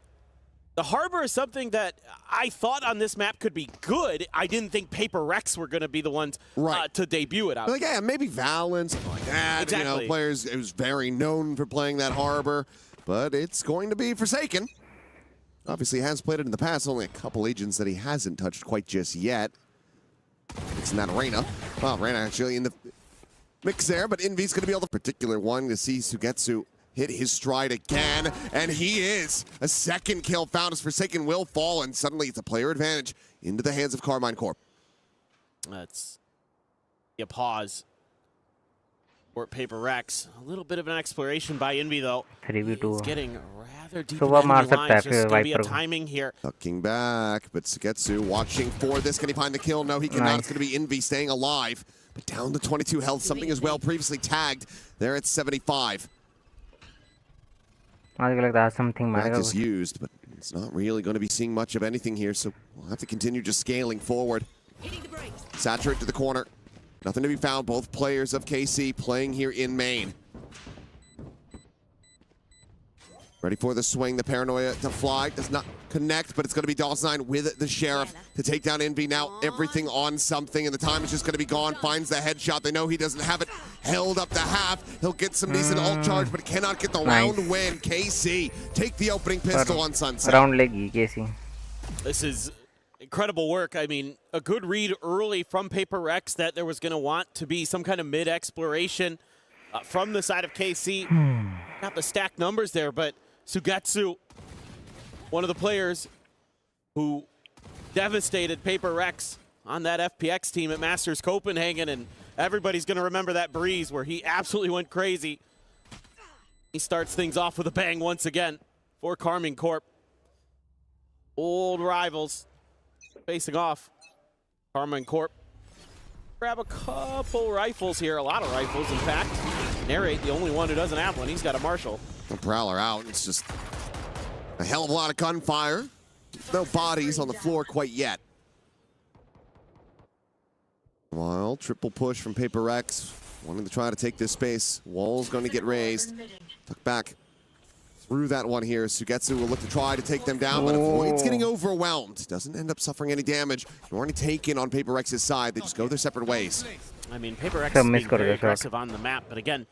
S4: the Harbor is something that I thought on this map could be good. I didn't think PRX were going to be the ones to debut it out.
S6: Like, yeah, maybe Valorant, something like that.
S4: Exactly.
S6: You know, players, it was very known for playing that Harbor, but it's going to be Forsaken. Obviously has played it in the past, only a couple agents that he hasn't touched quite just yet. It's not Reyna. Well, Reyna actually in the mix there, but Envy's going to be able to particular one to see Sugetsu hit his stride again, and he is. A second kill found as Forsaken will fall, and suddenly it's a player advantage into the hands of Karmine Corp.
S4: That's a pause for PRX. A little bit of an exploration by Envy, though.
S1: 3v2.
S4: He's getting rather
S1: सुबह मार सकता है फिर wiper को.
S4: Timing here.
S6: Tucking back, but Sugetsu watching for this. Can he find the kill? No, he cannot. It's going to be Envy staying alive. But down to 22 health. Something as well previously tagged. There at 75.
S1: Something
S6: is used, but it's not really going to be seeing much of anything here, so we'll have to continue just scaling forward. Saturate to the corner. Nothing to be found. Both players of KC playing here in main. Ready for the swing. The paranoia to fly. Does not connect, but it's going to be Dawes9 with the Sheriff to take down Envy. Now everything on something, and the time is just going to be gone. Finds the headshot. They know he doesn't have it. Held up to half. He'll get some decent ult charge, but cannot get the round win. KC take the opening pistol on Sunset.
S1: Round leggy, KC.
S4: This is incredible work. I mean, a good read early from PRX that there was going to want to be some kind of mid-exploration from the side of KC. Got the stacked numbers there, but Sugetsu, one of the players who devastated PRX on that FPX team at Masters Copenhagen, and everybody's going to remember that breeze where he absolutely went crazy. He starts things off with a bang once again for Karmine Corp. Old rivals facing off. Karmine Corp grab a couple rifles here, a lot of rifles in fact. Narrate, the only one who doesn't have one, he's got a Marshall.
S6: The Prowler out, it's just a hell of a lot of gunfire. No bodies on the floor quite yet. Well, triple push from PRX, wanting to try to take this space. Wall's going to get raised. Tuck back through that one here. Sugetsu will look to try to take them down, but avoids getting overwhelmed. Doesn't end up suffering any damage. They're already taken on PRX's side. They just go their separate ways.
S4: I mean, PRX is being very aggressive on the map, but again,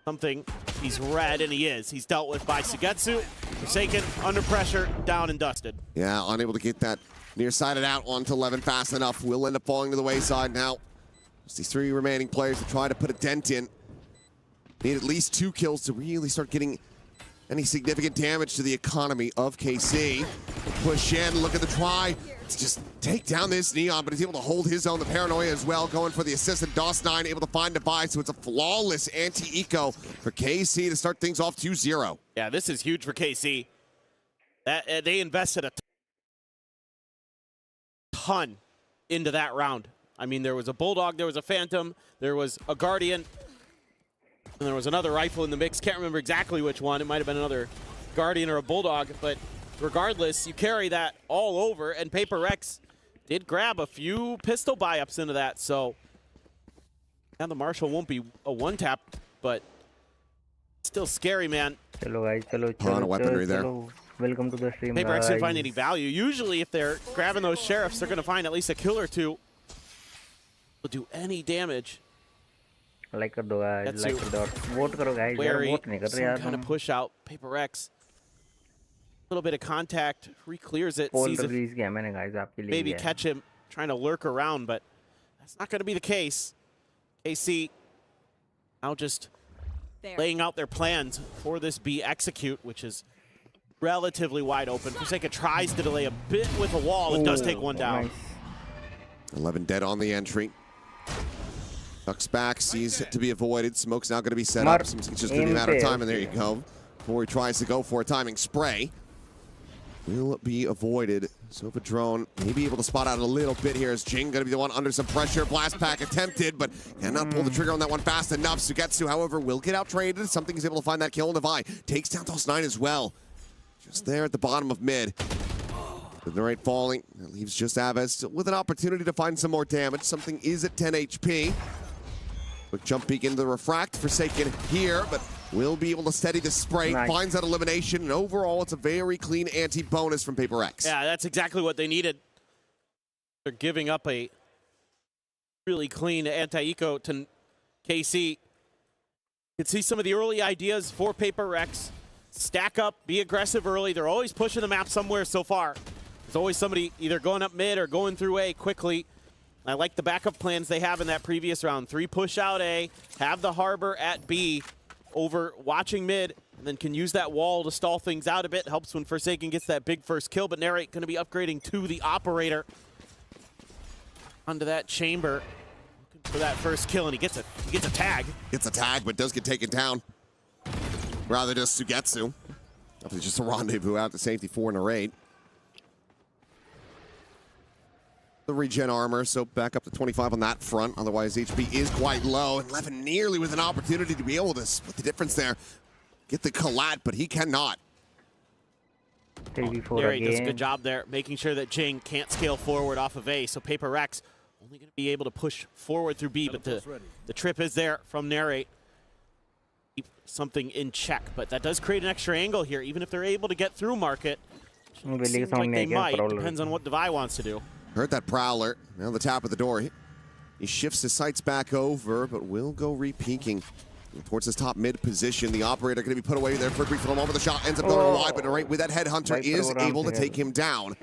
S4: something he's read, and he is. He's dealt with by Sugetsu. Forsaken, under pressure, down and dusted.
S6: Yeah, unable to get that near-sided out onto 11 fast enough. Will end up falling to the wayside now. Just these three remaining players to try to put a dent in. Need at least 2 kills to really start getting any significant damage to the economy of KC. Push in, look at the try. To just take down this Neon, but he's able to hold his own. The paranoia as well, going for the assist, and Dawes9 able to find Device, so it's a flawless anti-eco for KC to start things off 2-0.
S4: Yeah, this is huge for KC. They invested a ton into that round. I mean, there was a Bulldog, there was a Phantom, there was a Guardian, and there was another rifle in the mix. Can't remember exactly which one. It might have been another Guardian or a Bulldog, but regardless, you carry that all over, and PRX did grab a few pistol buy-ups into that, so now the Marshall won't be a one-tap, but still scary, man.
S1: Chalo guys, chalo,
S6: Ton of weaponry there.
S1: Welcome to the stream,
S4: PRX didn't find any value. Usually, if they're grabbing those Sheriffs, they're going to find at least a kill or two. Will do any damage.
S1: Like कर दो guys, like कर दो. Vote करो guys, यार vote नहीं कर रहे यार.
S4: Some kind of push out. PRX. A little bit of contact, re-clears it, sees if maybe catch him trying to lurk around, but that's not going to be the case. KC now just laying out their plans for this B execute, which is relatively wide open. Forsaken tries to delay a bit with a wall and does take one down.
S6: Nice. 11 dead on the entry. Ducks back, sees it to be avoided. Smoke's now going to be set up. Seems it's just going to be a matter of time, and there you go. Before he tries to go for a timing spray. Will be avoided. Sova drone may be able to spot out a little bit here as Jing going to be the one under some pressure. Blast pack attempted, but cannot pull the trigger on that one fast enough. Sugetsu, however, will get out traded. Something he's able to find that kill on Devi. Takes down Dawes9 as well. Just there at the bottom of mid. The narrate falling. That leaves just Aves with an opportunity to find some more damage. Something is at 10 HP. Quick jump peek into the refract. Forsaken here, but will be able to steady the spray. Nice. Finds that elimination, and overall, it's a very clean anti-bonus from PRX.
S4: Yeah, that's exactly what they needed. They're giving up a really clean anti-eco to KC. You can see some of the early ideas for PRX. Stack up, be aggressive early. They're always pushing the map somewhere so far. There's always somebody either going up mid or going through A quickly. I like the backup plans they have in that previous round. 3 push out A, have the harbor at B, over watching mid, and then can use that wall to stall things out a bit. Helps when Forsaken gets that big first kill, but Narrate going to be upgrading to the operator. Onto that chamber for that first kill, and he gets a tag.
S6: Gets a tag, but does get taken down. Rather just Sugetsu. It's just a rendezvous out to safety 4 and a 8. The regen armor, so back up to 25 on that front. Otherwise, HP is quite low. And Levin nearly with an opportunity to be able to split the difference there. Get the collat, but he cannot.
S4: Neri does a good job there, making sure that Jing can't scale forward off of A. So PRX only going to be able to push forward through B, but the trip is there from Neri. Keep something in check, but that does create an extra angle here, even if they're able to get through market. Seems like they might. Depends on what Devi wants to do.
S6: Heard that Prowler. Now the top of the door. He shifts his sights back over, but will go re-peeking towards his top mid position. The operator going to be put away there for a brief moment. The shot ends up going wide, but right with that headhunter is able to take him down.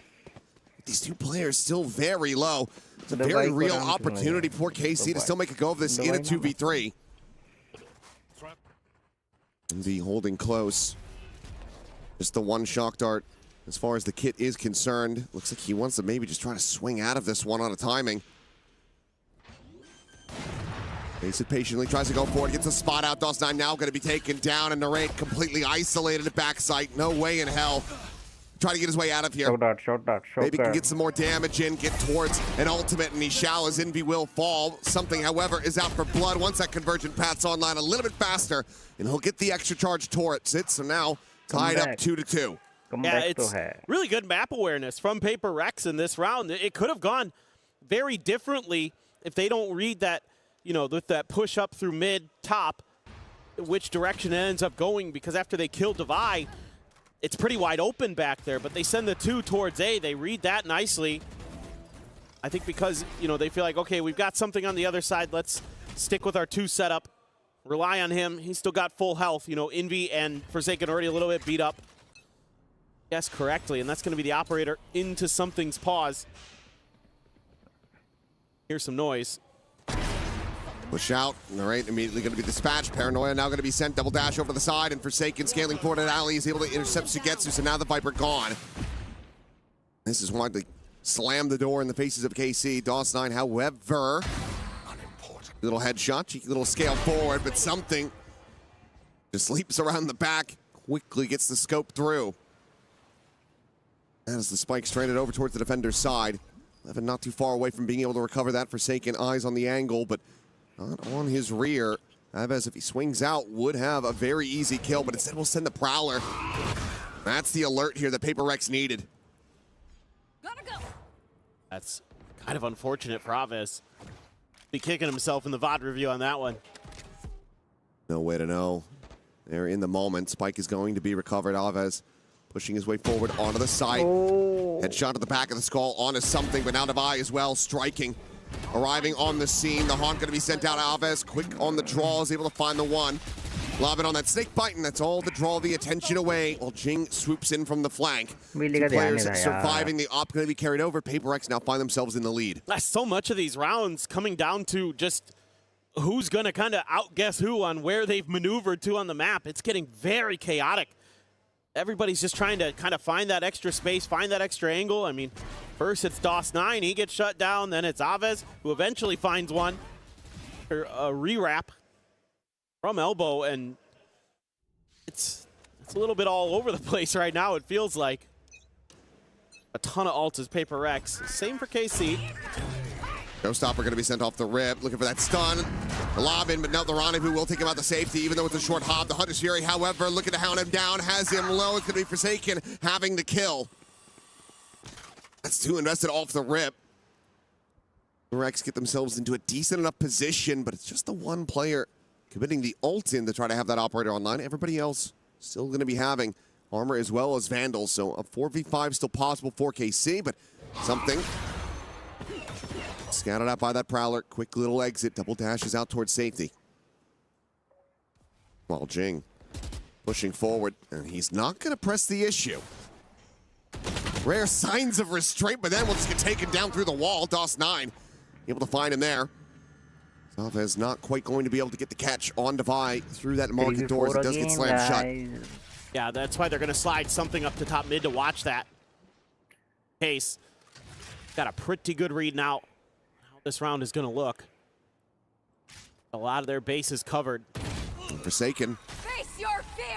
S6: These two players still very low. It's a very real opportunity for KC to still make a go of this in a 2v3. The holding close. Just the one shock dart. As far as the kit is concerned, looks like he wants to maybe just try to swing out of this one on a timing. Face it patiently, tries to go forward, gets a spot out. DOS9 now going to be taken down, and Narrate completely isolated at backside. No way in hell. Trying to get his way out of here.
S1: Short dart.
S6: Maybe can get some more damage in, get towards an ultimate, and he shall as Envy will fall. Something, however, is out for blood once that convergent path's online a little bit faster, and he'll get the extra charge towards it. So now tied up 2-2.
S4: Yeah, it's really good map awareness from PRX in this round. It could have gone very differently if they don't read that, you know, with that push up through mid, top, which direction it ends up going, because after they kill Devi, it's pretty wide open back there, but they send the 2 towards A. They read that nicely. I think because, you know, they feel like, okay, we've got something on the other side. Let's stick with our 2 setup, rely on him. He's still got full health. You know, Envy and Forsaken already a little bit beat up. Guess correctly, and that's going to be the operator into something's paws. Here's some noise.
S6: Push out. All right, immediately going to be dispatched. Paranoia now going to be sent. Double dash over to the side, and Forsaken scaling forward at alley is able to intercept Sugetsu, so now the Viper gone. This is why they slam the door in the faces of KC. DOS9, however, little headshot, cheeky little scale forward, but something just leaps around the back, quickly gets the scope through. As the spike stranded over towards the defender's side. Levin not too far away from being able to recover that. Forsaken eyes on the angle, but not on his rear. Aves, if he swings out, would have a very easy kill, but instead we'll send the Prowler. That's the alert here that PRX needed.
S4: Gotta go. That's kind of unfortunate for Aves. Be kicking himself in the VOD review on that one.
S6: No way to know. They're in the moment. Spike is going to be recovered. Aves pushing his way forward onto the side. Headshot to the back of the skull onto something, but now Devi as well, striking. Arriving on the scene, the Haunt going to be sent out. Aves, quick on the draw, is able to find the one. Love it on that snake bite, and that's all to draw the attention away while Jing swoops in from the flank. Two players surviving, the op going to be carried over. PRX now find themselves in the lead.
S4: So much of these rounds coming down to just who's going to kind of outguess who on where they've maneuvered to on the map. It's getting very chaotic. Everybody's just trying to kind of find that extra space, find that extra angle. I mean, first it's DOS9, he gets shut down, then it's Aves, who eventually finds one. A re-wrap from elbow, and it's a little bit all over the place right now, it feels like. A ton of ults as PRX. Same for KC.
S6: Showstopper going to be sent off the rip, looking for that stun. The lob in, but now the rendezvous will take him out to safety, even though it's a short hop. The Hunter's Fury, however, looking to hound him down, has him low. It's going to be Forsaken having the kill. That's 2 invested off the rip. PRX get themselves into a decent enough position, but it's just the one player committing the ult in to try to have that operator online. Everybody else still going to be having armor as well as Vandals, so a 4v5 still possible for KC, but something scattered out by that Prowler. Quick little exit. Double dashes out towards safety. While Jing pushing forward, and he's not going to press the issue. Rare signs of restraint, but then we'll just get taken down through the wall. DOS9 able to find him there. Aves not quite going to be able to get the catch on Devi through that market door as it does get slammed shut.
S4: Yeah, that's why they're going to slide something up to top mid to watch that. Case got a pretty good read now how this round is going to look. A lot of their bases covered.
S6: Forsaken.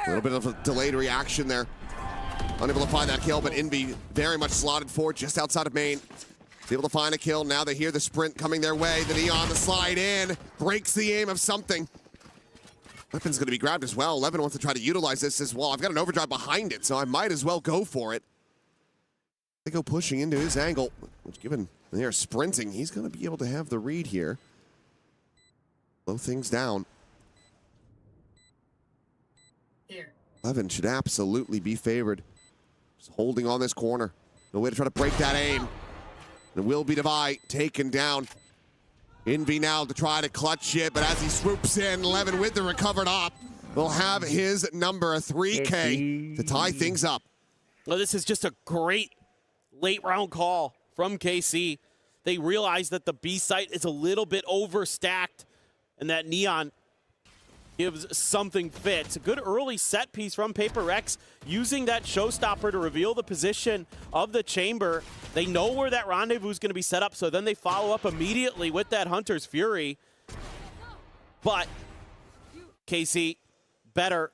S6: A little bit of a delayed reaction there. Unable to find that kill, but Envy very much slotted forward just outside of main. He's able to find a kill. Now they hear the sprint coming their way. The Neon, the slide in, breaks the aim of something. Weapon's going to be grabbed as well. 11 wants to try to utilize this as well. I've got an overdrive behind it, so I might as well go for it. They go pushing into his angle, which given they are sprinting, he's going to be able to have the read here. Slow things down. 11 should absolutely be favored. Just holding on this corner. No way to try to break that aim. It will be Devi taken down. Envy now to try to clutch it, but as he swoops in, 11 with the recovered op will have his number 3K to tie things up.
S4: Well, this is just a great late round call from KC. They realize that the B site is a little bit overstacked and that Neon gives something fit. It's a good early set piece from PRX, using that showstopper to reveal the position of the chamber. They know where that rendezvous is going to be set up, so then they follow up immediately with that Hunter's Fury. But KC better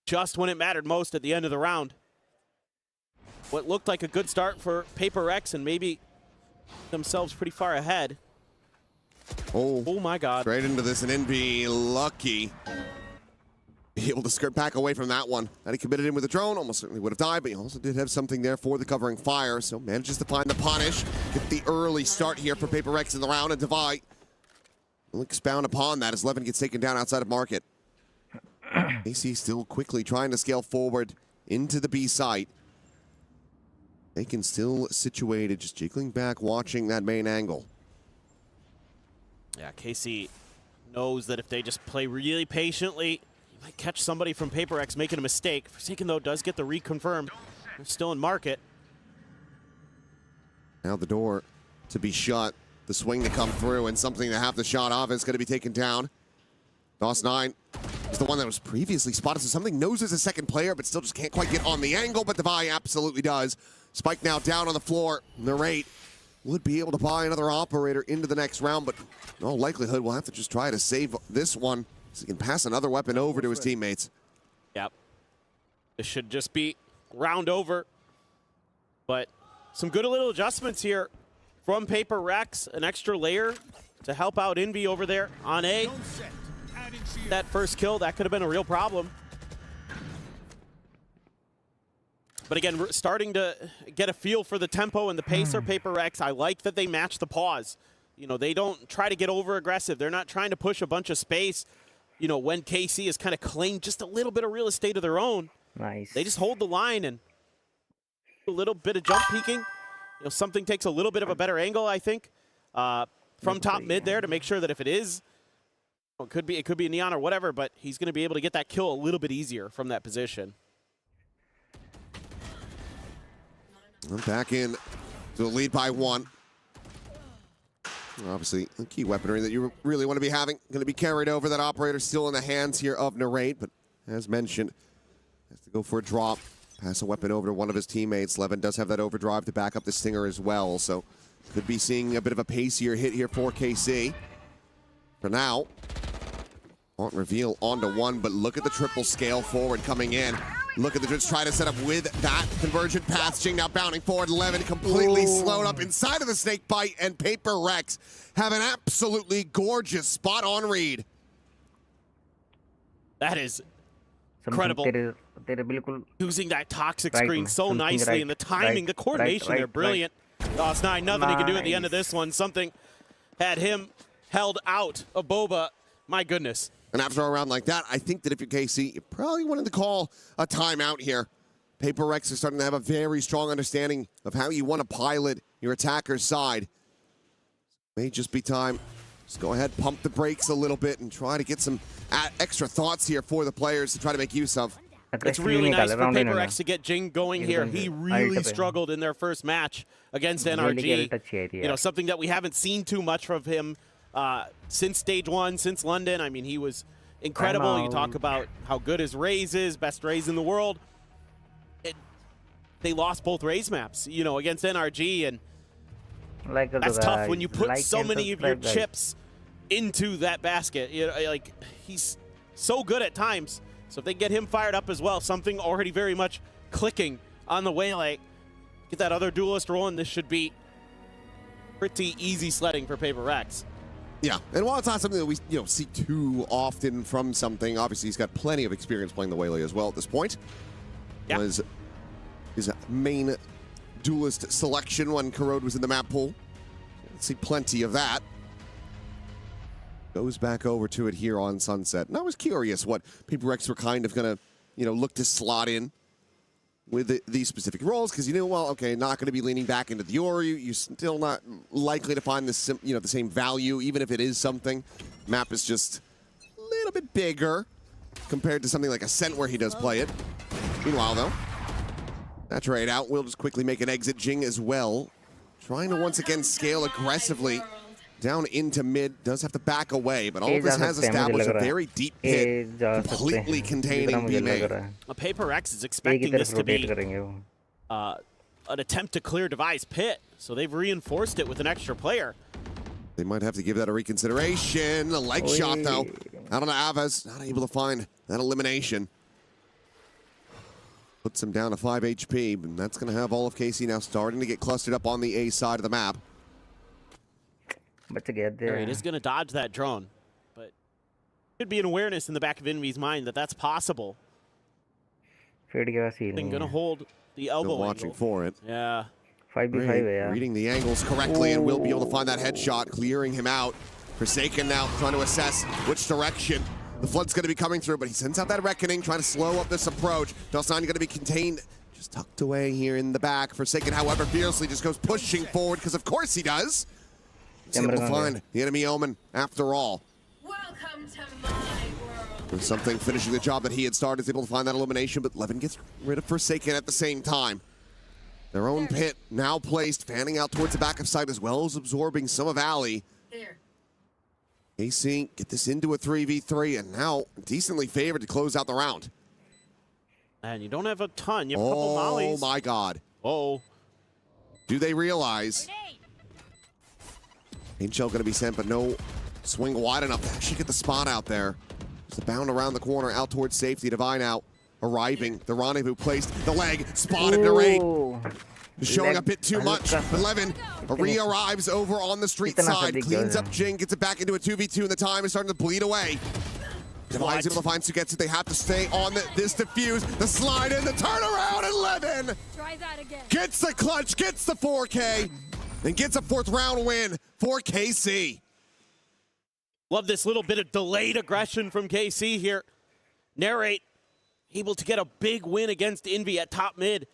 S4: just when it mattered most at the end of the round. What looked like a good start for PRX and maybe themselves pretty far ahead.
S6: Oh
S4: my God.
S6: Straight into this, and Envy lucky. Able to skirt back away from that one. Had he committed in with a drone, almost certainly would have died, but he also did have something there for the covering fire, so manages to find the punish. Get the early start here for PRX in the round, and Devi will expound upon that as Levin gets taken down outside of market. AC still quickly trying to scale forward into the B site. They can still situated, just jiggling back, watching that main angle.
S4: Yeah, KC knows that if they just play really patiently, you might catch somebody from PRX making a mistake. Forsaken, though, does get the reconfirm. They're still in market.
S6: Now the door to be shut. The swing to come through, and something to have the shot off is going to be taken down. DOS9 is the one that was previously spotted, so something knows there's a second player, but still just can't quite get on the angle, but Devi absolutely does. Spike now down on the floor. Narrate would be able to buy another operator into the next round, but in all likelihood we'll have to just try to save this one so he can pass another weapon over to his teammates.
S4: Yep. This should just be round over. But some good little adjustments here from PRX. An extra layer to help out Envy over there on A. That first kill, that could have been a real problem. But again, we're starting to get a feel for the tempo and the pace of PRX. I like that they match the pause. You know, they don't try to get over aggressive. They're not trying to push a bunch of space. You know, when KC has kind of claimed just a little bit of real estate of their own.
S1: Nice.
S4: They just hold the line and a little bit of jump peeking. You know, something takes a little bit of a better angle, I think, from top mid there to make sure that if it is, well, it could be a Neon or whatever, but he's going to be able to get that kill a little bit easier from that position.
S6: Back in to the lead by 1. Obviously, the key weaponry that you really want to be having going to be carried over. That operator still in the hands here of Narrate, but as mentioned, has to go for a drop. Pass a weapon over to one of his teammates. Levin does have that overdrive to back up the Stinger as well, so could be seeing a bit of a pacier hit here for KC. For now, won't reveal onto 1, but look at the triple scale forward coming in. Look at the Dritz try to set up with that convergent path. Jing now bounding forward. 11 completely slowed up inside of the snake bite, and PRX have an absolutely gorgeous spot-on read.
S4: That is incredible. Using that toxic screen so nicely, and the timing, the coordination there, brilliant. DOS9, nothing he can do at the end of this one. Something had him held out of Boba. My goodness.
S6: And after a round like that, I think that if you're KC, you probably wanted to call a timeout here. PRX is starting to have a very strong understanding of how you want to pilot your attacker's side. May just be time. Just go ahead, pump the brakes a little bit, and try to get some extra thoughts here for the players to try to make use of.
S4: It's really nice for PRX to get Jing going here. He really struggled in their first match against NRG. You know, something that we haven't seen too much from him since stage 1, since London. I mean, he was incredible. You talk about how good his Raze is, best Raze in the world. They lost both Raze maps, you know, against NRG, and that's tough when you put so many of your chips into that basket. You know, like, he's so good at times. So if they get him fired up as well, something already very much clicking on the Waylay. Get that other duelist rolling. This should be pretty easy sledding for PRX.
S6: Yeah, and while it's not something that we see too often from something, obviously he's got plenty of experience playing the Waylay as well at this point.
S4: Yeah.
S6: Was his main duelist selection when Corrode was in the map pool. Let's see plenty of that. Goes back over to it here on Sunset. And I was curious what PRX were kind of going to, look to slot in with these specific roles, because well, okay, not going to be leaning back into the Yoru. You're still not likely to find the same value, even if it is something. Map is just a little bit bigger compared to something like Ascent where he does play it. Meanwhile, though, that trade out will just quickly make an exit. Jing as well, trying to once again scale aggressively down into mid. Does have to back away, but all of this has established a very deep pit, completely containing B-Main.
S4: PRX is expecting this to be an attempt to clear Device pit, so they've reinforced it with an extra player.
S6: They might have to give that a reconsideration. A leg shot, though, out on Avaz, not able to find that elimination. Puts him down to 5 HP, and that's going to have all of KC now starting to get clustered up on the A side of the map.
S4: It is going to dodge that drone, but should be an awareness in the back of Envy's mind that that's possible. They're going to hold the elbow
S6: Still watching for it.
S4: Yeah.
S1: 5v5,
S6: reading the angles correctly and will be able to find that headshot, clearing him out. Forsaken now trying to assess which direction the flood's going to be coming through, but he sends out that Reckoning, trying to slow up this approach. Dust9 going to be contained, just tucked away here in the back. Forsaken, however, fiercely just goes pushing forward, because of course he does. He's able to find the enemy Omen after all.
S22: Welcome to my world.
S6: There's something finishing the job that he had started, is able to find that elimination, but Levin gets rid of Forsaken at the same time. Their own pit now placed, fanning out towards the back of site as well as absorbing some of Alley. KC get this into a 3v3 and now decently favored to close out the round.
S4: And you don't have a ton. You have a couple mollies.
S6: Oh my God.
S4: Oh.
S6: Do they realize? Paint shell going to be sent, but no swing wide enough to actually get the spot out there. Just a bound around the corner out towards safety. Divine out, arriving. The rendezvous placed, the leg spotted to rate. Showing a bit too much. 11 re-arrives over on the street side, cleans up Jing, gets it back into a 2v2, and the time is starting to bleed away. Divine's able to find Sugetsu. They have to stay on this defuse. The slide in, the turnaround, and Levin gets the clutch, gets the 4K, and gets a 4th round win for KC.
S4: Love this little bit of delayed aggression from KC here. Narrate able to get a big win against Envy at top mid.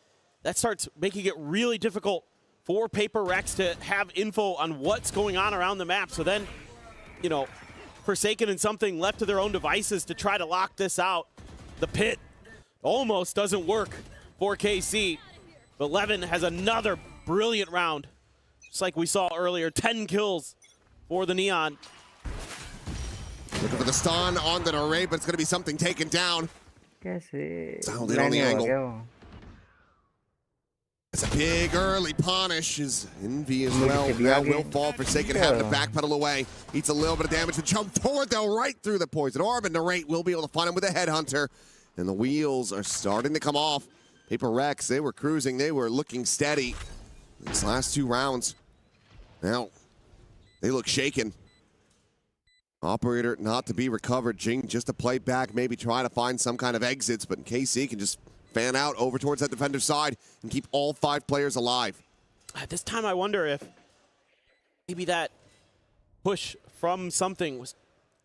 S4: That starts making it really difficult for PRX to have info on what's going on around the map. So then, Forsaken and something left to their own devices to try to lock this out. The pit almost doesn't work for KC, but Levin has another brilliant round. Just like we saw earlier, 10 kills for the Neon.
S6: Looking for the stun on the array, but it's going to be something taken down. Sounded on the angle. It's a big early punish. Is Envy as well. Now will fall. Forsaken having to backpedal away. Eats a little bit of damage to jump forward, though, right through the poison orb. And Narrate will be able to find him with a headhunter. And the wheels are starting to come off. PRX, they were cruising. They were looking steady these last 2 rounds. Now, they look shaken. Operator not to be recovered. Jing just to play back, maybe try to find some kind of exits, but KC can just fan out over towards that defender side and keep all 5 players alive.
S4: At this time, I wonder if maybe that push from something was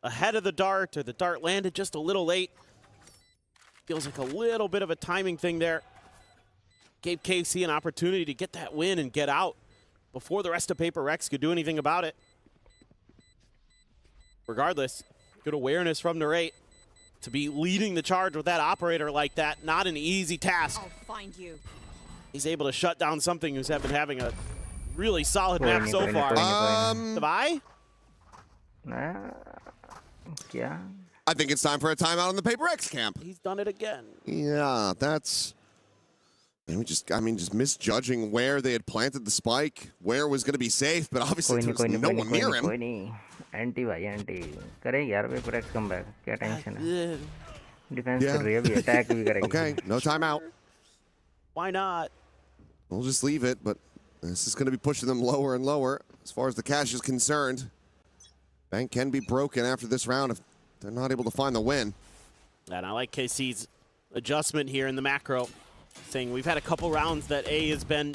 S4: ahead of the dart, or the dart landed just a little late. Feels like a little bit of a timing thing there. Gave KC an opportunity to get that win and get out before the rest of PRX could do anything about it. Regardless, good awareness from Narrate. To be leading the charge with that operator like that, not an easy task.
S22: I'll find you.
S4: He's able to shut down something who's been having a really solid map so far. Devi?
S6: I think it's time for a timeout on the PRX camp.
S4: He's done it again.
S6: Yeah, that's... just misjudging where they had planted the spike, where it was going to be safe, but obviously there was no one near him.
S1: Anti भाई anti करेंगे यार PRX comeback क्या tension है defence कर रही है अभी attack भी करेंगे
S6: Okay, no timeout.
S4: Why not?
S6: We'll just leave it, but this is going to be pushing them lower and lower as far as the cash is concerned. Bank can be broken after this round if they're not able to find the win.
S4: And I like KC's adjustment here in the macro, saying we've had a couple rounds that A has been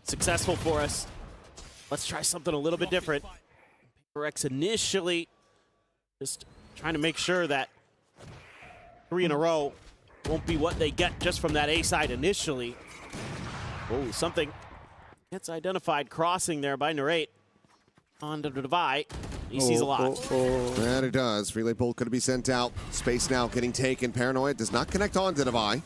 S4: successful for us. Let's try something a little bit different. PRX initially just trying to make sure that 3 in a row won't be what they get just from that A side initially. Oh, something gets identified crossing there by Narrate onto the Devi. He sees a lot.
S6: That it does. Relay bolt could be sent out. Space now getting taken. Paranoid does not connect on to Devi,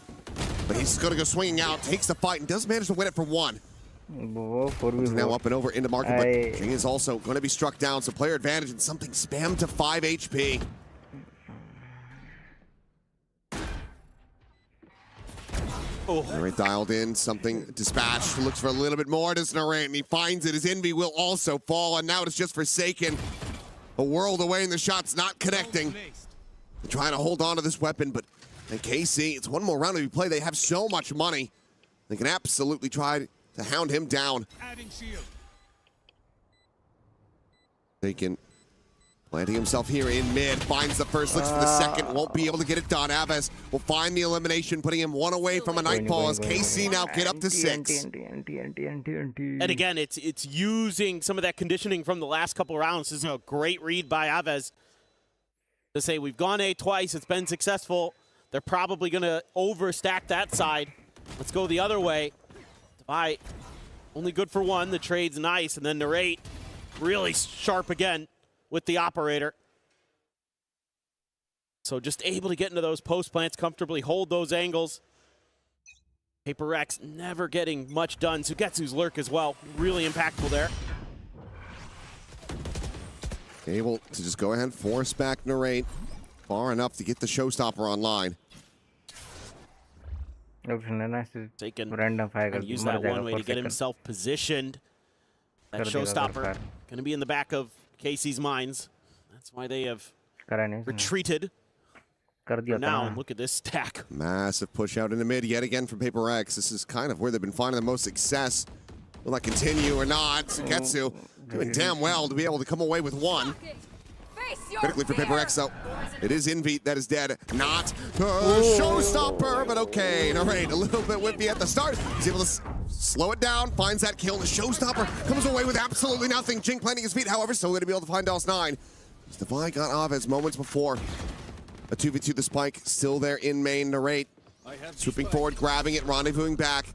S6: but he's going to go swinging out, takes the fight, and does manage to win it for 1. He's now up and over into market, but Jing is also going to be struck down, so player advantage and something spammed to 5 HP. Narrate dialed in, something dispatched, looks for a little bit more, does Narrate, and he finds it. His envy will also fall, and now it's just Forsaken. A world away, and the shot's not connecting. They're trying to hold on to this weapon, but and KC, it's one more round to be played. They have so much money. They can absolutely try to hound him down. Forsaken planting himself here in mid, finds the first, looks for the second, won't be able to get it done. Aves will find the elimination, putting him 1 away from a Nightfall as KC now get up to 6.
S4: And again, it's using some of that conditioning from the last couple of rounds. This is a great read by Aves to say we've gone A twice, it's been successful. They're probably going to overstack that side. Let's go the other way. Devi, only good for 1. The trade's nice, and then Narrate really sharp again with the operator. So just able to get into those post plants comfortably, hold those angles. PRX never getting much done. Sugetsu's lurk as well, really impactful there.
S6: Able to just go ahead and force back Narrate far enough to get the showstopper online.
S4: Taken and use that one way to get himself positioned. That showstopper going to be in the back of KC's minds. That's why they have retreated. Now, and look at this stack.
S6: Massive push out in the mid yet again from PRX. This is kind of where they've been finding the most success. Will that continue or not? Sugetsu doing damn well to be able to come away with 1. Critically for PRX, though. It is Envy that is dead. Not showstopper, but okay. Narrate a little bit whippy at the start. He's able to slow it down, finds that kill. The showstopper comes away with absolutely nothing. Jing planting his feet, however, still going to be able to find DOS 9. Devi got Aves moments before. A 2v2 the spike, still there in main. Narrate swooping forward, grabbing it, rendezvousing back.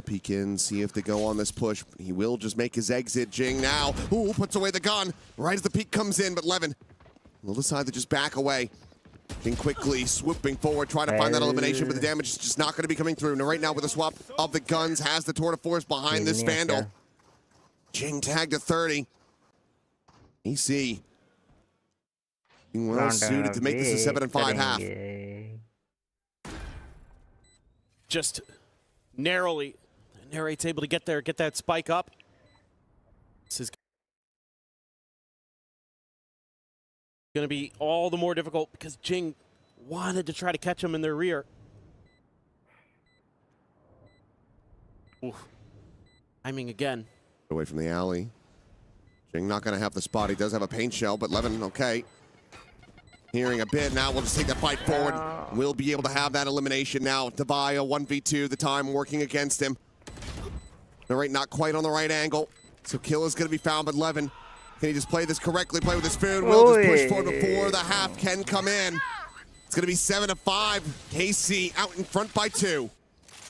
S6: Peek in, see if they go on this push. He will just make his exit. Jing now, ooh, puts away the gun right as the peek comes in, but Levin will decide to just back away. Jing quickly swooping forward, trying to find that elimination, but the damage is just not going to be coming through. Now right now with a swap of the guns, has the tour de force behind this Vandal. Jing tagged to 30. EC being well suited to make this a 7-5 half.
S4: Just narrowly. Narrate's able to get there, get that spike up. This is going to be all the more difficult because Jing wanted to try to catch him in their rear. Oof. Timing again.
S6: Away from the alley. Jing not going to have the spot. He does have a paint shell, but Levin, okay. Hearing a bit, now we'll just take that fight forward. We'll be able to have that elimination now. Devi, 1v2, the time working against him. Narrate not quite on the right angle, so kill is going to be found, but Levin, can he just play this correctly, play with his food? Will just push forward before the half can come in. It's going to be 7-5. KC out in front by 2.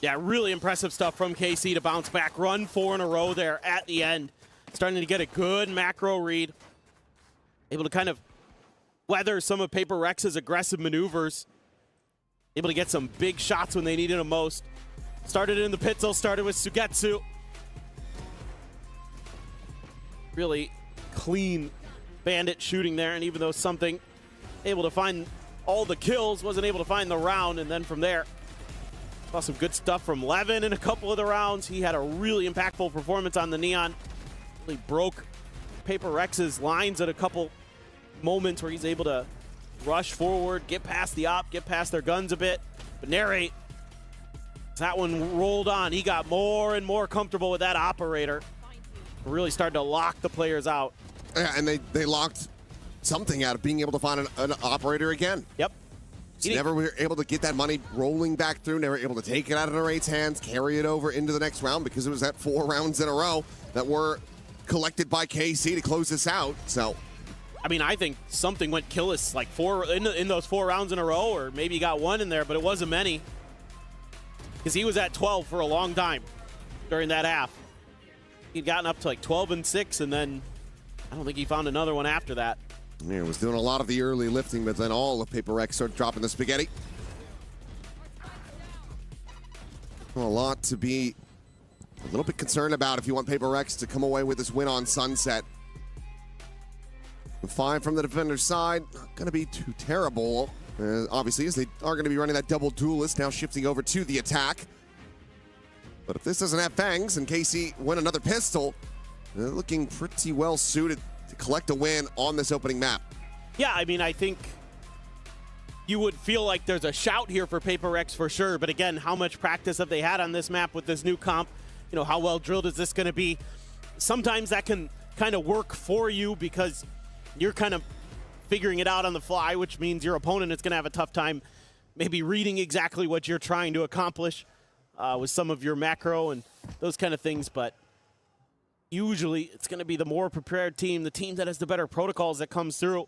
S4: Yeah, really impressive stuff from KC to bounce back. Run 4 in a row there at the end. Starting to get a good macro read. Able to kind of weather some of PRX's aggressive maneuvers. Able to get some big shots when they needed them most. Started in the Pitzel, started with Sugetsu. Really clean bandit shooting there, and even though something able to find all the kills, wasn't able to find the round, and then from there, saw some good stuff from Levin in a couple of the rounds. He had a really impactful performance on the Neon. Really broke PRX's lines at a couple moments where he's able to rush forward, get past the op, get past their guns a bit. But Narrate, that one rolled on. He got more and more comfortable with that operator. Really started to lock the players out.
S6: Yeah, and they locked something out of being able to find an operator again.
S4: Yep.
S6: Never were able to get that money rolling back through, never able to take it out of Narrate's hands, carry it over into the next round because it was that 4 rounds in a row that were collected by KC to close this out. So,
S4: I mean, I think something went killless like in those 4 rounds in a row, or maybe he got 1 in there, but it wasn't many because he was at 12 for a long time during that half. He'd gotten up to like 12 and 6, and then I don't think he found another one after that.
S6: Yeah, was doing a lot of the early lifting, but then all of PRX started dropping the spaghetti. Well, a lot to be a little bit concerned about if you want PRX to come away with this win on Sunset. 5 from the defender's side, not going to be too terrible. Obviously, as they are going to be running that double duelist, now shifting over to the attack. But if this doesn't have fangs and KC win another pistol, they're looking pretty well suited to collect a win on this opening map.
S4: Yeah, I mean, I think you would feel like there's a shout here for PRX for sure. But again, how much practice have they had on this map with this new comp? You know, how well drilled is this going to be? Sometimes that can kind of work for you because you're kind of figuring it out on the fly, which means your opponent is going to have a tough time maybe reading exactly what you're trying to accomplish with some of your macro and those kind of things. But usually it's going to be the more prepared team, the team that has the better protocols that comes through.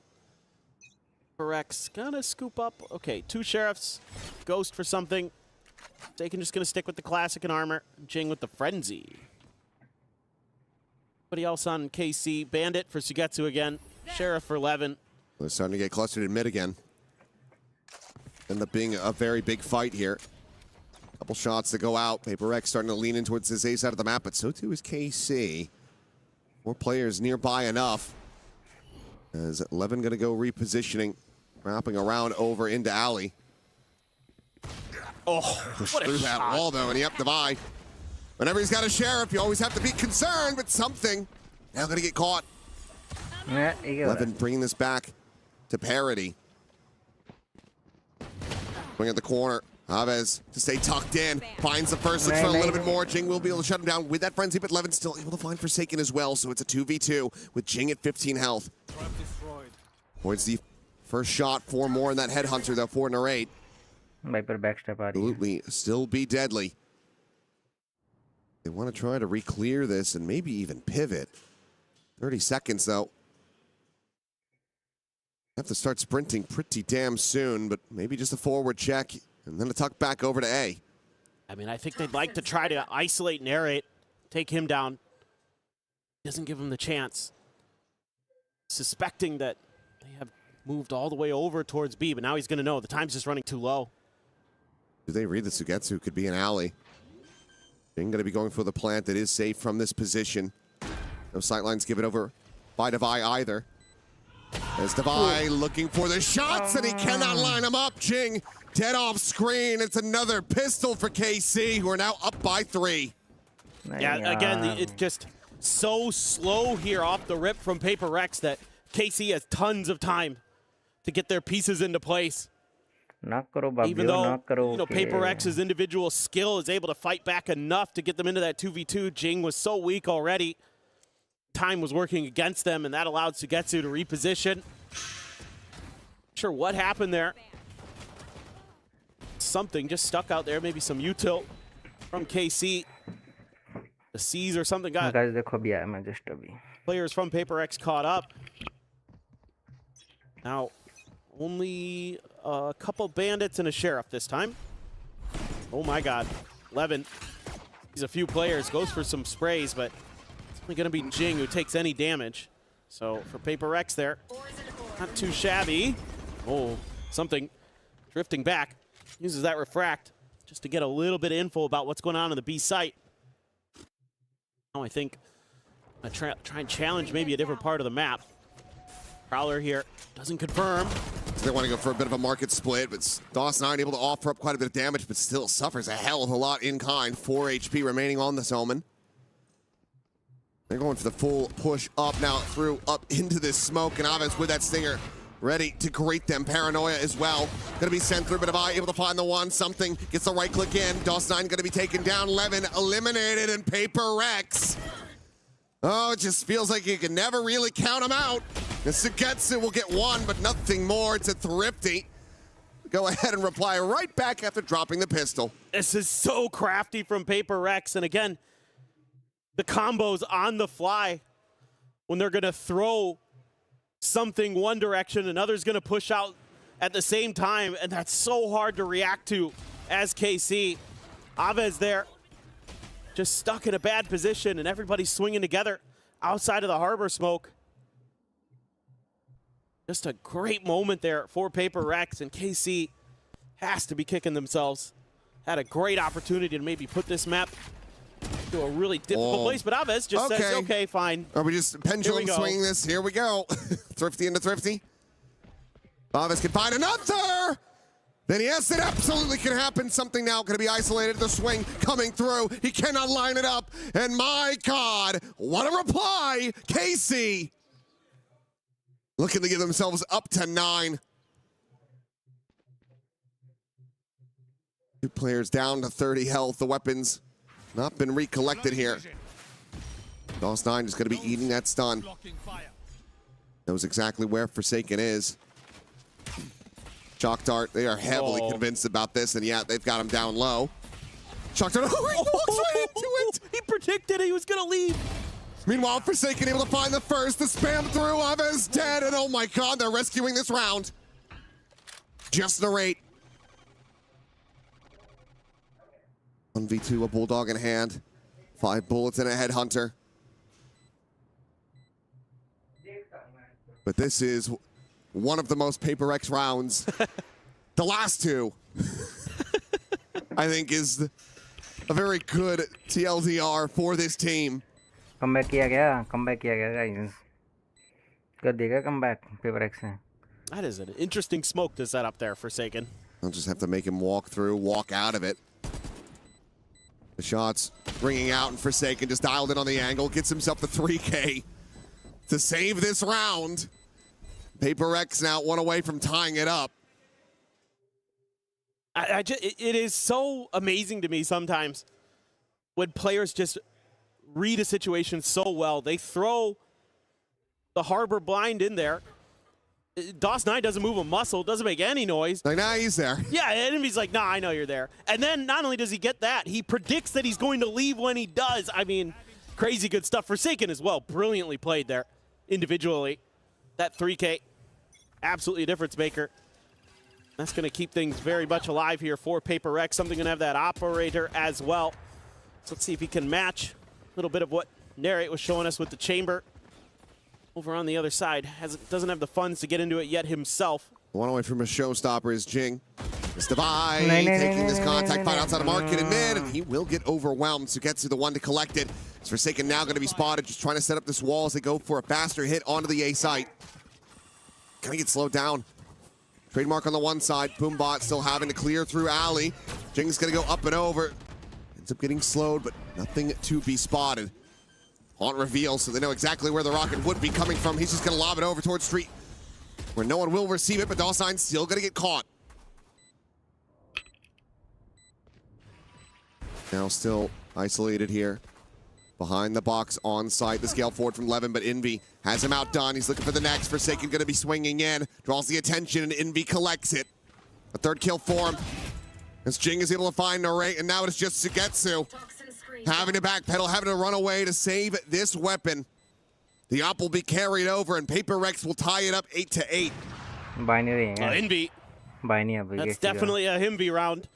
S4: PRX gonna scoop up. Okay, 2 sheriffs. Ghost for something. Dakin just gonna stick with the classic and armor. Jing with the frenzy. Anybody else on KC? Bandit for Sugetsu again. Sheriff for 11.
S6: They're starting to get clustered in mid again. End up being a very big fight here. Couple shots to go out. PRX starting to lean in towards this A side of the map, but so too is KC. 4 players nearby enough. As 11 gonna go repositioning, wrapping around over into Alley.
S4: Oh,
S6: push
S4: what a
S6: through that
S4: shot.
S6: wall though, and yep, Divide. Whenever he's got a sheriff, you always have to be concerned, but something now gonna get caught.
S1: Yeah,
S6: 11 bringing this back to parity. Swing at the corner. Aves to stay tucked in, finds the first, looks for a little bit more. Jing will be able to shut him down with that frenzy, but Levin still able to find Forsaken as well, so it's a 2v2 with Jing at 15 health. Points the first shot, 4 more in that headhunter though for Narrate.
S1: Viper backstep
S6: Absolutely still be deadly. They want to try to re-clear this and maybe even pivot. 30 seconds though. Have to start sprinting pretty damn soon, but maybe just a forward check and then a tuck back over to A.
S4: I mean, I think they'd like to try to isolate Narrate, take him down. Doesn't give him the chance. Suspecting that they have moved all the way over towards B, but now he's going to know the time's just running too low.
S6: Do they read that Sugetsu could be an alley? Jing going to be going for the plant that is safe from this position. No sightlines given over by Devi either. As Devi looking for the shots, and he cannot line them up. Jing dead off screen. It's another pistol for KC, who are now up by 3.
S4: Yeah, again, it's just so slow here off the rip from PRX that KC has tons of time to get their pieces into place. Even though, you know, PRX's individual skill is able to fight back enough to get them into that 2v2, Jing was so weak already. Time was working against them, and that allowed Sugetsu to reposition. Not sure what happened there. Something just stuck out there, maybe some util from KC. The C's or something got players from PRX caught up. Now, only a couple bandits and a sheriff this time. Oh my god. 11. He's a few players, goes for some sprays, but it's only going to be Jing who takes any damage. So for PRX there, not too shabby. Oh, something drifting back. Uses that refract just to get a little bit of info about what's going on in the B site. Now I think I try and challenge maybe a different part of the map. Prowler here doesn't confirm.
S6: They want to go for a bit of a market split, but Dawson aren't able to offer up quite a bit of damage, but still suffers a hell of a lot in kind. 4 HP remaining on this Omen. They're going for the full push up now through up into this smoke, and Aves with that stinger ready to greet them. Paranoia as well. Gonna be sent through, but Divide able to find the one. Something gets the right click in. DOS9 gonna be taken down. Levin eliminated, and PRX. Oh, it just feels like you can never really count them out. The Sugetsu will get one, but nothing more. It's a Thrifty. Go ahead and reply right back after dropping the pistol.
S4: This is so crafty from PRX, and again, the combos on the fly when they're gonna throw something one direction, another's gonna push out at the same time, and that's so hard to react to as KC. Aves there, just stuck in a bad position, and everybody's swinging together outside of the harbor smoke. Just a great moment there for PRX, and KC has to be kicking themselves. Had a great opportunity to maybe put this map to a really difficult place, but Aves just says, okay, fine.
S6: Are we just pendulum swinging this? Here we go. Thrifty into Thrifty. Aves can find another! Then yes, it absolutely can happen. Something now going to be isolated. The swing coming through. He cannot line it up. And my God, what a reply! KC looking to get themselves up to 9. 2 players down to 30 health. The weapons not been recollected here. DOS9 is going to be eating that stun. Knows exactly where Forsaken is. Shock Dart, they are heavily convinced about this, and yeah, they've got him down low. Shock Dart, he walks right into it!
S4: He predicted he was going to leave.
S6: Meanwhile, Forsaken able to find the first, the spam through, Aves dead, and oh my God, they're rescuing this round. Just narrate. 1v2, a Bulldog in hand. 5 bullets and a Headhunter. But this is one of the most PRX rounds. The last 2, I think, is a very good TLDR for this team.
S1: Comeback किया गया guys. कर देगा comeback PRX ने.
S4: That is an interesting smoke to set up there, Forsaken.
S6: I'll just have to make him walk through, walk out of it. The shots ringing out, and Forsaken just dialed in on the angle, gets himself the 3K to save this round. PRX now 1 away from tying it up.
S4: It is so amazing to me sometimes when players just read a situation so well. They throw the harbor blind in there. DOS9 doesn't move a muscle, doesn't make any noise.
S6: Like, nah, he's there.
S4: Yeah, enemy's like, nah, I know you're there. And then not only does he get that, he predicts that he's going to leave when he does. I mean, crazy good stuff. Forsaken as well, brilliantly played there individually. That 3K, absolutely a difference maker. That's going to keep things very much alive here for PRX. Something going to have that operator as well. So let's see if he can match a little bit of what Narrate was showing us with the chamber. Over on the other side, doesn't have the funds to get into it yet himself.
S6: 1 away from a showstopper is Jing. It's Divide taking this contact fight outside of market in mid, and he will get overwhelmed. Sugetsu the one to collect it. It's Forsaken now going to be spotted, just trying to set up this wall as they go for a faster hit onto the A site. Gonna get slowed down. Trademark on the one side. Boombot still having to clear through alley. Jing's gonna go up and over. Ends up getting slowed, but nothing to be spotted. Haunt reveal, so they know exactly where the rocket would be coming from. He's just gonna lob it over towards Street, where no one will receive it, but DOS9 still gonna get caught. Now still isolated here. Behind the box on site, the scale forward from Levin, but Envy has him outdone. He's looking for the next. Forsaken gonna be swinging in, draws the attention, and Envy collects it. A 3rd kill for him. As Jing is able to find Narrate, and now it's just Sugetsu. Having to backpedal, having to run away to save this weapon. The op will be carried over, and PRX will tie it up 8-8.
S4: Envy. That's definitely a Envy round.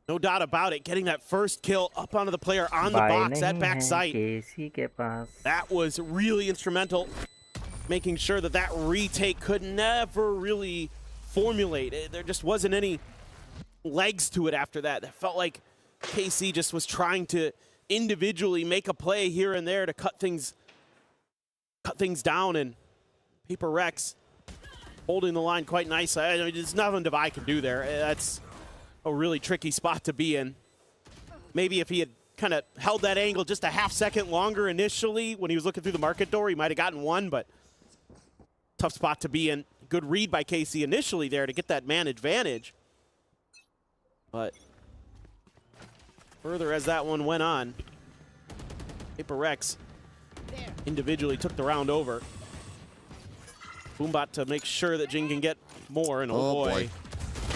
S4: No doubt about it. Getting that first kill up onto the player on the box at back sight. That was really instrumental. Making sure that that retake could never really formulate. There just wasn't any legs to it after that. It felt like KC just was trying to individually make a play here and there to cut things down, and PRX holding the line quite nicely. I mean, there's nothing Divide can do there. That's a really tricky spot to be in. Maybe if he had kind of held that angle just a half second longer initially when he was looking through the market door, he might have gotten one, but tough spot to be in. good read by KC initially there to get that man advantage. But further as that one went on, PRX individually took the round over. Boombot to make sure that Jing can get more, and oh boy.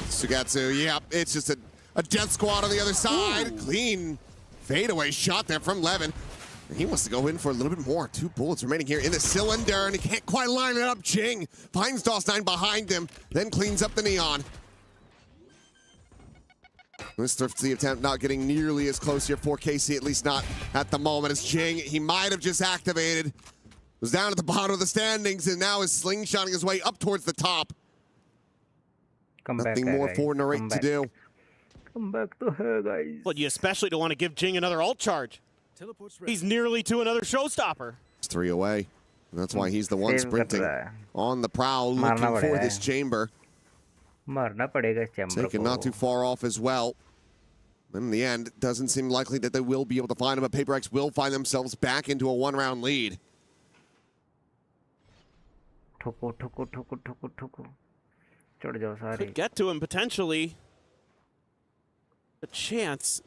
S6: Sugatsu, yeah, it's just a death squad on the other side. Ooh. Clean fadeaway shot there from Levin. He wants to go in for a little bit more. 2 bullets remaining here in the cylinder, and he can't quite line it up. Jing finds DOS9 behind him, then cleans up the neon. This thrifty attempt not getting nearly as close here for KC, at least not at the moment, as Jing, he might have just activated. Was down at the bottom of the standings and now is slingshotting his way up towards the top. Nothing more for Narrate to do.
S1: Come back to her, guys.
S4: Well, you especially don't want to give Jing another ult charge. He's nearly to another showstopper.
S6: It's 3 away. And that's why he's the one sprinting on the prowl, looking for this chamber. Taken not too far off as well. In the end, it doesn't seem likely that they will be able to find him, but PRX will find themselves back into a 1-round lead.
S4: Could get to him potentially. A chance.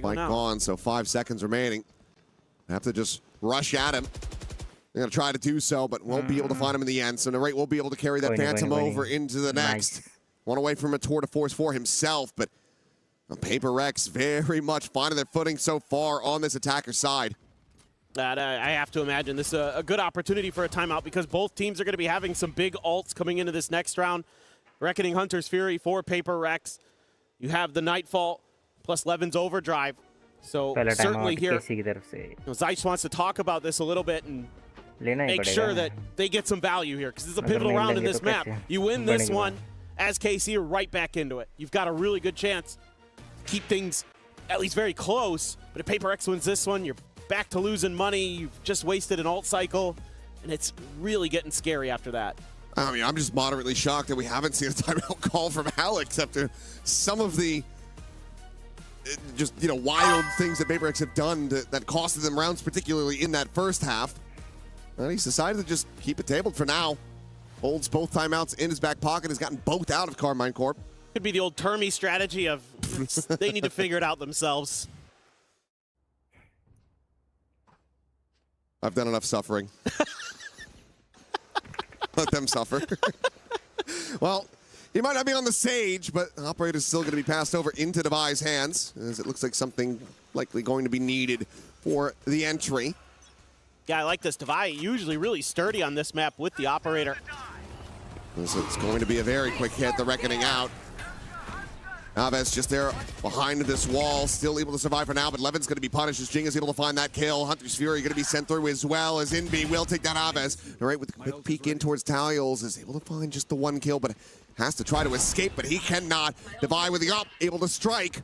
S6: Light gone, so 5 seconds remaining. Have to just rush at him. They're going to try to do so, but won't be able to find him in the end. So Narrate will be able to carry that Phantom over into the next. One away from a tour de force for himself, but PRX very much finding their footing so far on this attacker side.
S4: I have to imagine this is a good opportunity for a timeout because both teams are going to be having some big ults coming into this next round. Reckoning Hunter's Fury for PRX. You have the Nightfall plus Levin's Overdrive. So certainly here, Zeich wants to talk about this a little bit and make sure that they get some value here because it's a pivotal round in this map. You win this one as KC, you're right back into it. You've got a really good chance to keep things at least very close. But if PRX wins this one, you're back to losing money. You've just wasted an ult cycle, and it's really getting scary after that.
S6: I mean, I'm just moderately shocked that we haven't seen a timeout call from Alex after some of the just, you know, wild things that PRX have done that costed them rounds, particularly in that first half. And he's decided to just keep it tabled for now. Holds both timeouts in his back pocket, has gotten both out of Karmine Corp.
S4: Could be the old Termy strategy of they need to figure it out themselves.
S6: I've done enough suffering. Let them suffer. Well, he might not be on the Sage, but the operator's still going to be passed over into Devi's hands, as it looks like something likely going to be needed for the entry.
S4: Yeah, I like this. Devi usually really sturdy on this map with the operator.
S6: So it's going to be a very quick hit, the Reckoning out. Aves just there behind this wall, still able to survive for now, but Levin's going to be punished as Jing is able to find that kill. Hunter's Fury going to be sent through as well as Inby will take down Aves. All right, with a quick peek in towards Talios, is able to find just the 1 kill, but has to try to escape, but he cannot. Devi with the up, able to strike.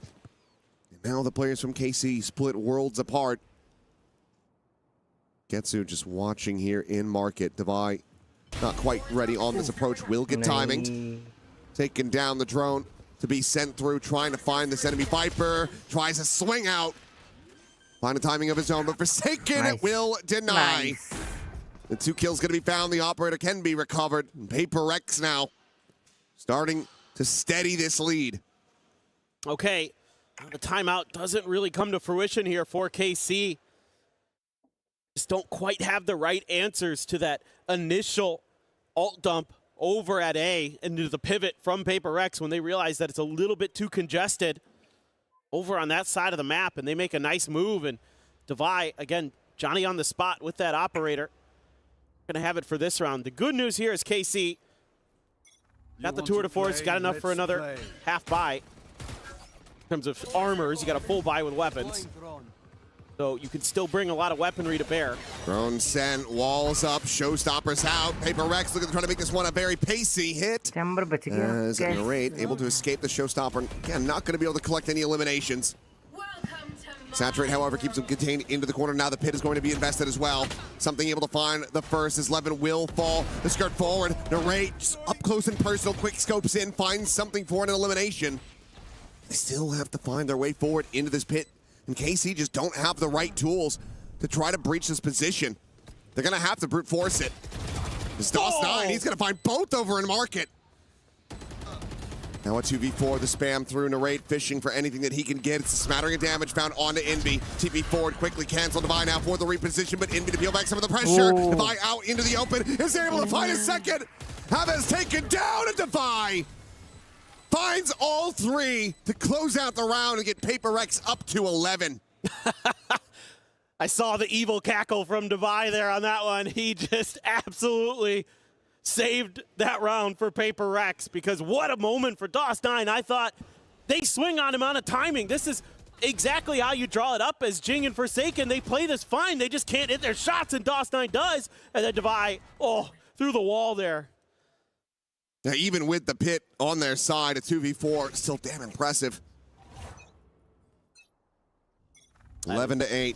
S6: And now the players from KC split worlds apart. Getsu just watching here in market. Devi not quite ready on this approach, will get timing. Taking down the drone to be sent through, trying to find this enemy. Viper tries a swing out. Find a timing of his own, but Forsaken it will deny. The 2 kills going to be found. The operator can be recovered. PRX now starting to steady this lead.
S4: Okay, the timeout doesn't really come to fruition here for KC. Just don't quite have the right answers to that initial ult dump over at A into the pivot from PRX when they realize that it's a little bit too congested over on that side of the map, and they make a nice move. And Devi, again, Johnny on the spot with that operator. Gonna have it for this round. The good news here is KC got the tour de force, got enough for another half buy. In terms of armors, you got a full buy with weapons. So you can still bring a lot of weaponry to bear.
S6: Drone sent, walls up, showstoppers out. PRX looking to try to make this one a very pacey hit. As Narrate able to escape the showstopper. Again, not going to be able to collect any eliminations. Saturate, however, keeps him contained into the corner. Now the pit is going to be invested as well. Something able to find the first as Levin will fall. The skirt forward. Narrate just up close and personal. Quick scopes in, finds something for an elimination. They still have to find their way forward into this pit. And KC just don't have the right tools to try to breach this position. They're going to have to brute force it. It's DOS9, he's gonna find both over in market. Now a 2v4, the spam through Narrate, fishing for anything that he can get. It's a smattering of damage found onto Envy. TP forward, quickly cancel Devi now for the reposition, but Envy to peel back some of the pressure. Devi out into the open, is able to find a second. Havas taken down, and Devi finds all three to close out the round and get PRX up to 11.
S4: I saw the evil cackle from Devi there on that one. He just absolutely saved that round for PRX, because what a moment for DOS9. I thought they swing on him on a timing. This is exactly how you draw it up as Jing and Forsaken. They play this fine. They just can't hit their shots, and DOS9 does. And then Devi, through the wall there.
S6: Now, even with the pit on their side, a 2v4, still damn impressive. 11-8.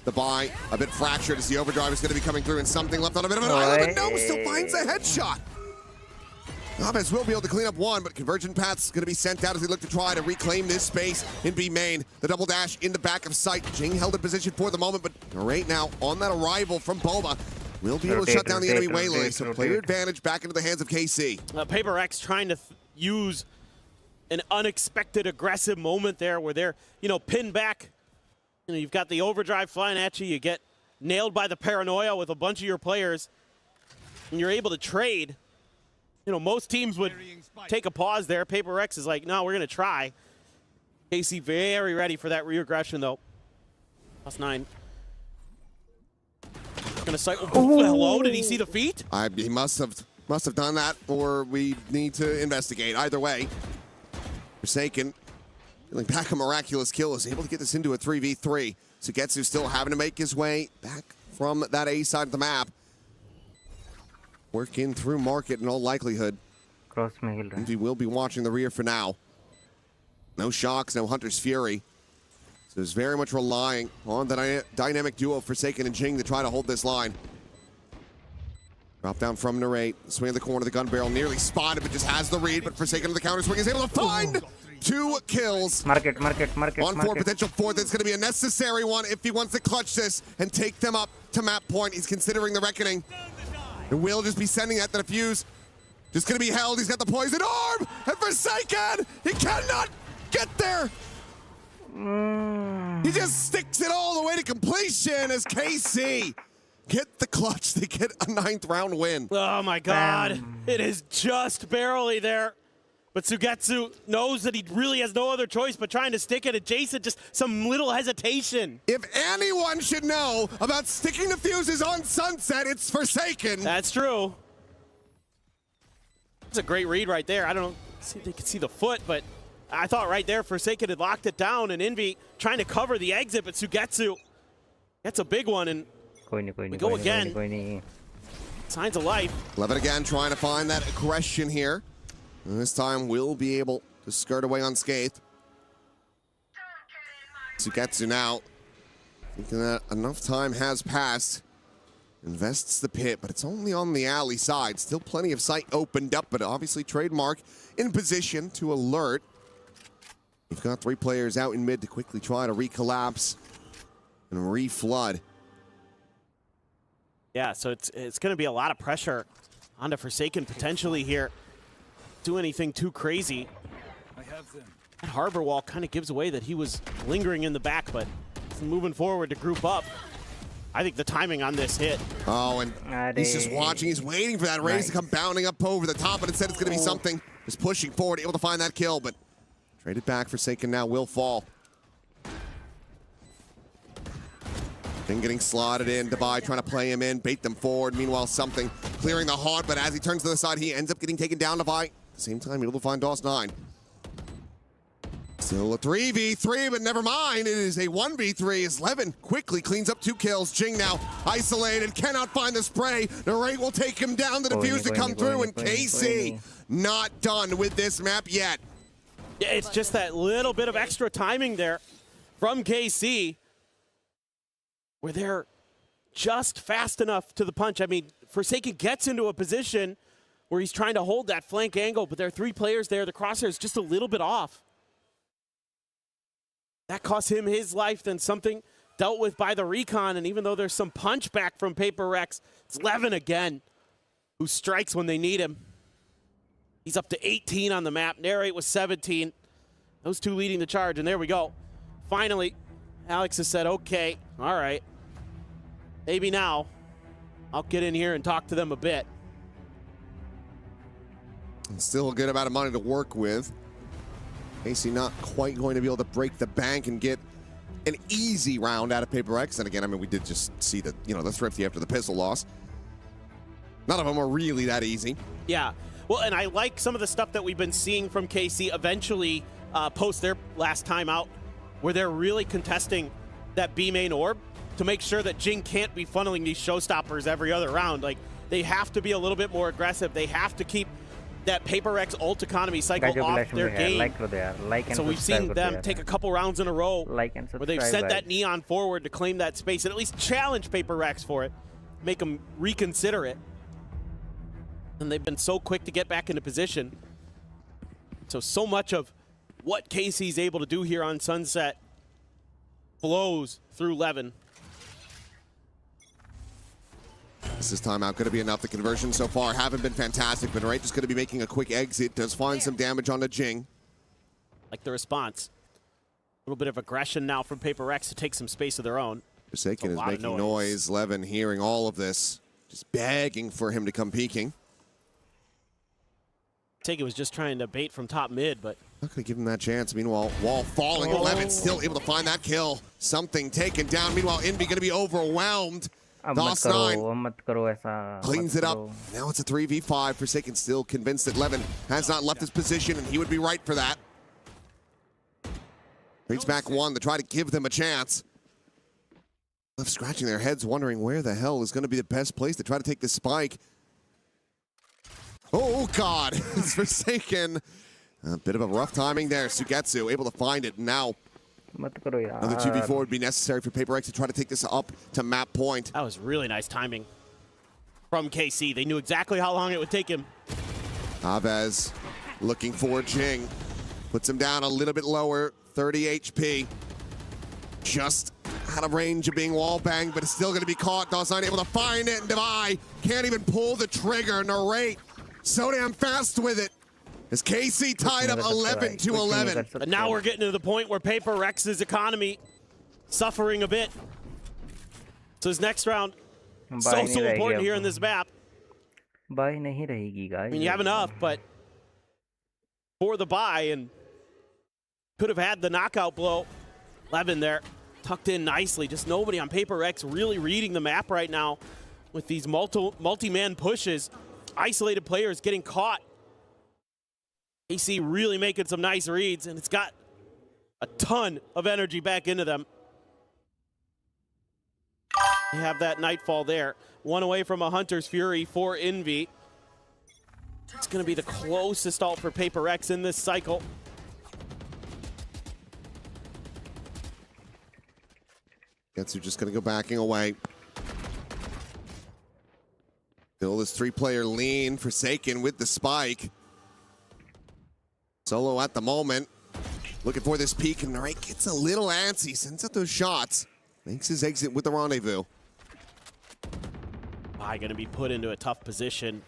S6: The buy, a bit fractured as the overdrive is going to be coming through, and something left on a bit of an island, but no, still finds a headshot. Navas will be able to clean up one, but Convergent Path's going to be sent out as they look to try to reclaim this space in B main. The double dash in the back of sight. Jing held in position for the moment, but right now on that arrival from Boma, will be able to shut down the enemy waylay. So player advantage back into the hands of KC.
S4: PRX trying to use an unexpected aggressive moment there where they're, pinned back. You've got the overdrive flying at you. You get nailed by the paranoia with a bunch of your players, and you're able to trade. Most teams would take a pause there. PRX is like, no, we're going to try. KC very ready for that re-aggression, though. +9. Going to cycle. Hello, did he see the feet?
S6: He must have done that, or we need to investigate. Either way, Forsaken, feeling back a miraculous kill, is able to get this into a 3v3. Sugetsu still having to make his way back from that A side of the map. Working through market in all likelihood. He will be watching the rear for now. No shocks, no Hunter's Fury. So it's very much relying on the dynamic duo Forsaken and Jing to try to hold this line. Drop down from Narrate, swing at the corner of the gun barrel, nearly spotted, but just has the read, but Forsaken on the counter swing is able to find 2 kills.
S1: Market.
S6: On 4, potential 4th. It's going to be a necessary one if he wants to clutch this and take them up to map point. He's considering the reckoning. And will just be sending that to the fuse. Just going to be held. He's got the poison arm. And Forsaken, he cannot get there. He just sticks it all the way to completion as KC get the clutch. They get a 9th round win.
S4: Oh my God. It is just barely there. But Sugetsu knows that he really has no other choice but trying to stick it adjacent, just some little hesitation.
S6: If anyone should know about sticking the fuses on Sunset, it's Forsaken.
S4: That's true. It's a great read right there. I don't know if they could see the foot, but I thought right there Forsaken had locked it down, and Envy trying to cover the exit, but Sugetsu gets a big one, and we go again. Signs of life.
S6: Levin again trying to find that aggression here. And this time we'll be able to skirt away unscathed. Sugetsu now thinking that enough time has passed. Invests the pit, but it's only on the alley side. Still plenty of sight opened up, but obviously Trademark in position to alert. We've got 3 players out in mid to quickly try to recollapse and reflood.
S4: Yeah, so it's going to be a lot of pressure onto Forsaken potentially here. Do anything too crazy. That harbor wall kind of gives away that he was lingering in the back, but moving forward to group up. I think the timing on this hit.
S6: Oh, and he's just watching. He's waiting for that raise to come bounding up over the top, but instead it's going to be something. Just pushing forward, able to find that kill, but traded back. Forsaken now will fall. Then getting slotted in. Devi trying to play him in, bait them forward. Meanwhile, something clearing the haunt, but as he turns to the side, he ends up getting taken down. Devi, at the same time, able to find DOS9. Still a 3v3, but never mind. It is a 1v3 as Levin quickly cleans up 2 kills. Jing now isolated, cannot find the spray. Narrate will take him down. The defuse to come through, and KC not done with this map yet.
S4: Yeah, it's just that little bit of extra timing there from KC where they're just fast enough to the punch. I mean, Forsaken gets into a position where he's trying to hold that flank angle, but there are 3 players there. The crosshair is just a little bit off. That cost him his life, then something dealt with by the recon, and even though there's some punch back from PRX, it's Levin again. who strikes when they need him. He's up to 18 on the map. Narrate was 17. Those two leading the charge, and there we go. Finally, Alex has said, okay, all right. Maybe now I'll get in here and talk to them a bit.
S6: And still a good amount of money to work with. KC not quite going to be able to break the bank and get an easy round out of PRX. And again, I mean, we did just see the, the thrifty after the pistol loss. None of them are really that easy.
S4: Yeah. Well, and I like some of the stuff that we've been seeing from KC eventually post their last time out, where they're really contesting that B main orb to make sure that Jing can't be funneling these showstoppers every other round. Like, they have to be a little bit more aggressive. They have to keep that PRX ult economy cycle off their game. So we've seen them take a couple rounds in a row where they've sent that Neon forward to claim that space and at least challenge PRX for it, make them reconsider it. And they've been so quick to get back into position. So much of what KC's able to do here on Sunset flows through Levin.
S6: This is timeout going to be enough. The conversions so far haven't been fantastic, but Riot just going to be making a quick exit. Does find some damage on the Jing.
S4: Like the response. A little bit of aggression now from PRX to take some space of their own.
S6: Forsaken is making noise. Levin hearing all of this, just begging for him to come peeking.
S4: Forsaken was just trying to bait from top mid, but
S6: not going to give him that chance. Meanwhile, wall falling. Levin still able to find that kill. Something taken down. Meanwhile, Envy going to be overwhelmed. DOS9 cleans it up. Now it's a 3v5. Forsaken still convinced that Levin has not left his position, and he would be right for that. Reads back one to try to give them a chance. Left scratching their heads, wondering where the hell is going to be the best place to try to take this spike. Oh, God. It's Forsaken. A bit of a rough timing there. Sugetsu able to find it. Now another 2v4 would be necessary for PRX to try to take this up to map point.
S4: That was really nice timing from KC. They knew exactly how long it would take him.
S6: Chavez looking for Jing. Puts him down a little bit lower, 30 HP. Just out of range of being wall banged, but it's still going to be caught. DOS9 able to find it, and Devi can't even pull the trigger. Narrate so damn fast with it. As KC tied up 11-11.
S4: And now we're getting to the point where PRX's economy suffering a bit. So his next round, so important here in this map. I mean, you have enough, but for the buy, and could have had the knockout blow. Levin there, tucked in nicely. Just nobody on PRX really reading the map right now with these multi-man pushes. Isolated players getting caught. AC really making some nice reads, and it's got a ton of energy back into them. You have that Nightfall there. One away from a Hunter's Fury for Envy. It's going to be the closest ult for PRX in this cycle.
S6: Getsu just going to go backing away. Still this three-player lean. Forsaken with the spike. Solo at the moment, looking for this peek, and Narrate gets a little antsy, sends out those shots, makes his exit with the rendezvous.
S4: Going to be put into a tough position.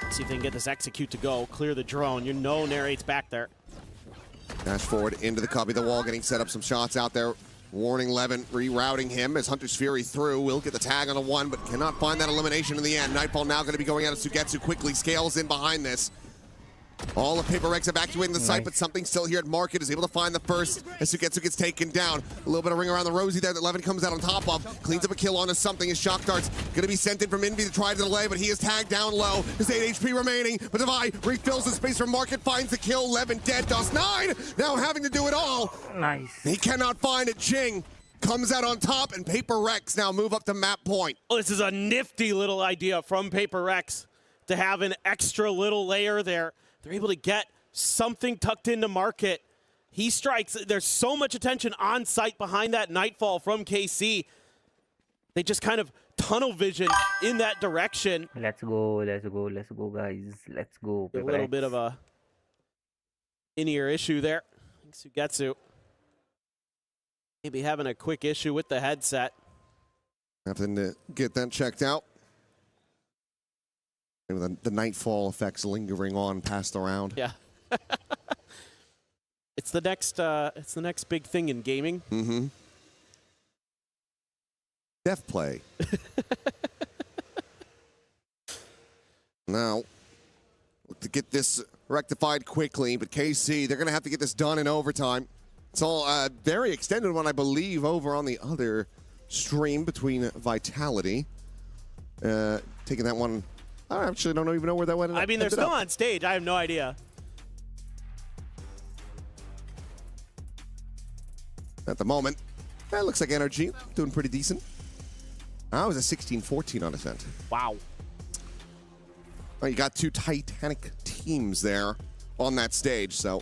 S4: See if they can get this execute to go, clear the drone. You know Narrate's back there.
S6: Dash forward into the cubby, the wall getting set up, some shots out there. Warning Levin, rerouting him as Hunter's Fury through. Will get the tag on a one, but cannot find that elimination in the end. Nightfall now going to be going out of Sugetsu quickly, scales in behind this. All of PRX evacuating the site, but something still here at Market is able to find the first as Sugetsu gets taken down. A little bit of ring around the rosy there that Levin comes out on top of. Cleans up a kill onto something as Shock Dart's going to be sent in from Envy to try to delay, but he is tagged down low. There's 8 HP remaining, but Devi refills the space from Market, finds the kill. Levin dead. DOS9 now having to do it all.
S1: Nice.
S6: He cannot find it. Jing comes out on top, and PRX now move up to map point.
S4: Oh, this is a nifty little idea from PRX to have an extra little layer there. They're able to get something tucked into Market. He strikes. There's so much attention on site behind that Nightfall from KC. They just kind of tunnel vision in that direction.
S1: Let's go, guys. Let's go.
S4: A little bit of a in-ear issue there. Sugetsu maybe having a quick issue with the headset.
S6: Having to get that checked out. Maybe the nightfall effects lingering on past the round.
S4: Yeah. It's the next big thing in gaming.
S6: Mm-hmm. Death play. Now, look to get this rectified quickly, but KC, they're going to have to get this done in overtime. It's all very extended one, I believe, over on the other stream between Vitality. Taking that one, I actually don't even know where that went.
S4: I mean, they're still on stage. I have no idea.
S6: At the moment, that looks like Energy doing pretty decent. I was a 16-14 on Ascent.
S4: Wow.
S6: Well, you got two Titanic teams there on that stage, so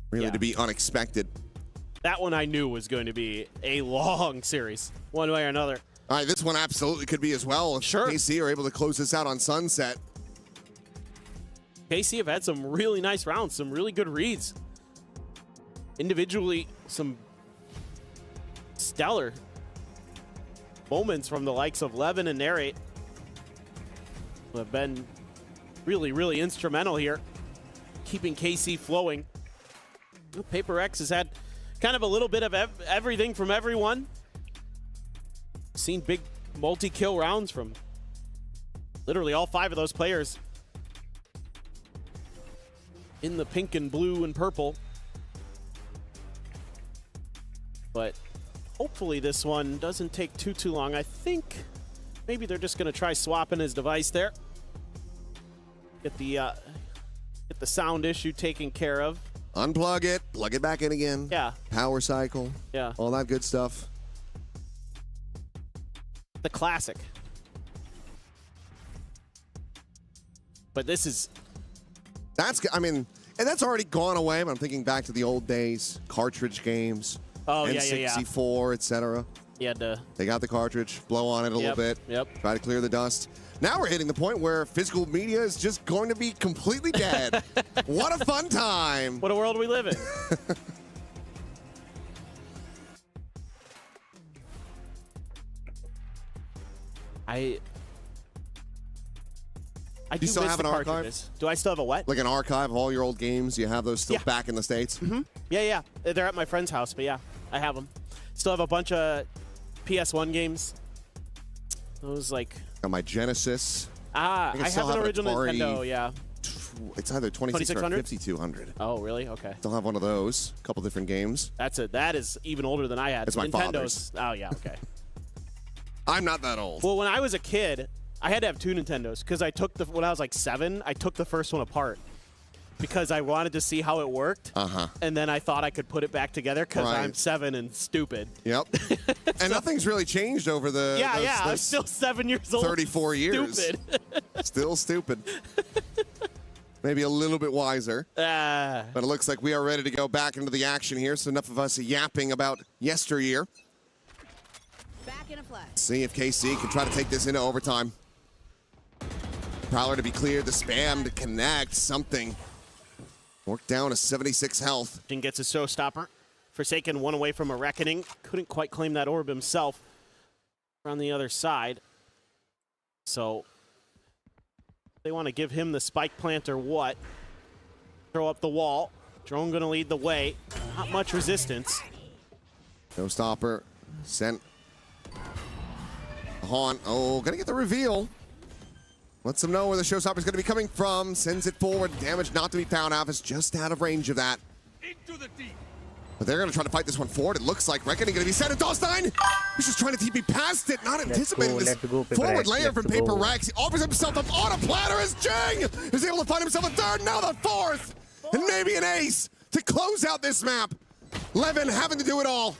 S6: really to be unexpected.
S4: That one I knew was going to be a long series, one way or another.
S6: All right, this one absolutely could be as well. If
S4: sure.
S6: KC are able to close this out on Sunset.
S4: KC have had some really nice rounds, some really good reads. Individually, some stellar moments from the likes of Levin and Narrate, who have been really, really instrumental here, keeping KC flowing. PRX has had kind of a little bit of everything from everyone. Seen big multi-kill rounds from literally all 5 of those players in the pink and blue and purple. But hopefully this one doesn't take too long. I think maybe they're just going to try swapping his device there. Get the sound issue taken care of.
S6: Unplug it, plug it back in again.
S4: Yeah.
S6: Power cycle.
S4: Yeah.
S6: All that good stuff.
S4: The classic. But this is...
S6: I mean, and that's already gone away, but I'm thinking back to the old days, cartridge games.
S4: Oh,
S6: N64, etc.
S4: Yeah,
S6: they got the cartridge, blow on it a little bit, try to clear the dust. Now we're hitting the point where physical media is just going to be completely dead. What a fun time.
S4: What a world we live in. I
S6: do you still
S4: miss
S6: have an
S4: the
S6: archive?
S4: cartridges. Do I still have a what?
S6: Like an archive of all your old games? You have those still back in the States?
S4: Mm-hmm. Yeah. They're at my friend's house, but yeah, I have them. Still have a bunch of PS1 games. Those like...
S6: Got my Genesis.
S4: I have an original Nintendo, yeah.
S6: It's either 2600 or 5200.
S4: Oh, really? Okay.
S6: Still have one of those. A couple different games.
S4: That is even older than I had.
S6: It's my
S4: Nintendo's.
S6: father's.
S4: Oh, yeah, okay.
S6: I'm not that old.
S4: Well, when I was a kid, I had to have 2 Nintendos because when I was like 7, I took the first one apart because I wanted to see how it worked. And then I thought I could put it back together because I'm 7 and stupid.
S6: Yep. And nothing's really changed over the
S4: I'm still 7 years old.
S6: 34 years.
S4: Stupid.
S6: Still stupid. Maybe a little bit wiser. But it looks like we are ready to go back into the action here. So enough of us yapping about yesteryear.
S18: Back in a flash.
S6: See if KC can try to take this into overtime. Prowler to be cleared, the spam to connect, something. Work down to 76 health.
S4: Jin gets a showstopper. Forsaken one away from a reckoning. Couldn't quite claim that orb himself. On the other side. So they want to give him the spike plant or what? Throw up the wall. Drone gonna lead the way. Not much resistance.
S6: Showstopper sent. Haunt. Oh, gonna get the reveal. Lets them know where the showstopper is going to be coming from. Sends it forward. Damage not to be found. Alpha's just out of range of that. But they're going to try to fight this one forward. It looks like Reckoning going to be sent. And Dawstein, he's just trying to TP past it. Not anticipating this forward layer from PRX. He offers himself up on a platter as Jing is able to find himself a third. Now the fourth. And maybe an ace to close out this map. Levin having to do it all.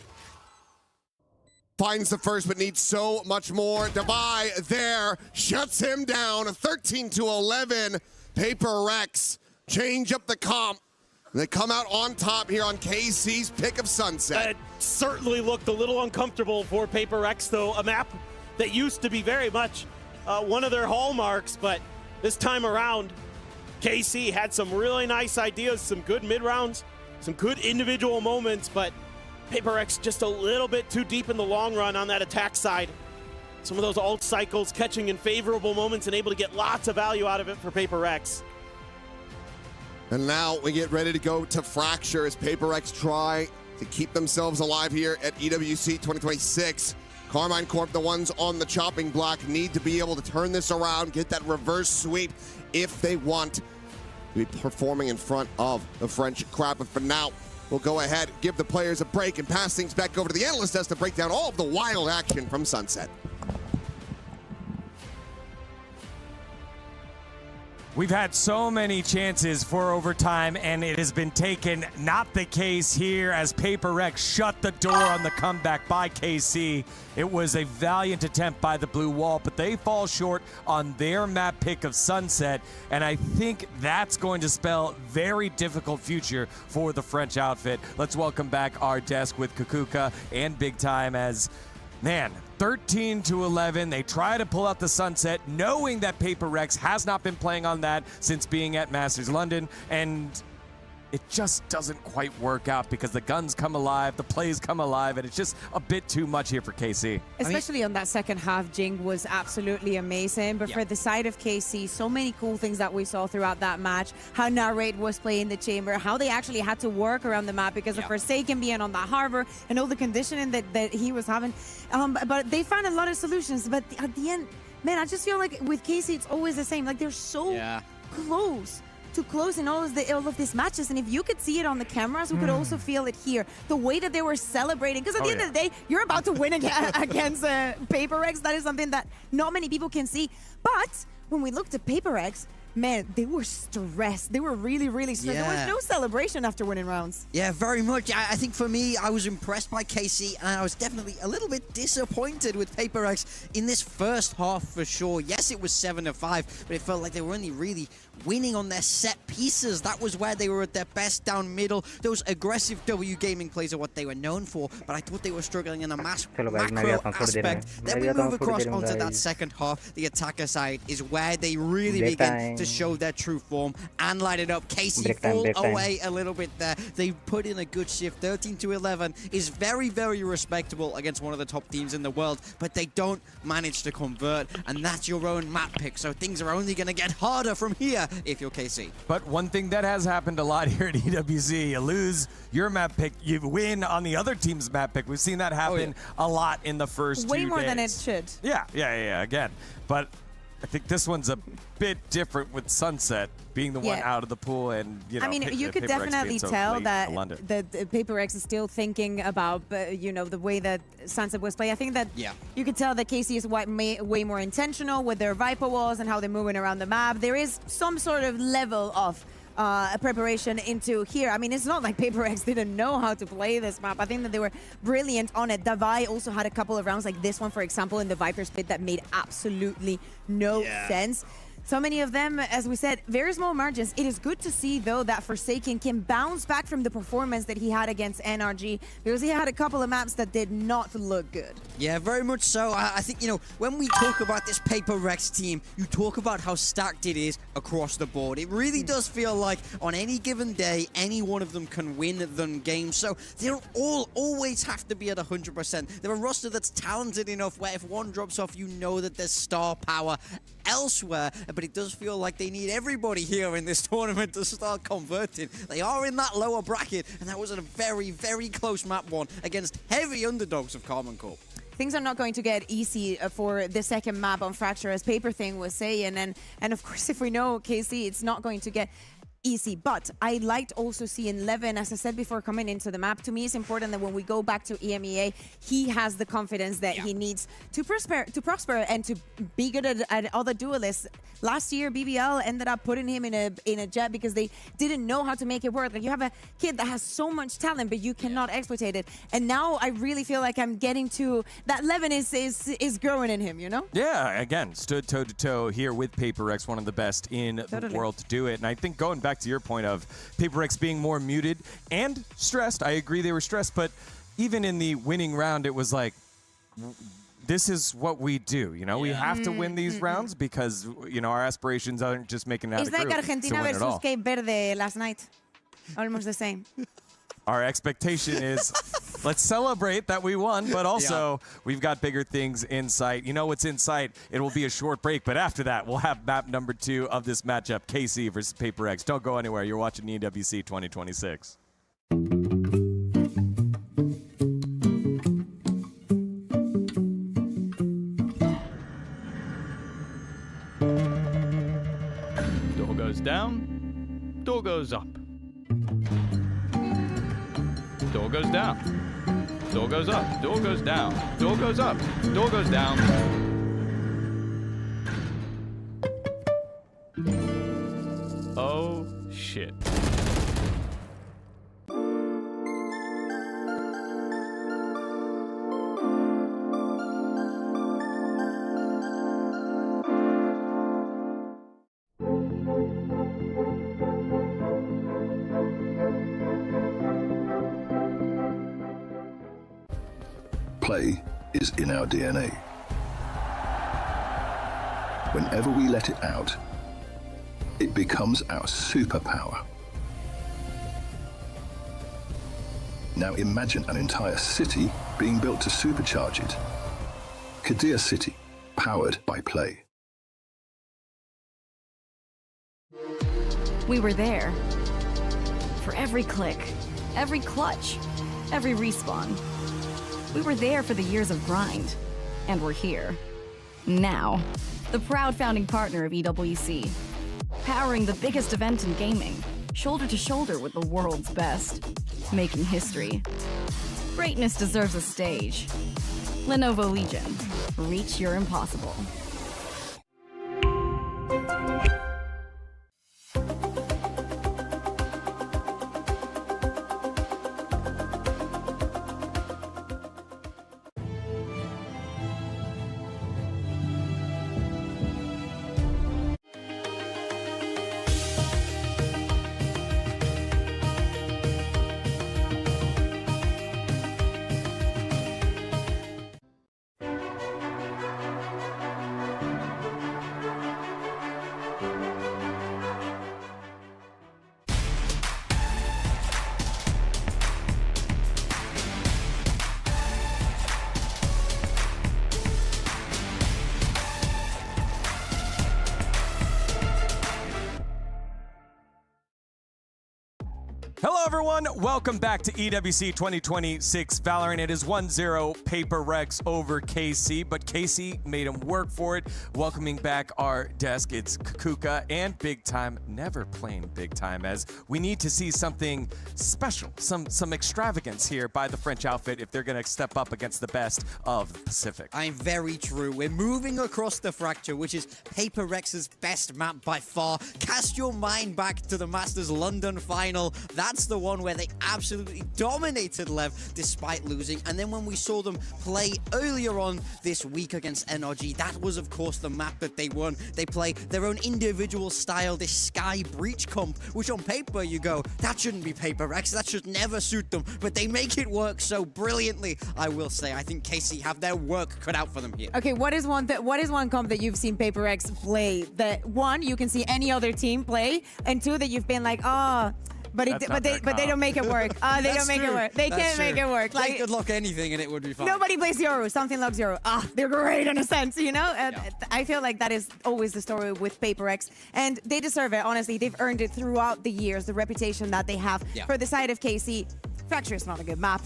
S6: Finds the first, but needs so much more. Devi there shuts him down. 13-11. PRX change up the comp. They come out on top here on KC's pick of Sunset.
S4: It certainly looked a little uncomfortable for PRX, though. A map that used to be very much one of their hallmarks, but this time around, KC had some really nice ideas, some good mid-rounds, some good individual moments, but PRX just a little bit too deep in the long run on that attack side. Some of those alt cycles catching in favorable moments and able to get lots of value out of it for PRX.
S6: And now we get ready to go to Fracture as PRX try to keep themselves alive here at EWC 2026. Karmine Corp, the ones on the chopping block, need to be able to turn this around, get that reverse sweep if they want to be performing in front of the French crowd. But for now, we'll go ahead, give the players a break, and pass things back over to the analyst desk to break down all of the wild action from Sunset.
S17: We've had so many chances for overtime, and it has been taken. Not the case here as PRX shut the door on the comeback by KC. It was a valiant attempt by the Blue Wall, but they fall short on their map pick of Sunset, and I think that's going to spell very difficult future for the French outfit. Let's welcome back our desk with Kukuka and Big Time as, man, 13-11. They try to pull out the Sunset, knowing that PRX has not been playing on that since being at Masters London, and it just doesn't quite work out because the guns come alive, the plays come alive, and it's just a bit too much here for KC.
S18: Especially on that second half, Jing was absolutely amazing. But for the side of KC, so many cool things that we saw throughout that match. How Narrate was playing the chamber, how they actually had to work around the map because of Forsaken being on that harbor and all the conditioning that he was having. But they found a lot of solutions. But at the end, man, I just feel like with KC, it's always the same. Like, they're so close. Too close in all of these matches, and if you could see it on the cameras, we could also feel it here. The way that they were celebrating, because at the end of the day, you're about to win against PRX. That is something that not many people can see. But when we looked at PRX, man, they were stressed. They were really, really stressed. There was no celebration after winning rounds.
S19: Yeah, very much. I think for me, I was impressed by KC, and I was definitely a little bit disappointed with PRX in this first half for sure. Yes, it was 7-5, but it felt like they were only really winning on their set pieces. That was where they were at their best down middle. Those aggressive W gaming plays are what they were known for, but I thought they were struggling in a macro aspect. Then we move across onto that second half. The attacker side is where they really begin to show their true form and light it up. KC fall away a little bit there. They put in a good shift. 13-11 is very, very respectable against one of the top teams in the world, but they don't manage to convert, and that's your own map pick, so things are only going to get harder from here if you're KC.
S17: But one thing that has happened a lot here at EWC, you lose your map pick, you win on the other team's map pick. We've seen that happen a lot in the first 2 days.
S18: Way more than it should.
S17: Yeah, again. But I think this one's a bit different with Sunset being the one out of the pool, and you know,
S18: I mean, you could definitely tell that the PRX is still thinking about, you know, the way that Sunset was playing. I think that you could tell that KC is way more intentional with their Viper walls and how they're moving around the map. There is some sort of level of preparation into here. I mean, it's not like PRX didn't know how to play this map. I think that they were brilliant on it. Davai also had a couple of rounds like this one, for example, in the Viper split that made absolutely no sense. So many of them, as we said, very small margins. It is good to see, though, that Forsaken can bounce back from the performance that he had against NRG, because he had a couple of maps that did not look good.
S19: Yeah, very much so. I think, you know, when we talk about this PRX team, you talk about how stacked it is across the board. It really does feel like on any given day, any one of them can win them games. So they don't all always have to be at 100%. They're a roster that's talented enough where if one drops off, you know that there's star power elsewhere, but it does feel like they need everybody here in this tournament to start converting. They are in that lower bracket, and that was a very, very close map one against heavy underdogs of Karmine Corp.
S18: Things are not going to get easy for the second map on Fracture, as Paper Thing was saying, and of course, if we know KC, it's not going to get easy. But I liked also seeing Levin, as I said before, coming into the map. To me, it's important that when we go back to EMEA, he has the confidence that he needs to prosper and to be good at other duelists. Last year, BBL ended up putting him in a jet because they didn't know how to make it work. Like, you have a kid that has so much talent, but you cannot exploit it. And now I really feel like I'm getting to that. Levin is growing in him, you know?
S17: Yeah, again, stood toe-to-toe here with PRX, one of the best in the world to do it. And I think going back to your point of PRX being more muted and stressed, I agree they were stressed, but even in the winning round, it was like, this is what we do, you know? We have to win these rounds because, you know, our aspirations aren't just making it out of the group.
S18: It's like Argentina versus Cape Verde last night. Almost the same.
S17: Our expectation is Let's celebrate that we won, but also we've got bigger things in sight. You know what's in sight? It will be a short break, but after that, we'll have map number 2 of this matchup, KC versus PRX. Don't go anywhere. You're watching EWC 2026.
S15: Door goes down, door goes up. Door goes down, door goes up, door goes down, door goes up, door goes down. Oh, shit.
S5: Play is in our DNA. Whenever we let it out, it becomes our superpower. Now imagine an entire city being built to supercharge it. Kadir City, powered by Play.
S23: We were there. For every click, every clutch, every respawn. We were there for the years of grind. And we're here. Now. The proud founding partner of EWC. Powering the biggest event in gaming. Shoulder to shoulder with the world's best. Making history. Greatness deserves a stage. Lenovo Legion. Reach your impossible.
S17: Hello, everyone. Welcome back to EWC 2026 Valorant. It is 1-0 PRX over KC, but KC made him work for it. Welcoming back our desk, it's Kuka and Big Time, never playing Big Time, as we need to see something special, some extravagance here by the French outfit if they're going to step up against the best of the Pacific.
S19: I'm very true. We're moving across the Fracture, which is PRX's best map by far. Cast your mind back to the Masters London final. That's the one where they absolutely dominated Lev despite losing. And then when we saw them play earlier on this week against NRG, that was of course the map that they won. They play their own individual style, this Sky Breach comp, which on paper you go, that shouldn't be PRX, that should never suit them, but they make it work so brilliantly, I will say. I think KC have their work cut out for them here.
S18: Okay, what is one comp that you've seen PRX play that one you can see any other team play, and two that you've been like, oh, but they don't make it work. They don't make it work. They can't make it work.
S19: Like, they could lock anything and it would be fine.
S18: Nobody plays Yoru. Something locks Yoru. They're great in a sense, you know? I feel like that is always the story with PRX. And they deserve it, honestly. They've earned it throughout the years, the reputation that they have. For the side of KC, Fracture is not a good map.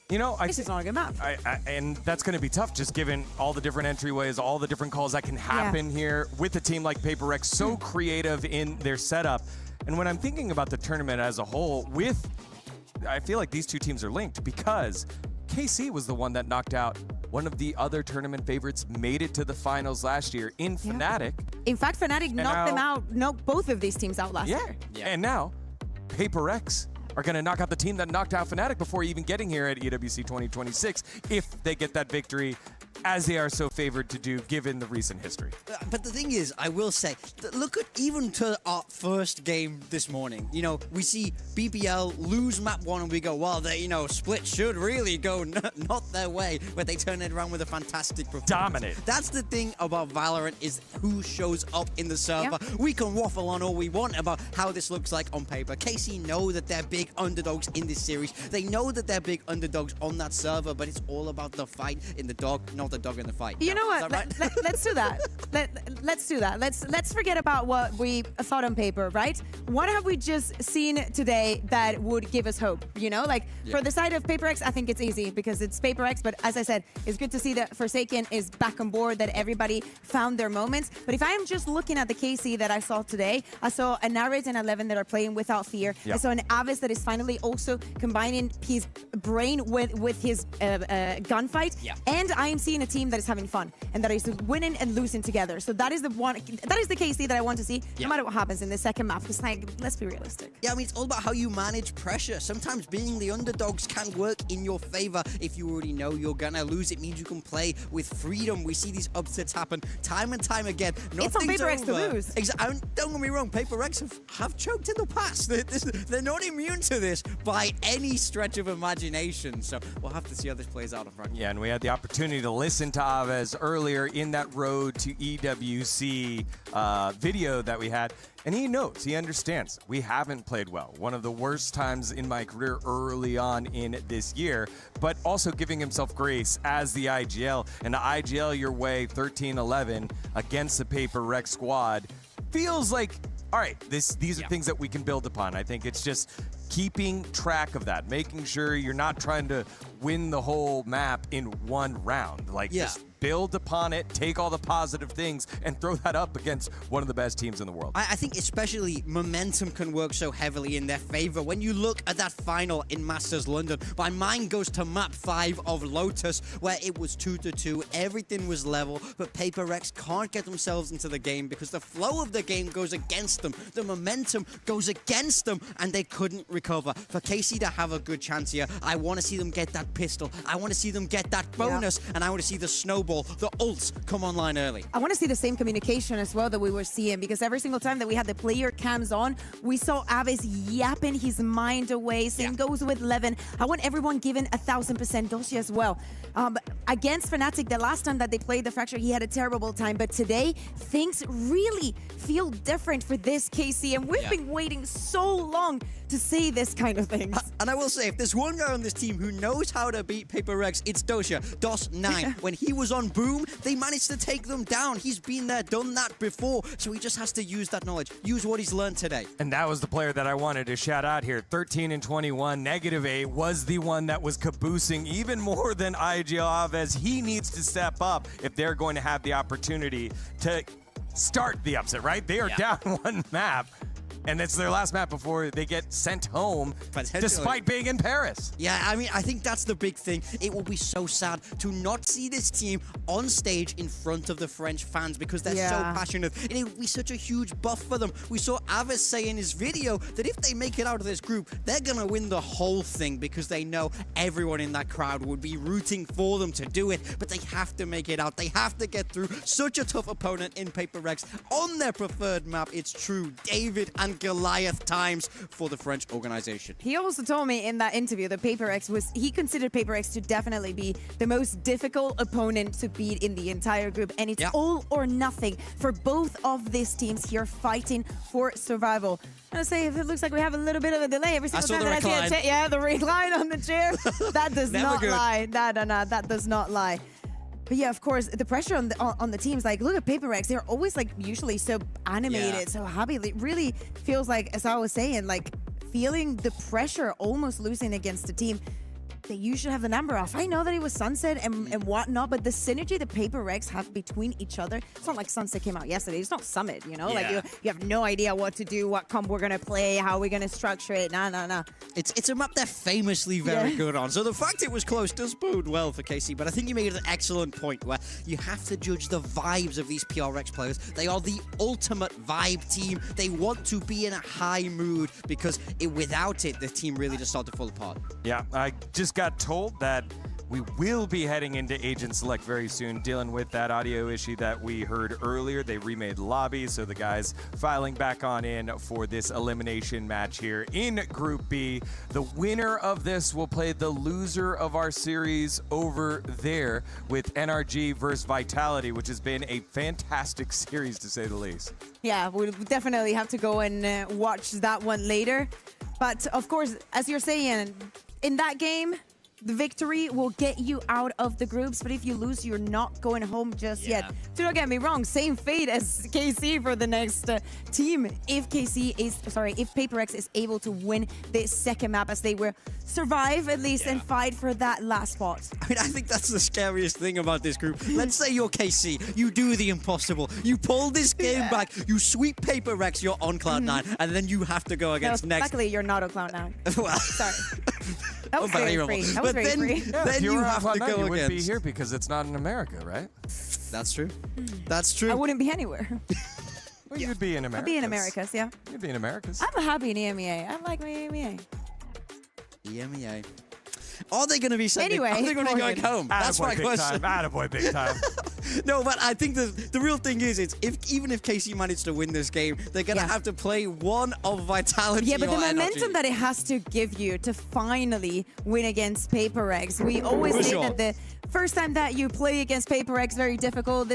S17: You know,
S18: this is not a good map.
S17: And that's going to be tough, just given all the different entryways, all the different calls that can happen here with a team like PRX, so creative in their setup. And when I'm thinking about the tournament as a whole, I feel like these two teams are linked because KC was the one that knocked out one of the other tournament favorites, made it to the finals last year in Fnatic.
S18: In fact, Fnatic knocked both of these teams out last year.
S17: And now, PRX are going to knock out the team that knocked out Fnatic before even getting here at EWC 2026 if they get that victory as they are so favored to do given the recent history.
S19: But the thing is, I will say, look at even to our first game this morning. You know, we see BBL lose map 1 and we go, well, they, you know, Split should really go not their way, but they turn it around with a fantastic performance.
S17: Dominate.
S19: That's the thing about Valorant, is who shows up in the server. We can waffle on all we want about how this looks like on paper. KC know that they're big underdogs in this series. They know that they're big underdogs on that server, but it's all about the fight in the dog, not the dog in the fight.
S18: You know what? Let's do that. Let's do that. Let's forget about what we thought on paper, right? What have we just seen today that would give us hope? You know, like for the side of PRX, I think it's easy because it's PRX. But as I said, it's good to see that Forsaken is back on board, that everybody found their moments. But if I am just looking at the KC that I saw today, I saw a Narrate and 11 that are playing without fear. I saw an Avis that is finally also combining his brain with his gunfight. And I am seeing a team that is having fun and that is winning and losing together. So that is the one, that is the KC that I want to see, no matter what happens in the second map. Because, like, let's be realistic.
S19: Yeah, I mean, it's all about how you manage pressure. Sometimes being the underdogs can work in your favor. If you already know you're gonna lose, it means you can play with freedom. We see these upsets happen time and time again.
S18: It's on PRX to lose.
S19: Don't get me wrong, PRX have choked in the past. They're not immune to this by any stretch of imagination. So we'll have to see how this plays out in front.
S17: Yeah, and we had the opportunity to listen to Aves earlier in that Road to EWC video that we had. And he knows, he understands, we haven't played well. One of the worst times in my career early on in this year, but also giving himself grace as the IGL. And the IGL your way 13-11 against the PRX squad feels like, all right, these are things that we can build upon. I think it's just keeping track of that, making sure you're not trying to win the whole map in one round. Like, just build upon it, take all the positive things, and throw that up against one of the best teams in the world.
S19: I think especially momentum can work so heavily in their favor. When you look at that final in Masters London, my mind goes to map 5 of Lotus, where it was 2-2, everything was level, but PRX can't get themselves into the game because the flow of the game goes against them. The momentum goes against them, and they couldn't recover. For KC to have a good chance here, I want to see them get that pistol. I want to see them get that bonus, and I want to see the snowball, the ults come online early.
S18: I want to see the same communication as well that we were seeing, because every single time that we had the player cams on, we saw Avis yapping his mind away. Same goes with Levin. I want everyone giving 1000% Doshi as well. Against Fnatic, the last time that they played the Fracture, he had a terrible time, but today things really feel different for this KC, and we've been waiting so long to see this kind of things.
S19: And I will say, if there's one guy on this team who knows how to beat PRX, it's Dosha. DOS9. When he was on Boom, they managed to take them down. He's been there, done that before, so he just has to use that knowledge, use what he's learned today.
S17: And that was the player that I wanted to shout out here. 13-21, -8 was the one that was caboosing even more than IGL Aves. He needs to step up if they're going to have the opportunity to start the upset, right? They are down one map, and it's their last map before they get sent home, despite being in Paris.
S19: Yeah, I mean, I think that's the big thing. It will be so sad to not see this team on stage in front of the French fans because they're so passionate. And it will be such a huge buff for them. We saw Avis say in his video that if they make it out of this group, they're going to win the whole thing because they know everyone in that crowd would be rooting for them to do it. But they have to make it out. They have to get through such a tough opponent in PRX on their preferred map. It's true. David and Goliath times for the French organization.
S18: He also told me in that interview that he considered PRX to definitely be the most difficult opponent to beat in the entire group, and it's all or nothing for both of these teams here fighting for survival. I'm gonna say, if it looks like we have a little bit of a delay every single time that I see the recline on the chair. That does not lie. That does not lie. But yeah, of course, the pressure on the teams, like, look at PRX, they're always, like, usually so animated, so happy. It really feels like, as I was saying, like, feeling the pressure almost losing against a team that you should have the number off. I know that it was Sunset and whatnot, but the synergy the PRX have between each other, it's not like Sunset came out yesterday. It's not Summit, you know? Like, you have no idea what to do, what comp we're going to play, how we're going to structure it. Nah.
S19: It's a map they're famously very good on. So the fact it was close does bode well for KC, but I think you made an excellent point where you have to judge the vibes of these PRX players. They are the ultimate vibe team. They want to be in a high mood because without it, the team really just started to fall apart.
S17: Yeah, I just got told that We will be heading into Agent Select very soon, dealing with that audio issue that we heard earlier. They remade lobby, so the guys filing back on in for this elimination match here in Group B. The winner of this will play the loser of our series over there with NRG versus Vitality, which has been a fantastic series to say the least.
S18: Yeah, we'll definitely have to go and watch that one later. But of course, as you're saying, in that game, the victory will get you out of the groups, but if you lose, you're not going home just yet. So don't get me wrong, same fate as KC for the next team. If if PaperX is able to win this second map, as they will survive at least and fight for that last spot.
S19: I mean, I think that's the scariest thing about this group. Let's say you're KC, you do the impossible, you pull this game back, you sweep PaperX, you're on Cloud9, and then you have to go against next.
S18: Luckily, you're not on Cloud9.
S19: Well,
S18: sorry. That was very free. That was very free.
S17: Then
S19: you have to go
S17: you wouldn't be
S19: against.
S17: here because it's not in America, right?
S19: That's true. That's true.
S18: I wouldn't be anywhere.
S17: Well, you'd be in America.
S18: I'd be in Americas, yeah.
S17: You'd be in Americas.
S18: I'm happy in EMEA. I like my EMEA.
S19: EMEA. Are they going to be sending?
S18: Anyway,
S19: are they going to be going home? That's my question.
S17: Attaboy, big time.
S19: No, but I think the real thing is, even if KC managed to win this game, they're going to have to play one of Vitality.
S18: Yeah, but the
S19: or
S18: momentum
S19: NRG.
S18: that it has to give you to finally win against PaperX. We always say that the first time that you play against PaperX, very difficult.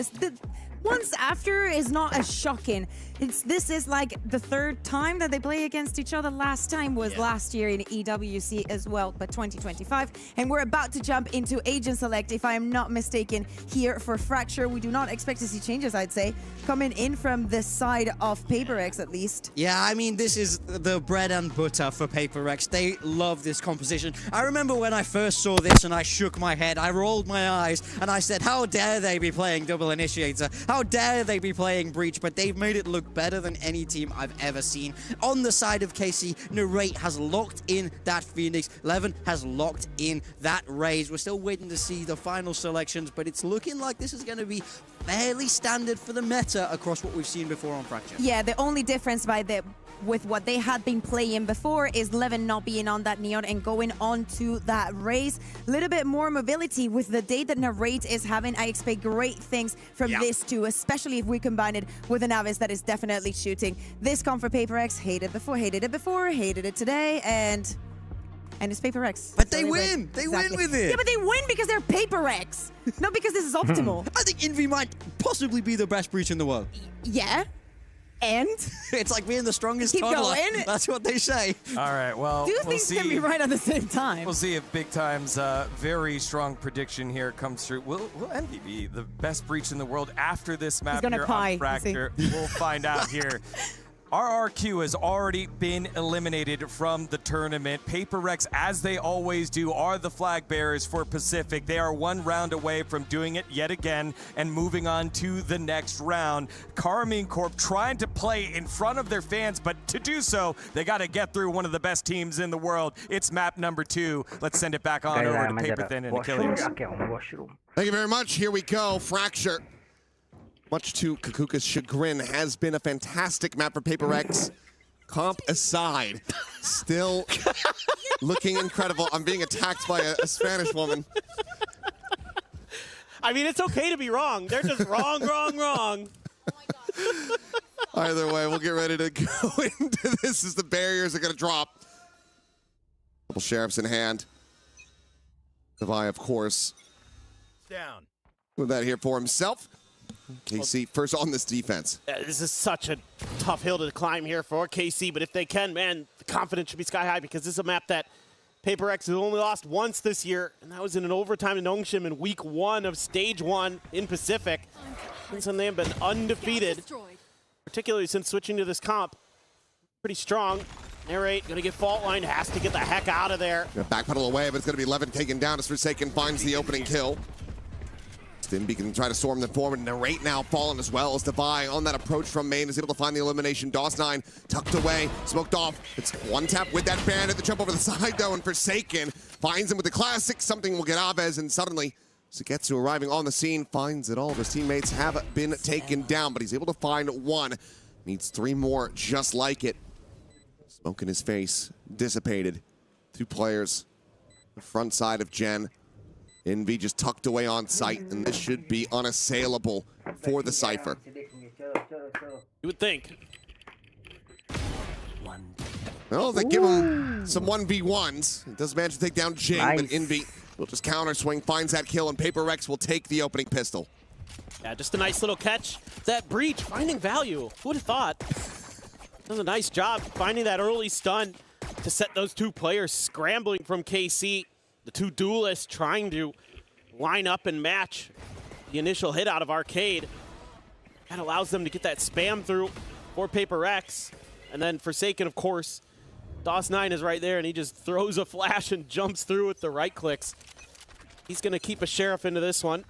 S18: Once after is not as shocking. This is like the third time that they play against each other. Last time was last year in EWC as well, but 2025. And we're about to jump into Agent Select, if I am not mistaken, here for Fracture. We do not expect to see changes, I'd say, coming in from the side of PaperX at least.
S19: Yeah, I mean, this is the bread and butter for PaperX. They love this composition. I remember when I first saw this and I shook my head, I rolled my eyes, and I said, how dare they be playing Double Initiator? How dare they be playing Breach? But they've made it look better than any team I've ever seen. On the side of KC, Narrate has locked in that Phoenix. Levin has locked in that Raze. We're still waiting to see the final selections, but it's looking like this is going to be fairly standard for the meta across what we've seen before on Fracture.
S18: Yeah, the only difference with what they had been playing before is Levin not being on that Neon and going on to that Raze. A little bit more mobility with the day that Narrate is having. I expect great things from this too, especially if we combine it with an Avis that is definitely shooting. This comp for PaperX, hated it today, and it's PaperX.
S19: But they win! They win with it!
S18: Yeah, but they win because they're PaperX, not because this is optimal.
S19: I think Envy might possibly be the best breach in the world.
S18: Yeah. And?
S19: It's like being the strongest
S18: Keep
S19: toddler.
S18: going.
S19: That's what they say.
S17: All right, well,
S18: Two
S17: we'll
S18: things
S17: see.
S18: can be right at the same time.
S17: We'll see if Big Time's very strong prediction here comes through. Will Envy be the best breach in the world after this map
S18: gonna
S17: here
S18: pie,
S17: on Fracture? We'll find out here. RRQ has already been eliminated from the tournament. PaperX, as they always do, are the flag bearers for Pacific. They are one round away from doing it yet again and moving on to the next round. Karmine Corp trying to play in front of their fans, but to do so, they got to get through one of the best teams in the world. It's map number 2. Let's send it back on over to Paper Thin and Achilles.
S6: Thank you very much. Here we go. Fracture, much to Kakuka's chagrin, has been a fantastic map for PaperX. Comp aside, still looking incredible. I'm being attacked by a Spanish woman.
S4: I mean, it's okay to be wrong. They're just wrong.
S6: Either way, we'll get ready to go into this as the barriers are going to drop. Couple sheriffs in hand. Devi, of course,
S11: down
S6: with that here for himself. KC first on this defense.
S4: This is such a tough hill to climb here for KC, but if they can, man, the confidence should be sky high because this is a map that PaperX has only lost once this year, and that was in an overtime to Nongshim in week 1 of stage 1 in Pacific. And they have been undefeated, particularly since switching to this comp. Pretty strong. Narrate, gonna get fault line, has to get the heck out of there.
S6: Backpedal away, but it's gonna be Levin taken down as Forsaken finds the opening kill. Stimby can try to storm them forward. Narrate now fallen as well as Devi on that approach from main is able to find the elimination. DOS9 tucked away, smoked off. It's one tap with that bandit. The jump over the side though, and Forsaken finds him with the classic. Something will get Aves, and suddenly Sugetsu arriving on the scene finds that all of his teammates have been taken down, but he's able to find one. Needs 3 more just like it. Smoke in his face, dissipated. 2 players, the front side of Gen. Envy just tucked away on site, and this should be unassailable for the Cypher.
S4: You would think.
S6: Well, they give him some 1v1s. It does manage to take down Jing, but Envy will just counter swing, finds that kill, and PRX will take the opening pistol.
S4: Yeah, just a nice little catch. That breach, finding value. Who would have thought? Does a nice job finding that early stun to set those two players scrambling from KC. The two duelists trying to line up and match the initial hit out of Arcade. That allows them to get that spam through for PRX. And then Forsaken, of course, DOS9 is right there, and he just throws a flash and jumps through with the right clicks. He's going to keep a Sheriff into this one.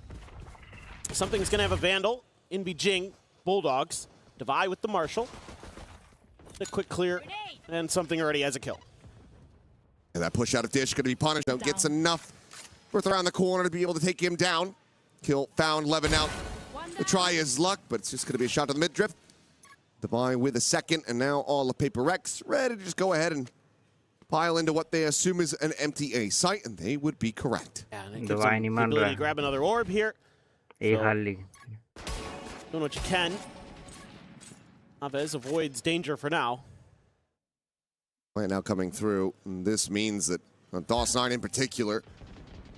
S4: Something's going to have a Vandal. Envy Jing, Bulldogs. Devi with the Marshal. A quick clear, and Something already has a kill.
S6: And that push out of Dish going to be punished. Now gets enough worth around the corner to be able to take him down. Kill found, Levin out. To try his luck, but it's just going to be a shot to the mid-drift. Devi with a second, and now all of PRX ready to just go ahead and pile into what they assume is an empty A site, and they would be correct.
S4: Yeah, and it gives them the ability to grab another orb here.
S1: Doing
S4: what you can. Aves avoids danger for now.
S6: Right now coming through, and this means that DOS9 in particular,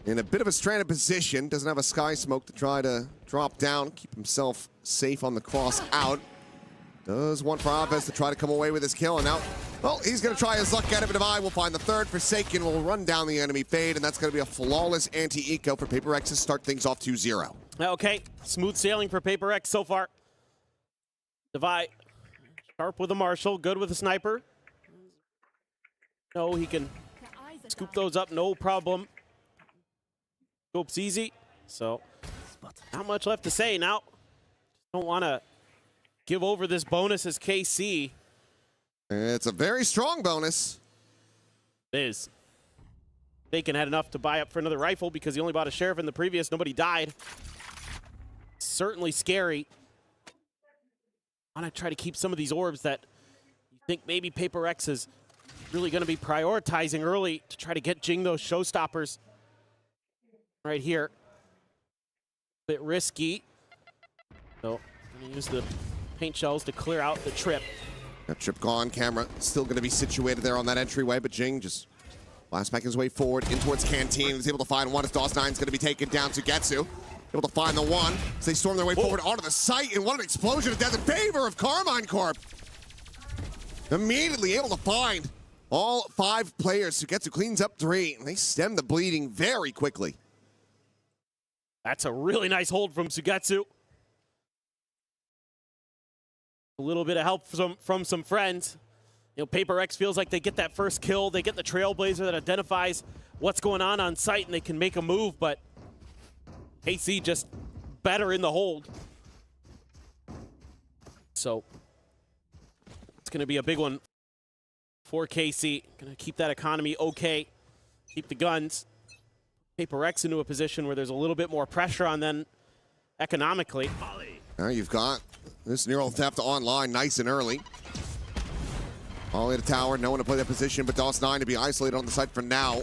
S6: in a bit of a stranded position, doesn't have a sky smoke to try to drop down, keep himself safe on the cross out. Does want for Aves to try to come away with his kill, and now, well, he's going to try his luck at it, but Devi will find the third. Forsaken will run down the enemy fade, and that's going to be a flawless anti-eco for PRX to start things off 2-0.
S4: Okay, smooth sailing for PRX so far. Devi, sharp with a Marshal, good with a Sniper. No, he can scoop those up, no problem. Scope's easy, so not much left to say now. Don't want to give over this bonus as KC.
S6: It's a very strong bonus.
S4: It is. Bacon had enough to buy up for another rifle because he only bought a Sheriff in the previous. Nobody died. Certainly scary. I want to try to keep some of these orbs that you think maybe PRX is really going to be prioritizing early to try to get Jing those showstoppers right here. A bit risky. So, I'm going to use the paint shells to clear out the trip.
S6: That trip gone, camera still going to be situated there on that entryway, but Jing just blasts back his way forward in towards Canteen. He's able to find one as DOS9 is going to be taken down. Sugetsu able to find the one as they storm their way forward onto the site, and what an explosion of death in favor of Karmine Corp. Immediately able to find all 5 players. Sugetsu cleans up 3, and they stem the bleeding very quickly.
S4: That's a really nice hold from Sugetsu. A little bit of help from some friends. You know, PRX feels like they get that first kill. They get the Trailblazer that identifies what's going on site, and they can make a move, but KC just better in the hold. So it's going to be a big one for KC. Going to keep that economy okay. Keep the guns. PRX into a position where there's a little bit more pressure on them economically.
S6: Now you've got this neural theft online nice and early. All at a tower, no one to play that position, but DOS9 to be isolated on the site for now.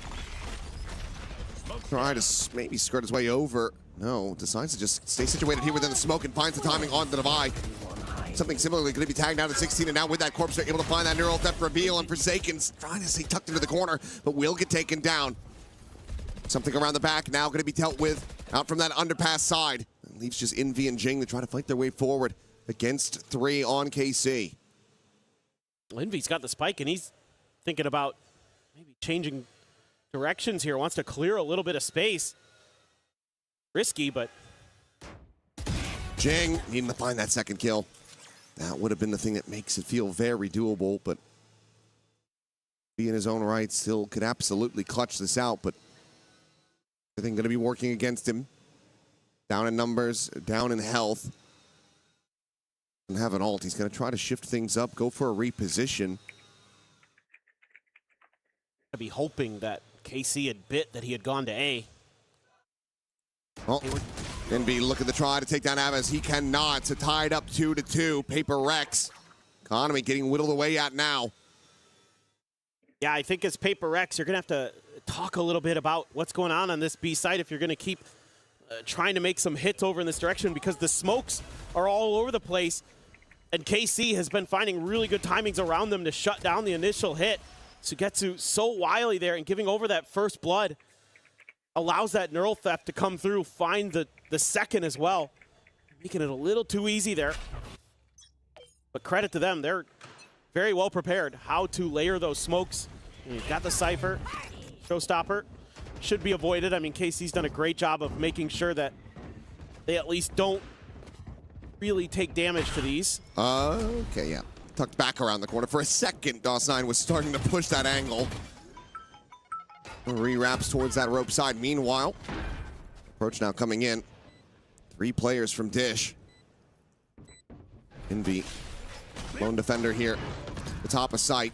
S6: Try to maybe skirt his way over. No, decides to just stay situated here within the smoke and finds the timing on the Devi. Something similarly going to be tagged out at 16, and now with that corpse, they're able to find that neural theft reveal, and Forsaken's trying to stay tucked into the corner, but will get taken down. Something around the back now going to be dealt with out from that underpass side. It leaves just Envy and Jing to try to fight their way forward against 3 on KC.
S4: Well, Envy's got the spike, and he's thinking about maybe changing directions here. Wants to clear a little bit of space. Risky, but
S6: Jing needing to find that second kill. That would have been the thing that makes it feel very doable, but he in his own right still could absolutely clutch this out, but everything going to be working against him. Down in numbers, down in health. Doesn't have an ult. He's going to try to shift things up, go for a reposition.
S4: I'd be hoping that KC had bit that he had gone to A.
S6: Well, Envy looking to try to take down Aves. He cannot. So tied up 2-2. PRX. Economy getting whittled away at now.
S4: Yeah, I think as PRX, you're going to have to talk a little bit about what's going on this B side if you're going to keep trying to make some hits over in this direction, because the smokes are all over the place, and KC has been finding really good timings around them to shut down the initial hit. Sugetsu so wily there, and giving over that first blood allows that neural theft to come through, find the second as well, making it a little too easy there. But credit to them, they're very well prepared how to layer those smokes. And you've got the Cypher, Showstopper, should be avoided. I mean, KC's done a great job of making sure that they at least don't really take damage to these.
S6: Okay, yeah. Tucked back around the corner. For a second, DOS9 was starting to push that angle. Re-wraps towards that rope side. Meanwhile, approach now coming in. 3 players from Dish. Envy, lone defender here. The top of sight.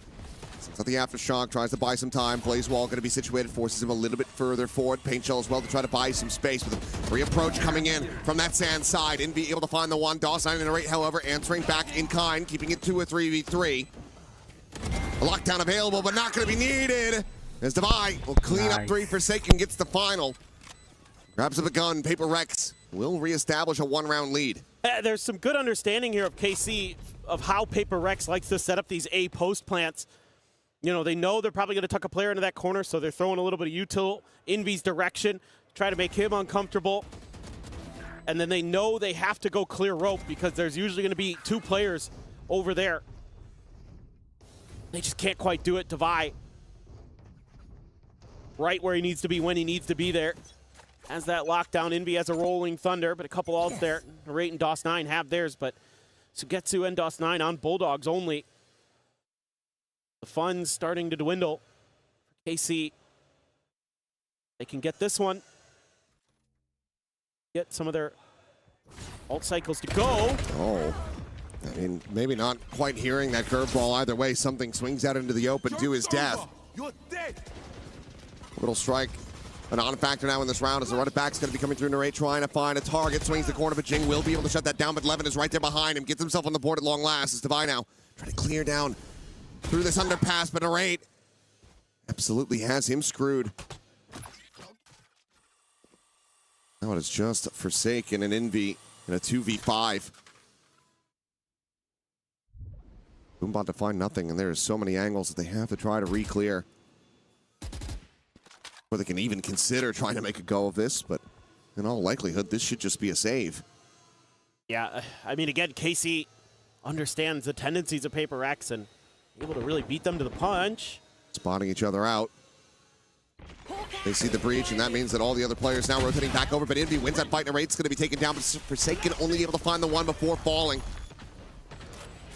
S6: Sets out the aftershock, tries to buy some time. Blaze Wall going to be situated, forces him a little bit further forward. Paint Shell as well to try to buy some space with a re-approach coming in from that sand side. Envy able to find the one. DOS9 in a rate, however, answering back in kind, keeping it to a 3v3. A lockdown available, but not going to be needed. As Devi will clean up 3. Forsaken gets the final. Grabs up a gun. PRX will reestablish a 1-round lead.
S4: There's some good understanding here of KC of how PRX likes to set up these A post plants. You know, they know they're probably going to tuck a player into that corner, so they're throwing a little bit of util Envy's direction, try to make him uncomfortable. And then they know they have to go clear rope because there's usually going to be 2 players over there. They just can't quite do it. Devi right where he needs to be when he needs to be there. As that lockdown, Envy has a rolling thunder, but a couple ults there. Rate and DOS9 have theirs, but Sugetsu and DOS9 on Bulldogs only. The fun's starting to dwindle for KC. They can get this one. Get some of their ult cycles to go.
S6: Oh, I mean, maybe not quite hearing that curveball either way. Something swings out into the open to his death.
S11: You're dead.
S6: Little strike. A non-factor now in this round as the running back's going to be coming through Narrate, trying to find a target. Swings the corner, but Jing will be able to shut that down, but Levin is right there behind him. Gets himself on the board at long last. As Devi now trying to clear down through this underpass, but Narrate absolutely has him screwed. Now it is just Forsaken and Envy in a 2v5. Boombot to find nothing, and there are so many angles that they have to try to re-clear. Or they can even consider trying to make a go of this, but in all likelihood, this should just be a save.
S4: Yeah, I mean, again, KC understands the tendencies of PRX and able to really beat them to the punch.
S6: Spotting each other out. They see the breach, and that means that all the other players now rotating back over, but Envy wins that fight. Narrate's going to be taken down, but Forsaken only able to find the one before falling.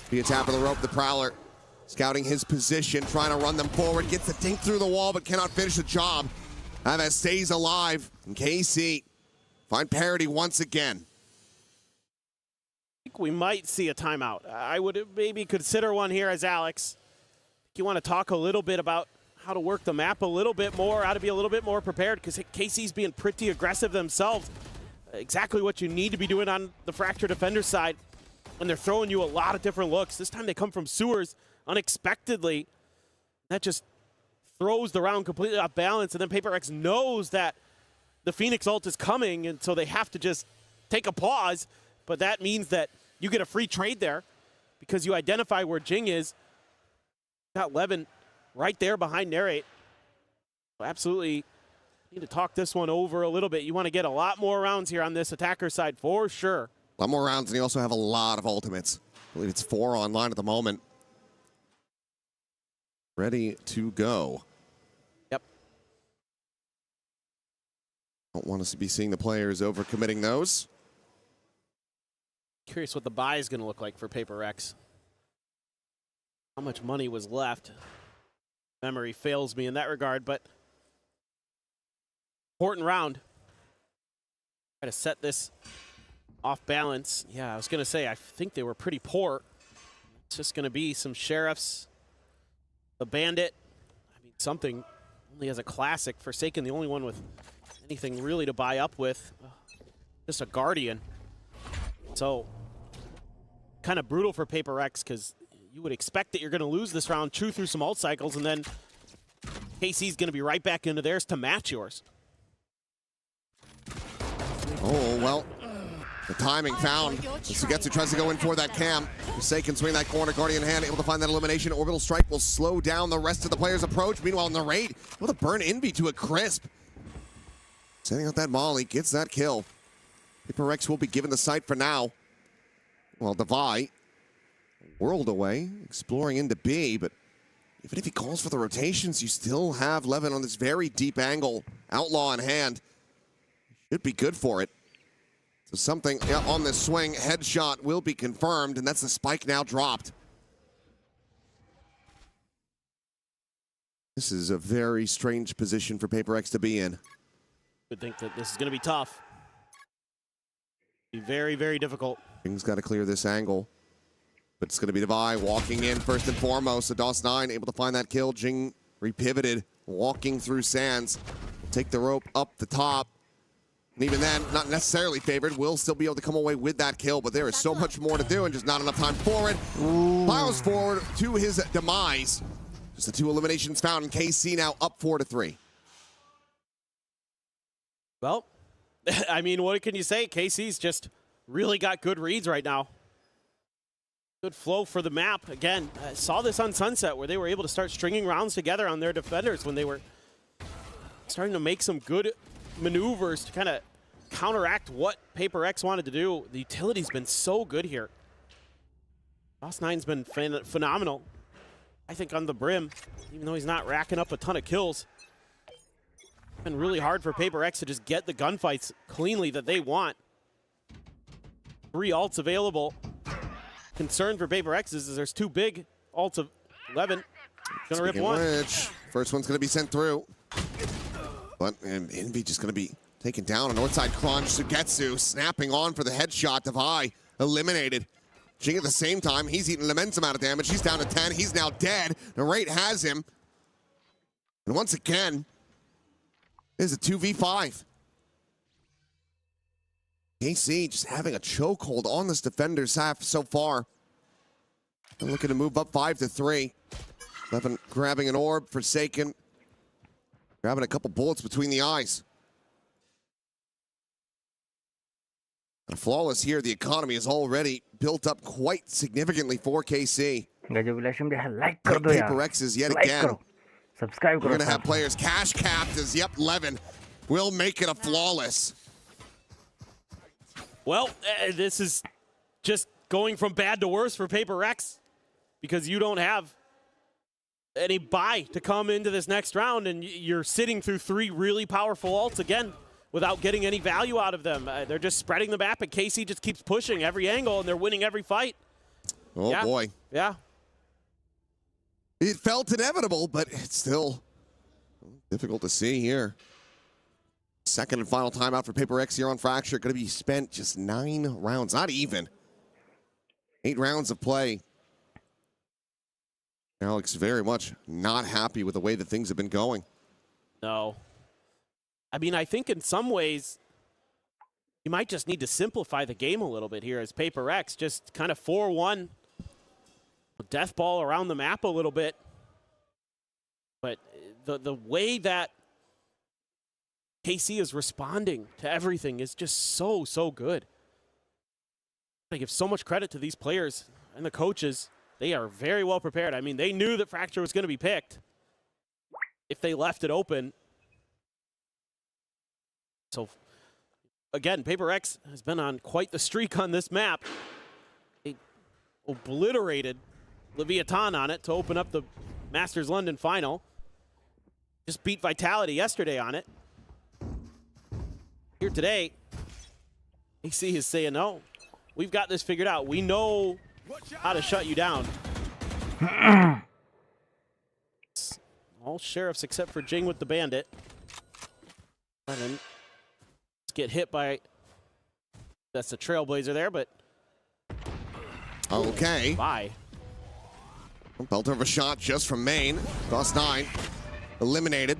S6: Via tap of the rope, the Prowler scouting his position, trying to run them forward, gets the dink through the wall, but cannot finish the job. That stays alive, and KC find parity once again.
S4: I think we might see a timeout. I would maybe consider one here as Alex. You want to talk a little bit about how to work the map a little bit more, how to be a little bit more prepared, because KC's being pretty aggressive themselves. Exactly what you need to be doing on the Fracture Defender side, and they're throwing you a lot of different looks. This time they come from sewers unexpectedly. That just throws the round completely off balance, and then PRX knows that the Phoenix ult is coming, and so they have to just take a pause, but that means that you get a free trade there because you identify where Jing is. Got Levin right there behind Narrate. Absolutely need to talk this one over a little bit. You want to get a lot more rounds here on this attacker side for sure.
S6: A lot more rounds, and you also have a lot of ultimates. I believe it's 4 online at the moment. Ready to go.
S4: Yep.
S6: Don't want us to be seeing the players overcommitting those.
S4: Curious what the buy is going to look like for PRX. How much money was left? Memory fails me in that regard, but important round. Try to set this off balance. Yeah, I was going to say, I think they were pretty poor. It's just going to be some Sheriffs. The Bandit, I mean, something only as a classic. Forsaken, the only one with anything really to buy up with. Just a Guardian. So, kind of brutal for PRX because you would expect that you're going to lose this round, chew through some ult cycles, and then KC's going to be right back into theirs to match yours.
S6: Oh, well, the timing found. Sugetsu tries to go in for that cam. Forsaken swing that corner, Guardian hand, able to find that elimination. Orbital Strike will slow down the rest of the players' approach. Meanwhile, Narrate able to burn Envy to a crisp. Setting out that molly, gets that kill. PRX will be given the sight for now. Well, Devi, world away, exploring into B, but even if he calls for the rotations, you still have Levin on this very deep angle. Outlaw in hand. Should be good for it. So something on this swing. Headshot will be confirmed, and that's the spike now dropped. This is a very strange position for PRX to be in.
S4: Would think that this is going to be tough. Be very, very difficult.
S6: Jing's got to clear this angle. But it's going to be Devi walking in first and foremost. So DOS9 able to find that kill. Jing repivoted, walking through Sands. Take the rope up the top. And even then, not necessarily favored, will still be able to come away with that kill, but there is so much more to do and just not enough time for it. Plows forward to his demise. Just the 2 eliminations found, and KC now up 4-3.
S4: Well, I mean, what can you say? KC's just really got good reads right now. Good flow for the map. Again, I saw this on Sunset where they were able to start stringing rounds together on their defenders when they were starting to make some good maneuvers to kind of counteract what PRX wanted to do. The utility's been so good here. DOS9's been phenomenal, I think, on the brim, even though he's not racking up a ton of kills. It's been really hard for PRX to just get the gunfights cleanly that they want. 3 ults available. Concern for PRX is there's 2 big ults of 11. Gonna rip one.
S6: Which, first one's gonna be sent through. But Envy just going to be taken down. A northside crunch. Sugetsu snapping on for the headshot. Devi eliminated. Jing at the same time. He's eating an immense amount of damage. He's down to 10. He's now dead. Narrate has him. And once again, there's a 2v5. KC just having a chokehold on this defender's half so far. They're looking to move up 5-3. Levin grabbing an orb. Forsaken. Grabbing a couple bullets between the eyes. Flawless here. The economy is already built up quite significantly for KC. PRX is yet again.
S1: Subscribe.
S6: We're going to have players cash capped as, yep, Levin will make it a flawless.
S4: Well, this is just going from bad to worse for PRX because you don't have any buy to come into this next round, and you're sitting through 3 really powerful ults again without getting any value out of them. They're just spreading the map, and KC just keeps pushing every angle, and they're winning every fight.
S6: Oh, yeah. Boy.
S4: Yeah.
S6: It felt inevitable, but it's still difficult to see here. Second and final timeout for PRX here on Fracture. Going to be spent just 9 rounds, not even. 8 rounds of play. Alex very much not happy with the way that things have been going.
S4: No. I mean, I think in some ways, you might just need to simplify the game a little bit here as PRX. Just kind of 4-1. Death ball around the map a little bit. But the way that KC is responding to everything is just so, so good. I give so much credit to these players and the coaches. They are very well prepared. I mean, they knew that Fracture was going to be picked if they left it open. So, again, PRX has been on quite the streak on this map. They obliterated Leviathan on it to open up the Masters London final. Just beat Vitality yesterday on it. Here today, AC is saying, no, we've got this figured out. We know how to shut you down. All sheriffs except for Jing with the bandit. And then get hit by, that's the Trailblazer there, but
S6: okay.
S4: Bye.
S6: Belt of a shot just from main. DOS9 eliminated.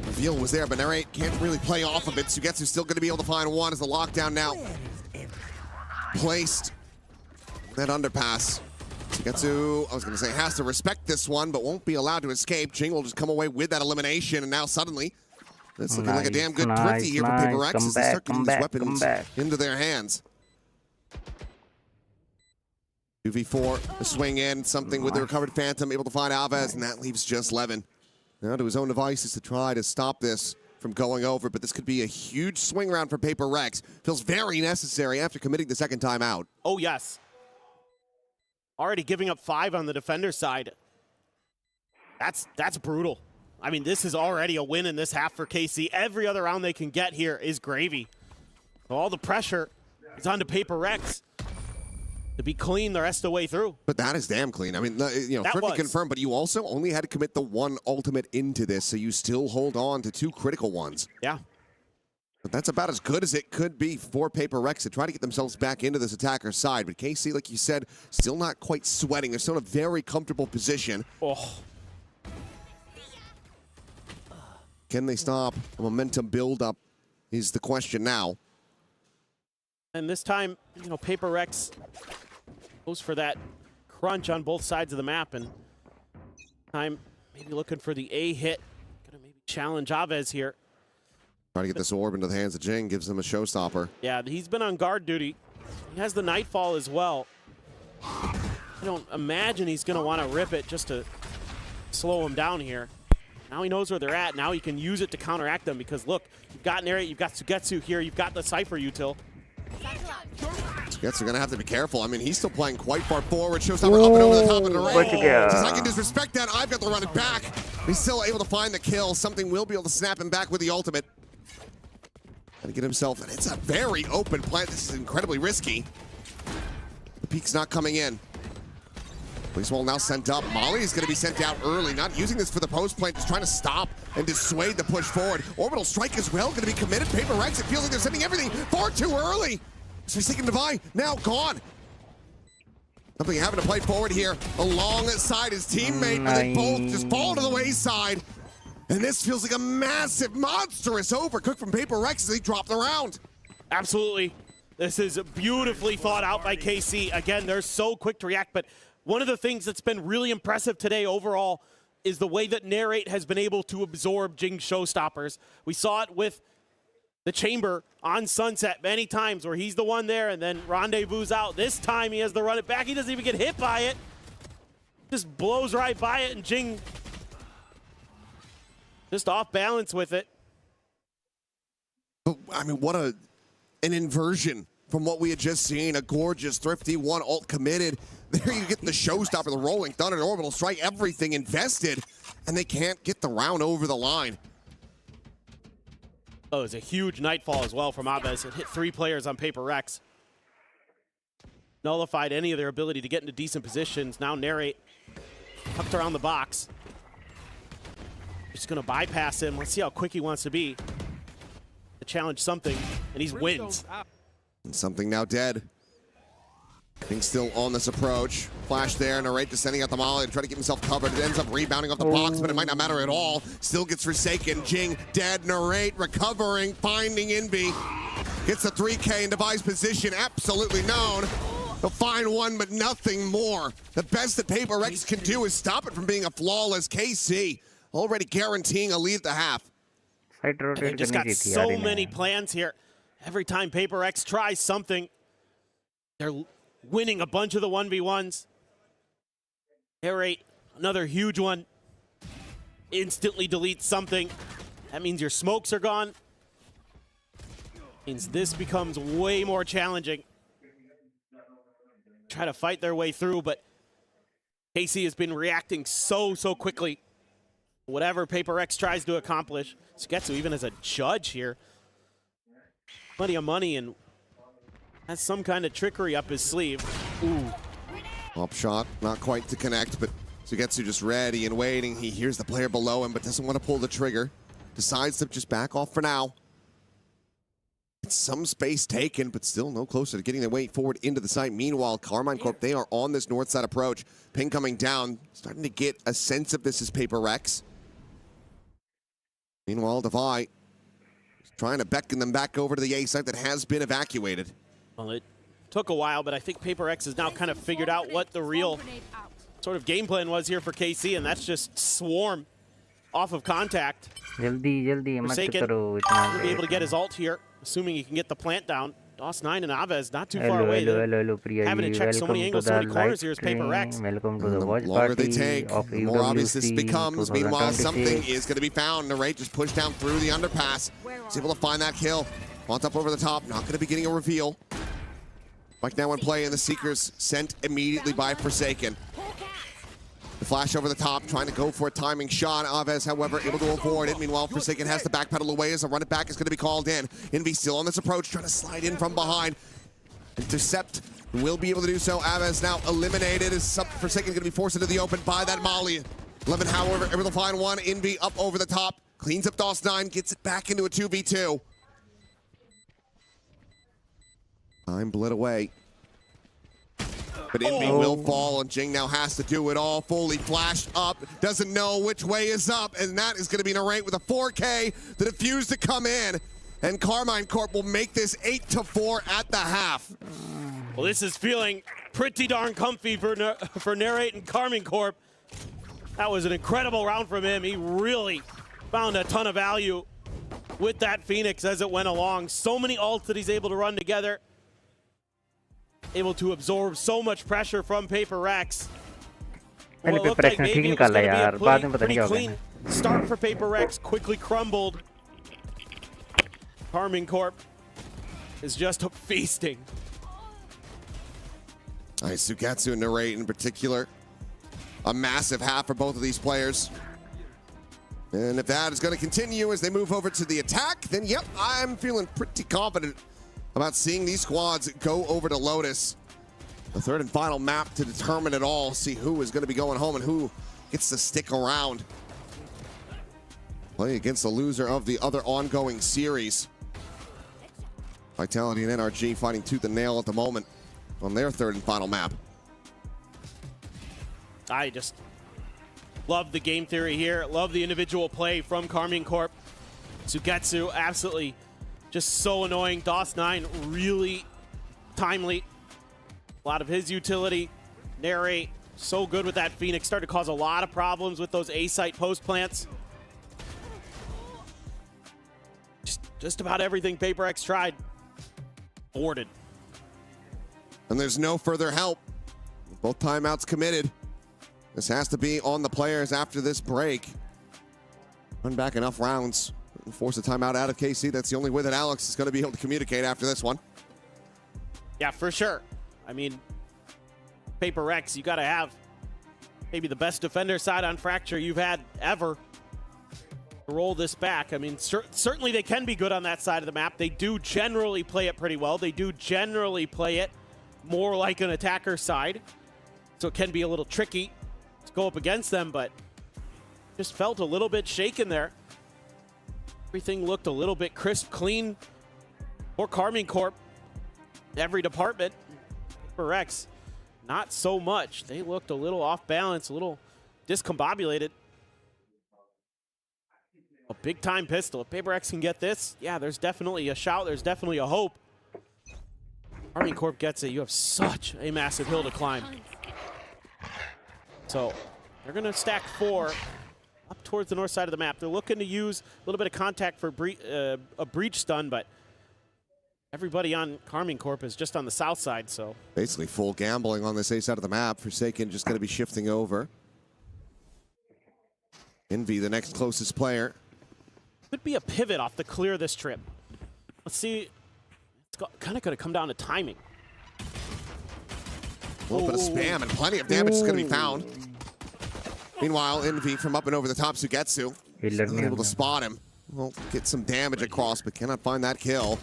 S6: Reveal was there, but Narrate can't really play off of it. Sugetsu's still going to be able to find one as the lockdown now placed. That underpass. Getsu, I was going to say, has to respect this one, but won't be allowed to escape. Jing will just come away with that elimination, and now suddenly, it's looking like a damn good thrifty here for Paper X as they start getting these weapons into their hands. 2v4, a swing in, something with the recovered Phantom, able to find Alves, and that leaves just Levin. Now to his own devices to try to stop this from going over, but this could be a huge swing round for Paper Rex. Feels very necessary after committing the second time out.
S4: Oh, yes. Already giving up 5 on the defender side. That's brutal. I mean, this is already a win in this half for KC. Every other round they can get here is gravy. So all the pressure is onto Paper Rex to be clean the rest of the way through.
S6: But that is damn clean. I mean, you know, Thrifty confirmed, but you also only had to commit the 1 ultimate into this, so you still hold on to 2 critical ones.
S4: Yeah.
S6: But that's about as good as it could be for Paper Rex to try to get themselves back into this attacker side. But KC, like you said, still not quite sweating. They're still in a very comfortable position.
S4: Oh.
S6: Can they stop a momentum build-up is the question now.
S4: And this time, you know, Paper Rex goes for that crunch on both sides of the map. And time maybe looking for the A hit. Gonna maybe challenge Alves here.
S6: Try to get this orb into the hands of Jing, gives him a showstopper.
S4: Yeah, he's been on guard duty. He has the Nightfall as well. I don't imagine he's going to want to rip it just to slow him down here. Now he knows where they're at. Now he can use it to counteract them because, look, you've got Narrate, you've got Sugetsu here, you've got the Cypher util.
S6: Sugetsu going to have to be careful. I mean, he's still playing quite far forward. Showstopper up and over the top of the ring. Says, I can disrespect that. I've got to run it back. He's still able to find the kill. Something will be able to snap him back with the ultimate. Trying to get himself, and it's a very open plant. This is incredibly risky. The peek's not coming in. Police wall now sent up. Molly is going to be sent out early, not using this for the post plant, just trying to stop and dissuade the push forward. Orbital strike as well, going to be committed. Paper Rex, it feels like they're sending everything far too early. Forsaken Divine, now gone. Something having to play forward here alongside his teammate, but they both just fall to the wayside. And this feels like a massive, monstrous overcook from Paper Rex as they drop the round.
S4: Absolutely. This is beautifully thought out by KC. Again, they're so quick to react, but one of the things that's been really impressive today overall is the way that Narrate has been able to absorb Jing's showstoppers. We saw it with the Chamber on Sunset many times where he's the one there and then Rendezvous out. This time he has to run it back. He doesn't even get hit by it. Just blows right by it, and Jing just off balance with it.
S6: I mean, what an inversion from what we had just seen. A gorgeous, thrifty, 1 ult committed. There you get the showstopper, the rolling thunder, an orbital strike, everything invested, and they can't get the round over the line.
S4: Oh, it's a huge Nightfall as well from Alves. It hit 3 players on Paper Rex. Nullified any of their ability to get into decent positions. Now Narrate tucked around the box. Just gonna bypass him. Let's see how quick he wants to be. To challenge something, and he wins.
S6: And something now dead. Things still on this approach. Flash there, Narrate just sending out the molly to try to get himself covered. It ends up rebounding off the box, but it might not matter at all. Still gets Forsaken. Jing dead. Narrate recovering, finding Inby. Gets the 3K in device position, absolutely known. They'll find one, but nothing more. The best that Paper Rex can do is stop it from being a flawless KC. Already guaranteeing a lead at the half.
S4: And they just got so many plans here. Every time Paper X tries something, they're winning a bunch of the 1v1s. Narrate, another huge one. Instantly deletes something. That means your smokes are gone. Means this becomes way more challenging. Try to fight their way through, but KC has been reacting so quickly. Whatever Paper X tries to accomplish. Sugetsu even as a judge here. Plenty of money and has some kind of trickery up his sleeve. Ooh.
S6: Up shot, not quite to connect, but Sugetsu just ready and waiting. He hears the player below him, but doesn't want to pull the trigger. Decides to just back off for now. It's some space taken, but still no closer to getting their way forward into the site. Meanwhile, Karmine Corp, they are on this north side approach. Ping coming down, starting to get a sense of this as Paper Rex. Meanwhile, Devi trying to beckon them back over to the A site that has been evacuated.
S4: Well, it Took a while, but I think PRX has now kind of figured out what the real sort of game plan was here for KC, and that's just swarm off of contact.
S1: जल्दी मत
S4: Forsaken
S1: करो
S4: will
S1: इतना
S4: be able to get his ult here, assuming he can get the plant down. DOS9 and Aves not too far away.
S1: Hello, Priya.
S4: Having to check so many angles, so many corners here is PRX.
S1: Welcome to the watch
S6: The longer
S1: party
S6: they take,
S1: of
S6: the more obvious this
S1: EWC
S6: becomes. Meanwhile, something
S1: 2026.
S6: is going to be found. Narrate just pushed down through the underpass. He's able to find that kill. Wants up over the top. Not going to be getting a reveal. Right now in play, and the Seekers sent immediately by Forsaken. The flash over the top, trying to go for a timing shot. Aves, however, able to avoid it. Meanwhile, Forsaken has to backpedal away as a run it back is going to be called in. Envy still on this approach, trying to slide in from behind. Intercept, will be able to do so. Aves now eliminated as Forsaken going to be forced into the open by that Molly. 11, however, able to find one. Envy up over the top, cleans up DOS9, gets it back into a 2v2. Time bled away. But Envy will fall, and Jing now has to do it all. Fully flashed up, doesn't know which way is up, and that is going to be Narrate with a 4K. The defuse to come in, and Karmine Corp will make this 8-4 at the half.
S4: Well, this is feeling pretty darn comfy for Narrate and Karmine Corp. That was an incredible round from him. He really found a ton of value with that Phoenix as it went along. So many ults that he's able to run together. Able to absorb so much pressure from PRX.
S1: पहले
S4: Well, it looked
S1: PRX
S4: like
S1: ने
S4: maybe
S1: ठीक
S4: it was
S1: निकाला
S4: going to be
S1: यार,
S4: a
S1: बाद में पता नहीं
S4: pretty
S1: क्या हो
S4: clean
S1: गया.
S4: start for PRX, quickly crumbled. Karmine Corp is just feasting.
S6: Nice, Sugatsu and Narrate in particular. A massive half for both of these players. And if that is going to continue as they move over to the attack, then yep, I'm feeling pretty confident about seeing these squads go over to Lotus. The third and final map to determine it all, see who is going to be going home and who gets to stick around. Play against the loser of the other ongoing series. Vitality and NRG fighting tooth and nail at the moment on their third and final map.
S4: I just love the game theory here. Love the individual play from Karmine Corp. Sugetsu, absolutely just so annoying. DOS9, really timely. A lot of his utility. Narrate, so good with that Phoenix. Started to cause a lot of problems with those A-site post plants. Just about everything PRX tried. Boarded.
S6: And there's no further help. Both timeouts committed. This has to be on the players after this break. Run back enough rounds. Force a timeout out of KC. That's the only way that Alex is going to be able to communicate after this one.
S4: Yeah, for sure. I mean, PRX, you got to have maybe the best defender side on Fracture you've had ever to roll this back. I mean, certainly they can be good on that side of the map. They do generally play it pretty well. They do generally play it more like an attacker side. So it can be a little tricky to go up against them, but just felt a little bit shaken there. Everything looked a little bit crisp, clean for Karmine Corp. Every department. PRX, not so much. They looked a little off balance, a little discombobulated. A big time pistol. If PRX can get this, yeah, there's definitely a shout. There's definitely a hope. Karmine Corp gets it. You have such a massive hill to climb. So they're going to stack 4 up towards the north side of the map. They're looking to use a little bit of contact for a breach stun, but everybody on Karmine Corp is just on the south side, so.
S6: Basically full gambling on this A side of the map. Forsaken just going to be shifting over. Envy, the next closest player.
S4: Could be a pivot off the clear this trip. Let's see. It's kind of going to come down to timing.
S6: A little bit of spam and plenty of damage is going to be found. Meanwhile, Envy from up and over the top, Sugetsu. Able to spot him. Well, get some damage across, but cannot find that kill.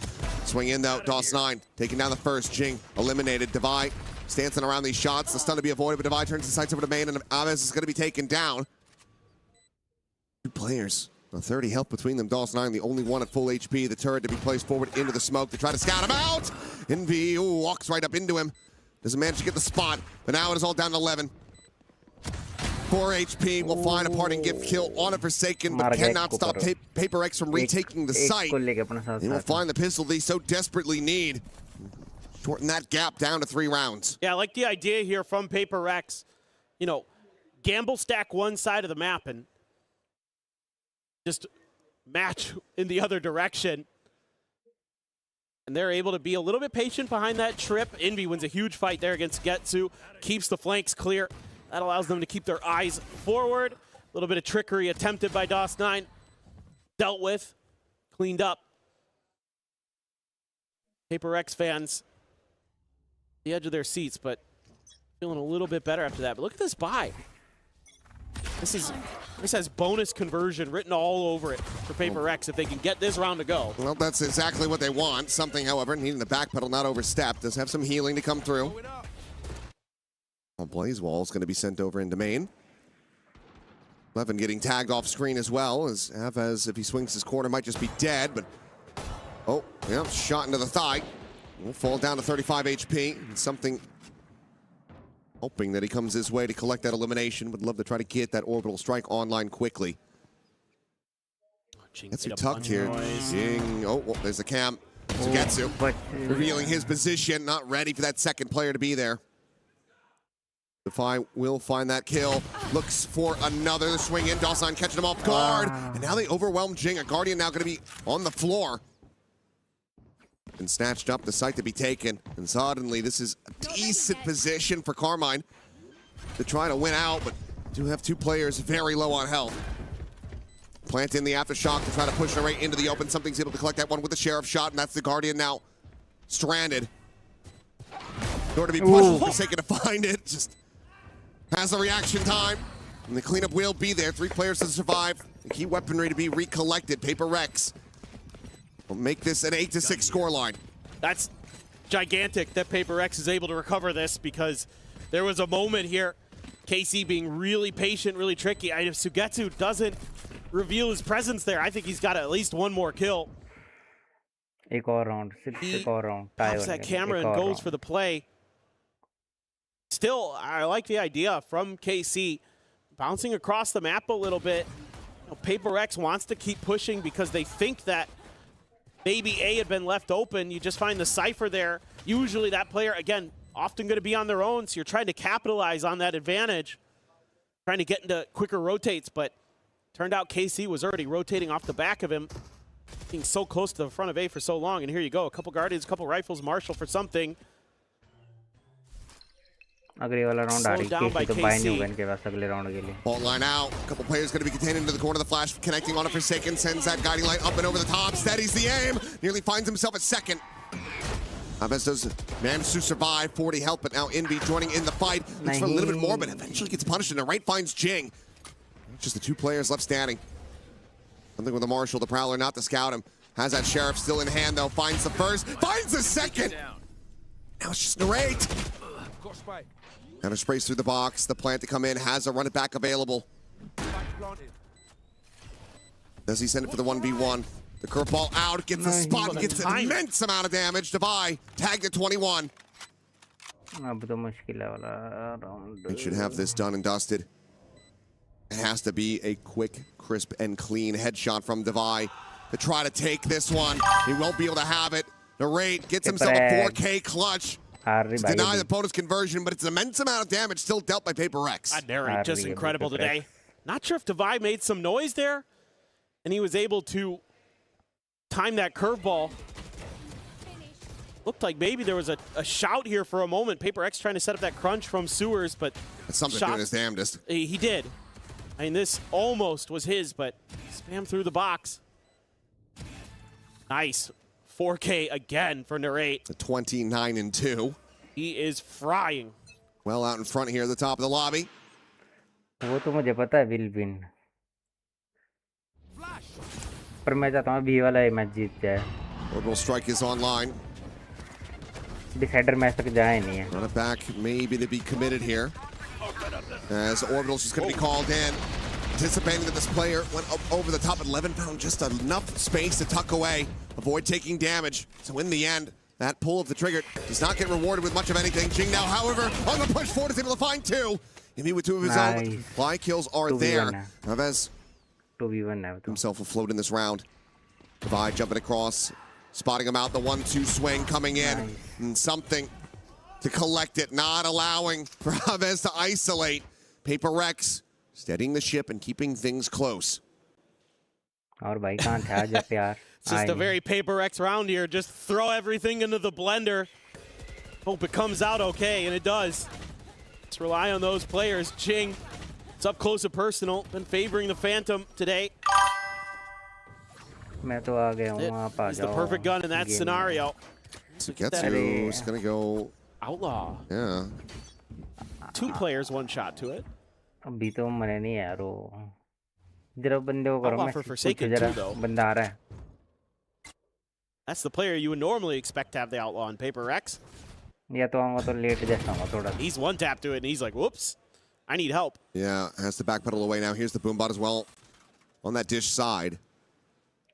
S6: Swing in though, DOS9 taking down the first. Jing eliminated. Devi stancing around these shots. The stun to be avoided, but Devi turns his sights over to main, and Aves is going to be taken down. 2 players. 30 health between them. DOS9, the only one at full HP. The turret to be placed forward into the smoke to try to scout him out. Envy walks right up into him. Doesn't manage to get the spot, but now it is all down to 11. 4 HP will find a parting gift kill on a Forsaken, but cannot stop PRX from retaking the site. They will find the pistol they so desperately need. shorten that gap down to 3 rounds.
S4: Yeah, I like the idea here from PRX. You know, gamble stack one side of the map and just match in the other direction. And they're able to be a little bit patient behind that trip. Envy wins a huge fight there against Getsu, keeps the flanks clear. That allows them to keep their eyes forward. A little bit of trickery attempted by DOS9. Dealt with, cleaned up. PRX fans, the edge of their seats, but feeling a little bit better after that. But look at this buy. This has bonus conversion written all over it for PRX if they can get this round to go.
S6: Well, that's exactly what they want. Something, however, needing the backpedal, not overstep. Does have some healing to come through. Well, Blaze Wall's going to be sent over into main. Levin getting tagged off screen as well, as Avaz, if he swings his corner, might just be dead, but oh, yeah, shot into the thigh. Will fall down to 35 HP. And something hoping that he comes his way to collect that elimination. Would love to try to get that orbital strike online quickly. Gets tucked here. Jing. Oh, well, there's the cam. Sugetsu revealing his position. Not ready for that second player to be there. Defy will find that kill. Looks for another swing in. DOS9 catching him off guard. And now they overwhelm Jing. A Guardian now going to be on the floor. And snatched up, the site to be taken. And suddenly this is a decent position for Karmine to try to win out, but do have 2 players very low on health. Plant in the aftershock to try to push right into the open. Something's able to collect that one with the Sheriff shot, and that's the Guardian now stranded. Nor to be pushed, forsaken to find it. Just has a reaction time. And the cleanup will be there. 3 players to survive. The key weaponry to be recollected. PRX will make this an 8-6 scoreline.
S4: That's gigantic that PRX is able to recover this, because there was a moment here, KC being really patient, really tricky. If Sugetsu doesn't reveal his presence there, I think he's got at least 1 more kill.
S1: He
S4: pops that camera and goes for the play. Still, I like the idea from KC, bouncing across the map a little bit. You know, PRX wants to keep pushing because they think that maybe A had been left open. You just find the Cypher there. Usually that player, again, often going to be on their own, so you're trying to capitalize on that advantage, trying to get into quicker rotates, but turned out KC was already rotating off the back of him, being so close to the front of A for so long, and here you go, a couple Guardians, a couple Rifles, Marshall for something.
S1: Slowed down by KC.
S6: Ball line out. A couple players going to be contained into the corner of the flash. Connecting on a Forsaken. Sends that guiding light up and over the top. Steadies the aim. Nearly finds himself at second. Aves does manage to survive. 40 health, but now Envy joining in the fight. Looks for a little bit more, but eventually gets punished. And the right finds Jing. Just the 2 players left standing. Something with the Marshal, the Prowler, not to scout him. Has that Sheriff still in hand, though. Finds the first. Finds the second. Now it's just Narrate. Kind of sprays through the box. The plant to come in, has a run it back available. Does he send it for the 1v1? The curveball out, gets a spot, and gets an immense amount of damage. Devi tagged at 21. It should have this done and dusted. It has to be a quick, crisp, and clean headshot from Devi to try to take this one. He won't be able to have it. Narrate gets himself a 4K clutch. To deny the bonus conversion, but it's an immense amount of damage still dealt by PRX.
S4: Narrate just incredible today. Not sure if Devi made some noise there, and he was able to time that curveball. Looked like maybe there was a shout here for a moment. PRX trying to set up that crunch from Sewers, but
S6: that's something doing his damnedest.
S4: He did. I mean, this almost was his, but spam through the box. Nice. 4K again for Narrate.
S6: 29-2.
S4: He is frying.
S6: Well out in front here at the top of the lobby.
S1: वो तो मुझे पता है will win. पर मैं चाहता हूँ B वाला ये मैच जीत जाए.
S6: Orbital strike is online.
S1: Decider match तक जाए नहीं है.
S6: Run it back, maybe to be committed here. As Orbital's just going to be called in. Anticipating that this player went up over the top at 11 pound, just enough space to tuck away, avoid taking damage. So in the end, that pull of the trigger does not get rewarded with much of anything. Jing now, however, on the push forward is able to find 2. Envy with 2 of his own. Fly kills are there. Aves himself afloat in this round. Devi jumping across. spotting him out. The 1-2 swing coming in. And something to collect it, not allowing for Chavez to isolate. PRX steadying the ship and keeping things close.
S4: It's just a very PRX round here. Just throw everything into the blender. Hope it comes out okay, and it does. Let's rely on those players. Jing, it's up close and personal. Been favoring the Phantom today.
S1: मैं तो आ गया हूँ आप आ
S4: He's the
S1: जाओ
S4: perfect gun in that scenario.
S6: Sugetsu is gonna go
S4: Outlaw.
S6: Yeah.
S4: 2 players, 1 shot to it.
S1: अभी तो मरे नहीं यार वो जरा बंदे को करो
S4: Outlaw
S1: मैं
S4: for
S1: पूछो
S4: Forsaken
S1: जरा
S4: too, though.
S1: बंदा आ रहा है
S4: That's the player you would normally expect to have the Outlaw in PRX.
S1: या तो आऊँगा तो लेट जैसा आऊँगा थोड़ा
S4: He's 1 tap to it, and he's like, whoops, I need help.
S6: Yeah, has to backpedal away now. Here's the boombot as well on that dish side.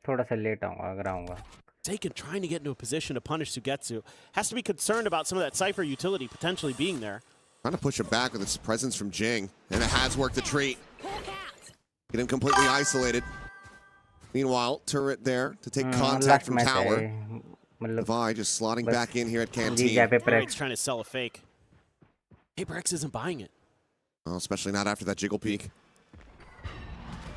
S1: थोड़ा सा late आऊँगा अगर आऊँगा
S4: Taken trying to get into a position to punish Sugetsu. Has to be concerned about some of that Cypher utility potentially being there.
S6: Trying to push him back with its presence from Jing, and it has worked a treat. Get him completely isolated. Meanwhile, turret there to take contact from tower. Levi just slotting back in here at Canteen.
S4: PRX trying to sell a fake. PRX isn't buying it.
S6: Well, especially not after that jiggle peek.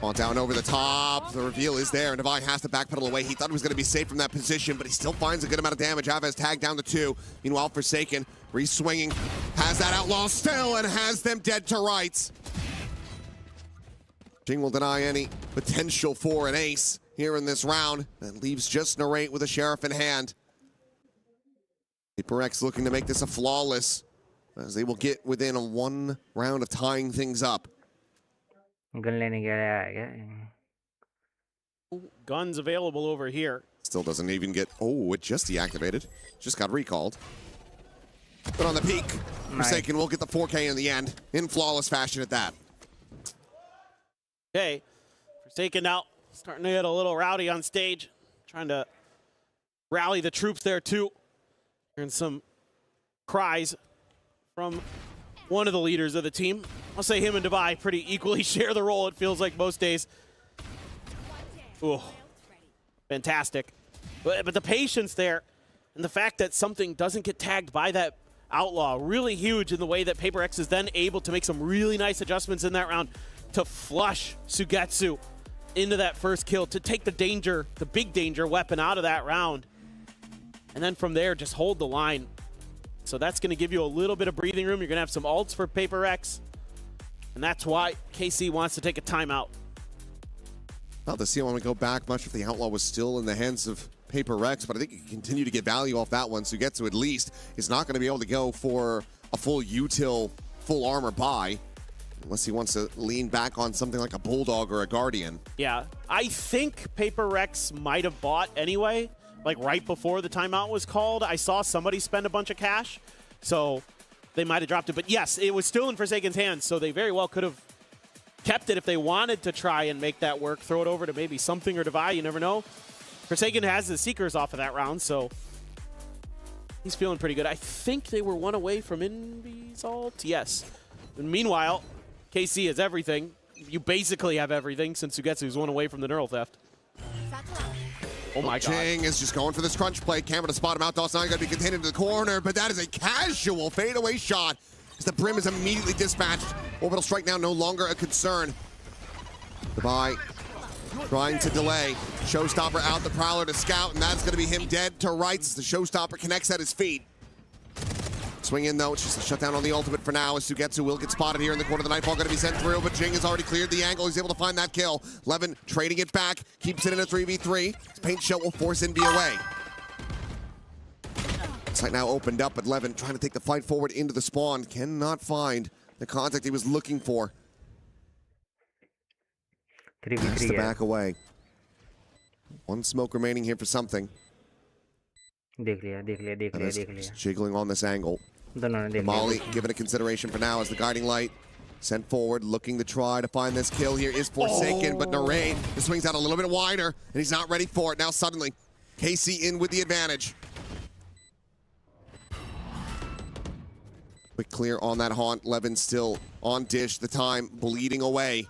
S6: On down over the top. The reveal is there, and Levi has to backpedal away. He thought he was going to be safe from that position, but he still finds a good amount of damage. Chavez tagged down to 2. Meanwhile, Forsaken re-swinging. Has that Outlaw still and has them dead to rights. Jing will deny any potential for an ace here in this round. That leaves just Narrate with a Sheriff in hand. PRX looking to make this a flawless, as they will get within a 1 round of tying things up.
S4: Guns available over here.
S6: Still doesn't even get, oh, it just deactivated. Just got recalled. But on the peak, Forsaken will get the 4K in the end, in flawless fashion at that.
S4: Okay, Forsaken now starting to get a little rowdy on stage. Trying to rally the troops there too. Hearing some cries from one of the leaders of the team. I'll say him and Devi pretty equally share the role, it feels like most days. Ooh, fantastic. But the patience there and the fact that something doesn't get tagged by that Outlaw, really huge in the way that PRX is then able to make some really nice adjustments in that round to flush Sugetsu into that first kill, to take the danger, the big danger weapon out of that round. And then from there, just hold the line. So that's going to give you a little bit of breathing room. You're going to have some ults for PRX. And that's why KC wants to take a timeout.
S6: Well, to see when we go back, much if the Outlaw was still in the hands of PRX, but I think you can continue to get value off that one. Sugetsu at least is not going to be able to go for a full util, full armor buy, unless he wants to lean back on something like a Bulldog or a Guardian.
S4: Yeah, I think PRX might have bought anyway, like right before the timeout was called. I saw somebody spend a bunch of cash, so they might have dropped it. But yes, it was still in Forsaken's hands, so they very well could have kept it if they wanted to try and make that work, throw it over to maybe something or Devi, you never know. Forsaken has the Seekers off of that round, so he's feeling pretty good. I think they were 1 away from Envy's ult. Yes. And meanwhile, KC has everything. You basically have everything since Sugetsu's 1 away from the neural theft. Oh my god.
S6: Jing is just going for this crunch play. Camera to spot him out. Dawson going to be contained into the corner, but that is a casual fadeaway shot as the Brim is immediately dispatched. Orbital strike now no longer a concern. Goodbye. Trying to delay. Showstopper out, the Prowler to scout, and that's going to be him dead to rights. The Showstopper connects at his feet. Swing in, though. It's just a shutdown on the ultimate for now, as Sugetsu will get spotted here in the corner. The Nightfall going to be sent through, but Jing has already cleared the angle. He's able to find that kill. Levin trading it back, keeps it in a 3v3. His paint shell will force Envy away. Site now opened up, but Levin trying to take the fight forward into the spawn. Cannot find the contact he was looking for. Has to back away. 1 smoke remaining here for something.
S1: देख लिया.
S6: Jiggling on this angle. Molly given a consideration for now as the guiding light sent forward, looking to try to find this kill here is Forsaken, but Narrate swings out a little bit wider, and he's not ready for it. Now suddenly, KC in with the advantage. Quick clear on that haunt. Levin still on dish, the time bleeding away.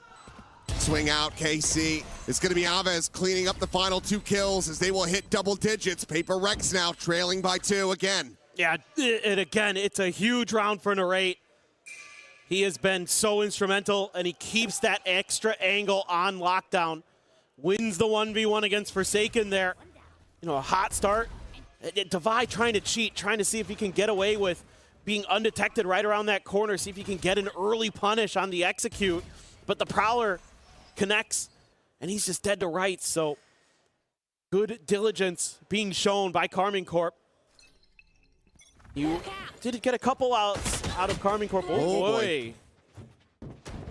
S6: swing out, KC. It's going to be Aves cleaning up the final 2 kills as they will hit double digits. PRX now trailing by 2 again.
S4: Yeah, and again, it's a huge round for Narrate. He has been so instrumental, and he keeps that extra angle on lockdown. Wins the 1v1 against Forsaken there. You know, a hot start. Divide trying to cheat, trying to see if he can get away with being undetected right around that corner, see if he can get an early punish on the execute. But the Prowler connects, and he's just dead to rights. So good diligence being shown by Karmine Corp. You did get a couple outs out of Karmine Corp. Oh boy.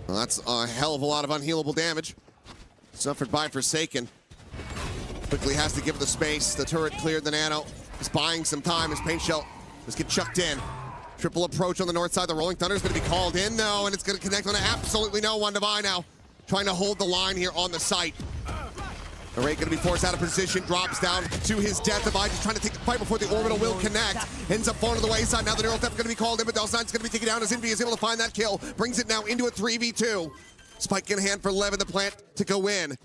S6: Well, that's a hell of a lot of unhealable damage suffered by Forsaken. Quickly has to give it the space. The turret cleared the nano. He's buying some time. His paint shell just get chucked in. Triple approach on the north side. The Rolling Thunder is going to be called in, though, and it's going to connect on absolutely no one. Divide now trying to hold the line here on the site. Array going to be forced out of position, drops down to his death. Divide just trying to take the fight before the orbital will connect. Ends up falling to the wayside. Now the neural theft is going to be called in, but Dal9's going to be taken down as Envy is able to find that kill. Brings it now into a 3v2. Spike in hand for Levin, the plant to go in.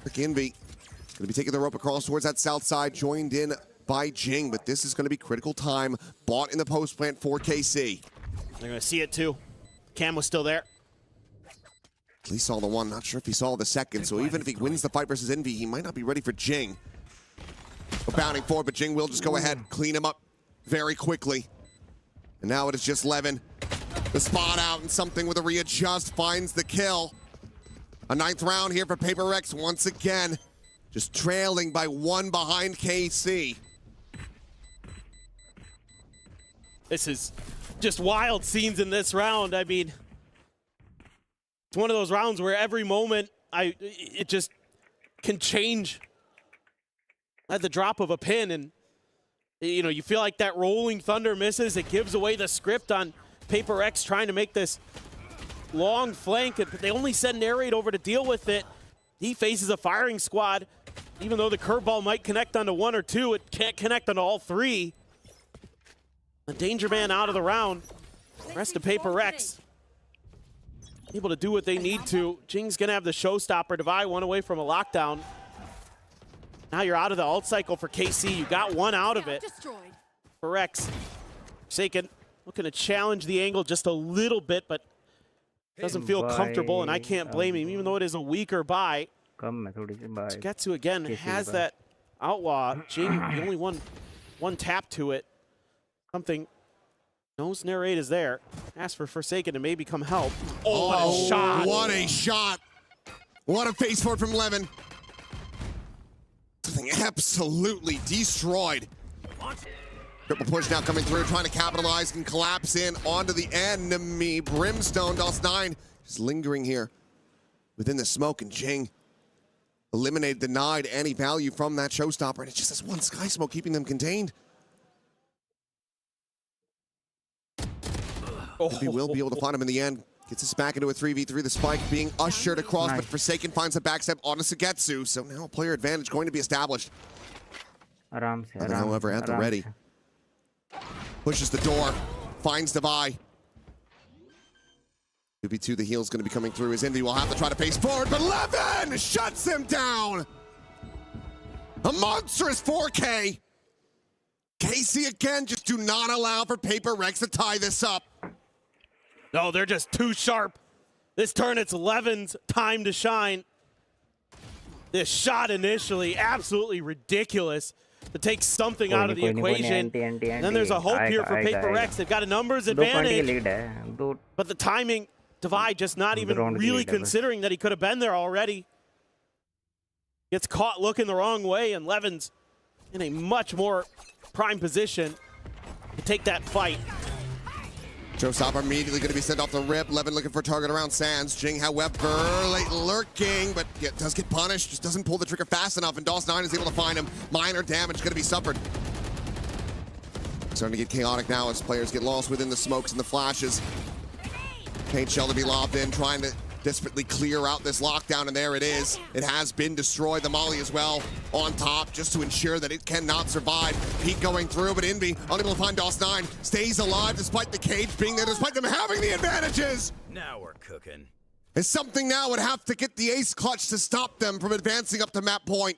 S6: Look, Envy going to be taking the rope across towards that south side, joined in by Jing, but this is going to be critical time. Bought in the post plant for KC.
S4: They're going to see it too. Cam was still there.
S6: At least saw the one, not sure if he saw the second, so even if he wins the fight versus Envy, he might not be ready for Jing. We're bounding forward, but Jing will just go ahead, clean him up very quickly. And now it is just Levin. The spot out and something with a readjust finds the kill. A 9th round here for PRX once again. Just trailing by 1 behind KC.
S4: This is just wild scenes in this round. I mean, it's one of those rounds where every moment it just can change at the drop of a pin. And, you know, you feel like that Rolling Thunder misses. It gives away the script on PRX trying to make this long flank. But they only send Narrate over to deal with it. He faces a firing squad. Even though the curveball might connect onto 1 or 2, it can't connect onto all 3. A danger man out of the round. Rest of PRX able to do what they need to. Jing's gonna have the showstopper. Divide 1 away from a lockdown. Now you're out of the ult cycle for KC. You got 1 out of it. PRX, Forsaken looking to challenge the angle just a little bit, but doesn't feel comfortable, and I can't blame him, even though it is a weaker buy. Getsu again has that outlaw. Jing, the only one tap to it. Something knows Narrate is there. Ask for Forsaken to maybe come help. Oh, what a shot.
S6: What a shot. What a face forward from Levin. Something absolutely destroyed. Triple push now coming through, trying to capitalize and collapse in onto the enemy. Brimstone, Dal9 just lingering here within the smoke, and Jing eliminated, denied any value from that showstopper, and it's just this one sky smoke keeping them contained. He will be able to find him in the end. Gets us back into a 3v3. The spike being ushered across, but Forsaken finds a backstep on a Sugetsu, so now player advantage going to be established. However, at the ready. Pushes the door, finds Divide. 2v2, the heal's going to be coming through. His Envy will have to try to pace forward, but Levin shuts him down. A monstrous 4K. KC again, just do not allow for PRX to tie this up.
S4: No, they're just too sharp. This turn, it's Levin's time to shine. This shot initially, absolutely ridiculous to take something out of the equation. Then there's a hope here for PRX. They've got a numbers advantage, but the timing, Divide just not even really considering that he could have been there already. Gets caught looking the wrong way, and Levin's in a much more prime position to take that fight.
S6: Showstopper immediately going to be sent off the rip. Levin looking for a target around Sands. Jing, however, late lurking, but does get punished. Just doesn't pull the trigger fast enough, and Dal9 is able to find him. Minor damage going to be suffered. Starting to get chaotic now as players get lost within the smokes and the flashes. Paint shell to be lobbed in, trying to desperately clear out this lockdown, and there it is. It has been destroyed. The molly as well on top, just to ensure that it cannot survive. Pete going through, but Envy unable to find Dal9. Stays alive despite the cage being there, despite them having the advantages.
S11: Now we're cooking.
S6: And something now would have to get the ace clutch to stop them from advancing up to map point.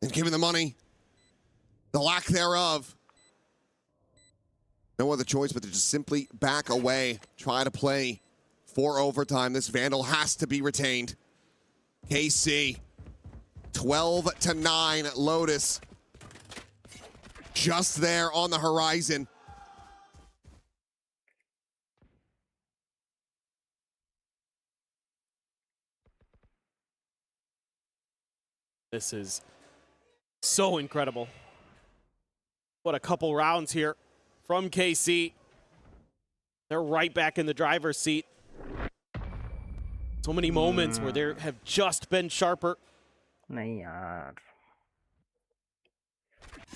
S6: And given the money, the lack thereof, no other choice but to just simply back away, try to play for overtime. This Vandal has to be retained. KC, 12-9 Lotus. Just there on the horizon.
S4: This is so incredible. What a couple rounds here from KC. They're right back in the driver's seat. So many moments where they have just been sharper.
S1: नहीं यार.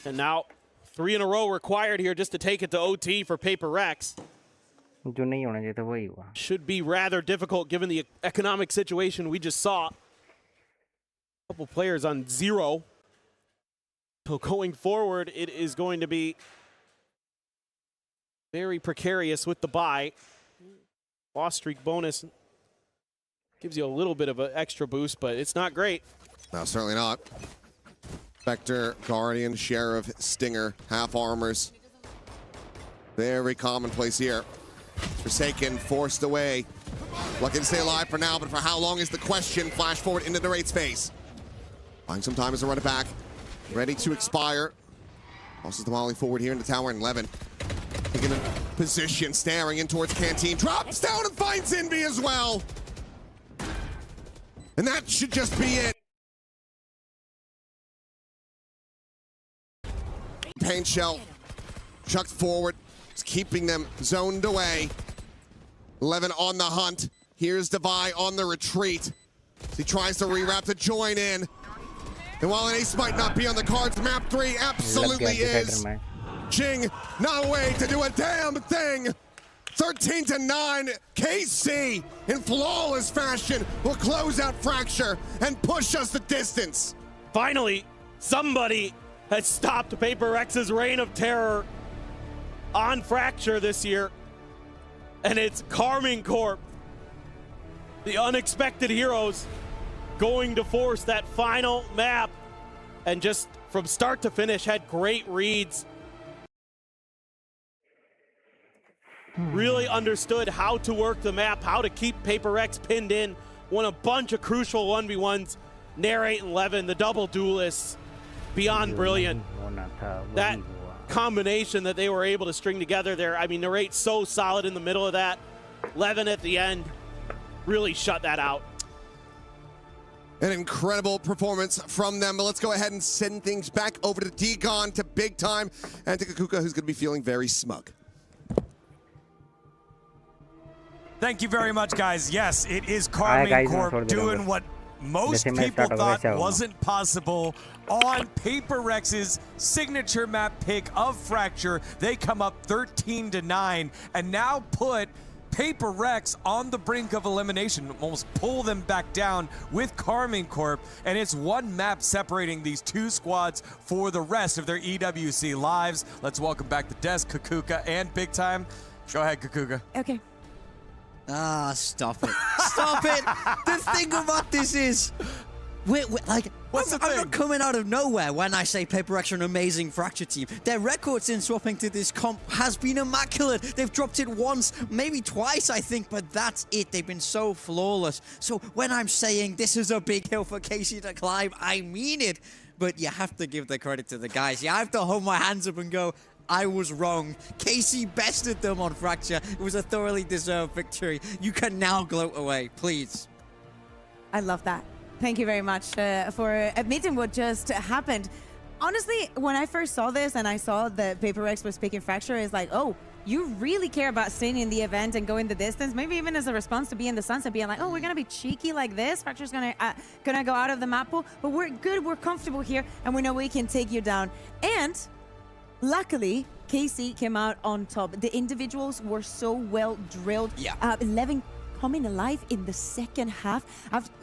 S4: And now 3 in a row required here just to take it to OT for PRX.
S1: जो नहीं होना चाहिए था वही हुआ.
S4: Should be rather difficult given the economic situation we just saw. A couple players on 0. So going forward, it is going to be very precarious with the bye. Loss streak bonus gives you a little bit of an extra boost, but it's not great.
S6: No, certainly not. Spectre, Guardian, Sheriff, Stinger, half armors. Very commonplace here. Forsaken, forced away. Lucky to stay alive for now, but for how long is the question? Flash forward into the raid's face. Buying some time as a run it back. Ready to expire. Tosses the molly forward here in the tower, and Levin taking a position, staring in towards Canteen. Drops down and finds Envy as well. And that should just be it. Paint shell chucked forward, just keeping them zoned away. Levin on the hunt. Here's Devi on the retreat. He tries to rewrap to join in. And while an ace might not be on the cards, map 3 absolutely is. Jing, not a way to do a damn thing. 13-9, KC in flawless fashion will close out Fracture and push us the distance.
S4: Finally, somebody has stopped PRX's reign of terror on Fracture this year. And it's Karmine Corp, the unexpected heroes, going to force that final map. And just from start to finish, had great reads. Really understood how to work the map, how to keep PRX pinned in. Won a bunch of crucial 1v1s. Narrate and Levin, the double duelists, beyond brilliant. That combination that they were able to string together there. I mean, Narrate's so solid in the middle of that. Levin at the end really shut that out.
S6: An incredible performance from them, but let's go ahead and send things back over to Degon, to Big Time, and to Kakuka, who's going to be feeling very smug.
S17: Thank you very much, guys. Yes, it is Karmine Corp doing what most people thought wasn't possible on PRX's signature map pick of Fracture. They come up 13-9 and now put PRX on the brink of elimination, almost pull them back down with Karmine Corp, and it's one map separating these two squads for the rest of their EWC lives. Let's welcome back the desk, Kakuka and Big Time. Go ahead, Kakuka.
S18: Okay.
S19: Ah, stop it. Stop it. The thing about this is, we're like, I'm not coming out of nowhere when I say PRX are an amazing Fracture team. Their record since swapping to this comp has been immaculate. They've dropped it once, maybe twice, I think, but that's it. They've been so flawless. So when I'm saying this is a big hill for Casey to climb, I mean it. But you have to give the credit to the guys. You have to hold my hands up and go, I was wrong. Casey bested them on Fracture. It was a thoroughly deserved victory. You can now gloat away, please.
S18: I love that. Thank you very much for admitting what just happened. Honestly, when I first saw this and I saw that PRX was picking Fracture, it's like, oh, you really care about staying in the event and going the distance, maybe even as a response to being the Sunset, being like, oh, we're gonna be cheeky like this. Fracture's gonna go out of the map pool, but we're good, we're comfortable here, and we know we can take you down. And luckily, KC came out on top. The individuals were so well drilled.
S19: Yeah.
S18: 11 coming alive in the second half.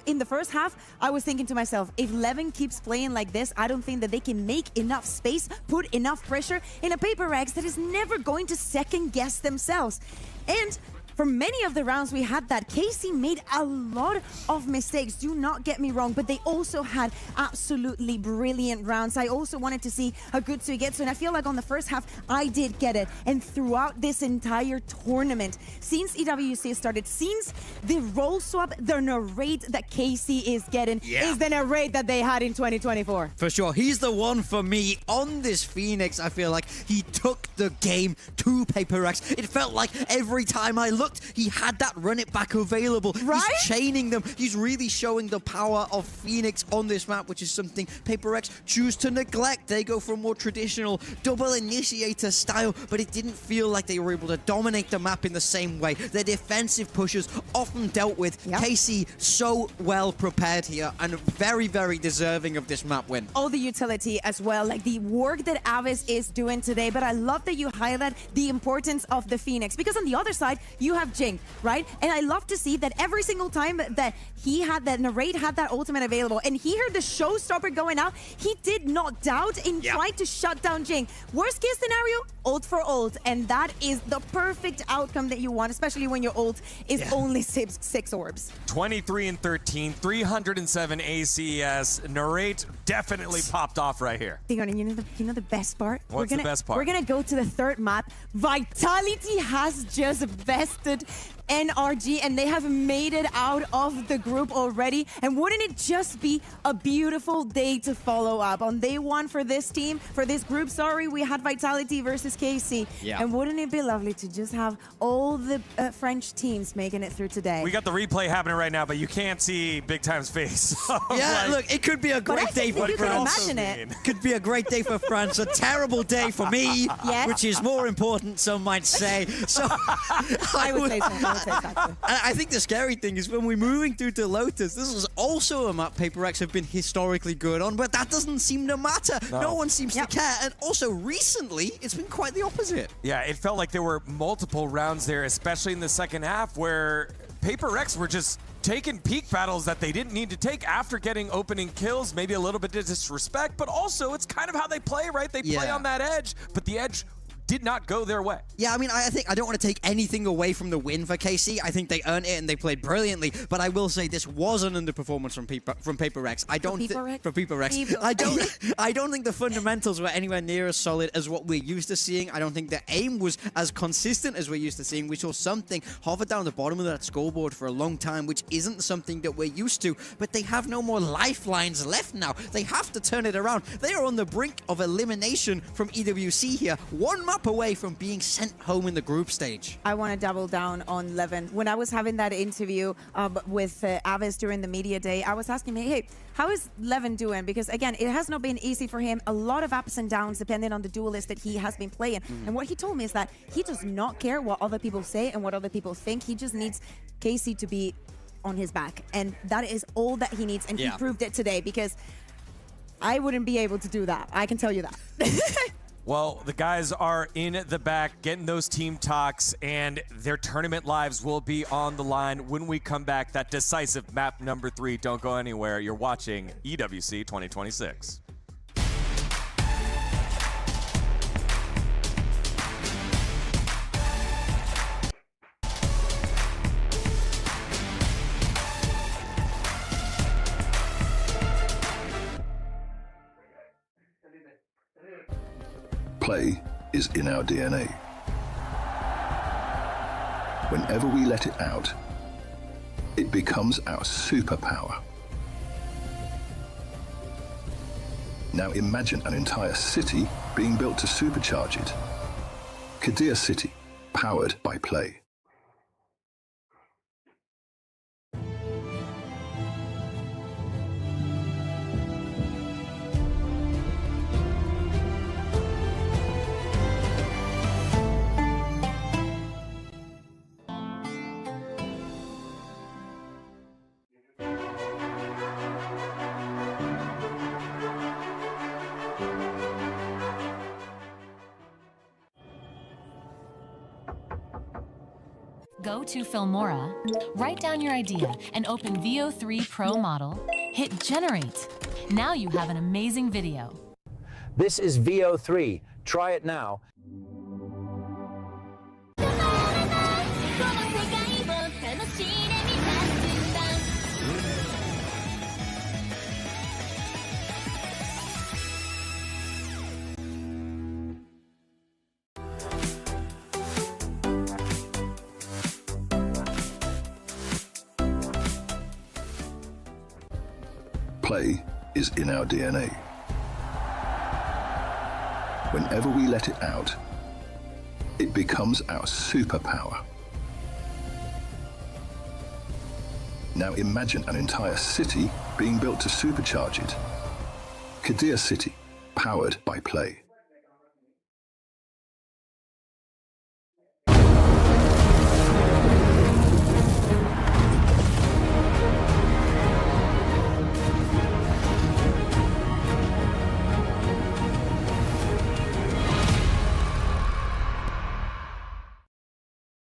S18: In the first half, I was thinking to myself, if Levin keeps playing like this, I don't think that they can make enough space, put enough pressure in a PRX that is never going to second guess themselves. And for many of the rounds we had that, KC made a lot of mistakes, do not get me wrong, but they also had absolutely brilliant rounds. I also wanted to see a good Suigetsu, and I feel like on the first half, I did get it. And throughout this entire tournament, since EWC started, since the role swap, the narrate that KC is getting is the narrate that they had in 2024.
S19: For sure. He's the one for me on this Phoenix. I feel like he took the game to PRX. It felt like every time I looked, he had that run it back available. Right? He's chaining them. He's really showing the power of Phoenix on this map, which is something PRX choose to neglect. They go for a more traditional double initiator style, but it didn't feel like they were able to dominate the map in the same way. Their defensive pushes often dealt with. KC so well prepared here and very, very deserving of this map win.
S18: All the utility as well, like the work that Avis is doing today, but I love that you highlight the importance of the Phoenix, because on the other side, you have Jing, right? And I love to see that every single time that he had that narrate had that ultimate available and he heard the showstopper going out, he did not doubt and tried to shut down Jing. Worst case scenario, ult for ult, and that is the perfect outcome that you want, especially when your ult is only six orbs.
S17: 23 and 13, 307 ACS. Narrate definitely popped off right here.
S18: Tigone, you know the best part?
S17: What's the best part?
S18: We're gonna go to the third map. Vitality has just vested NRG and they have made it out of the group already. And wouldn't it just be a beautiful day to follow up? On day one for this team, for this group, sorry, we had Vitality versus KC. And wouldn't it be lovely to just have all the French teams making it through today?
S17: We got the replay happening right now, but you can't see Big Time's face.
S19: Look, it could be a great day for France. Could be a great day for France, a terrible day for me, which is more important, some might say. So
S18: I would say so.
S19: I think the scary thing is when we're moving through to Lotus, this is also a map PRX have been historically good on, but that doesn't seem to matter. No one seems to care. And also recently, it's been quite the opposite.
S17: Yeah, it felt like there were multiple rounds there, especially in the second half, where PRX were just taking peak battles that they didn't need to take after getting opening kills, maybe a little bit of disrespect, but also it's kind of how they play, right? They play on that edge, but the edge did not go their way.
S19: Yeah, I mean, I think I don't want to take anything away from the win for KC. I think they earned it and they played brilliantly. But I will say this was an underperformance from PRX. I don't I don't think the fundamentals were anywhere near as solid as what we're used to seeing. I don't think the aim was as consistent as we're used to seeing. We saw something hover down the bottom of that scoreboard for a long time, which isn't something that we're used to. But they have no more lifelines left now. They have to turn it around. They are on the brink of elimination from EWC here. One up away from being sent home in the group stage.
S18: I want to double down on Levin. When I was having that interview with Avis during the media day, I was asking me, hey, how is Levin doing? Because again, it has not been easy for him. A lot of ups and downs depending on the duelist that he has been playing. And what he told me is that he does not care what other people say and what other people think. He just needs KC to be on his back. And that is all that he needs. And he proved it today, because I wouldn't be able to do that. I can tell you that.
S17: Well, the guys are in the back getting those team talks, and their tournament lives will be on the line when we come back. That decisive map number 3. Don't go anywhere. You're watching EWC 2026.
S5: Play is in our DNA. Whenever we let it out, it becomes our superpower. Now imagine an entire city being built to supercharge it. Kadir City, powered by play.
S11: Go to Filmora, write down your idea, and open VO3 Pro model. Hit Generate. Now you have an amazing video.
S13: This is VO3. Try it now.
S5: Play is in our DNA. Whenever we let it out, it becomes our superpower. Now imagine an entire city being built to supercharge it. Kadir City, powered by play.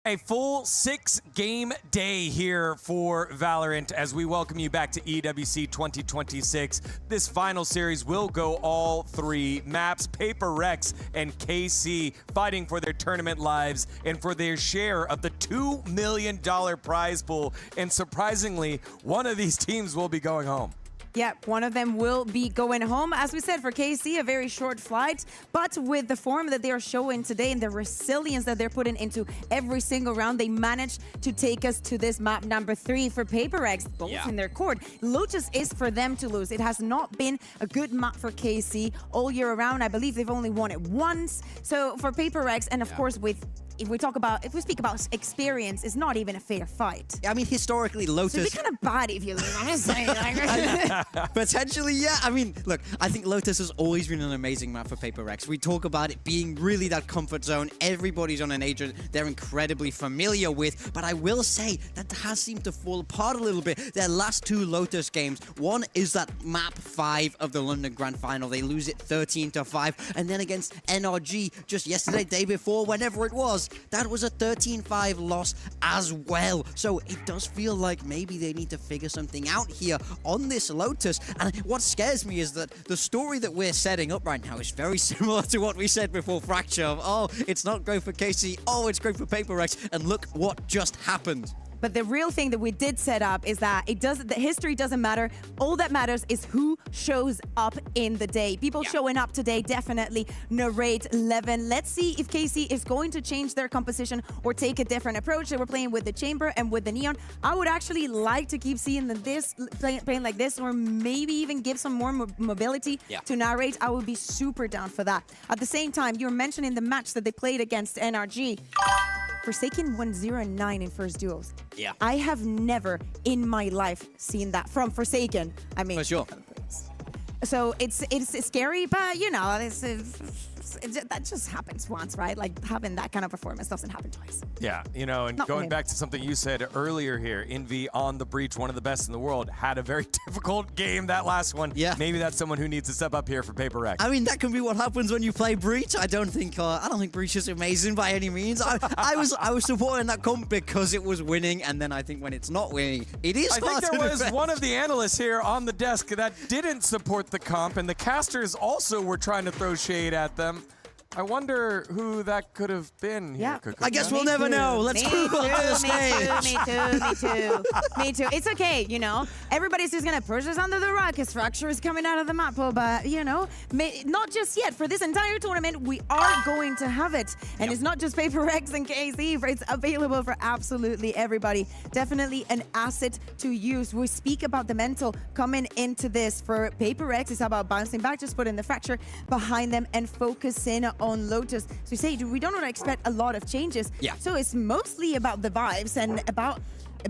S17: A full 6-game day here for Valorant as we welcome you back to EWC 2026. This final series will go all 3 maps. PRX and KC fighting for their tournament lives and for their share of the $2 million prize pool. And surprisingly, one of these teams will be going home.
S18: Yeah, one of them will be going home. As we said, for KC, a very short flight, but with the form that they are showing today and the resilience that they're putting into every single round, they managed to take us to this map number 3 for PRX, both in their court. Lotus is for them to lose. It has not been a good map for KC all year around. I believe they've only won it once. So for PRX, and of course with if we speak about experience, it's not even a fair fight.
S19: I mean, historically, Lotus...
S18: So it'd be kind of bad if you lose, honestly.
S19: Potentially, yeah. I mean, look, I think Lotus has always been an amazing map for PRX. We talk about it being really that comfort zone. Everybody's on an agent they're incredibly familiar with. But I will say that has seemed to fall apart a little bit. Their last 2 Lotus games, one is that map 5 of the London Grand Final. They lose it 13-5. And then against NRG, just yesterday, day before, whenever it was, that was a 13-5 loss as well. So it does feel like maybe they need to figure something out here on this Lotus. And what scares me is that the story that we're setting up right now is very similar to what we said before Fracture of, oh, it's not great for KC, oh, it's great for PRX, and look what just happened.
S18: But the real thing that we did set up is that the history doesn't matter. All that matters is who shows up in the day. People showing up today definitely narrate 11. Let's see if KC is going to change their composition or take a different approach. They were playing with the Chamber and with the Neon. I would actually like to keep seeing this playing like this, or maybe even give some more mobility to narrate. I would be super down for that. At the same time, you were mentioning the match that they played against NRG. Forsaken won 0-9 in first duels.
S19: Yeah.
S18: I have never in my life seen that from Forsaken. I mean,
S19: for sure.
S18: So it's scary, but you know, that just happens once, right? Like having that kind of performance doesn't happen twice.
S17: Yeah, you know, and going back to something you said earlier here, Envy on the Breach, one of the best in the world, had a very difficult game that last one. Yeah. Maybe that's someone who needs to step up here for PRX.
S19: I mean, that can be what happens when you play Breach. I don't think Breach is amazing by any means. I was supporting that comp because it was winning, and then I think when it's not winning, it is.
S17: I think there was one of the analysts here on the desk that didn't support the comp, and the casters also were trying to throw shade at them. I wonder who that could have been.
S18: Yeah,
S19: I guess we'll never know. Let's move on to the
S18: stage. Me too. It's okay, you know. Everybody's just gonna push us under the rug because Fracture is coming out of the map, but you know, not just yet. For this entire tournament, we are going to have it, and it's not just PRX and KC. It's available for absolutely everybody. Definitely an asset to use. We speak about the mental coming into this. For PRX, it's about bouncing back, just putting the Fracture behind them and focusing on Lotus. So we say we don't want to expect a lot of changes. Yeah. So it's mostly about the vibes and about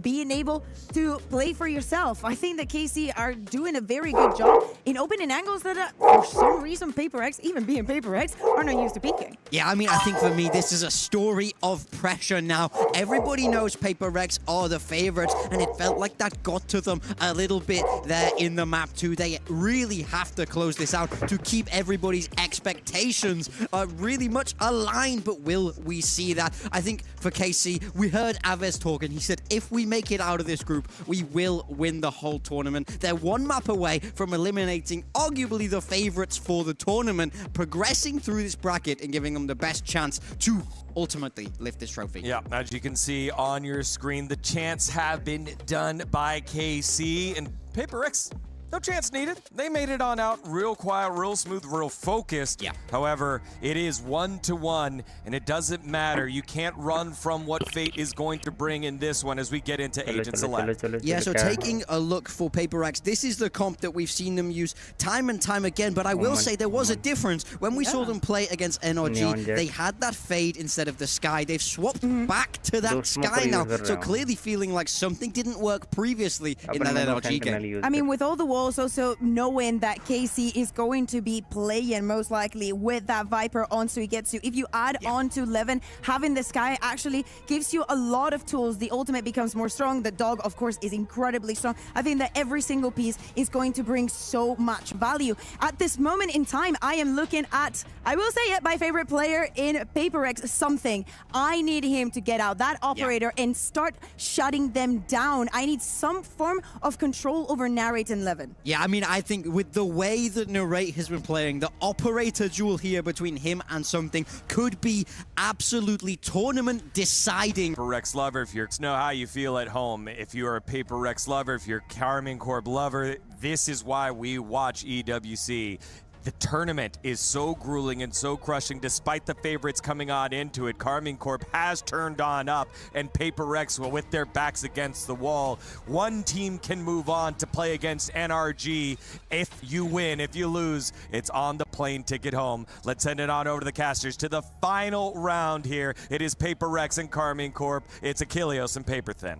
S18: being able to play for yourself. I think that KC are doing a very good job in opening angles that for some reason PRX, even being PRX, are not used to peeking.
S19: Yeah, I mean, I think for me, this is a story of pressure now. Everybody knows PRX are the favorites, and it felt like that got to them a little bit there in the map too. They really have to close this out to keep everybody's expectations really much aligned, but will we see that? I think for KC, we heard Aves talk, and he said, if we make it out of this group, we will win the whole tournament. They're one map away from eliminating arguably the favorites for the tournament, progressing through this bracket and giving them the best chance to ultimately lift this trophy.
S17: Yeah, as you can see on your screen, the chants have been done by KC, and PRX, no chance needed. They made it on out real quiet, real smooth, real focused.
S19: Yeah.
S17: However, it is 1-1, and it doesn't matter. You can't run from what fate is going to bring in this one as we get into Agent Select.
S19: Yeah, so taking a look for PRX, this is the comp that we've seen them use time and time again, but I will say there was a difference. When we saw them play against NRG, they had that fade instead of the sky. They've swapped back to that sky now, so clearly feeling like something didn't work previously in that NRG game.
S18: I mean, with all the walls, also knowing that KC is going to be playing most likely with that Viper on Suigetsu. If you add on to Levin, having the Sky actually gives you a lot of tools. The ultimate becomes more strong. The dog, of course, is incredibly strong. I think that every single piece is going to bring so much value. At this moment in time, I am looking at, I will say it, my favorite player in PRX, Something. I need him to get out that operator and start shutting them down. I need some form of control over Narrate and Levin.
S19: Yeah, I mean, I think with the way that Narrate has been playing, the operator duel here between him and Something could be absolutely tournament deciding.
S17: PRX lover, if you know how you feel at home, if you're a PRX lover, if you're a Karmine Corp lover, this is why we watch EWC. The tournament is so grueling and so crushing despite the favorites coming on into it. Karmine Corp has turned on up, and PRX, well, with their backs against the wall, one team can move on to play against NRG. If you win, if you lose, it's on the plane ticket home. Let's send it on over to the casters to the final round here. It is PRX and Karmine Corp. It's Achilleos and Paperthin.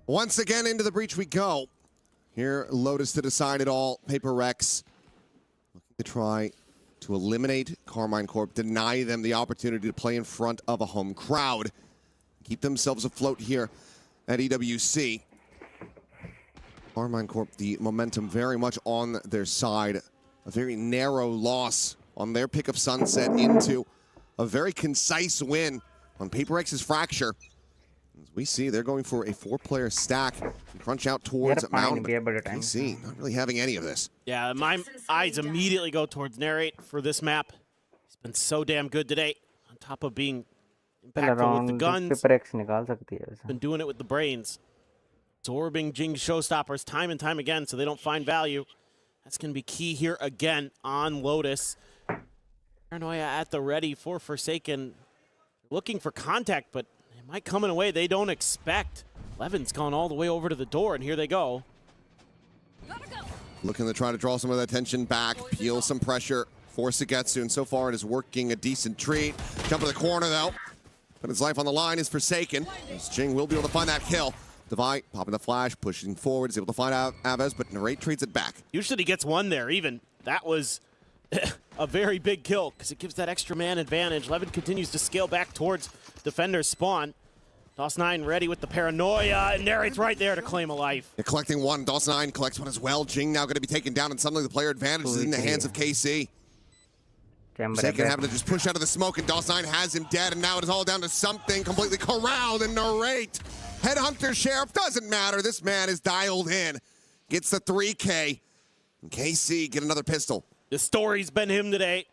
S6: Once again, into the breach we go. Here, Lotus to decide it all. PRX to try to eliminate Karmine Corp, deny them the opportunity to play in front of a home crowd, keep themselves afloat here at EWC. Karmine Corp, the momentum very much on their side. A very narrow loss on their pick of Sunset into a very concise win on PRX's Fracture. As we see, they're going for a 4-player stack and crunch out towards Mountain. KC not really having any of this.
S4: Yeah, my eyes immediately go towards Narrate for this map. He's been so damn good today. On top of being impactful with the guns, been doing it with the brains. Absorbing Jing's showstoppers time and time again so they don't find value. That's going to be key here again on Lotus. Paranoia at the ready for Forsaken. Looking for contact, but it might come in a way they don't expect. Levin's gone all the way over to the door, and here they go.
S6: Looking to try to draw some of that attention back, peel some pressure for Suigetsu, and so far it is working a decent treat. Jump to the corner, though. But his life on the line is Forsaken. As Jing will be able to find that kill. Devi popping the flash, pushing forward, is able to find out Aves, but Narrate trades it back.
S4: Usually he gets one there, even. That was a very big kill, because it gives that extra man advantage. Levin continues to scale back towards Defender's spawn. DOS9 ready with the Paranoia, and Narrate's right there to claim a life.
S6: They're collecting one. DOS9 collects one as well. Jing now going to be taken down, and suddenly the player advantage is in the hands of KC. Forsaken having to just push out of the smoke, and DOS9 has him dead, and now it is all down to Something completely corralled, and Narrate. Headhunter Sheriff, doesn't matter. This man is dialed in. Gets the 3K. And KC get another pistol.
S4: The story's been him today.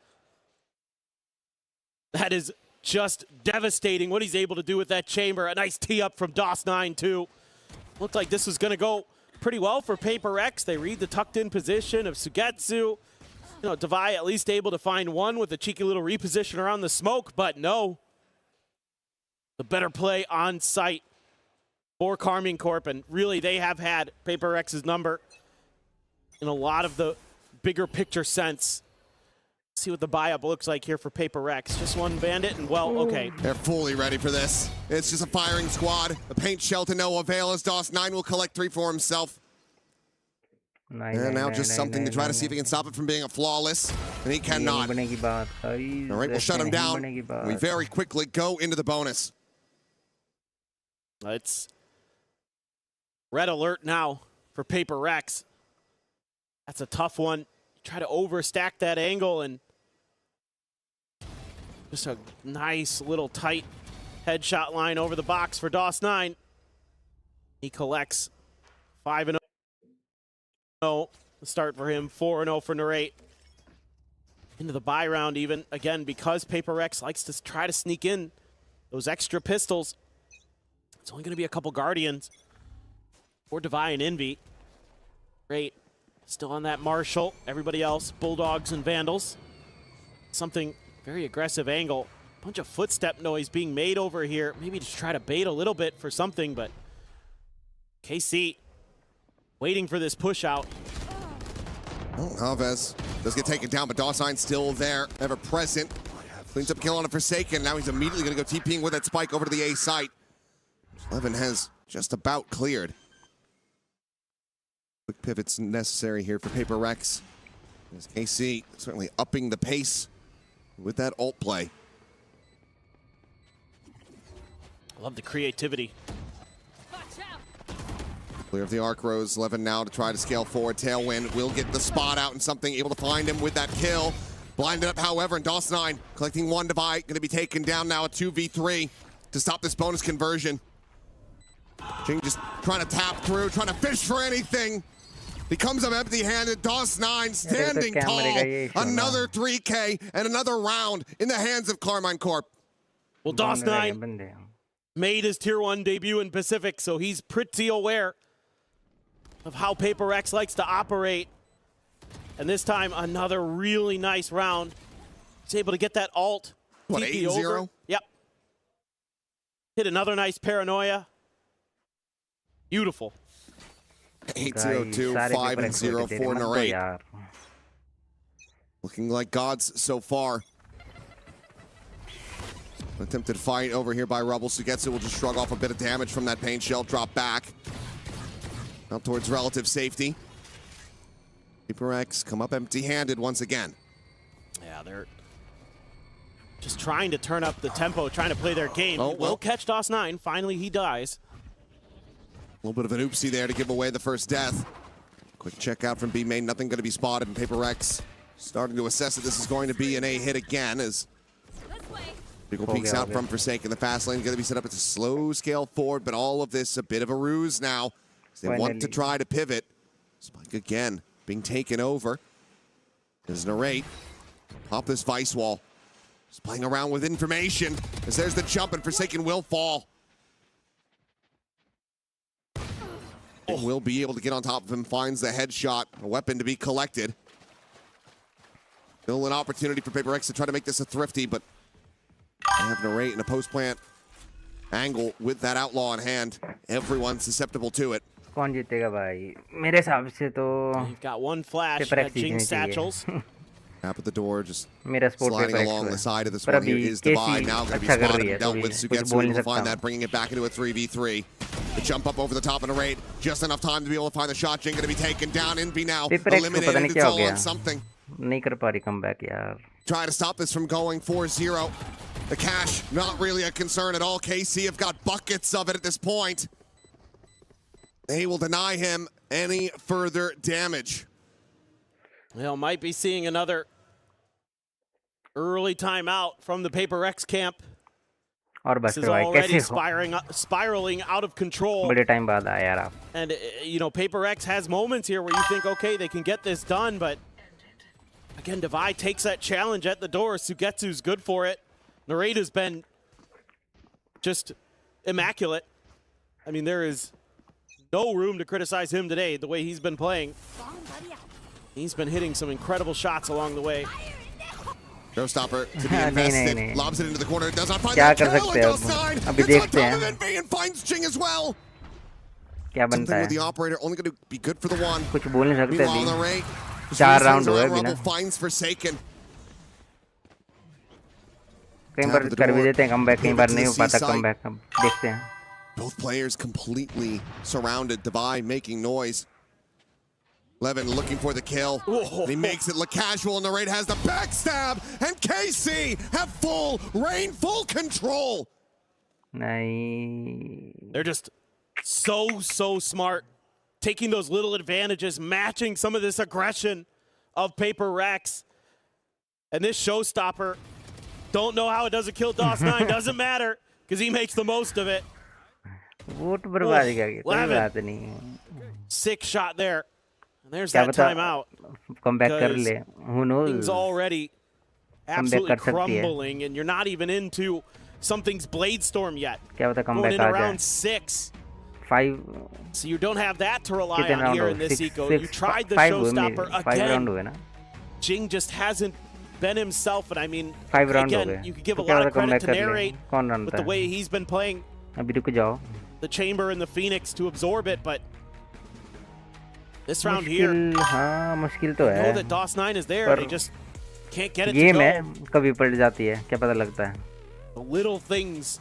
S4: That is just devastating what he's able to do with that chamber. A nice tee up from DOS9 too. Looked like this was going to go pretty well for PRX. They read the tucked in position of Suigetsu. You know, Devi at least able to find one with a cheeky little reposition around the smoke, but no. The better play on site for Karmine Corp, and really they have had PRX's number in a lot of the bigger picture sense. See what the buy-up looks like here for PRX. Just one bandit, and well, okay.
S6: They're fully ready for this. It's just a firing squad. The paint shell to no avail as DOS9 will collect 3 for himself. And now just something to try to see if he can stop it from being a flawless. And he cannot. All right, we'll shut him down. We very quickly go into the bonus.
S4: It's red alert now for PRX. That's a tough one. Try to overstack that angle, and just a nice little tight headshot line over the box for DOS9. He collects 5-0. The start for him, 4-0 for Narrate. Into the buy round even, again, because PRX likes to try to sneak in those extra pistols. It's only going to be a couple Guardians for Devi and Envy. Great. Still on that Marshall. Everybody else, Bulldogs and Vandals. Something very aggressive angle. Bunch of footstep noise being made over here. Maybe just try to bait a little bit for something, but KC waiting for this push out.
S6: Oh, Alves does get taken down, but DOS9 still there, ever present. Cleans up kill on a Forsaken. Now he's immediately going to go TPing with that spike over to the A site. 11 has just about cleared. Quick pivots necessary here for PRX. As KC certainly upping the pace with that ult play.
S4: Love the creativity.
S6: Clear of the arc rows. 11 now to try to scale forward. Tailwind will get the spot out and something, able to find him with that kill. Blinded up, however, and DOS9 collecting 1 Devi. Going to be taken down now, a 2v3 to stop this bonus conversion. Jing just trying to tap through, trying to fish for anything. He comes up empty-handed. DOS9 standing tall. Another 3K and another round in the hands of Karmine Corp.
S4: Well, DOS9 made his Tier 1 debut in Pacific, so he's pretty aware of how PRX likes to operate. And this time, another really nice round. He's able to get that ult.
S6: What, 8-0?
S4: Yep. Hit another nice paranoia. Beautiful.
S6: 8-0-2, 5-0 for Narrate. Looking like gods so far. Attempted fight over here by Rubble. Sugetsu will just shrug off a bit of damage from that paint shell, drop back. Out towards relative safety. PRX come up empty-handed once again.
S4: Yeah, they're just trying to turn up the tempo, trying to play their game.
S6: Oh, well.
S4: Will catch DOS9. Finally, he dies.
S6: A little bit of an oopsie there to give away the first death. Quick check out from B main. Nothing going to be spotted, and PRX starting to assess that this is going to be an A hit again as Pickle peeks out from Forsaken. The fast lane is going to be set up. It's a slow scale forward, but all of this a bit of a ruse now. They want to try to pivot. Spike again being taken over. As Narrate pop this Vice Wall. Just playing around with information as there's the jump and Forsaken will fall. And will be able to get on top of him, finds the headshot, a weapon to be collected. Still an opportunity for PRX to try to make this a thrifty, but they have Narrate in a post-plant angle with that outlaw in hand. Everyone's susceptible to it.
S1: कौन जीतेगा भाई? मेरे हिसाब से तो
S4: You've got one flash, got Jinx satchels.
S6: Tap at the door, just
S1: मेरा
S6: sliding along the side of this one here is Devi. Now going to be spotted and dealt with. Sugetsu will find that, bringing it back into a 3v3. The jump up over the top of Narrate. Just enough time to be able to find the shot. Jing going to be taken down. Envy now eliminated. It's all on something.
S1: नहीं कर पा रही comeback यार.
S6: Try to stop this from going 4-0. The cash, not really a concern at all. KC have got buckets of it at this point. They will deny him any further damage.
S4: Well, might be seeing another early timeout from the PRX camp. This is already spiraling out of control.
S1: बड़े time बाद आया यार आप.
S4: And, you know, PRX has moments here where you think, okay, they can get this done, but again, Devi takes that challenge at the door. Sugetsu's good for it. Narrate has been just immaculate. I mean, there is no room to criticize him today, the way he's been playing. He's been hitting some incredible shots along the way.
S6: Showstopper to be invested. Lobs it into the corner. Does not find that kill. DOS9 gets on top of Envy and finds Jing as well. Something with the operator only going to be good for the one.
S1: कुछ बोल नहीं सकते
S6: Meanwhile, Narrate
S1: चार round हुए
S6: Rubble finds Forsaken.
S1: कई बार कर भी देते हैं कमबैक, कई बार नहीं हो पाता कमबैक, अब देखते हैं.
S6: Both players completely surrounded. Divide making noise. Levin looking for the kill. He makes it look casual, and the raid has the backstab, and KC have full reign, full control.
S4: They're just so smart, taking those little advantages, matching some of this aggression of PRX. And this showstopper, don't know how it doesn't kill DOS9, doesn't matter, because he makes the most of it. Sick shot there. And there's that timeout.
S1: Come back कर ले. Who knows?
S4: Things already absolutely crumbling, and you're not even into something's Blade Storm yet. Going into round 6.
S1: 5.
S4: So you don't have that to rely on here in this eco. You tried the showstopper again. Jing just hasn't been himself, and I mean, again, you could give a lot of credit to Narrate with the way he's been playing the Chamber and the Phoenix to absorb it, but this round here, I know that DOS9 is there, they just can't get it to go.
S1: कभी पलट जाती है, क्या पता लगता है.
S4: The little things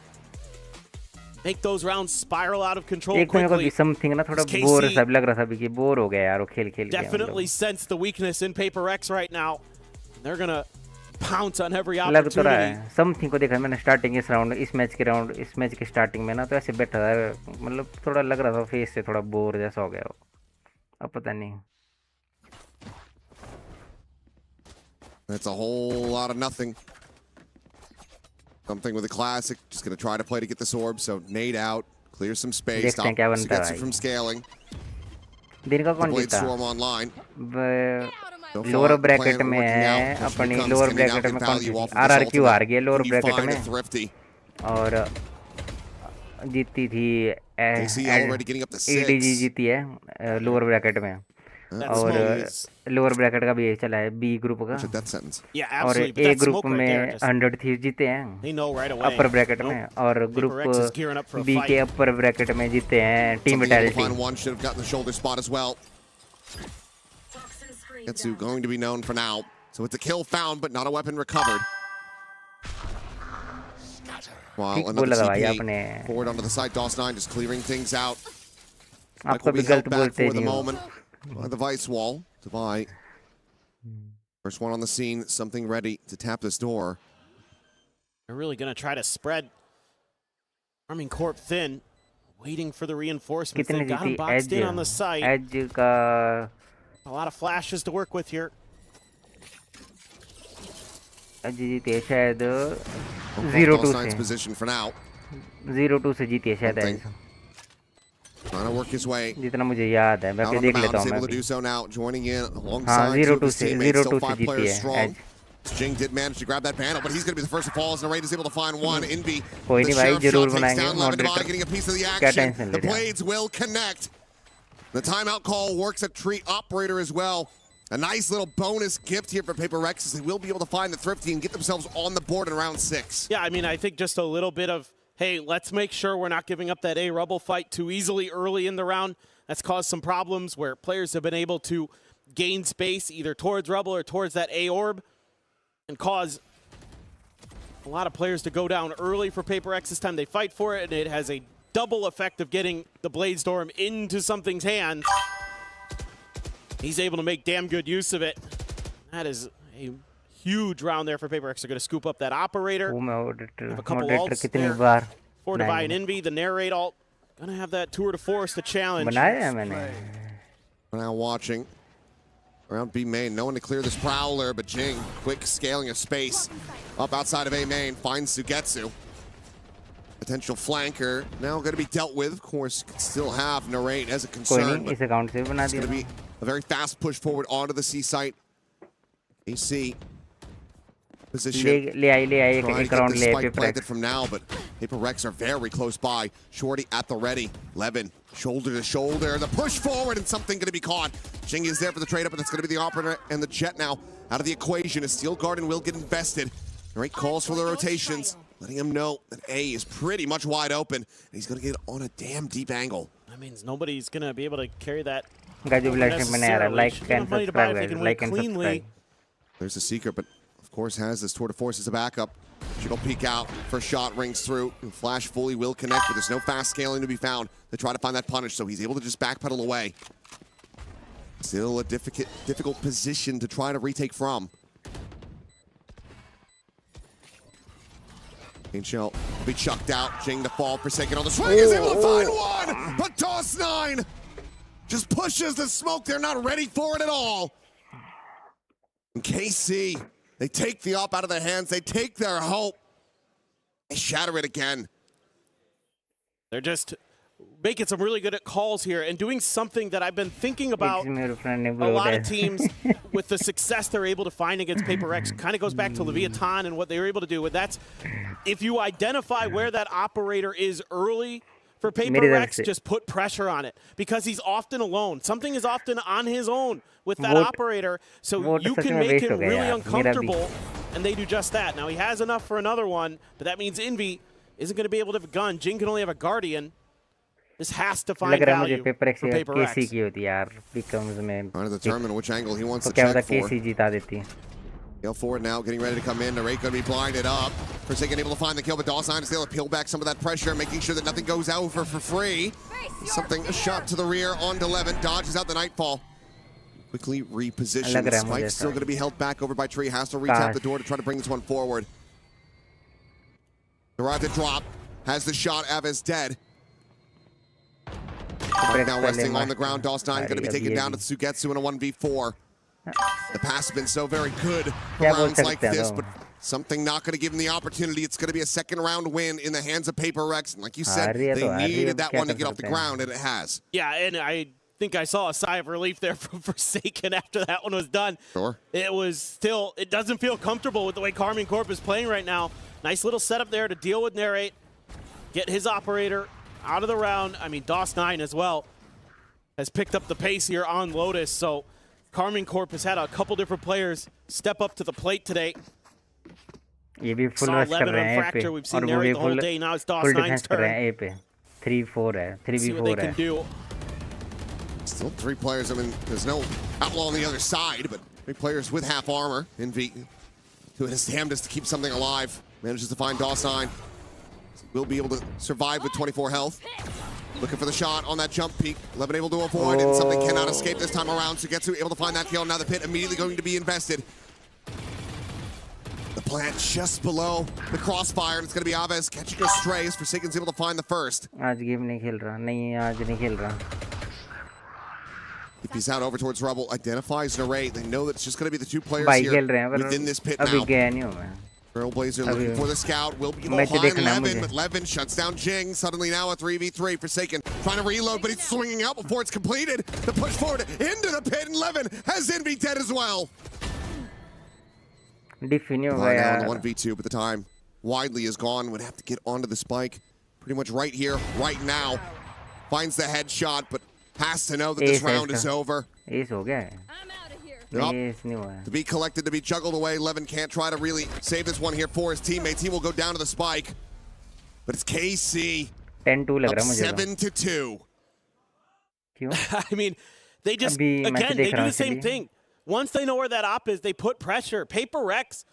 S4: make those rounds spiral out of control
S1: quickly.
S4: Something
S1: ना थोड़ा बोर सा लग रहा था अभी कि बोर हो गया यार वो खेल के.
S4: Definitely sense the weakness in PRX right now. They're gonna pounce on every opportunity.
S1: लग तो रहा है. Something को देखा मैंने स्टार्टिंग इस राउंड, इस मैच की स्टार्टिंग में ना तो ऐसे बैठा था, मतलब थोड़ा लग रहा था फेस से थोड़ा बोर जैसा हो गया वो. अब पता नहीं.
S6: That's a whole lot of nothing. Something with a classic, just going to try to play to get this orb, so nade out, clear some space, stop Sugetsu from scaling.
S1: दिन का कौन जीता? लोअर ब्रैकेट में है अपनी, lower bracket में कौन सी? RRQ हार गई लोअर ब्रैकेट में और जीती थी EDG जीती है लोअर ब्रैकेट में और लोअर ब्रैकेट का भी यही चला है बी ग्रुप का और ए ग्रुप में 100 थीव जीते हैं अपर ब्रैकेट में और ग्रुप बी के अपर ब्रैकेट में जीते हैं team vitality.
S6: Getsu going to be known for now, so it's a kill found but not a weapon recovered. While another TP forward onto the side, DOS9 just clearing things out.
S1: आपको भी गलत बोलते
S6: for the moment. The vice wall to buy. First one on the scene, something ready to tap this door.
S4: They're really going to try to spread Arming Corp thin, waiting for the reinforcements. They've got him boxed in on the site. A lot of flashes to work with here.
S1: जीती है शायद 0-2 से.
S6: Position for now.
S1: 0-2 से जीती है शायद.
S6: Trying to work his way.
S1: जितना मुझे याद है, मैं भी देख लेता हूँ मैं भी. हाँ 0-2 से जीती है.
S6: Jing did manage to grab that panel, but he's going to be the first to fall as Narrate is able to find one. Envy.
S1: कोई नहीं भाई जरूर बनाएंगे moderator.
S6: Getting a piece of the action. The blades will connect. The timeout call works at Tree Operator as well. A nice little bonus gift here for PRX as they will be able to find the Thrifty and get themselves on the board in round 6.
S4: Yeah, I mean, I think just a little bit of, hey, let's make sure we're not giving up that A Rubble fight too easily early in the round. That's caused some problems where players have been able to gain space either towards Rubble or towards that A orb and cause a lot of players to go down early for PRX this time. They fight for it, and it has a double effect of getting the Blade Storm into something's hands. He's able to make damn good use of it. That is a huge round there for PRX. They're going to scoop up that operator. Have a couple ults there for Divide and Envy. The Narrate ult. Going to have that tour de force to challenge.
S6: We're now watching. Around B main, no one to clear this Prowler, but Jing, quick scaling of space. Up outside of A main, finds Sugetsu. Potential flanker, now going to be dealt with. Of course, could still have Narrate as a concern. But it's going to be a very fast push forward onto the C site. AC position. Trying to get this spike planted from now, but PRX are very close by. Shorty at the ready. Levin, shoulder to shoulder. The push forward and something going to be caught. Jing is there for the trade up, and it's going to be the operator and the Jet now out of the equation as Steel Garden will get invested. Narrate calls for the rotations, letting him know that A is pretty much wide open, and he's going to get on a damn deep angle.
S4: That means nobody's going to be able to carry that.
S1: Like and subscribe.
S6: There's a secret, but of course, has this tour de force as a backup. She'll peek out. First shot rings through. Flash fully will connect, but there's no fast scaling to be found. They try to find that punish, so he's able to just backpedal away. Still a difficult position to try to retake from. Pain Shell will be chucked out. Jing to fall. Forsaken on the swing is able to find one, but Toss9 just pushes the smoke. They're not ready for it at all. And KC, they take the op out of their hands. They take their hope. They shatter it again.
S4: They're just making some really good calls here and doing something that I've been thinking about. A lot of teams with the success they're able to find against PRX kind of goes back to Leviathan and what they were able to do. And that's if you identify where that operator is early for PRX, just put pressure on it because he's often alone. Something is often on his own with that operator, so you can make him really uncomfortable, and they do just that. Now he has enough for another one, but that means Envy isn't going to be able to have a gun. Jing can only have a Guardian. This has to find value for PRX.
S6: Trying to determine which angle he wants to check for. Gale forward now, getting ready to come in. Narrate going to be blinded up. Forsaken able to find the kill, but Toss9 is able to peel back some of that pressure, making sure that nothing goes over for free. Something, a shot to the rear onto Levin. Dodges out the Nightfall. Quickly repositioned. Spike's still going to be held back over by Tree. Has to retap the door to try to bring this one forward. Arrived at drop. Has the shot. Av is dead. Right now resting on the ground. Toss9 going to be taken down to Sugetsu in a 1v4. The pass has been so very good for rounds like this, but something not going to give him the opportunity. It's going to be a second round win in the hands of PRX. And like you said, they needed that one to get off the ground, and it has.
S4: Yeah, and I think I saw a sigh of relief there from Forsaken after that one was done.
S6: Sure.
S4: It was still, it doesn't feel comfortable with the way Karmine Corp is playing right now. Nice little setup there to deal with Narrate, get his operator out of the round. I mean, Toss9 as well has picked up the pace here on Lotus, so Karmine Corp has had a couple different players step up to the plate today. Saw 11 on Fracture, we've seen Narrate the whole day, now it's Toss9's turn.
S1: 3-4 है, 3v4
S4: See what they can do.
S6: Still 3 players. I mean, there's no outlaw on the other side, but 3 players with half armor. Envy doing his damnedest to keep something alive. Manages to find Toss9. Will be able to survive with 24 health. Looking for the shot on that jump peak. Levin able to avoid it, and something cannot escape this time around. Sugetsu able to find that kill. Now the pit immediately going to be invested. The plant just below the crossfire, and it's going to be Aves catching a stray as Forsaken's able to find the first.
S1: आज game नहीं खेल रहा, नहीं आज नहीं खेल रहा.
S6: If he's out over towards Rubble, identifies Narrate. They know that it's just going to be the 2 players here within this pit now.
S1: अभी गया नहीं हूँ मैं.
S6: Trailblazer looking for the scout. Will be behind Levin, but Levin shuts down Jing. Suddenly now a 3v3. Forsaken trying to reload, but he's swinging out before it's completed. The push forward into the pit, and Levin has Envy dead as well.
S1: Definitive
S6: right now in the 1v2, but the time widely is gone. Would have to get onto the spike pretty much right here, right now. Finds the headshot, but has to know that this round is over.
S1: Ace हो गया है.
S6: To be collected, to be juggled away. Levin can't try to really save this one here for his teammates. He will go down to the spike. But it's KC.
S1: 10-2 लग रहा मुझे.
S6: 7-2.
S4: I mean, they just, again, they do the same thing. Once they know where that op is, they put pressure. PRX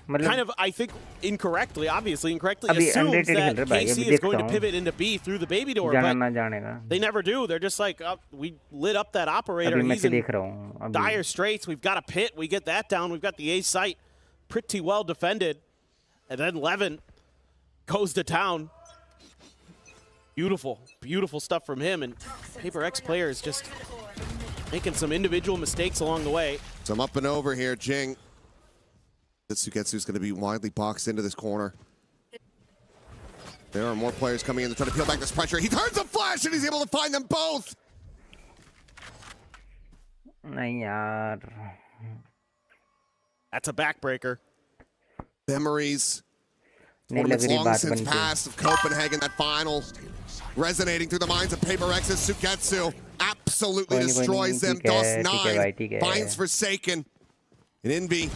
S4: kind of, I think, incorrectly, obviously incorrectly, assumes that KC is going to pivot into B through the baby door, but they never do. They're just like, oh, we lit up that operator. He's in dire straits. We've got a pit. We get that down. We've got the A site pretty well defended. And then Levin goes to town. Beautiful, beautiful stuff from him. And PRX players just making some individual mistakes along the way.
S6: Some up and over here, Jing. Sugetsu's going to be widely boxed into this corner. There are more players coming in to try to peel back this pressure. He turns a flash and he's able to find them both.
S1: नहीं यार.
S4: That's a backbreaker.
S6: Memories. Tournaments long since passed of Copenhagen. That final resonating through the minds of PRX's Sugetsu. Absolutely destroys them. Toss9 finds Forsaken. And Envy.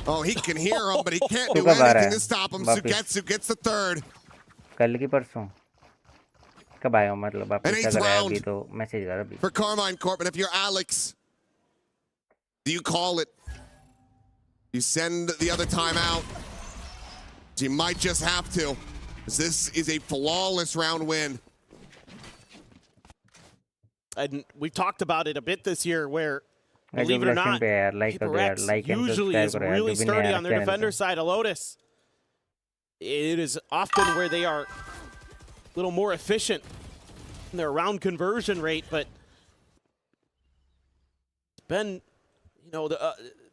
S6: Oh, he can hear him, but he can't do anything to stop him. Sugetsu gets the third.
S1: कल की परसों कब आया मतलब वापस अगर आया अभी तो मैसेज कर अभी.
S6: For Karmine Corp, and if you're Alex, do you call it? You send the other time out. You might just have to. This is a flawless round win.
S4: And we've talked about it a bit this year where, believe it or not, PRX usually is really sturdy on their defender side of Lotus. It is often where they are a little more efficient in their round conversion rate, but it's been, you know,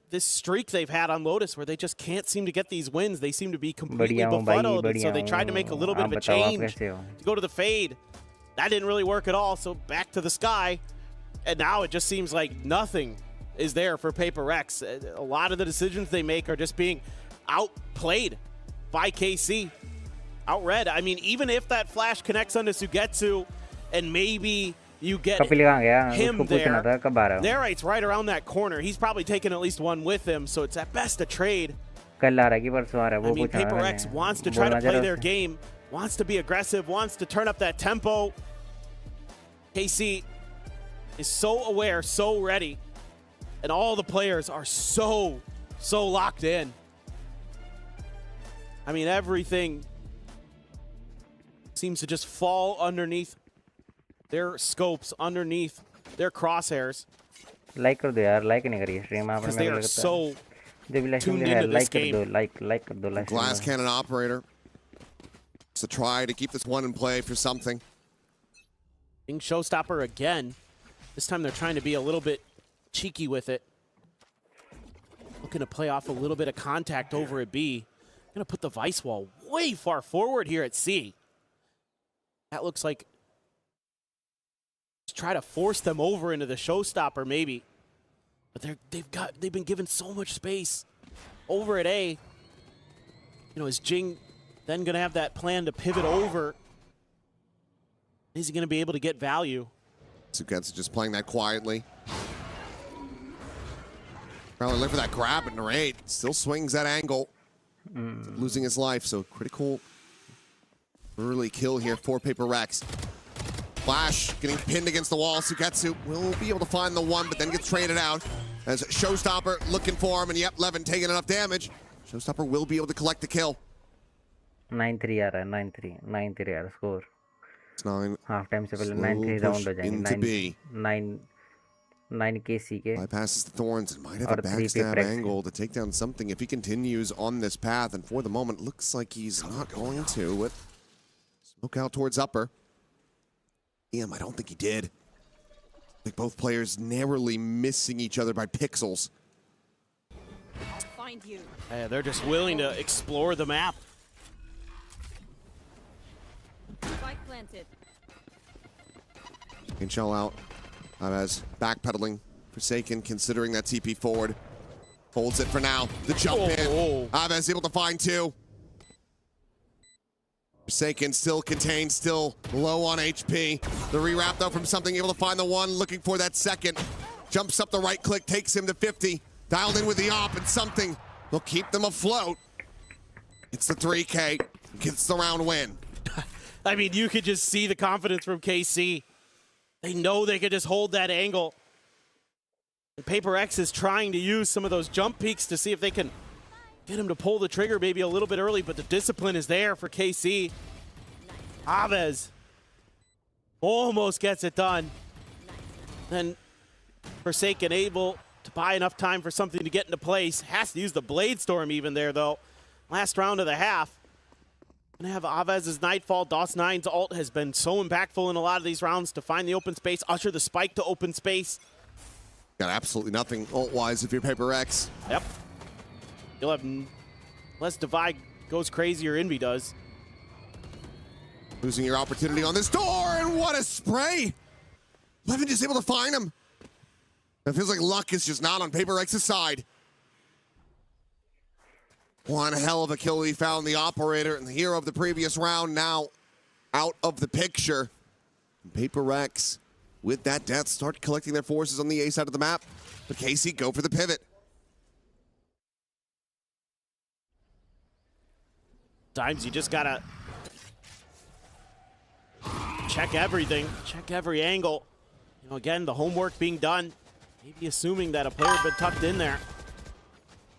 S4: this streak they've had on Lotus where they just can't seem to get these wins. They seem to be completely befuddled, and so they tried to make a little bit of a change to go to the fade. That didn't really work at all, so back to the sky. And now it just seems like nothing is there for PRX. A lot of the decisions they make are just being outplayed by KC. Outread. I mean, even if that flash connects onto Sugetsu and maybe you get him there, Nerite's right around that corner. He's probably taken at least one with him, so it's at best a trade. I mean, PRX wants to try to play their game, wants to be aggressive, wants to turn up that tempo. KC is so aware, so ready, and all the players are so locked in. I mean, everything seems to just fall underneath their scopes, underneath their crosshairs. Because they are so tuned into this game.
S6: Glass cannon operator. To try to keep this one in play for something.
S4: Being showstopper again. This time they're trying to be a little bit cheeky with it. Looking to play off a little bit of contact over at B. Gonna put the Vice Wall way far forward here at C. That looks like just try to force them over into the showstopper maybe. But they've been given so much space over at A. You know, is Jing then going to have that plan to pivot over? Is he going to be able to get value?
S6: Sugetsu just playing that quietly. Probably look for that grab and narrate. Still swings that angle. Losing his life, so critical early kill here for PRX. Flash getting pinned against the wall. Sugetsu will be able to find the one, but then gets traded out. As Showstopper looking for him, and yep, Levin taking enough damage. Showstopper will be able to collect the kill.
S1: 9-3 आ रहा है 9-3 आ रहा score
S6: half
S1: time से पहले 9-3 round हो जाएंगे 9 KC के
S6: bypasses the thorns and might have a backstab angle to take down something if he continues on this path, and for the moment looks like he's not going to. With smoke out towards upper. I don't think he did. I think both players narrowly missing each other by pixels.
S4: I'll find you. Hey, they're just willing to explore the map.
S14: Spike planted.
S6: Can shell out. As backpedaling. Forsaken considering that TP forward. Holds it for now. The jump in. Aves able to find two. Forsaken still contained, still low on HP. The rewrap though from something, able to find the one, looking for that second. Jumps up the right click, takes him to 50. Dialed in with the op, and something will keep them afloat. It's the 3K, gets the round win.
S4: I mean, you could just see the confidence from KC. They know they could just hold that angle. And PRX is trying to use some of those jump peaks to see if they can get him to pull the trigger maybe a little bit early, but the discipline is there for KC. Aves almost gets it done. Then Forsaken able to buy enough time for something to get into place. Has to use the Blade Storm even there, though. Last round of the half. Gonna have Avez's Nightfall. DOS9's ult has been so impactful in a lot of these rounds to find the open space, usher the spike to open space.
S6: Got absolutely nothing ult-wise if you're PRX.
S4: Yep. You'll have, unless Divide goes crazy or Envy does.
S6: Losing your opportunity on this door, and what a spray! Levin just able to find him. It feels like luck is just not on PRX's side. One hell of a kill he found, the operator and the hero of the previous round now out of the picture. PRX, with that death, start collecting their forces on the A side of the map. But KC go for the pivot.
S4: Times you just gotta check everything, check every angle. You know, again, the homework being done. Maybe assuming that a player had been tucked in there.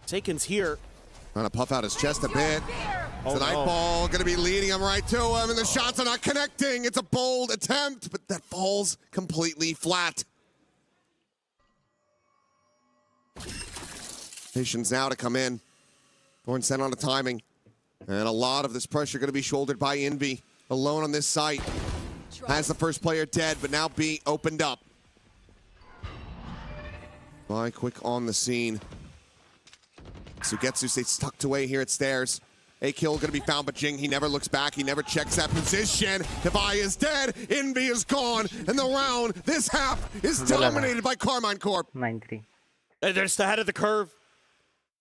S4: Forsaken's here.
S6: Trying to puff out his chest a bit. It's a Nightfall going to be leading him right to him, and the shots are not connecting. It's a bold attempt, but that falls completely flat. Patience now to come in. Thorn sent on the timing. And a lot of this pressure going to be shouldered by Envy. Alone on this site. Has the first player dead, but now B opened up. Fly quick on the scene. Sugetsu stays tucked away here at stairs. A kill going to be found, but Jing, he never looks back. He never checks that position. Devi is dead. Envy is gone. And the round, this half, is dominated by Karmine Corp.
S1: 9-3.
S4: They're just ahead of the curve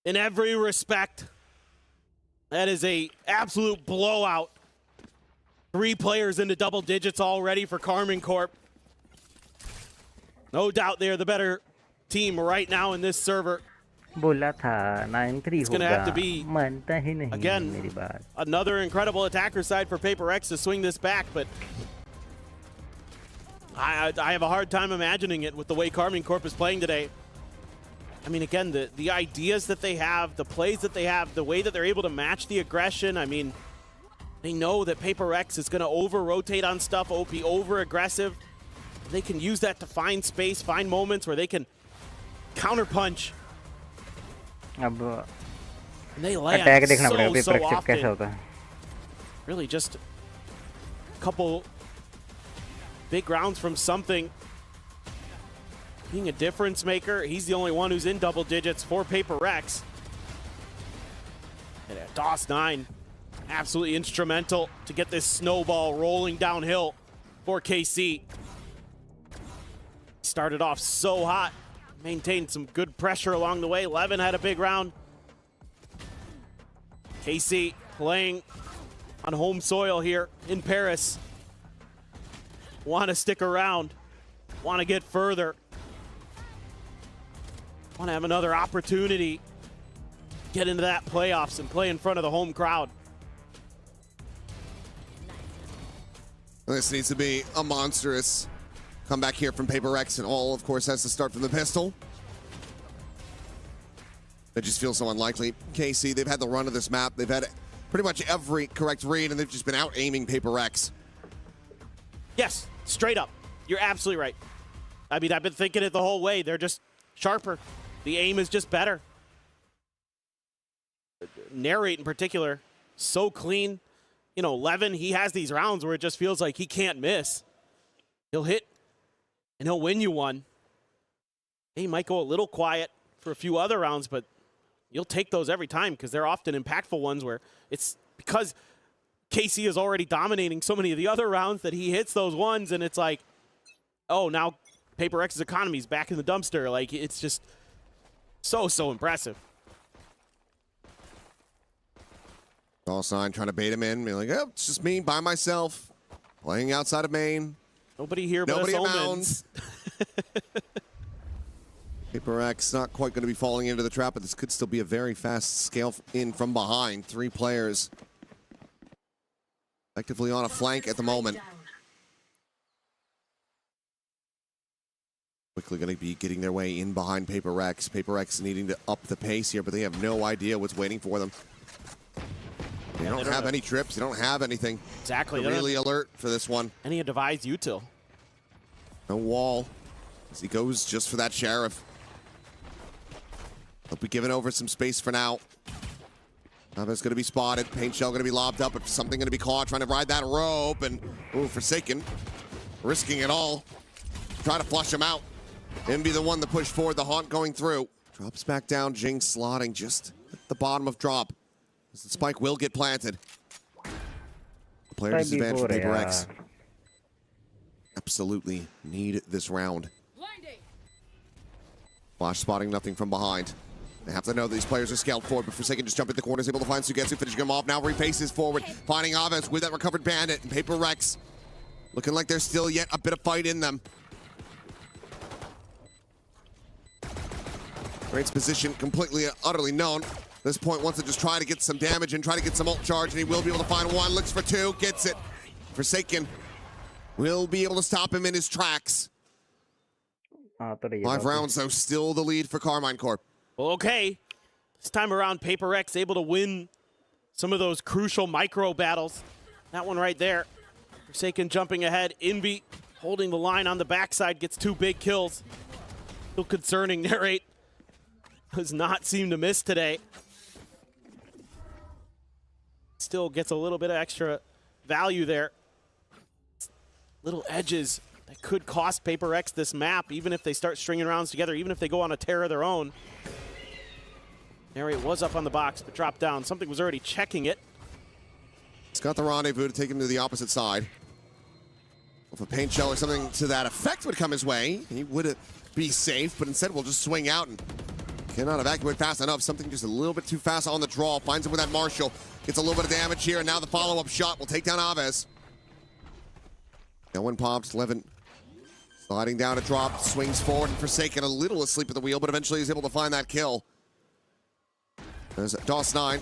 S4: in every respect. That is a absolute blowout. 3 players into double digits already for Karmine Corp. No doubt they're the better team right now in this server.
S1: बोला था 9-3
S4: It's going to have to be,
S1: मानता ही नहीं
S4: again,
S1: मेरी बात.
S4: another incredible attacker side for PRX to swing this back, but I have a hard time imagining it with the way Karmine Corp is playing today. I mean, again, the ideas that they have, the plays that they have, the way that they're able to match the aggression. I mean, they know that PRX is going to over-rotate on stuff, be over-aggressive. They can use that to find space, find moments where they can counter-punch.
S1: अब
S4: And they land
S1: attack देखना पड़ेगा
S4: so
S1: paper x कैसा
S4: often.
S1: होता है.
S4: Really just a couple big rounds from something. Being a difference maker, he's the only one who's in double digits for PRX. And DOS9, absolutely instrumental to get this snowball rolling downhill for KC. Started off so hot, maintained some good pressure along the way. Levin had a big round. KC playing on home soil here in Paris. Want to stick around, want to get further. Want to have another opportunity, get into that playoffs and play in front of the home crowd.
S6: This needs to be a monstrous comeback here from PRX, and all, of course, has to start from the pistol. It just feels so unlikely. KC, they've had the run of this map. They've had pretty much every correct read, and they've just been out-aiming PRX.
S4: Yes, straight up. You're absolutely right. I mean, I've been thinking it the whole way. They're just sharper. The aim is just better. Narrate in particular, so clean. You know, Levin, he has these rounds where it just feels like he can't miss. He'll hit, and he'll win you one. He might go a little quiet for a few other rounds, but you'll take those every time because they're often impactful ones where it's because KC is already dominating so many of the other rounds that he hits those ones, and it's like, oh, now PRX's economy is back in the dumpster. Like, it's just so impressive.
S6: DOS9 trying to bait him in, being like, oh, it's just me by myself, playing outside of main.
S4: Nobody here but
S6: Nobody
S4: us
S6: abounds. PRX not quite going to be falling into the trap, but this could still be a very fast scale in from behind. 3 players effectively on a flank at the moment. Quickly going to be getting their way in behind PRX. PRX needing to up the pace here, but they have no idea what's waiting for them. They don't have any trips. They don't have anything.
S4: Exactly.
S6: They're really alert for this one.
S4: Any devised util.
S6: No wall as he goes just for that sheriff. They'll be giving over some space for now. Nave's going to be spotted. Paint shell going to be lobbed up, but something going to be caught. Trying to ride that rope, and Forsaken risking it all. Try to flush him out. Envy the one to push forward. The haunt going through. Drops back down. Jinx slotting just at the bottom of drop. As the spike will get planted. Player disadvantage for PRX. Absolutely need this round. Flash spotting nothing from behind. They have to know that these players are scaled forward, but Forsaken just jumped at the corner, is able to find Sugetsu, finishing him off. Now repaces forward, finding Aves with that recovered bandit, and PRX looking like there's still yet a bit of fight in them. Great's position completely, utterly known. At this point, wants to just try to get some damage and try to get some ult charge, and he will be able to find one. Looks for 2, gets it. Forsaken will be able to stop him in his tracks. 5 rounds, though, still the lead for Karmine Corp.
S4: Well, okay. This time around, PRX able to win some of those crucial micro battles. That one right there. Forsaken jumping ahead. Envy holding the line on the backside, gets 2 big kills. Still concerning. Narrate does not seem to miss today. Still gets a little bit of extra value there. Little edges that could cost PRX this map, even if they start stringing rounds together, even if they go on a tear of their own. Narrate was up on the box, but dropped down. Something was already checking it.
S6: He's got the rendezvous to take him to the opposite side. If a paint shell or something to that effect would come his way, he would be safe, but instead we'll just swing out and cannot evacuate fast enough. Something just a little bit too fast on the draw. Finds him with that Marshall. Gets a little bit of damage here, and now the follow-up shot will take down Aves. That one pops. Levin sliding down a drop, swings forward, and Forsaken a little asleep at the wheel, but eventually he's able to find that kill. There's DOS9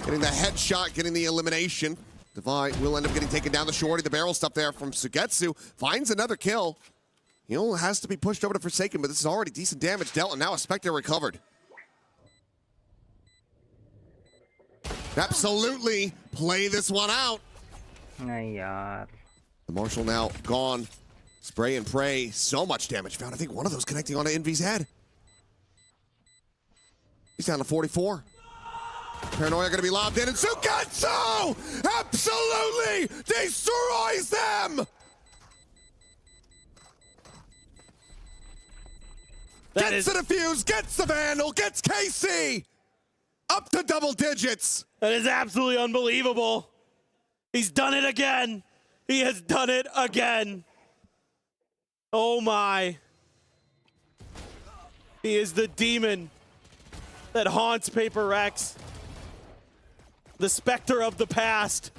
S6: getting the headshot, getting the elimination. Devi will end up getting taken down the shorty. The barrel stuff there from Sugetsu. Finds another kill. He'll has to be pushed over to Forsaken, but this is already decent damage dealt, and now a Spectre recovered. Absolutely play this one out.
S1: yaar.
S6: The Marshall now gone. Spray and pray. So much damage found. I think one of those connecting onto Envy's head. He's down to 44. Paranoia gonna be lobbed in, and Sugetsu absolutely destroys them! Gets the defuse, gets the Vandal, gets KC! Up to double digits!
S4: That is absolutely unbelievable. He's done it again. He has done it again. Oh my. He is the demon that haunts PRX. The specter of the past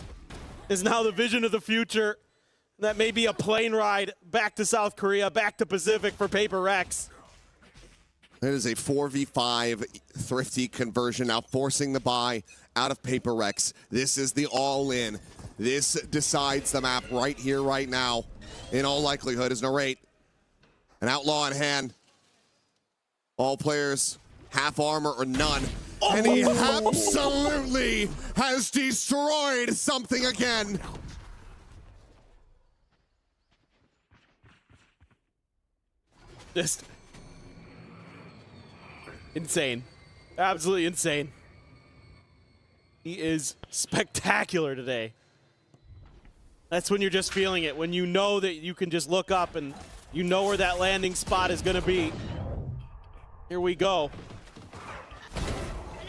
S4: is now the vision of the future. That may be a plane ride back to South Korea, back to Pacific for PRX.
S6: It is a 4v5 thrifty conversion, now forcing the buy out of PRX. This is the all-in. This decides the map right here, right now. In all likelihood, is Narrate. An outlaw in hand. All players, half armor or none. Oh. And he absolutely has destroyed something again.
S4: Just insane. Absolutely insane. He is spectacular today. That's when you're just feeling it, when you know that you can just look up and you know where that landing spot is going to be. Here we go.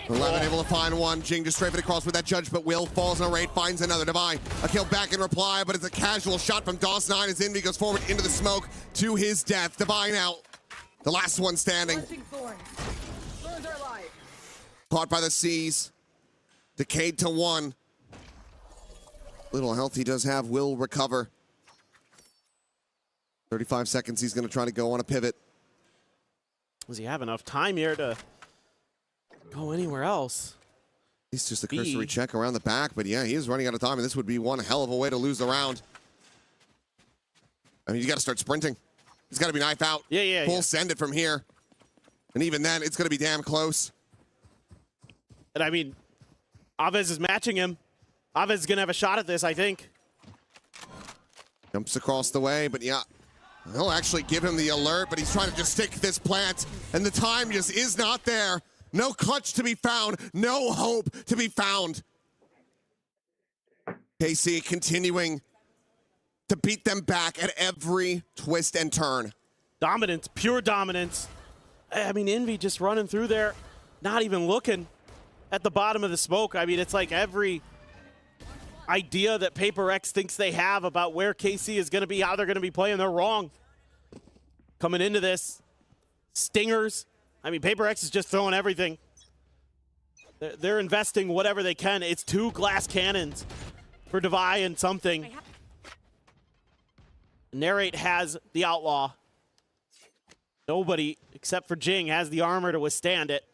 S6: 11 able to find one. Jing just strafing across with that judge, but Will falls on a raid, finds another. Devi, a kill back in reply, but it's a casual shot from DOS9 as Envy goes forward into the smoke to his death. Devi now, the last one standing. Caught by the seas. Decayed to 1. Little health he does have, will recover. 35 seconds, he's gonna try to go on a pivot.
S4: Does he have enough time here to go anywhere else?
S6: He's just a cursory check around the back, but yeah, he is running out of time, and this would be one hell of a way to lose the round. I mean, you gotta start sprinting. He's gotta be knife out.
S4: Yeah.
S6: Full send it from here. And even then, it's gonna be damn close.
S4: And I mean, Aves is matching him. Aves is gonna have a shot at this, I think.
S6: Jumps across the way, but yeah. He'll actually give him the alert, but he's trying to just stick this plant, and the time just is not there. No clutch to be found, no hope to be found. KC continuing to beat them back at every twist and turn.
S4: Dominance, pure dominance. I mean, Envy just running through there, not even looking at the bottom of the smoke. I mean, it's like every idea that PRX thinks they have about where KC is going to be, how they're going to be playing, they're wrong. Coming into this, stingers. I mean, PRX is just throwing everything. They're investing whatever they can. It's 2 glass cannons for Devi and something. Narrate has the outlaw. Nobody except for Jing has the armor to withstand it.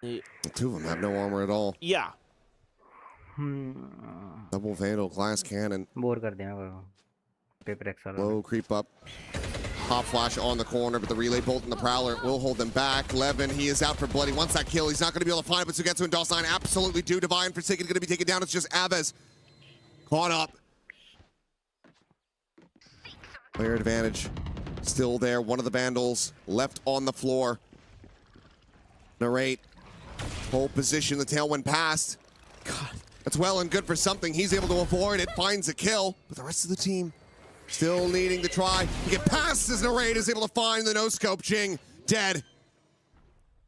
S6: The 2 of them have no armor at all.
S4: Yeah.
S6: Double Vandal, glass cannon.
S1: Bore kar diya wo. PRX wala.
S6: Low creep up. Pop flash on the corner, but the relay bolt and the Prowler will hold them back. Levin, he is out for blood. He wants that kill. He's not going to be able to find it, but Sugetsu and DOS9 absolutely do. Divine Forsaken going to be taken down. It's just Aves caught up. Player advantage still there. One of the Vandals left on the floor. Narrate. Whole position, the tailwind passed. God, that's well and good for something. He's able to avoid it, finds a kill, but the rest of the team still needing to try to get past as Narrate is able to find the no-scope. Jing dead.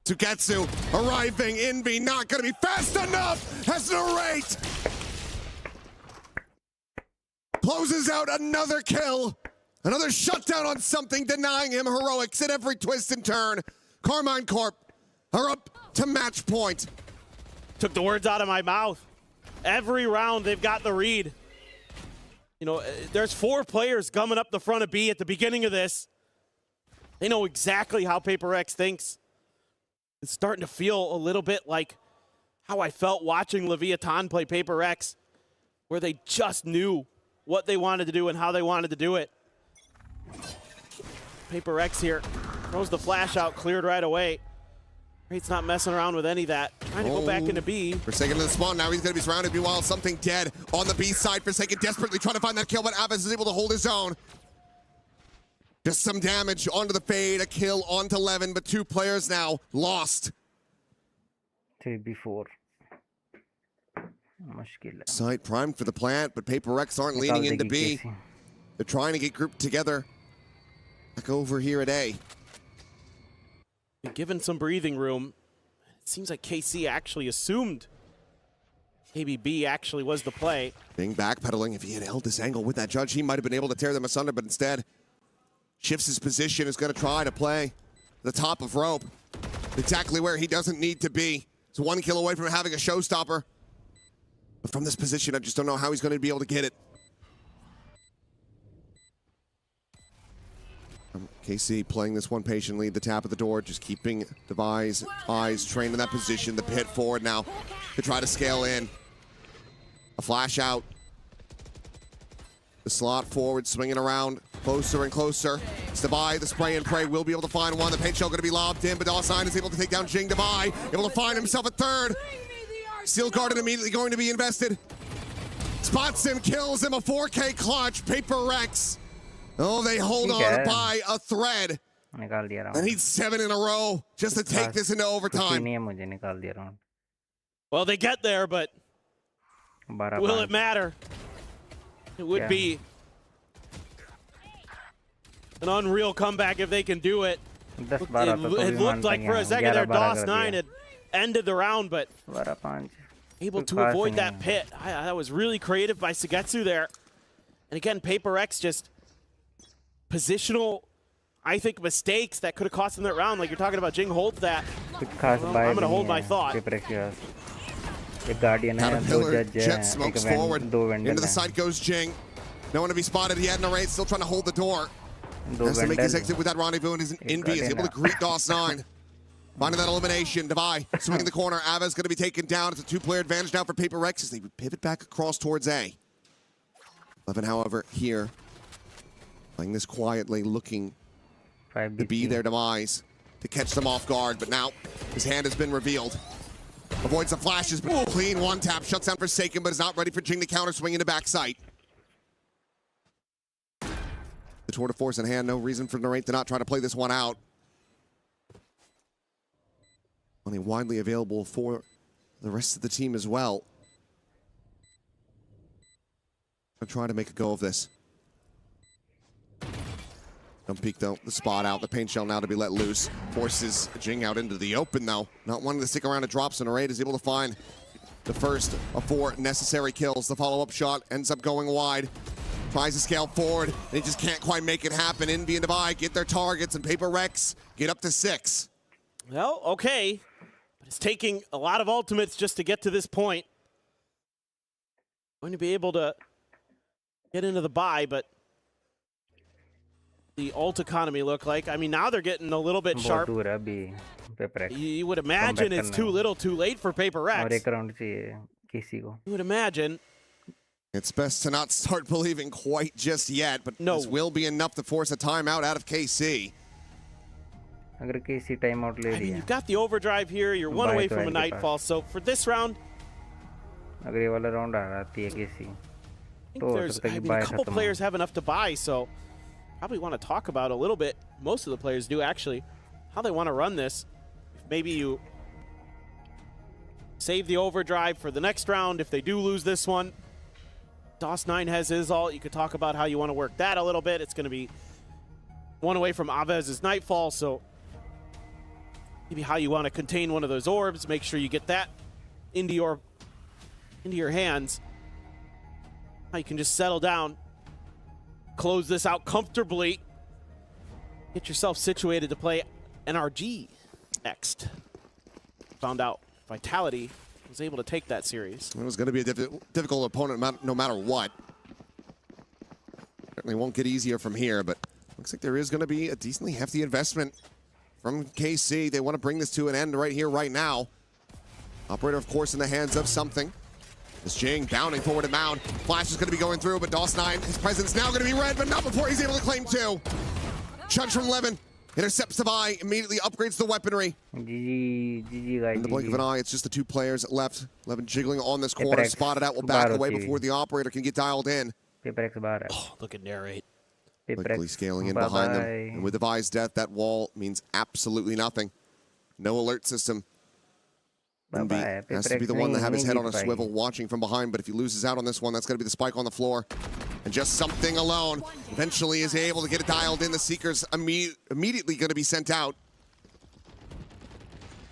S6: Sugetsu arriving. Envy not going to be fast enough as Narrate closes out another kill. Another shutdown on something, denying him heroics at every twist and turn. Karmine Corp are up to match point.
S4: Took the words out of my mouth. Every round they've got the read. You know, there's 4 players coming up the front of B at the beginning of this. They know exactly how PRX thinks. It's starting to feel a little bit like how I felt watching Leviathan play PRX, where they just knew what they wanted to do and how they wanted to do it. PRX here throws the flash out, cleared right away. Rate's not messing around with any of that. Trying to go back into B.
S6: Forsaken to the spawn. Now he's going to be surrounded. Meanwhile, something dead on the B side. Forsaken desperately trying to find that kill, but Aves is able to hold his own. Just some damage onto the fade. A kill onto Levin, but 2 players now lost.
S1: 3v4.
S6: Site primed for the plant, but PRX aren't leaning into B. They're trying to get grouped together. Back over here at A.
S4: Given some breathing room, it seems like KC actually assumed maybe B actually was the play.
S6: Being backpedaling, if he had held this angle with that judge, he might have been able to tear them asunder, but instead shifts his position, is going to try to play the top of rope. Exactly where he doesn't need to be. It's 1 kill away from having a showstopper. But from this position, I just don't know how he's going to be able to get it. KC playing this one patiently, the tap of the door, just keeping Devi's eyes trained in that position. The pit forward now to try to scale in. A flash out. The slot forward, swinging around, closer and closer. It's Devi, the spray and pray, will be able to find one. The paint shell going to be lobbed in, but DOS9 is able to take down Jing. Devi, able to find himself a third. Steel Garden immediately going to be invested. Spots him, kills him, a 4K clutch. PRX. Oh, they hold on by a thread. I need 7 in a row just to take this into overtime.
S4: Well, they get there, but will it matter? It would be an unreal comeback if they can do it. It looked like for a second there DOS9 had ended the round, but able to avoid that pit. That was really creative by Sugetsu there. And again, PRX just positional, I think, mistakes that could have cost them that round. Like you're talking about, Jing holds that. I'm going to hold my thought.
S6: Caterpillar jet smokes forward. Into the side goes Jing. No one to be spotted. He had Narrate still trying to hold the door. Has to make his exit with that rendezvous, and his Envy is able to greet DOS9. Finding that elimination. Devi swinging the corner. Ava's going to be taken down. It's a 2-player advantage now for PRX as they pivot back across towards A. Levin, however, here playing this quietly, looking to be their demise, to catch them off guard, but now his hand has been revealed. Avoids the flashes, but clean one-tap, shuts down Forsaken, but is not ready for Jing to counter, swinging to backside. The tour de force in hand, no reason for Narrate to not try to play this one out. Only widely available for the rest of the team as well. I'm trying to make a go of this. Don't peek though, the spot out, the paint shell now to be let loose. Forces Jing out into the open though. Not wanting to stick around to drop, so Narrate is able to find the first of 4 necessary kills. The follow-up shot ends up going wide. Tries to scale forward, and he just can't quite make it happen. Envy and Devi get their targets, and PRX get up to 6.
S4: Well, okay. But it's taking a lot of ultimates just to get to this point. Going to be able to get into the buy, but the ult economy look like. I mean, now they're getting a little bit sharp. You would imagine it's too little too late for PRX. You would imagine.
S6: It's best to not start believing quite just yet, but this will be enough to force a timeout out of KC.
S1: अगर KC timeout ले लिया,
S4: you've got the overdrive here. You're one away from a nightfall. So for this round,
S1: अगर ये वाला round आ रहा है KC,
S4: a couple players have enough to buy, so probably want to talk about a little bit. Most of the players do actually, how they want to run this. Maybe you save the overdrive for the next round if they do lose this one. DOS9 has his ult. You could talk about how you want to work that a little bit. It's going to be one away from Avez's Nightfall, so maybe how you want to contain one of those orbs. Make sure you get that into your hands. How you can just settle down, close this out comfortably, get yourself situated to play NRG next. Found out Vitality was able to take that series.
S6: It was going to be a difficult opponent no matter what. Certainly won't get easier from here, but looks like there is going to be a decently hefty investment from KC. They want to bring this to an end right here, right now. Operator, of course, in the hands of something. This Jing bounding forward to Mound. Flash is going to be going through, but DOS9, his presence now going to be red, but not before he's able to claim two. Judge from Levin. Intercepts the buy, immediately upgrades the weaponry.
S1: GG, guys.
S6: In the blink of an eye, it's just the two players left. Levin jiggling on this corner, spotted out, will back away before the operator can get dialed in.
S4: Oh, look at Narrate.
S6: Quickly scaling in behind them. And with Devi's death, that wall means absolutely nothing. No alert system. Envy has to be the one to have his head on a swivel watching from behind, but if he loses out on this one, that's going to be the spike on the floor. And just something alone eventually is able to get it dialed in. The Seeker's immediately going to be sent out.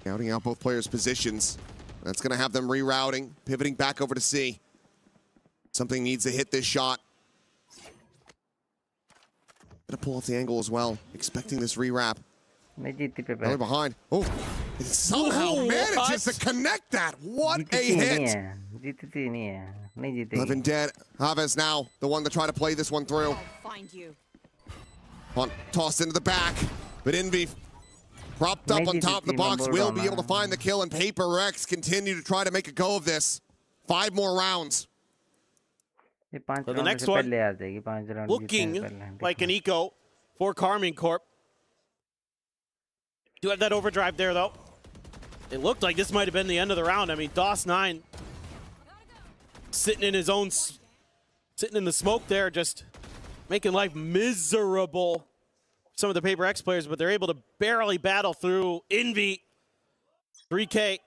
S6: Scouting out both players' positions. That's going to have them rerouting, pivoting back over to C. Something needs to hit this shot. Gonna pull off the angle as well, expecting this rewrap. Another behind. Oh, it somehow manages to connect that. What a hit! Levin dead. Havas now the one to try to play this one through. Tossed into the back, but Envy propped up on top of the box will be able to find the kill, and PRX continue to try to make a go of this. 5 more rounds.
S4: So the next one looking like an eco for Karmine Corp. Do have that overdrive there, though. It looked like this might have been the end of the round. I mean, DOS9 sitting in his own, sitting in the smoke there, just making life miserable. Some of the PRX players, but they're able to barely battle through. Envy, 3K.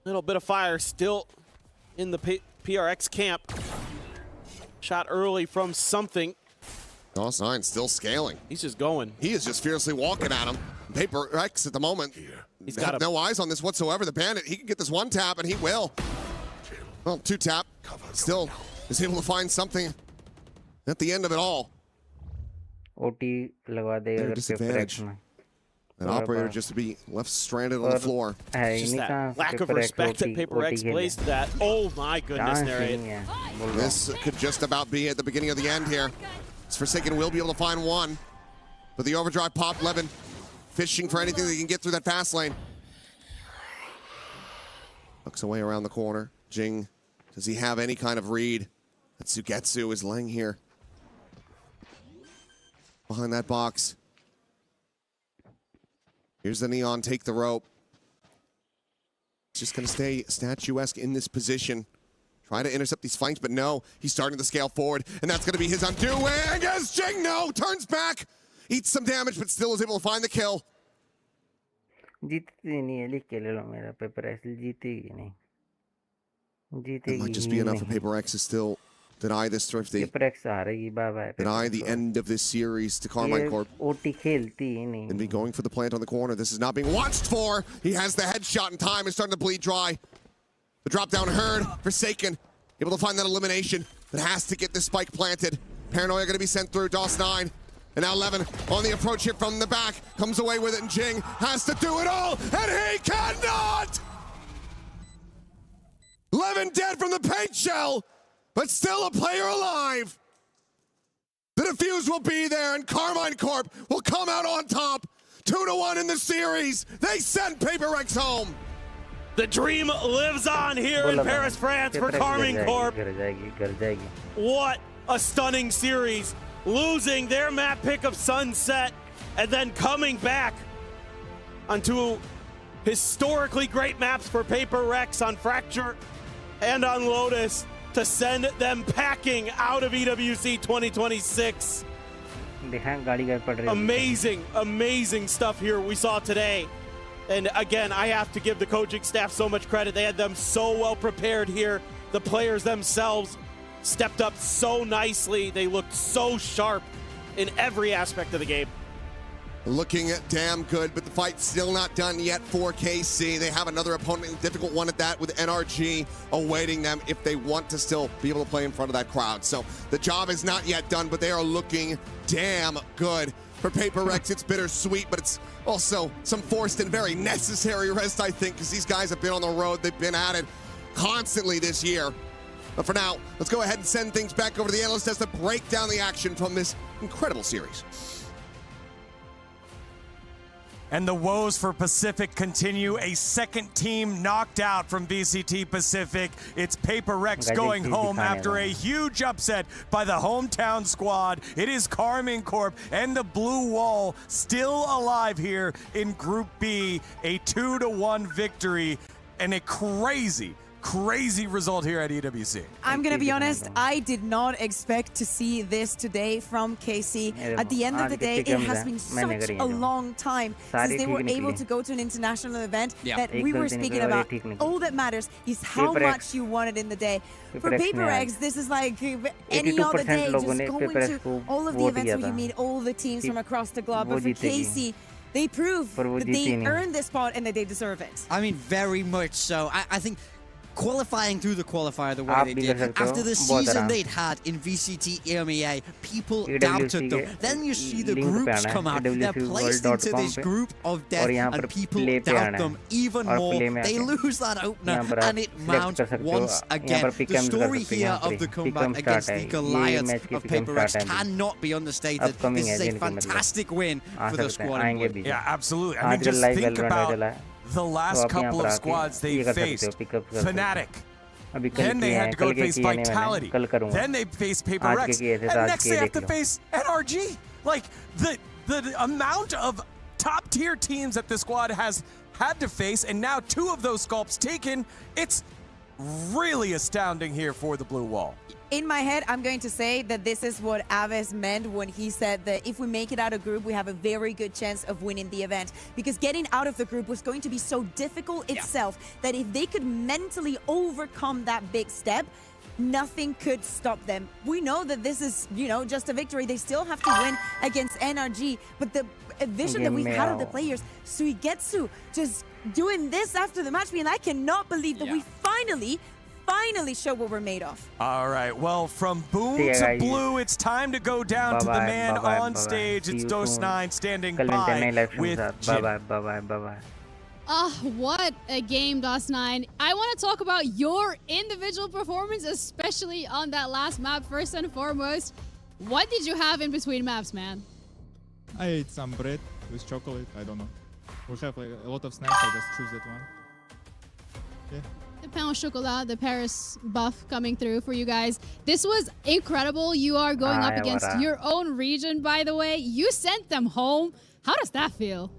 S4: Little bit of fire still in the PRX camp. Shot early from something.
S6: DOS9 still scaling.
S4: He's just going.
S6: He is just fiercely walking at him. PRX at the moment. He's got no eyes on this whatsoever. The Bandit, he can get this 1 tap, and he will. Well, 2 tap. Still is able to find something at the end of it all.
S1: OT लगा देगा
S6: disadvantage. An operator just to be left stranded on the floor.
S4: Just that lack of respect that PRX plays to that. Oh my goodness, Narrate.
S6: This could just about be at the beginning of the end here. Forsaken will be able to find one. But the overdrive pop, Levin fishing for anything that he can get through that fast lane. Looks away around the corner. Jing, does he have any kind of read? That Sugetsu is laying here. Behind that box. Here's the Neon, take the rope. Just gonna stay statuesque in this position. Try to intercept these flanks, but no. He's starting to scale forward, and that's going to be his undoing. As Jing, no, turns back. Eats some damage, but still is able to find the kill.
S1: That
S6: might just be enough for PRX to still deny this thrifty. Deny the end of this series to Karmine Corp. And be going for the plant on the corner. This is not being watched for. He has the headshot in time. It's starting to bleed dry. The drop down heard, Forsaken, able to find that elimination, but has to get this spike planted. Paranoia gonna be sent through, DOS9. And now Levin on the approach here from the back, comes away with it, and Jing has to do it all, and he cannot! Levin dead from the paint shell, but still a player alive. The defuse will be there, and Karmine Corp will come out on top. 2-1 in the series. They send PRX home.
S4: The dream lives on here in Paris, France for Karmine Corp. What a stunning series. Losing their map pick of Sunset and then coming back onto historically great maps for PRX on Fracture and on Lotus to send them packing out of EWC 2026. Amazing stuff here we saw today. And again, I have to give the coaching staff so much credit. They had them so well prepared here. The players themselves stepped up so nicely. They looked so sharp in every aspect of the game.
S6: Looking damn good, but the fight's still not done yet for KC. They have another opponent, a difficult one at that, with NRG awaiting them if they want to still be able to play in front of that crowd. So the job is not yet done, but they are looking damn good. For PRX, it's bittersweet, but it's also some forced and very necessary rest, I think, because these guys have been on the road. They've been at it constantly this year. But for now, let's go ahead and send things back over to the analyst desk to break down the action from this incredible series.
S17: And the woes for Pacific continue. A second team knocked out from VCT Pacific. It's PRX going home after a huge upset by the hometown squad. It is Karmine Corp and the Blue Wall still alive here in Group B. A 2-1 victory and a crazy result here at EWC.
S18: I'm going to be honest, I did not expect to see this today from KC. At the end of the day, it has been such a long time since they were able to go to an international event that we were speaking about. All that matters is how much you want it in the day. For PRX, this is like any other day, just going to all of the events where you meet all the teams from across the globe. But for KC, they prove that they earned this spot and that they deserve it.
S19: I mean, very much so. I think qualifying through the qualifier the way they did, after the season they'd had in VCT EMEA, people doubted them. Then you see the groups come out, they're placed into this group of death, and people doubt them even more. They lose that opener, and it mounts once again. The story here of the comeback against the Goliaths of PRX cannot be understated. This is a fantastic win for the squad.
S17: Yeah, absolutely. I mean, just think about the last couple of squads they faced. Fnatic. Then they had to go face Vitality. Then they faced PRX. And next they have to face NRG. Like, the amount of top-tier teams that the squad has had to face, and now 2 of those sculpts taken, it's really astounding here for the Blue Wall.
S18: In my head, I'm going to say that this is what Aves meant when he said that if we make it out of group, we have a very good chance of winning the event. Because getting out of the group was going to be so difficult itself that if they could mentally overcome that big step, nothing could stop them. We know that this is, you know, just a victory. They still have to win against NRG. But the vision that we've had of the players, Suigetsu just doing this after the match, being, I cannot believe that we finally show what we're made of.
S17: All right, well, from boom to blue, it's time to go down to the man on stage. It's Dose9 standing by with Jin.
S1: Bye-bye.
S12: What a game, Dose9. I want to talk about your individual performance, especially on that last map. First and foremost, what did you have in between maps, man?
S16: I ate some bread with chocolate. I don't know. We have like a lot of snacks. I just choose that one. Yeah.
S12: The pain au chocolat, the Paris buff coming through for you guys. This was incredible. You are going up against your own region, by the way. You sent them home. How does that feel?